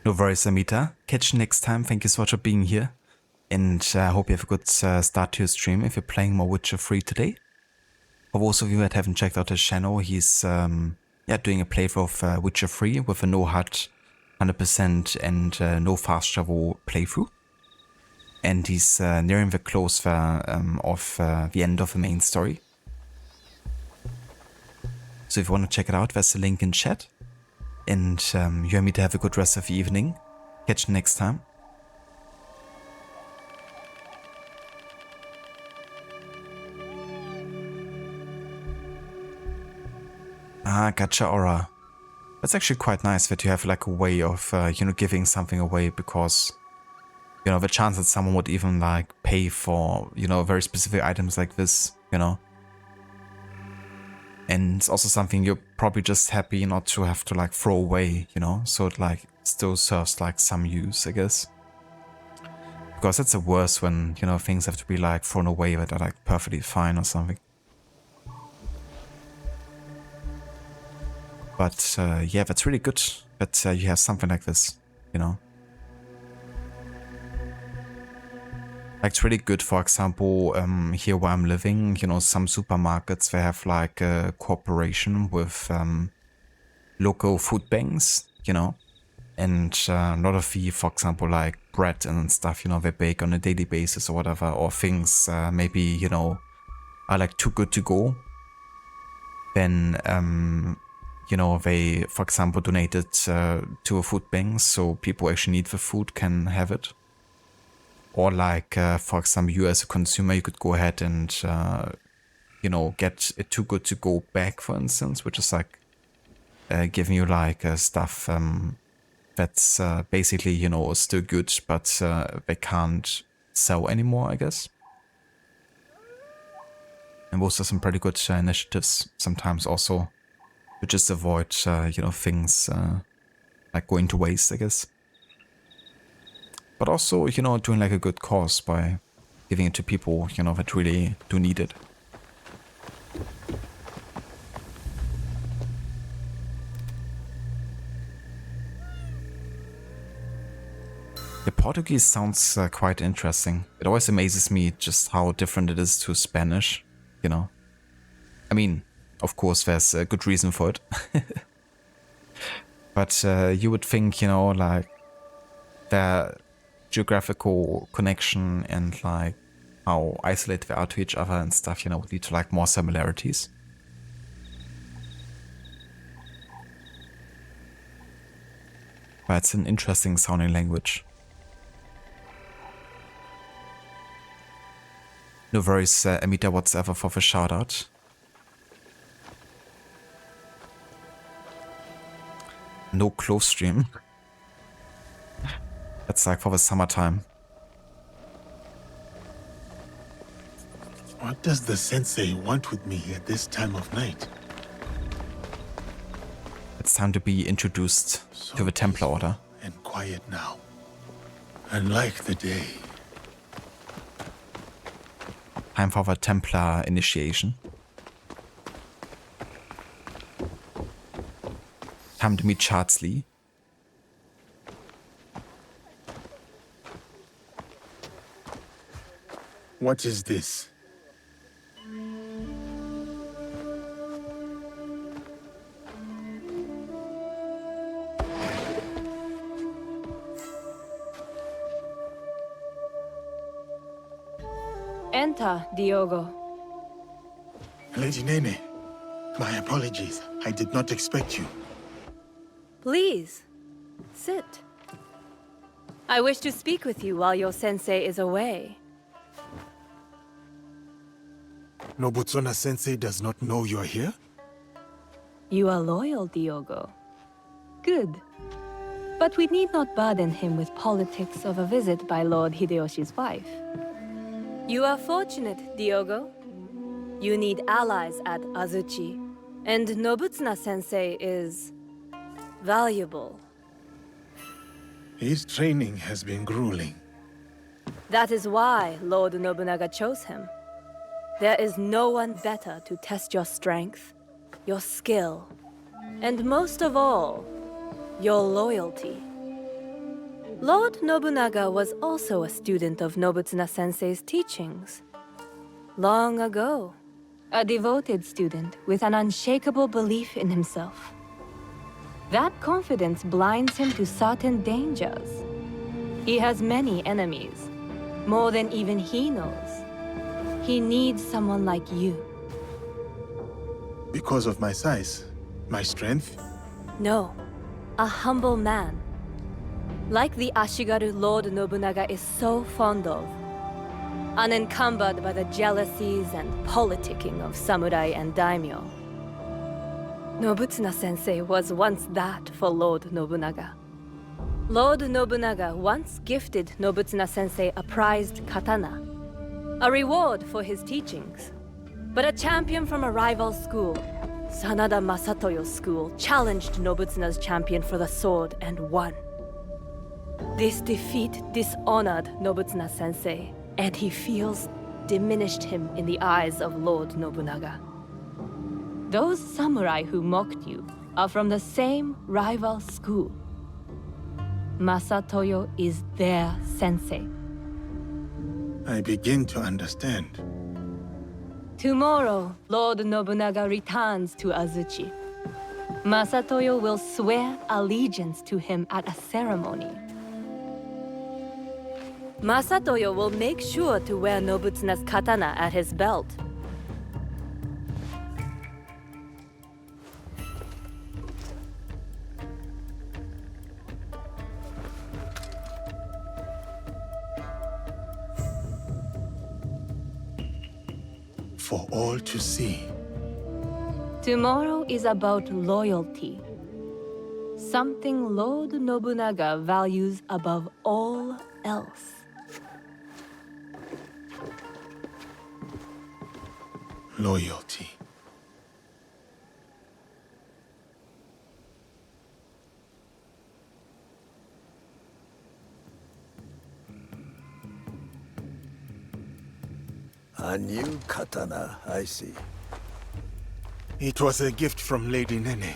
No worries, Amita. Catch you next time. Thank you so much for being here. And I hope you have a good start to your stream if you're playing more Witcher 3 today. For those of you that haven't checked out his channel, he's doing a playthrough of Witcher 3 with a no HUD 100% and no fast travel playthrough. And he's nearing the close of the end of the main story. So if you want to check it out, there's a link in chat. And you and me to have a good rest of the evening. Catch you next time. Ah, gotcha, aura. That's actually quite nice that you have like a way of, giving something away because, the chance that someone would even like pay for, very specific items like this, And it's also something you're probably just happy not to have to like throw away, So it like still serves like some use, I guess. Because it's the worst when, things have to be like thrown away that are like perfectly fine or something. But yeah, that's really good that you have something like this, Like it's really good, for example, here where I'm living, some supermarkets, they have like a cooperation with local food banks, And a lot of the, for example, like bread and stuff, they bake on a daily basis or whatever, or things maybe, are like too good to go. Then they, for example, donate it to a food bank so people actually need the food can have it. Or like, for example, you as a consumer, you could go ahead and, get it too good to go back, for instance, which is like giving you like stuff that's basically, still good, but they can't sell anymore, I guess. And those are some pretty good initiatives sometimes also. To just avoid, things like going to waste, I guess. But also, doing like a good cause by giving it to people, that really do need it. The Portuguese sounds quite interesting. It always amazes me just how different it is to Spanish, I mean, of course, there's a good reason for it. But you would think, like their geographical connection and like how isolated they are to each other and stuff, would lead to like more similarities. But it's an interesting sounding language. No worries, Amita whatsoever for the shout out. No close stream. That's like for the summertime. What does the sensei want with me at this time of night? It's time to be introduced to the Templar Order. And quiet now. Unlike the day. Time for the Templar initiation. Time to meet Chardsley. What is this? Enter, Diogo. Lady Nene, my apologies. I did not expect you. Please, sit. I wish to speak with you while your sensei is away. Nobutsuna-sensei does not know you're here? You are loyal, Diogo. Good. But we need not burden him with politics of a visit by Lord Hideyoshi's wife. You are fortunate, Diogo. You need allies at Azuchi, and Nobutsuna-sensei is valuable. His training has been grueling. That is why Lord Nobunaga chose him. There is no one better to test your strength, your skill, and most of all, your loyalty. Lord Nobunaga was also a student of Nobutsuna-sensei's teachings. Long ago, a devoted student with an unshakable belief in himself. That confidence blinds him to certain dangers. He has many enemies, more than even he knows. He needs someone like you. Because of my size? My strength? No, a humble man. Like the Ashigaru Lord Nobunaga is so fond of. Unencumbered by the jealousies and politicking of samurai and daimyo. Nobutsuna-sensei was once that for Lord Nobunaga. Lord Nobunaga once gifted Nobutsuna-sensei a prized katana, a reward for his teachings. But a champion from a rival school, Sanada Masatoyo's school, challenged Nobutsuna's champion for the sword and won. This defeat dishonored Nobutsuna-sensei, and he feels diminished him in the eyes of Lord Nobunaga. Those samurai who mocked you are from the same rival school. Masatoyo is their sensei. I begin to understand. Tomorrow, Lord Nobunaga returns to Azuchi. Masatoyo will swear allegiance to him at a ceremony. Masatoyo will make sure to wear Nobutsuna's katana at his belt. For all to see. Tomorrow is about loyalty. Something Lord Nobunaga values above all else. Loyalty. A new katana, I see. It was a gift from Lady Nene.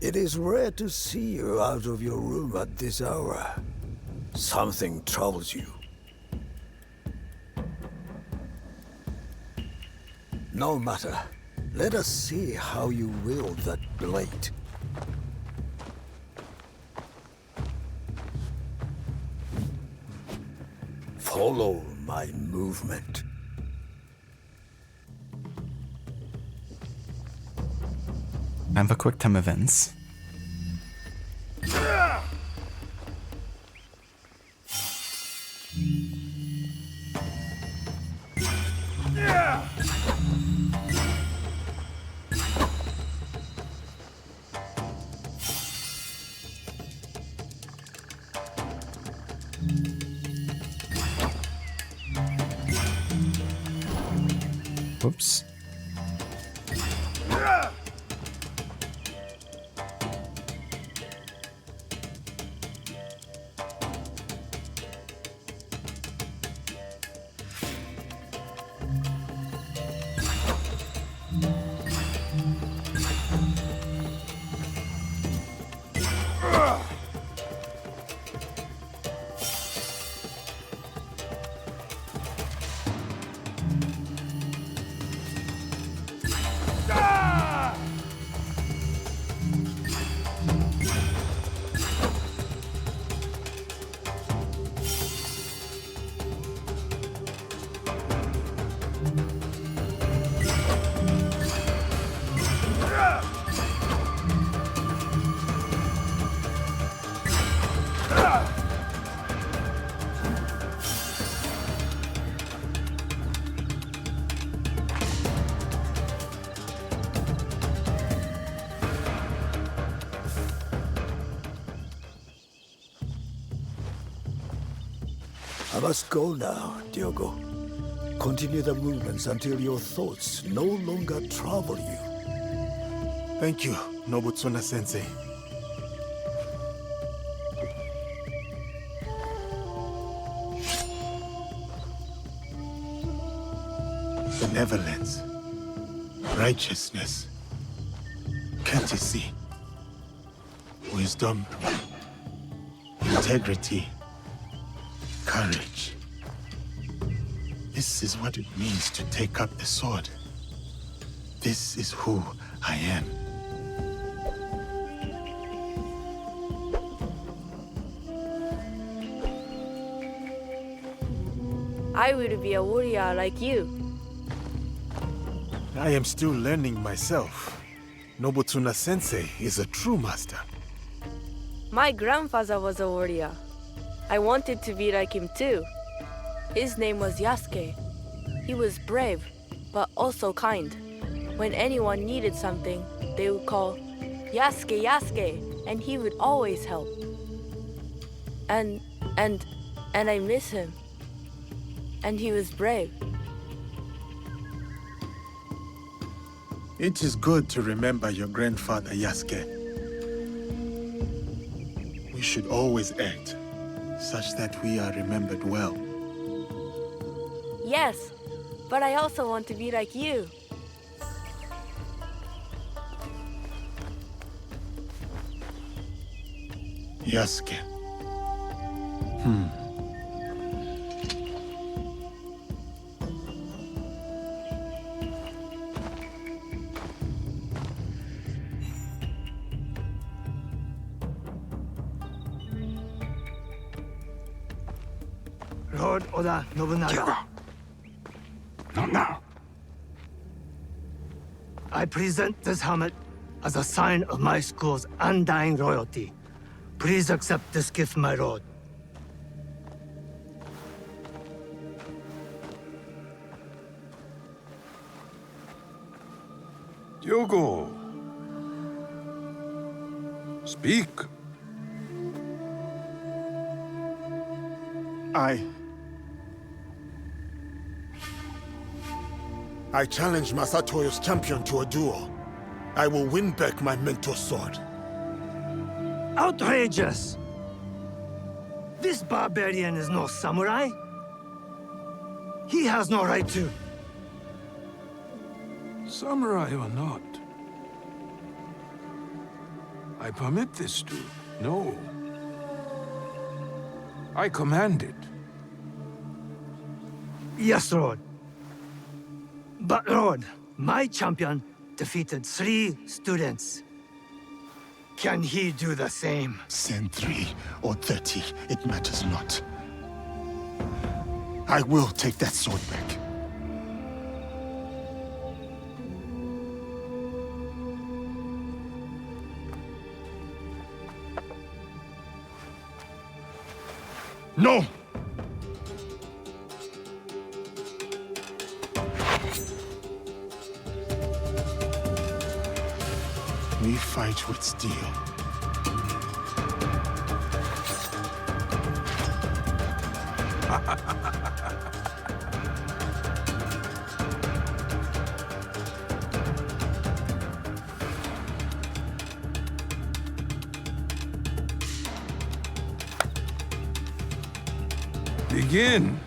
It is rare to see you out of your room at this hour. Something troubles you. No matter. Let us see how you wield that blade. Follow my movement. Time for quick time events. Oops. must go now, Diogo. Continue the movements until your thoughts no longer trouble you. Thank you, Nobutsuna-sensei. Benevolence, righteousness, courtesy, wisdom, integrity, courage. This is what it means to take up the sword. This is who I am. I would be a warrior like you. I am still learning myself. Nobutsuna-sensei is a true master. My grandfather was a warrior. I wanted to be like him too. His name was Yasuke. He was brave, but also kind. When anyone needed something, they would call, Yasuke, Yasuke, and he would always help. And I miss him. And he was brave. It is good to remember your grandfather, Yasuke. We should always act such that we are remembered well. Yes, but I also want to be like you. Yasuke. Lord Oda Nobunaga. Not now. I present this helmet as a sign of my school's undying loyalty. Please accept this gift, my lord. Diogo. Speak. I challenge Masatoyo's champion to a duel. I will win back my mentor's sword. Outrageous! This barbarian is no samurai. He has no right to. Samurai or not, I permit this to. No. I command it. Yes, Lord. But, Lord, my champion defeated 3 students. Can he do the same? Send 3 or 30, it matters not. I will take that sword back. No! We fight with steel. Begin.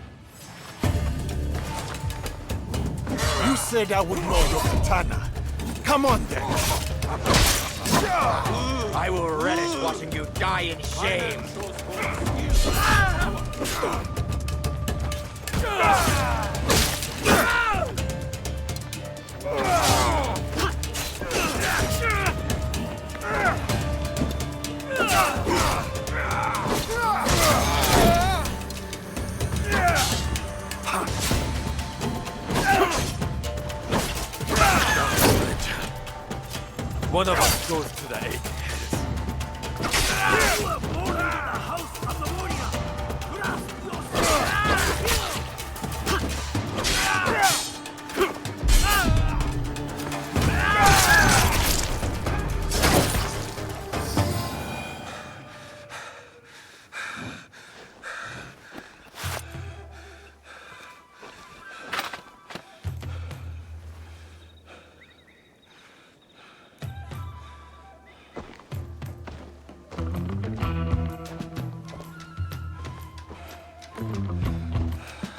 You said I would know your katana. Come on then. I will relish watching you die in shame. One of us goes to the egg.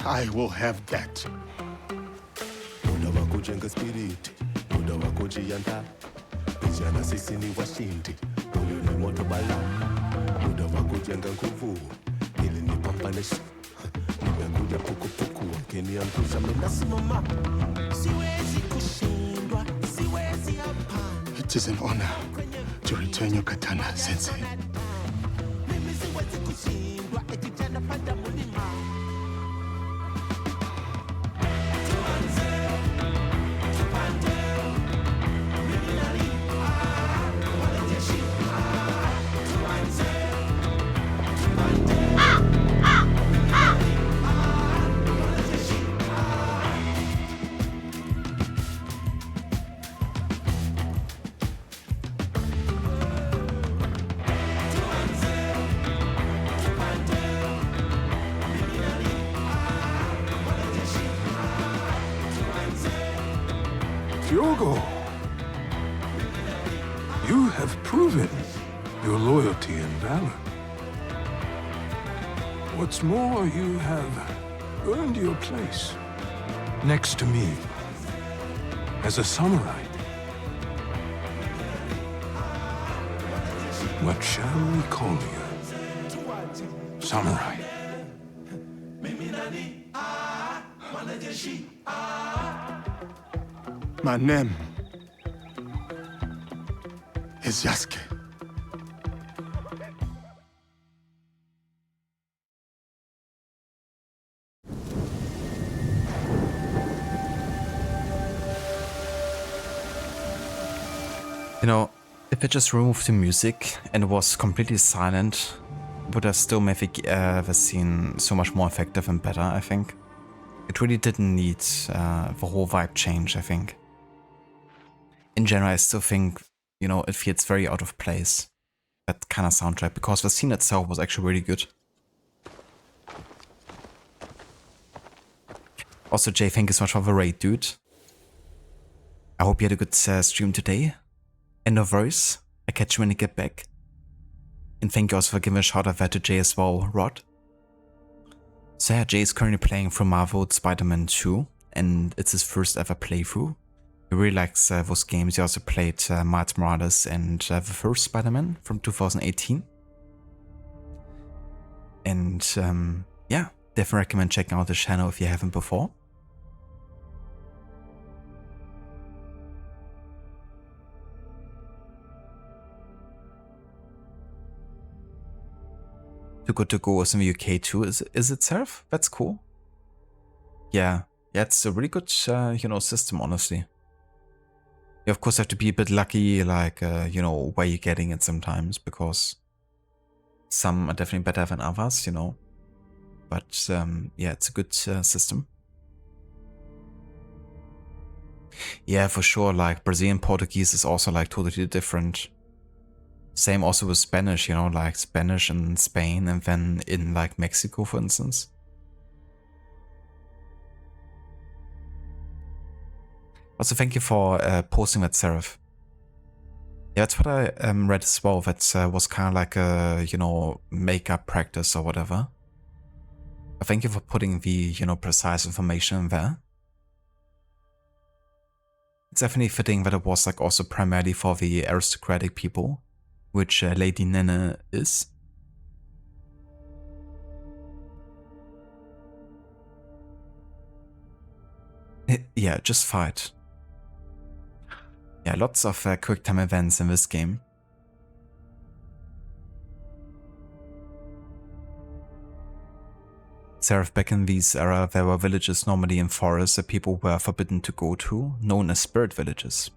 I will have that. Muda wa kujenga spirit, muda wa kujiandaa. Vijana sisi ni washindi, huyu ni moto bala. Muda wa kujenga nguvu, ili nipambane. Nimekuja pukupuku, wakiniangusha mimi nasimama. Siwezi kushindwa, siwezi hapana. It is an honor to return your katana, Sensei. Mimi siwezi kushindwa, kijana panda mulima. Diogo, you have proven your loyalty and valor. What's more, you have earned your place next to me as a samurai. What shall we call you? Samurai. My name is Yasuke. You know, if I just removed the music and it was completely silent, would have still maybe the scene so much more effective and better, I think. It really didn't need the whole vibe change, I think. In general, I still think, you know, it feels very out of place, that kind of soundtrack, because the scene itself was actually really good. Also, Jay, thank you so much for the raid, dude. I hope you had a good stream today. And no worries, I catch you when you get back. And thank you also for giving a shout out there to Jay as well, Rod. So yeah, Jay is currently playing through Marvel's Spider-Man 2, and it's his first ever playthrough. He really likes those games. He also played Miles Morales and the first Spider-Man from 2018. And yeah, definitely recommend checking out the channel if you haven't before. Too Good To Go is in the UK too. Is it, Seraph? That's cool. Yeah, it's a really good, you know, system, honestly. You of course have to be a bit lucky, like, you know, where you're getting it sometimes, because some are definitely better than others, you know. But yeah, it's a good system. Yeah, for sure, like Brazilian Portuguese is also like totally different. Same also with Spanish, you know, like Spanish in Spain and then in like Mexico, for instance. Also, thank you for posting that, Seraph. Yeah, that's what I read as well. That was kind of like a, you know, makeup practice or whatever. But thank you for putting the, you know, precise information in there. It's definitely fitting that it was like also primarily for the aristocratic people, which Lady Nene is. Yeah, just fight. Yeah, lots of quick time events in this game. Seraph, back in these era, there were villages normally in forests that people were forbidden to go to, known as spirit villages.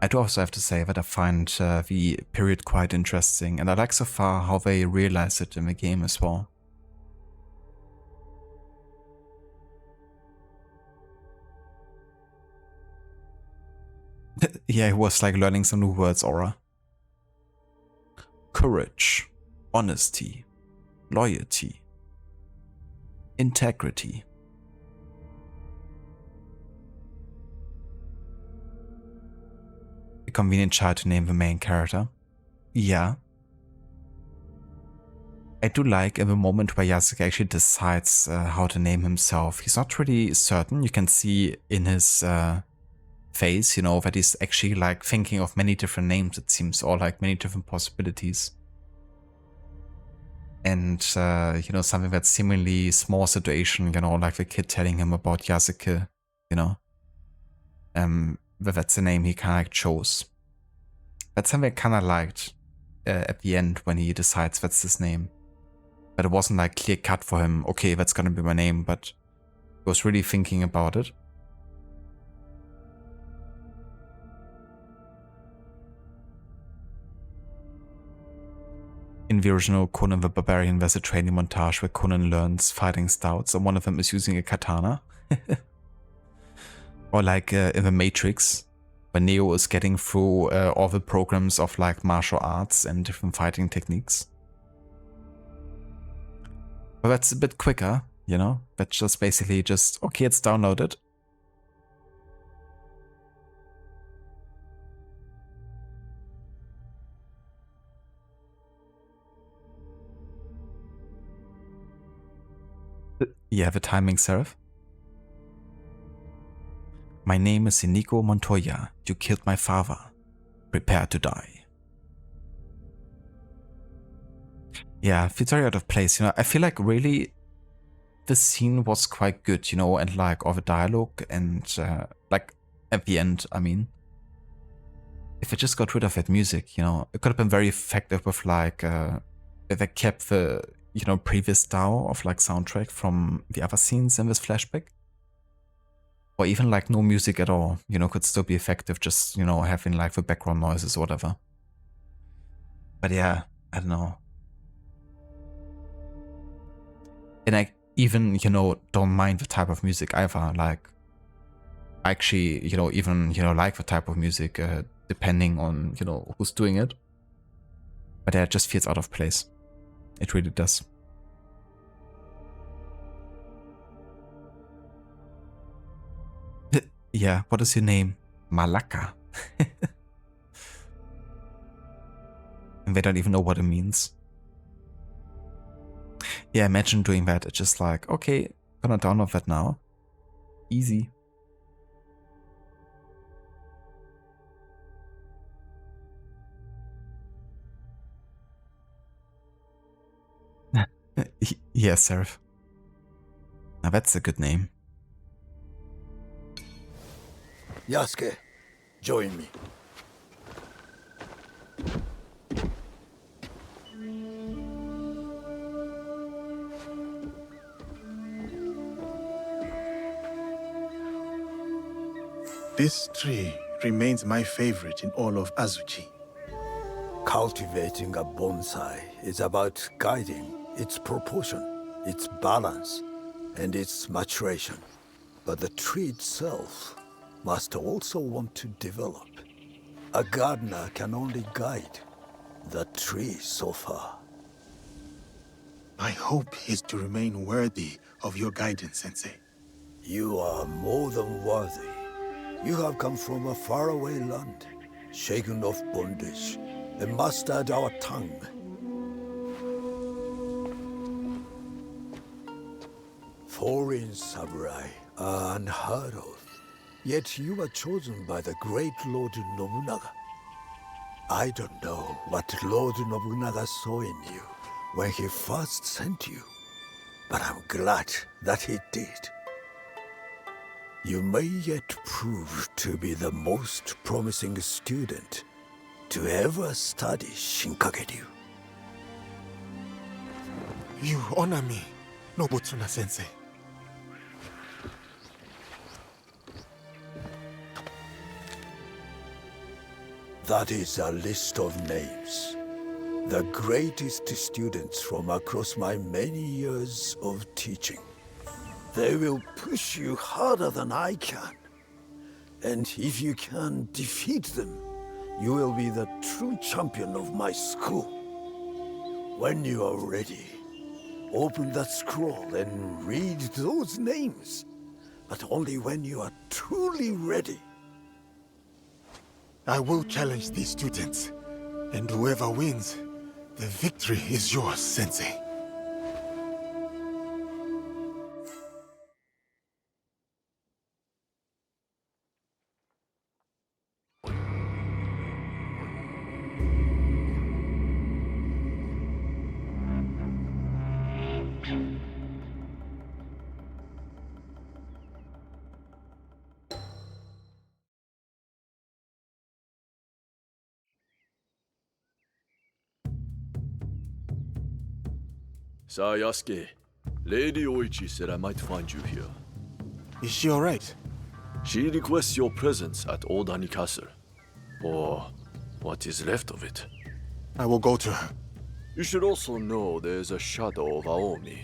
I do also have to say that I find the period quite interesting, and I like so far how they realize it in the game as well. Yeah, he was like learning some new words, Aura. Courage, honesty, loyalty, integrity. A convenient child to name the main character. Yeah. I do like in the moment where Yasuke actually decides how to name himself. He's not really certain. You can see in his face, you know, that he's actually like thinking of many different names, it seems, or like many different possibilities. And, you know, something that's seemingly small situation, you know, like the kid telling him about Yasuke, you know, that's the name he kind of like chose. That's something I kind of liked at the end when he decides that's his name. But it wasn't like clear cut for him, okay, that's gonna be my name, but he was really thinking about it. In the original Conan the Barbarian, there's a training montage where Conan learns fighting styles, and one of them is using a katana. Or like in The Matrix, when Neo is getting through all the programs of like martial arts and different fighting techniques. But that's a bit quicker, you know? That's just basically just, okay, it's downloaded. You have a timing, Seraph? My name is Inigo Montoya. You killed my father. Prepare to die. Yeah, it feels very out of place, you know. I feel like really the scene was quite good, you know, and like all the dialogue and like at the end, I mean. If I just got rid of that music, you know, it could have been very effective with like, if they kept the, you know, previous style of like soundtrack from the other scenes in this flashback. Or even like no music at all, you know, could still be effective, just, you know, having like the background noises or whatever. But yeah, I don't know. And I even, you know, don't mind the type of music either. Like, I actually, you know, even, you know, like the type of music, depending on, you know, who's doing it. But yeah, it just feels out of place. It really does. Yeah, what is your name? Malaka. And they don't even know what it means. Yeah, imagine doing that. It's just like, okay, gonna download that now. Easy. Yeah, Seraph. Now that's a good name. Yasuke, join me. This tree remains my favorite in all of Azuchi. Cultivating a bonsai is about guiding its proportion, its balance, and its maturation. But the tree itself must also want to develop. A gardener can only guide the tree so far. My hope is to remain worthy of your guidance, Sensei. You are more than worthy. You have come from a faraway land, shaken of bondage, and mastered our tongue. Foreign samurai are unheard of. Yet you were chosen by the great Lord Nobunaga. I don't know what Lord Nobunaga saw in you when he first sent you, but I'm glad that he did. You may yet prove to be the most promising student to ever study Shinkaguryu. You honor me, Nobutsuna-sensei. That is a list of names. The greatest students from across my many years of teaching. They will push you harder than I can. And if you can defeat them, you will be the true champion of my school. When you are ready, open that scroll and read those names. But only when you are truly ready. I will challenge these students, and whoever wins, the victory is yours, Sensei. Yasuke, Lady Oichi said I might find you here. Is she alright? She requests your presence at Old Ani Castle. Or what is left of it. I will go to her. You should also know there's a shadow of Aomi.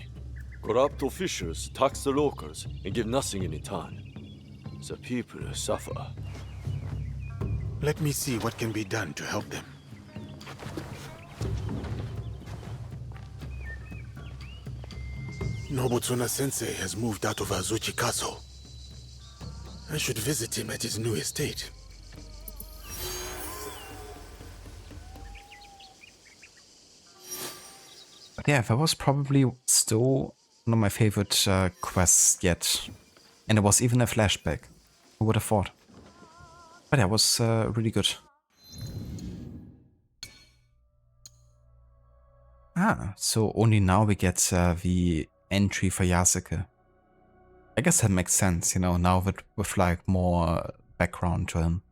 Corrupt officials tax the locals and give nothing in return. The people suffer. Let me see what can be done to help them. Nobutsuna-sensei has moved out of Azuchi Castle. I should visit him at his new estate. Yeah, that was probably still one of my favorite quests yet. And it was even a flashback. Who would have thought? But yeah, it was really good. Ah, so only now we get the entry for Yasuke. I guess that makes sense, you know, now with like more background to him.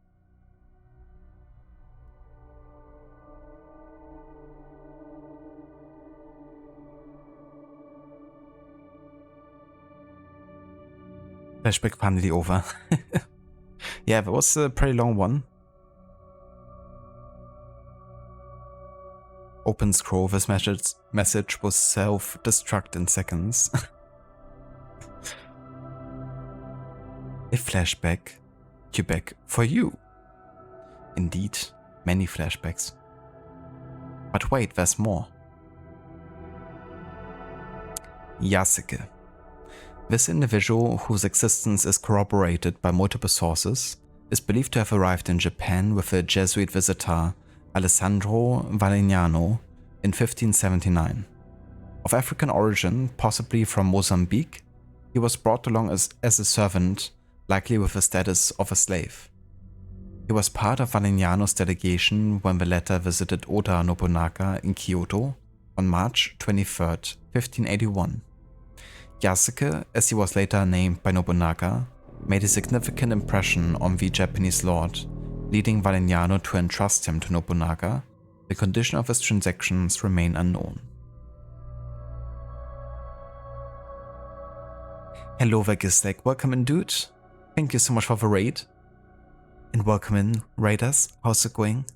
Flashback finally over. Yeah, that was a pretty long one. Open scroll, this message was self-destruct in seconds. A flashback, Quebec for you. Indeed, many flashbacks. But wait, there's more. Yasuke. This individual, whose existence is corroborated by multiple sources, is believed to have arrived in Japan with a Jesuit visitor, Alessandro Valignano, in 1579. Of African origin, possibly from Mozambique, he was brought along as a servant, likely with the status of a slave. He was part of Valignano's delegation when the latter visited Oda Nobunaga in Kyoto on March 23, 1581. Yasuke, as he was later named by Nobunaga, made a significant impression on the Japanese lord, leading Valignano to entrust him to Nobunaga. The condition of his transactions remain unknown. Hello Vagislek, welcome in dude. Thank you so much for the raid. And welcome in raiders, how's it going?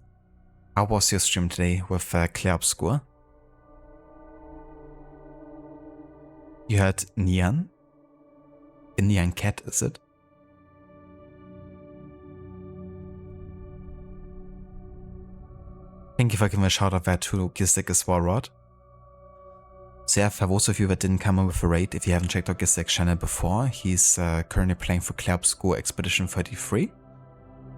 How was your stream today with Claire Obscure? You heard Nian? A Nian cat, is it? Thank you for giving a shout out there to Gislik as well, Rod. So yeah, for those of you that didn't come in with a raid, if you haven't checked out Gislik's channel before, he's currently playing for Claire Obscure Expedition 33.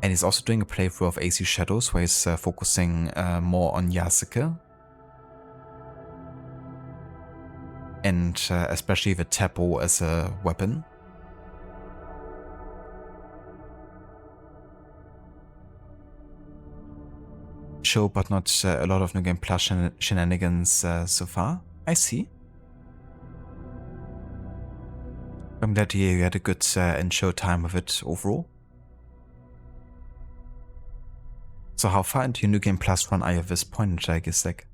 And he's also doing a playthrough of AC Shadows where he's focusing more on Yasuke. And especially the Teppo as a weapon. Show, but not a lot of New Game Plus shenanigans so far. I see. I'm glad to hear you had a good in-show time with it overall. So how far into your New Game Plus run are you at this point, I guess, like?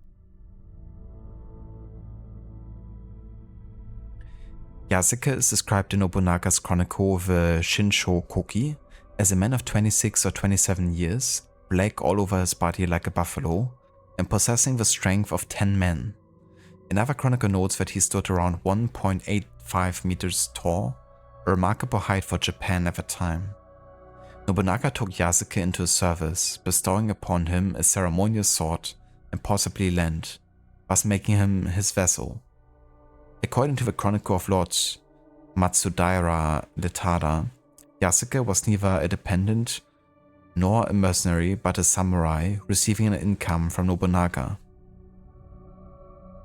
Yasuke is described in Nobunaga's chronicle, the Shinsho Koki, as a man of 26 or 27 years, black all over his body like a buffalo, and possessing the strength of 10 men. Another chronicle notes that he stood around 1.85 meters tall, a remarkable height for Japan at the time. Nobunaga took Yasuke into his service, bestowing upon him a ceremonious sword and possibly land, thus making him his vassal. According to the Chronicle of Lord Matsudaira Letada, Yasuke was neither a dependent nor a mercenary but a samurai receiving an income from Nobunaga.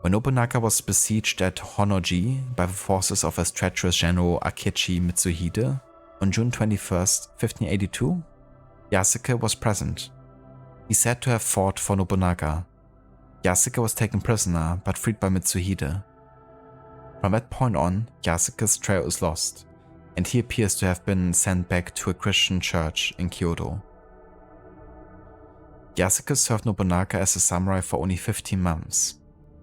When Nobunaga was besieged at Honnoji by the forces of his treacherous general Akechi Mitsuhide on June 21st, 1582, Yasuke was present. He said to have fought for Nobunaga. Yasuke was taken prisoner but freed by Mitsuhide. From that point on, Yasuke's trail is lost, and he appears to have been sent back to a Christian church in Kyoto. Yasuke served Nobunaga as a samurai for only 15 months.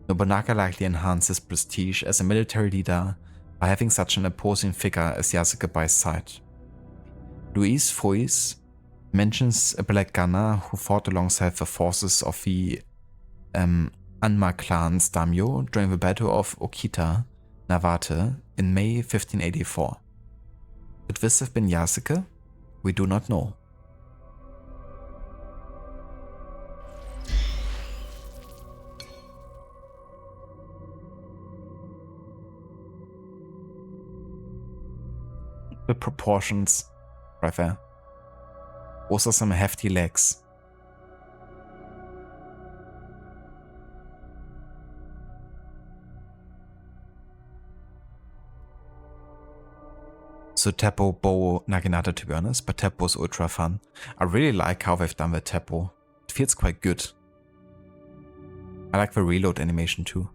Nobunaga likely enhanced his prestige as a military leader by having such an imposing figure as Yasuke by his side. Louise Foyce mentions a black gunner who fought alongside the forces of the Anma clan's daimyo during the Battle of Okita, Nawate in May 1584. Could this have been Yasuke? We do not know. The proportions right there. Also some hefty legs. So Teppo, Bow, Naginata to be honest, but Teppo's ultra fun. I really like how they've done with Teppo. It feels quite good. I like the reload animation too.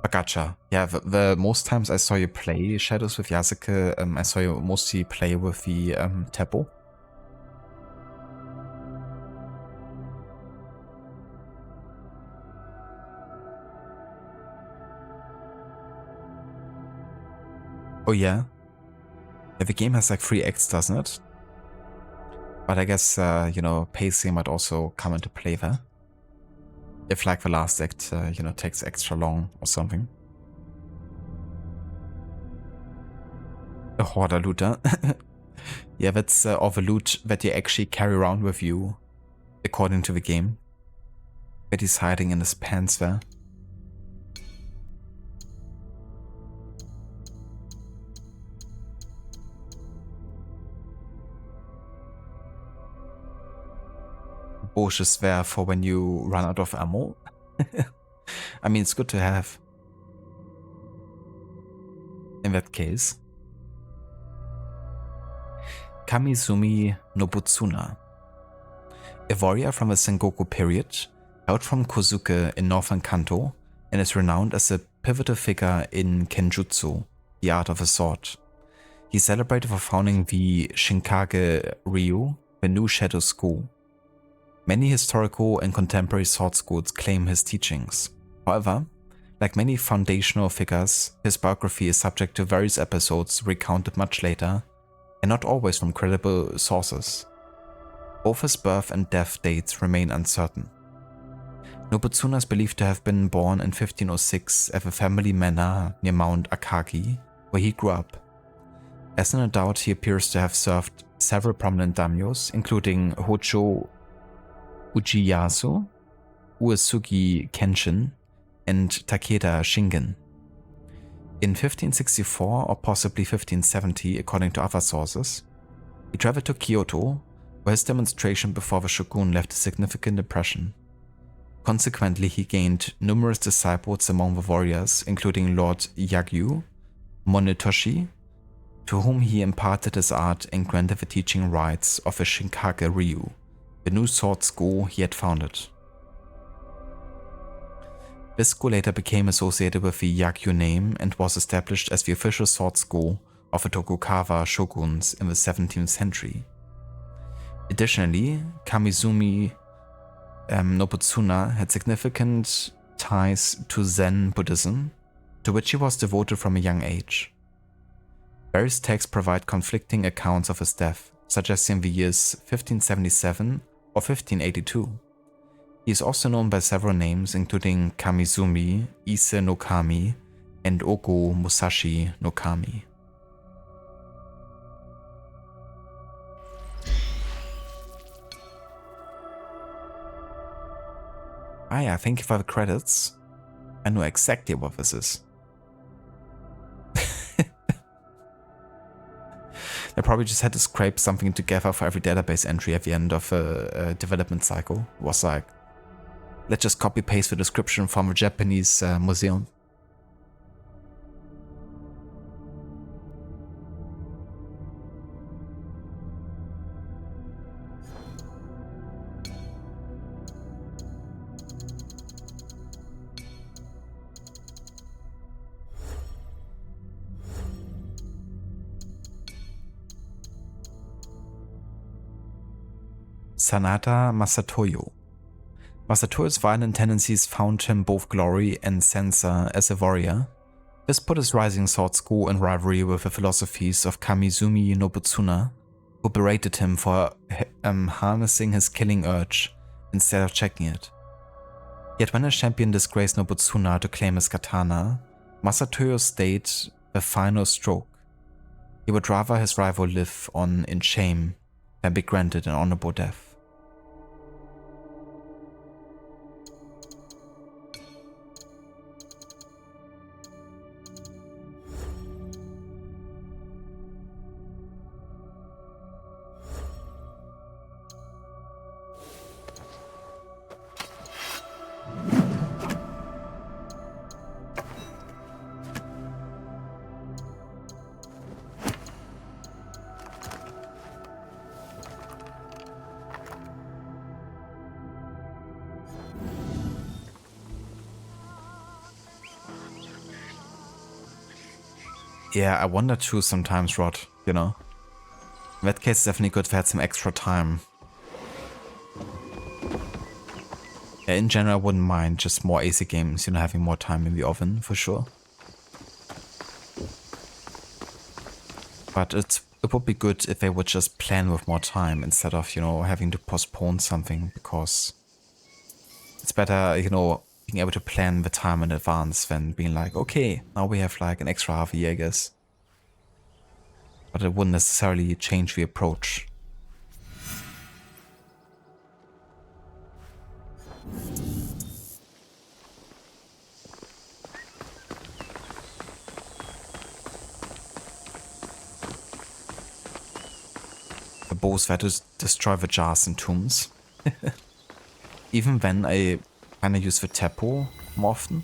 But gotcha. Yeah, the most times I saw you play Shadows with Yasuke, I saw you mostly play with the Teppo. Oh yeah? Yeah, the game has like 3 acts, doesn't it? But I guess, you know, pacing might also come into play there. If like the last act, you know, takes extra long or something. A hoarder looter. Yeah, that's all the loot that you actually carry around with you, according to the game. That he's hiding in his pants there. Bush is there for when you run out of ammo. I mean, it's good to have. In that case. Kamizumi Nobutsuna. A warrior from the Sengoku period, hailed from Kozuke in northern Kanto, and is renowned as a pivotal figure in Kenjutsu, the art of the sword. He celebrated for founding the Shinkage Ryu, the new Shadow School. Many historical and contemporary sword schools claim his teachings. However, like many foundational figures, his biography is subject to various episodes recounted much later, and not always from credible sources. Both his birth and death dates remain uncertain. Nobutsuna is believed to have been born in 1506 at the family manor near Mount Akagi, where he grew up. As an adult, he appears to have served several prominent daimyos, including Hojo Uchiyasu, Uesugi Kenshin, and Takeda Shingen. In 1564 or possibly 1570, according to other sources, he traveled to Kyoto, where his demonstration before the shogun left a significant impression. Consequently, he gained numerous disciples among the warriors, including Lord Yagyu Monetoshi, to whom he imparted his art and granted the teaching rights of the Shinkage Ryu, the new sword school he had founded. This school later became associated with the Yagyu name and was established as the official sword school of the Tokugawa shoguns in the 17th century. Additionally, Kamizumi Nobutsuna had significant ties to Zen Buddhism, to which he was devoted from a young age. Various texts provide conflicting accounts of his death, suggesting the years 1577 or 1582. He is also known by several names, including Kamizumi, Ise no Kami, and Oku Musashi no Kami. I thank you for the credits. I know exactly what this is. I probably just had to scrape something together for every database entry at the end of a development cycle. It was like, let's just copy paste the description from a Japanese museum. Sanada Masatoyo. Masato's violent tendencies found him both glory and censor as a warrior. This put his rising sword school in rivalry with the philosophies of Kamizumi Nobutsuna, who berated him for harnessing his killing urge instead of checking it. Yet when his champion disgraced Nobutsuna to claim his katana, Masato stayed the final stroke. He would rather his rival live on in shame than be granted an honorable death. Yeah, I wonder too sometimes, Rod, you know. In that case, it's definitely good if I had some extra time. Yeah, in general, I wouldn't mind just more AC games, you know, having more time in the oven, for sure. But it would be good if they would just plan with more time instead of, you know, having to postpone something, because it's better, you know, being able to plan the time in advance than being like, okay, now we have like an extra half a year, I guess. But it wouldn't necessarily change the approach. The bows were to destroy the jars and tombs. Even then, I kinda use the Teppo more often.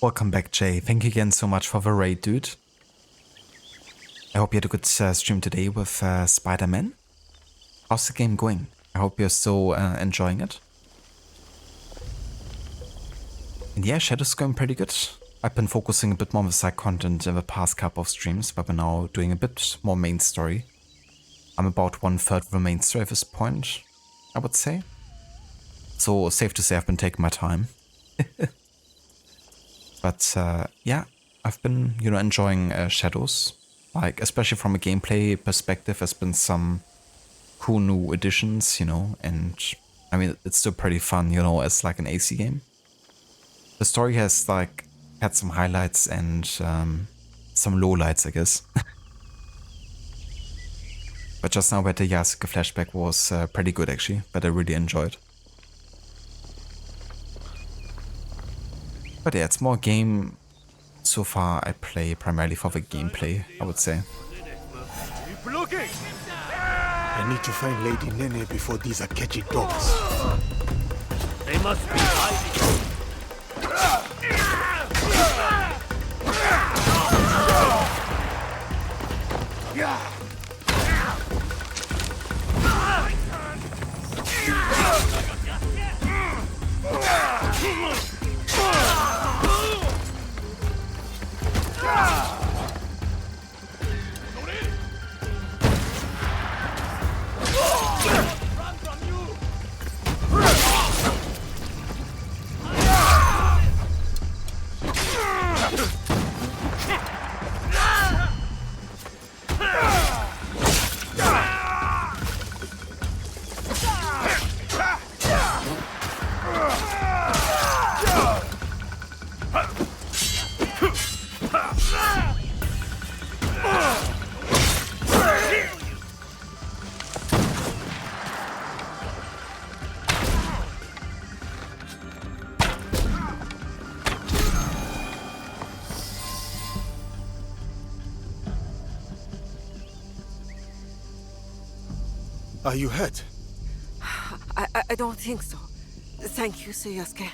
Welcome back, Jay. Thank you again so much for the raid, dude. I hope you had a good stream today with Spider-Man. How's the game going? I hope you're still enjoying it. And yeah, Shadow's going pretty good. I've been focusing a bit more on the side content in the past couple of streams, but we're now doing a bit more main story. I'm about 1/3 of the main story at this point, I would say. So safe to say I've been taking my time. But yeah, I've been, you know, enjoying Shadows. Like, especially from a gameplay perspective, there's been some cool new additions, you know, and I mean, it's still pretty fun, you know, as like an AC game. The story has like had some highlights and some lowlights, I guess. But just now, where the Yasuke flashback was pretty good actually, that I really enjoyed. But yeah, it's more game. So far, I play primarily for the gameplay, I would say. Keep looking! I need to find Lady Nene before these Akechi dogs. They must be hiding. Are you hurt? I don't think so. Thank you, Suyasuke.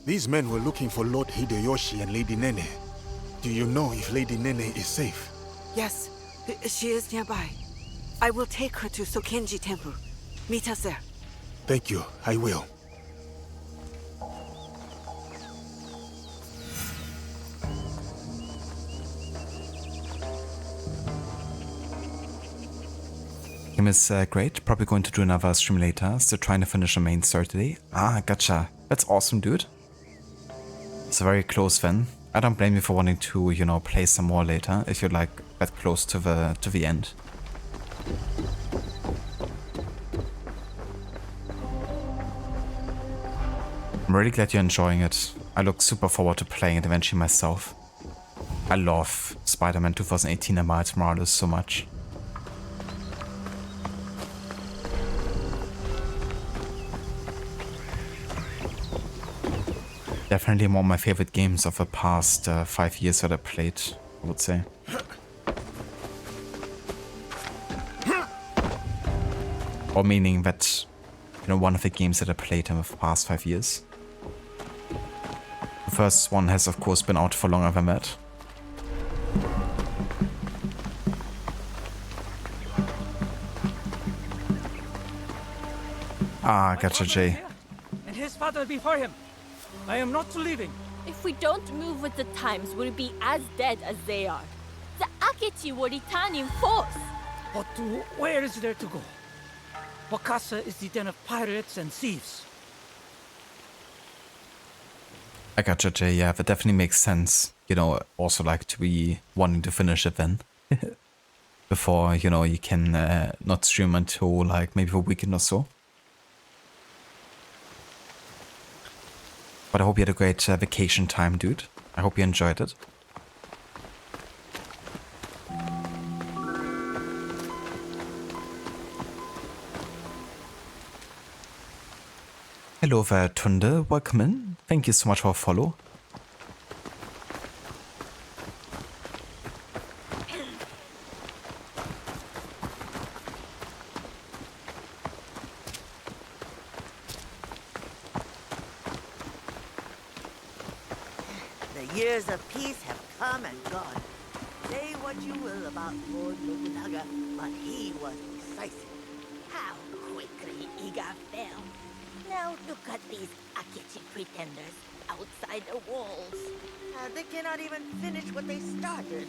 These men were looking for Lord Hideyoshi and Lady Nene. Do you know if Lady Nene is safe? Yes, she is nearby. I will take her to Sokenji Temple. Meet us there. Thank you, I will. Game is great. Probably going to do another stream later. Still trying to finish the main story today. Ah, gotcha. That's awesome, dude. It's very close then. I don't blame you for wanting to, you know, play some more later if you're like that close to the end. I'm really glad you're enjoying it. I look super forward to playing it eventually myself. I love Spider-Man 2018 and Miles Morales so much. Definitely one of my favorite games of the past 5 years that I played, I would say. Or meaning that, you know, one of the games that I played in the past 5 years. The first one has of course been out for longer than that. Ah, gotcha, Jay. And his father before him. I am not leaving. If we don't move with the times, we'll be as dead as they are. The Akechi will return in force. But where is there to go? Wakasa is the den of pirates and thieves. I gotcha, Jay. Yeah, that definitely makes sense. You know, also like to be wanting to finish it then. Before, you know, you can not stream until like maybe a weekend or so. But I hope you had a great vacation time, dude. I hope you enjoyed it. Hello there, Tunde. Welcome in. Thank you so much for a follow. The years of peace have come and gone. Say what you will about Lord Nobunaga, but he was decisive. How quickly Iga fell. Now look at these Akechi pretenders outside the walls. They cannot even finish what they started.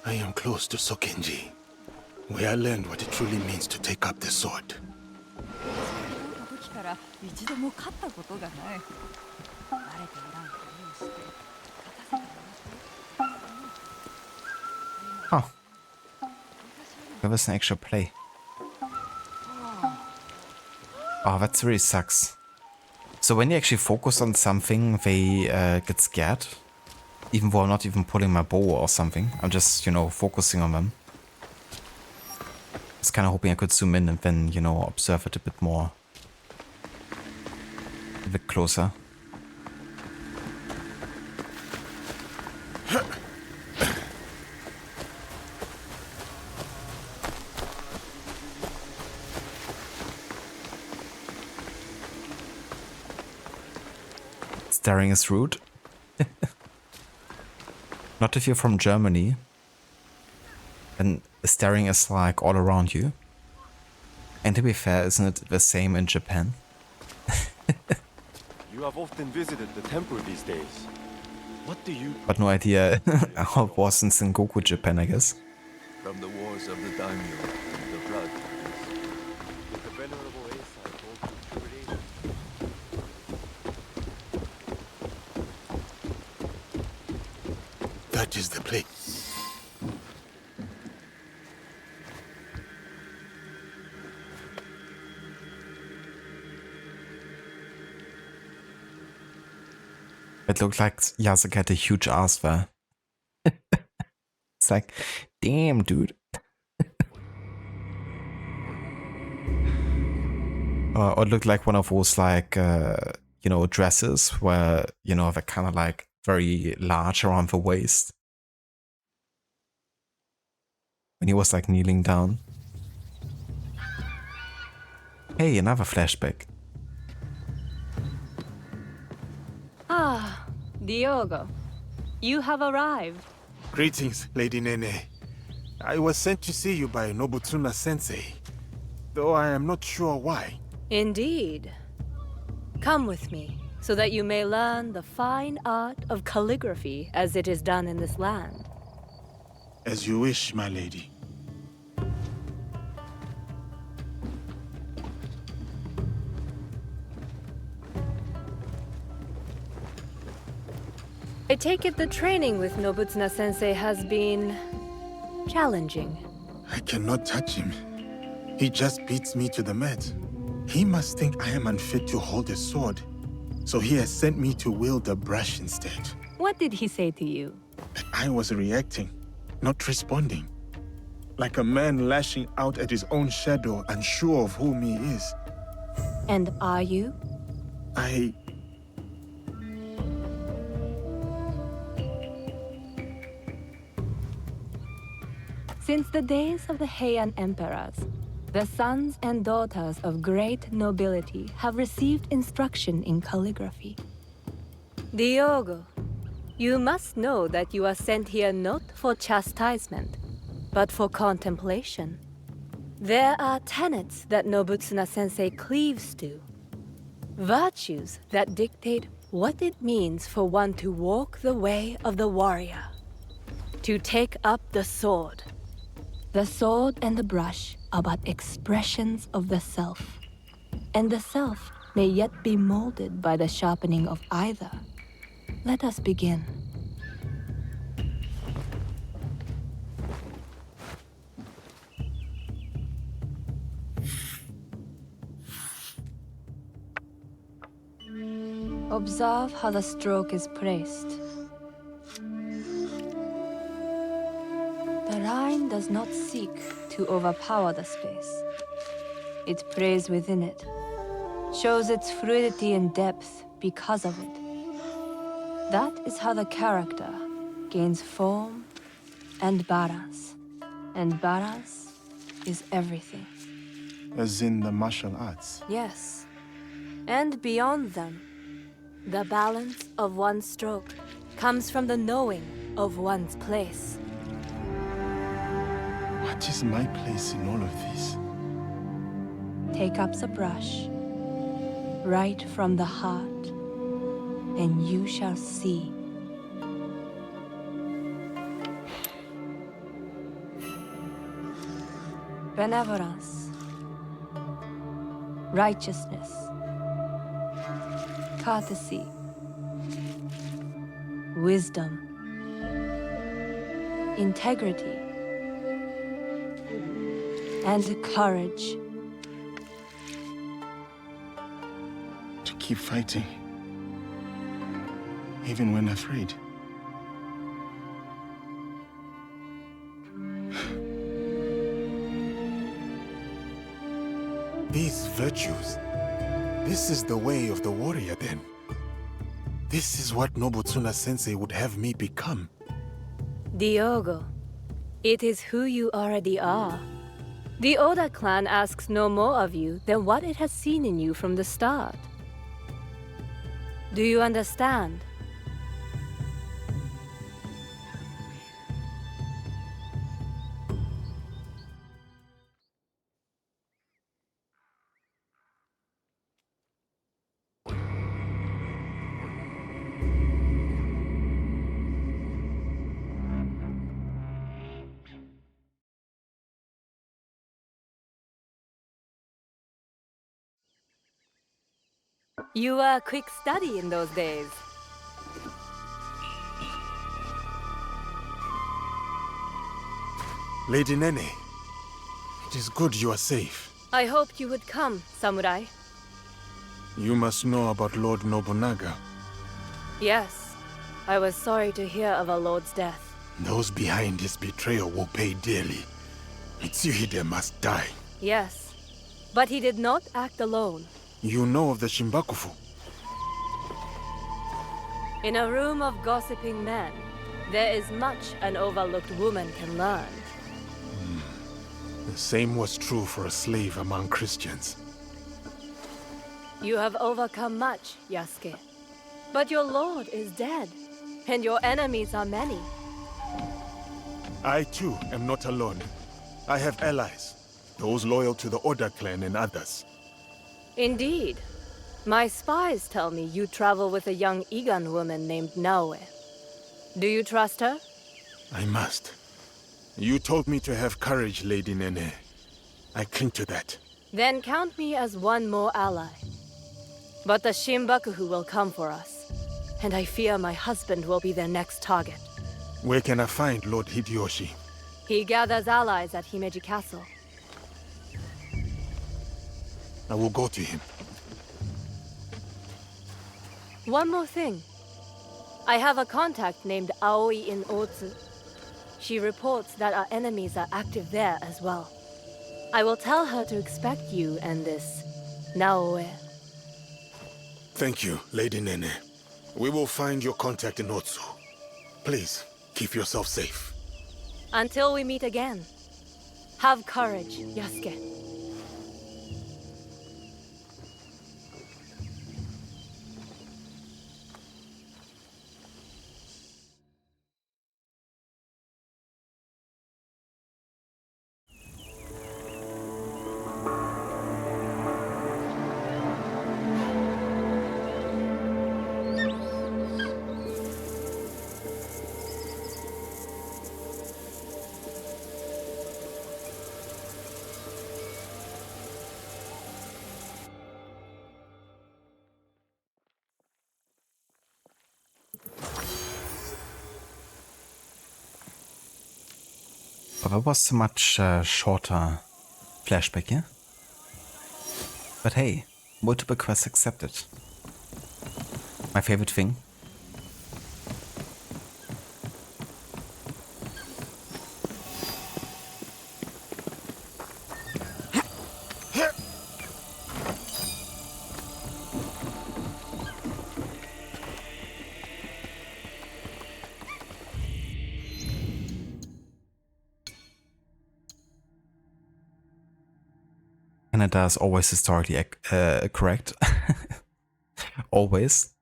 I am close to Sokenji, where I learned what it truly means to take up the sword. Huh. That was an actual play. Oh, that really sucks. So when you actually focus on something, they get scared. Even though I'm not even pulling my bow or something. I'm just, you know, focusing on them. I was kind of hoping I could zoom in and then, you know, observe it a bit more. A bit closer. Staring is rude. Not if you're from Germany. And staring is like all around you. And to be fair, isn't it the same in Japan? You have often visited the temple these days. What do you... But no idea how it was in Sengoku, Japan, I guess. From the wars of the daimyo and the blood. Did the venerable Eisai hold you purity? That is the place. it looked like Yasuke had a huge ass there. It's like, damn, dude. Or it looked like one of those, like, you know, dresses where, you know, they're kind of like very large around the waist. When he was like kneeling down. Hey, another flashback. Ah, Diogo. You have arrived. Greetings, Lady Nene. I was sent to see you by Nobutsuna Sensei, though I am not sure why. Indeed. Come with me, so that you may learn the fine art of calligraphy as it is done in this land. As you wish, my lady. I take it the training with Nobutsuna Sensei has been challenging. I cannot touch him. He just beats me to the mat. He must think I am unfit to hold a sword, so he has sent me to wield a brush instead. What did he say to you? I was reacting, not responding. Like a man lashing out at his own shadow, unsure of whom he is. And are you? Since the days of the Heian emperors, the sons and daughters of great nobility have received instruction in calligraphy. Diogo, you must know that you are sent here not for chastisement, but for contemplation. There are tenets that Nobutsuna Sensei cleaves to. Virtues that dictate what it means for one to walk the way of the warrior. To take up the sword. The sword and the brush are but expressions of the self. And the self may yet be molded by the sharpening of either. Let us begin. Observe how the stroke is placed. The line does not seek to overpower the space. It prays within it, shows its fluidity and depth because of it. That is how the character gains form and balance. And balance is everything. As in the martial arts. Yes. And beyond them, the balance of one's stroke comes from the knowing of one's place. What is my place in all of this? Take up the brush, right from the heart, and you shall see. Benevolence, righteousness, courtesy, wisdom, integrity, and courage. To keep fighting, even when afraid. These virtues, this is the way of the warrior then. This is what Nobutsuna Sensei would have me become. Diogo, it is who you already are. The Oda clan asks no more of you than what it has seen in you from the start. Do you understand? You were a quick study in those days. Lady Nene, it is good you are safe. I hoped you would come, samurai. You must know about Lord Nobunaga. Yes. I was sorry to hear of our lord's death. Those behind his betrayal will pay dearly. Mitsuhide must die. Yes, but he did not act alone. You know of the Shimbakufu? In a room of gossiping men, there is much an overlooked woman can learn. The same was true for a slave among Christians. You have overcome much, Yasuke. But your lord is dead, and your enemies are many. I too am not alone. I have allies, those loyal to the Oda clan and others. Indeed. My spies tell me you travel with a young Igan woman named Naoe. Do you trust her? I must. You told me to have courage, Lady Nene. I cling to that. Then count me as one more ally. But the Shimbakufu will come for us, and I fear my husband will be their next target. Where can I find Lord Hideyoshi? He gathers allies at Himeji Castle. I will go to him. One more thing. I have a contact named Aoi in Otsu. She reports that our enemies are active there as well. I will tell her to expect you and this Naoe. Thank you, Lady Nene. We will find your contact in Otsu. Please, keep yourself safe. Until we meet again. Have courage, Yasuke. But that was a much shorter flashback, yeah? But hey, multiple quests accepted. My favorite thing. Canada is always historically correct. Always.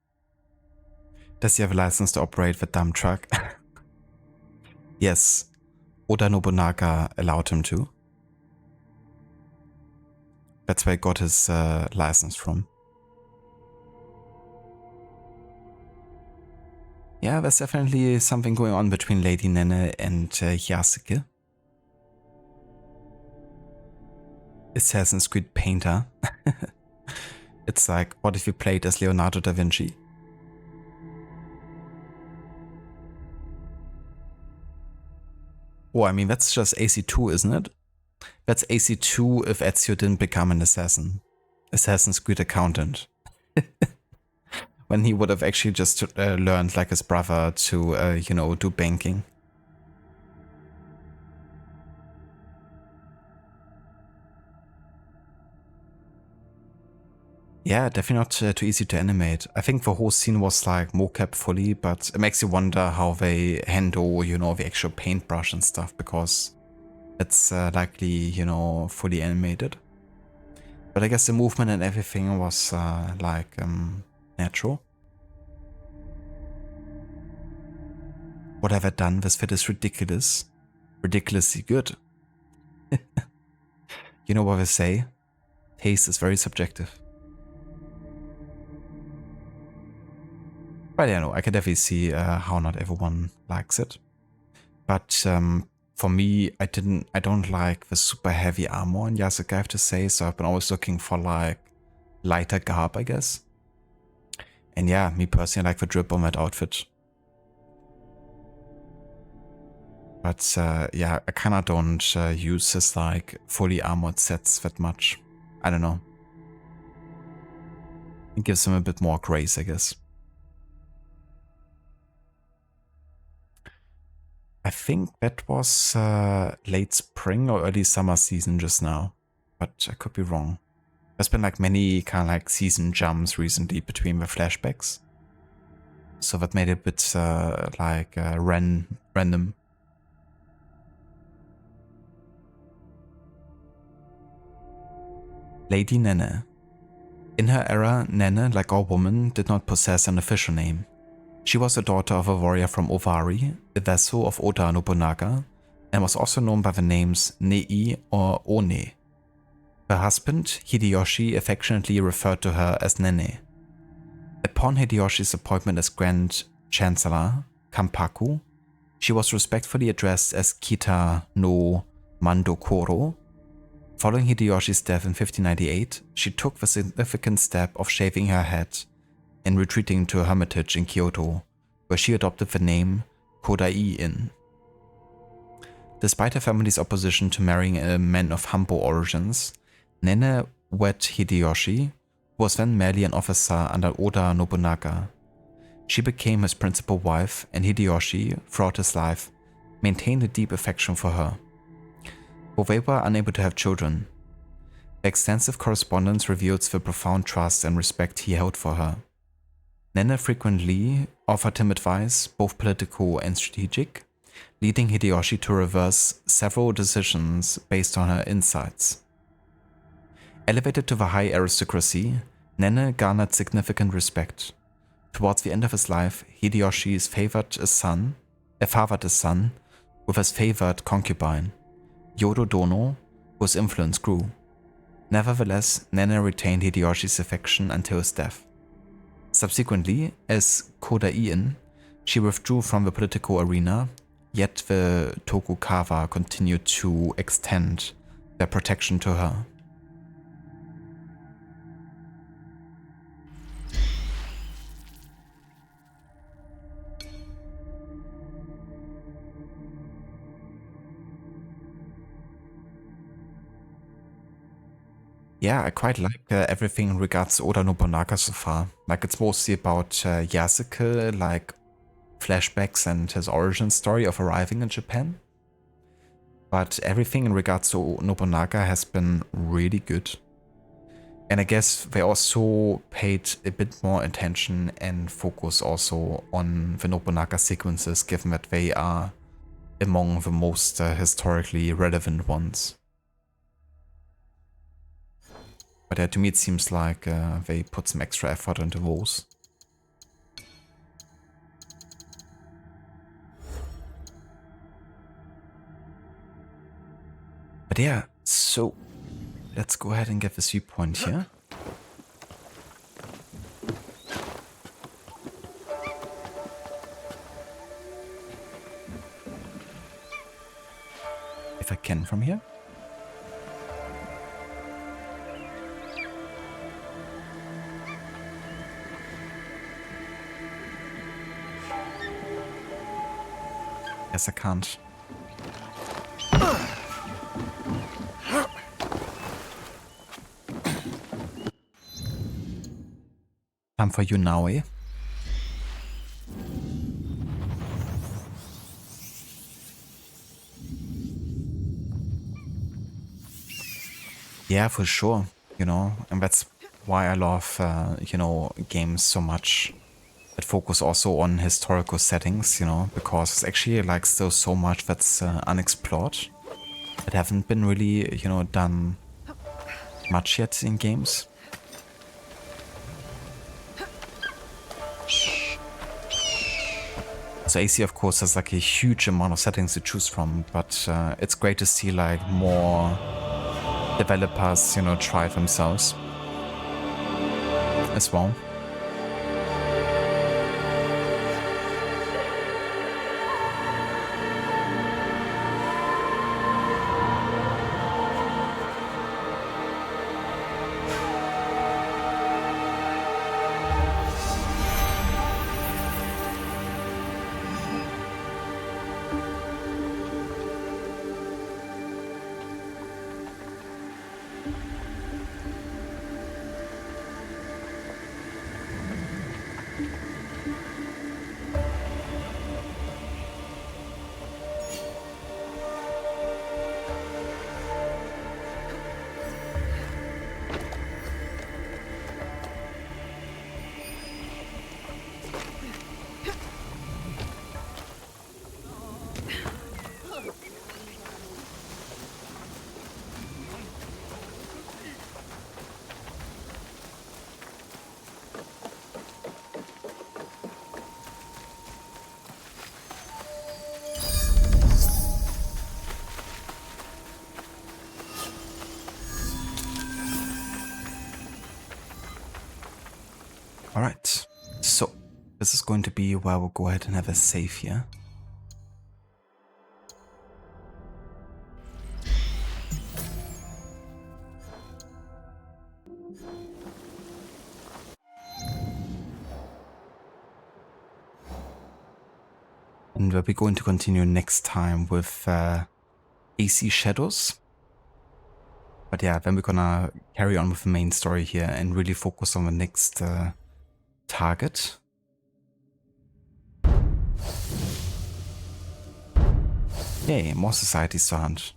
Does he have a license to operate the dump truck? Yes. Oda Nobunaga allowed him to. That's where he got his license from. Yeah, there's definitely something going on between Lady Nene and Yasuke. Assassin's Creed painter. It's like, what if you played as Leonardo da Vinci? Oh, I mean, that's just AC2, isn't it? That's AC2 if Ezio didn't become an assassin. Assassin's Creed accountant. When he would have actually just learned, like his brother, to, you know, do banking. Yeah, definitely not too easy to animate. I think the whole scene was like mocap fully, but it makes you wonder how they handle, you know, the actual paintbrush and stuff, because it's likely, you know, fully animated. But I guess the movement and everything was like natural. What have I done? This fit is ridiculous. Ridiculously good. You know what they say? Taste is very subjective. But yeah, no, I can definitely see how not everyone likes it. But for me, I don't like the super heavy armor on Yasuke, I have to say. So I've been always looking for like lighter garb, I guess. And yeah, me personally, I like the drip on that outfit. But yeah, I kinda don't use his like fully armored sets that much. I don't know. It gives him a bit more grace, I guess. I think that was late spring or early summer season just now, but I could be wrong. There's been like many kind of like season jumps recently between the flashbacks, so that made it a bit random. Lady Nene. In her era, Nene, like all women, did not possess an official name. She was the daughter of a warrior from Owari, a vassal of Oda Nobunaga, and was also known by the names Nei or One. Her husband, Hideyoshi, affectionately referred to her as Nene. Upon Hideyoshi's appointment as Grand Chancellor, Kampaku, she was respectfully addressed as Kita no Mandokoro. Following Hideyoshi's death in 1598, she took the significant step of shaving her head and retreating to a hermitage in Kyoto, where she adopted the name Kodai-in. Despite her family's opposition to marrying a man of humble origins, Nene wed Hideyoshi, who was then merely an officer under Oda Nobunaga. She became his principal wife, and Hideyoshi, throughout his life, maintained a deep affection for her. Though they were unable to have children, the extensive correspondence reveals the profound trust and respect he held for her. Nene frequently offered him advice, both political and strategic, leading Hideyoshi to reverse several decisions based on her insights. Elevated to the high aristocracy, Nene garnered significant respect. Towards the end of his life, Hideyoshi fathered a son with his favored concubine, Yodo Dono, whose influence grew. Nevertheless, Nene retained Hideyoshi's affection until his death. Subsequently, as Kodai-in, she withdrew from the political arena, yet the Tokugawa continued to extend their protection to her. Yeah, I quite like everything in regards to Oda Nobunaga so far. Like, it's mostly about Yasuke, like flashbacks and his origin story of arriving in Japan. But everything in regards to Nobunaga has been really good. And I guess they also paid a bit more attention and focus also on the Nobunaga sequences, given that they are among the most historically relevant ones. But to me it seems like they put some extra effort into those. But yeah, so let's go ahead and get this viewpoint here. If I can from here. Yes, I can't. Time for you now, eh? Yeah, for sure, you know, and that's why I love, you know, games so much that focus also on historical settings, you know, because it's actually like still so much that's unexplored, that haven't been really, you know, done much yet in games. So AC, of course, has like a huge amount of settings to choose from, but it's great to see like more developers, you know, try themselves as well. Alright, so this is going to be where we'll go ahead and have a save here. And we're going to continue next time with AC Shadows. But yeah, then we're gonna carry on with the main story here and really focus on the next target. Yay, more societies to hunt.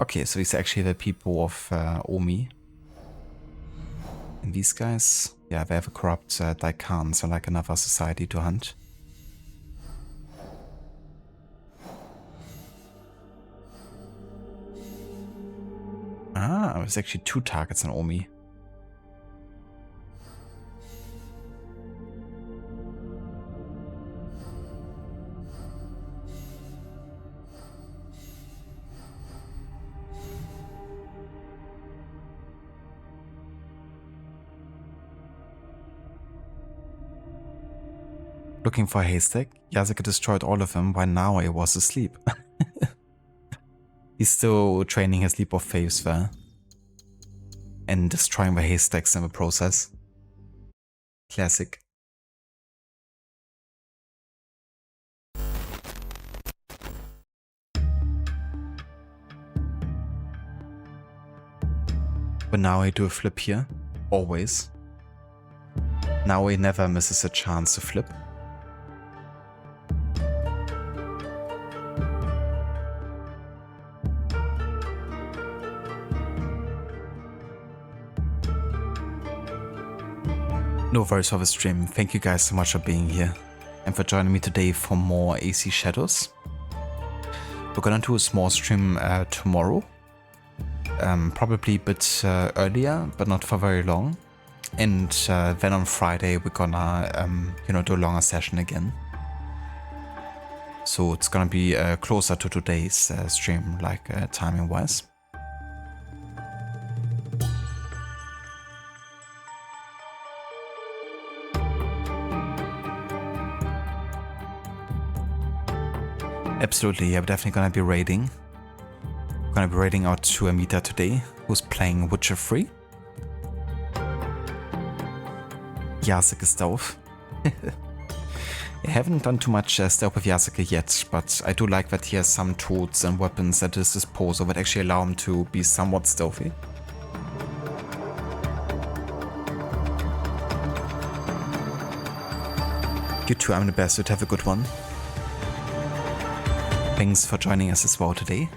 Okay, so these are actually the people of Omi. And these guys, yeah, they have a corrupt Daikan, so like another society to hunt. Ah, there's actually 2 targets on Omi. Looking for a haystack, Yasuke destroyed all of them while Naoe was asleep. He's still training his leap of faith there. And destroying the haystacks in the process. Classic. But Naoe do a flip here. Always. Naoe never misses a chance to flip. No worries for the stream. Thank you guys so much for being here and for joining me today for more AC Shadows. We're gonna do a small stream tomorrow. Probably a bit earlier, but not for very long. And then on Friday we're gonna do a longer session again. So it's gonna be closer to today's stream, like timing wise. Absolutely, I'm definitely gonna be raiding. I'm gonna be raiding out to Amita today, who's playing Witcher 3. Yasuke stealth. I haven't done too much stealth with Yasuke yet, but I do like that he has some tools and weapons at his disposal that actually allow him to be somewhat stealthy. You too, I'm the best, you'd have a good one. Thanks for joining us as well today.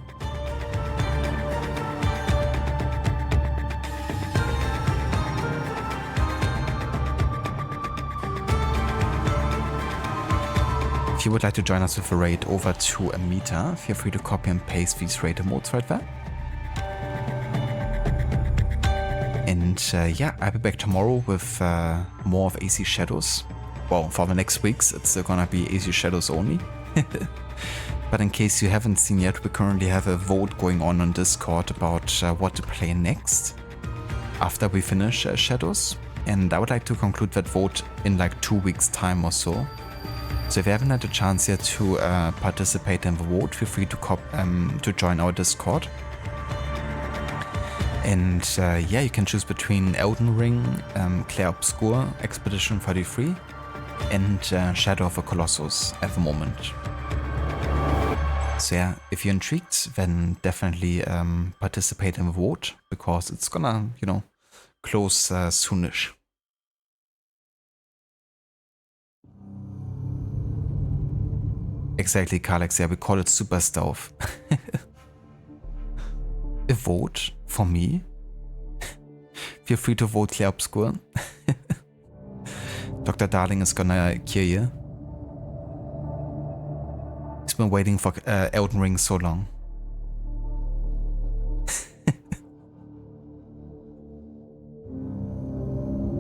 If you would like to join us with a raid over to Amita, feel free to copy and paste these raid emotes right there. And yeah, I'll be back tomorrow with more of AC Shadows. Well, for the next weeks, it's gonna be AC Shadows only. But in case you haven't seen yet, we currently have a vote going on Discord about what to play next after we finish Shadows. And I would like to conclude that vote in like 2 weeks time or so. So if you haven't had a chance yet to participate in the vote, feel free to join our Discord. And yeah, you can choose between Elden Ring, Clair Obscur, Expedition 33 and Shadow of the Colossus at the moment. So yeah, if you're intrigued, then definitely participate in the vote, because it's gonna, close soonish. Exactly, Kalex, yeah, we call it super stealth. A vote for me? Feel free to vote Clair Obscur. Dr. Darling is gonna kill you. He's been waiting for Elden Ring so long.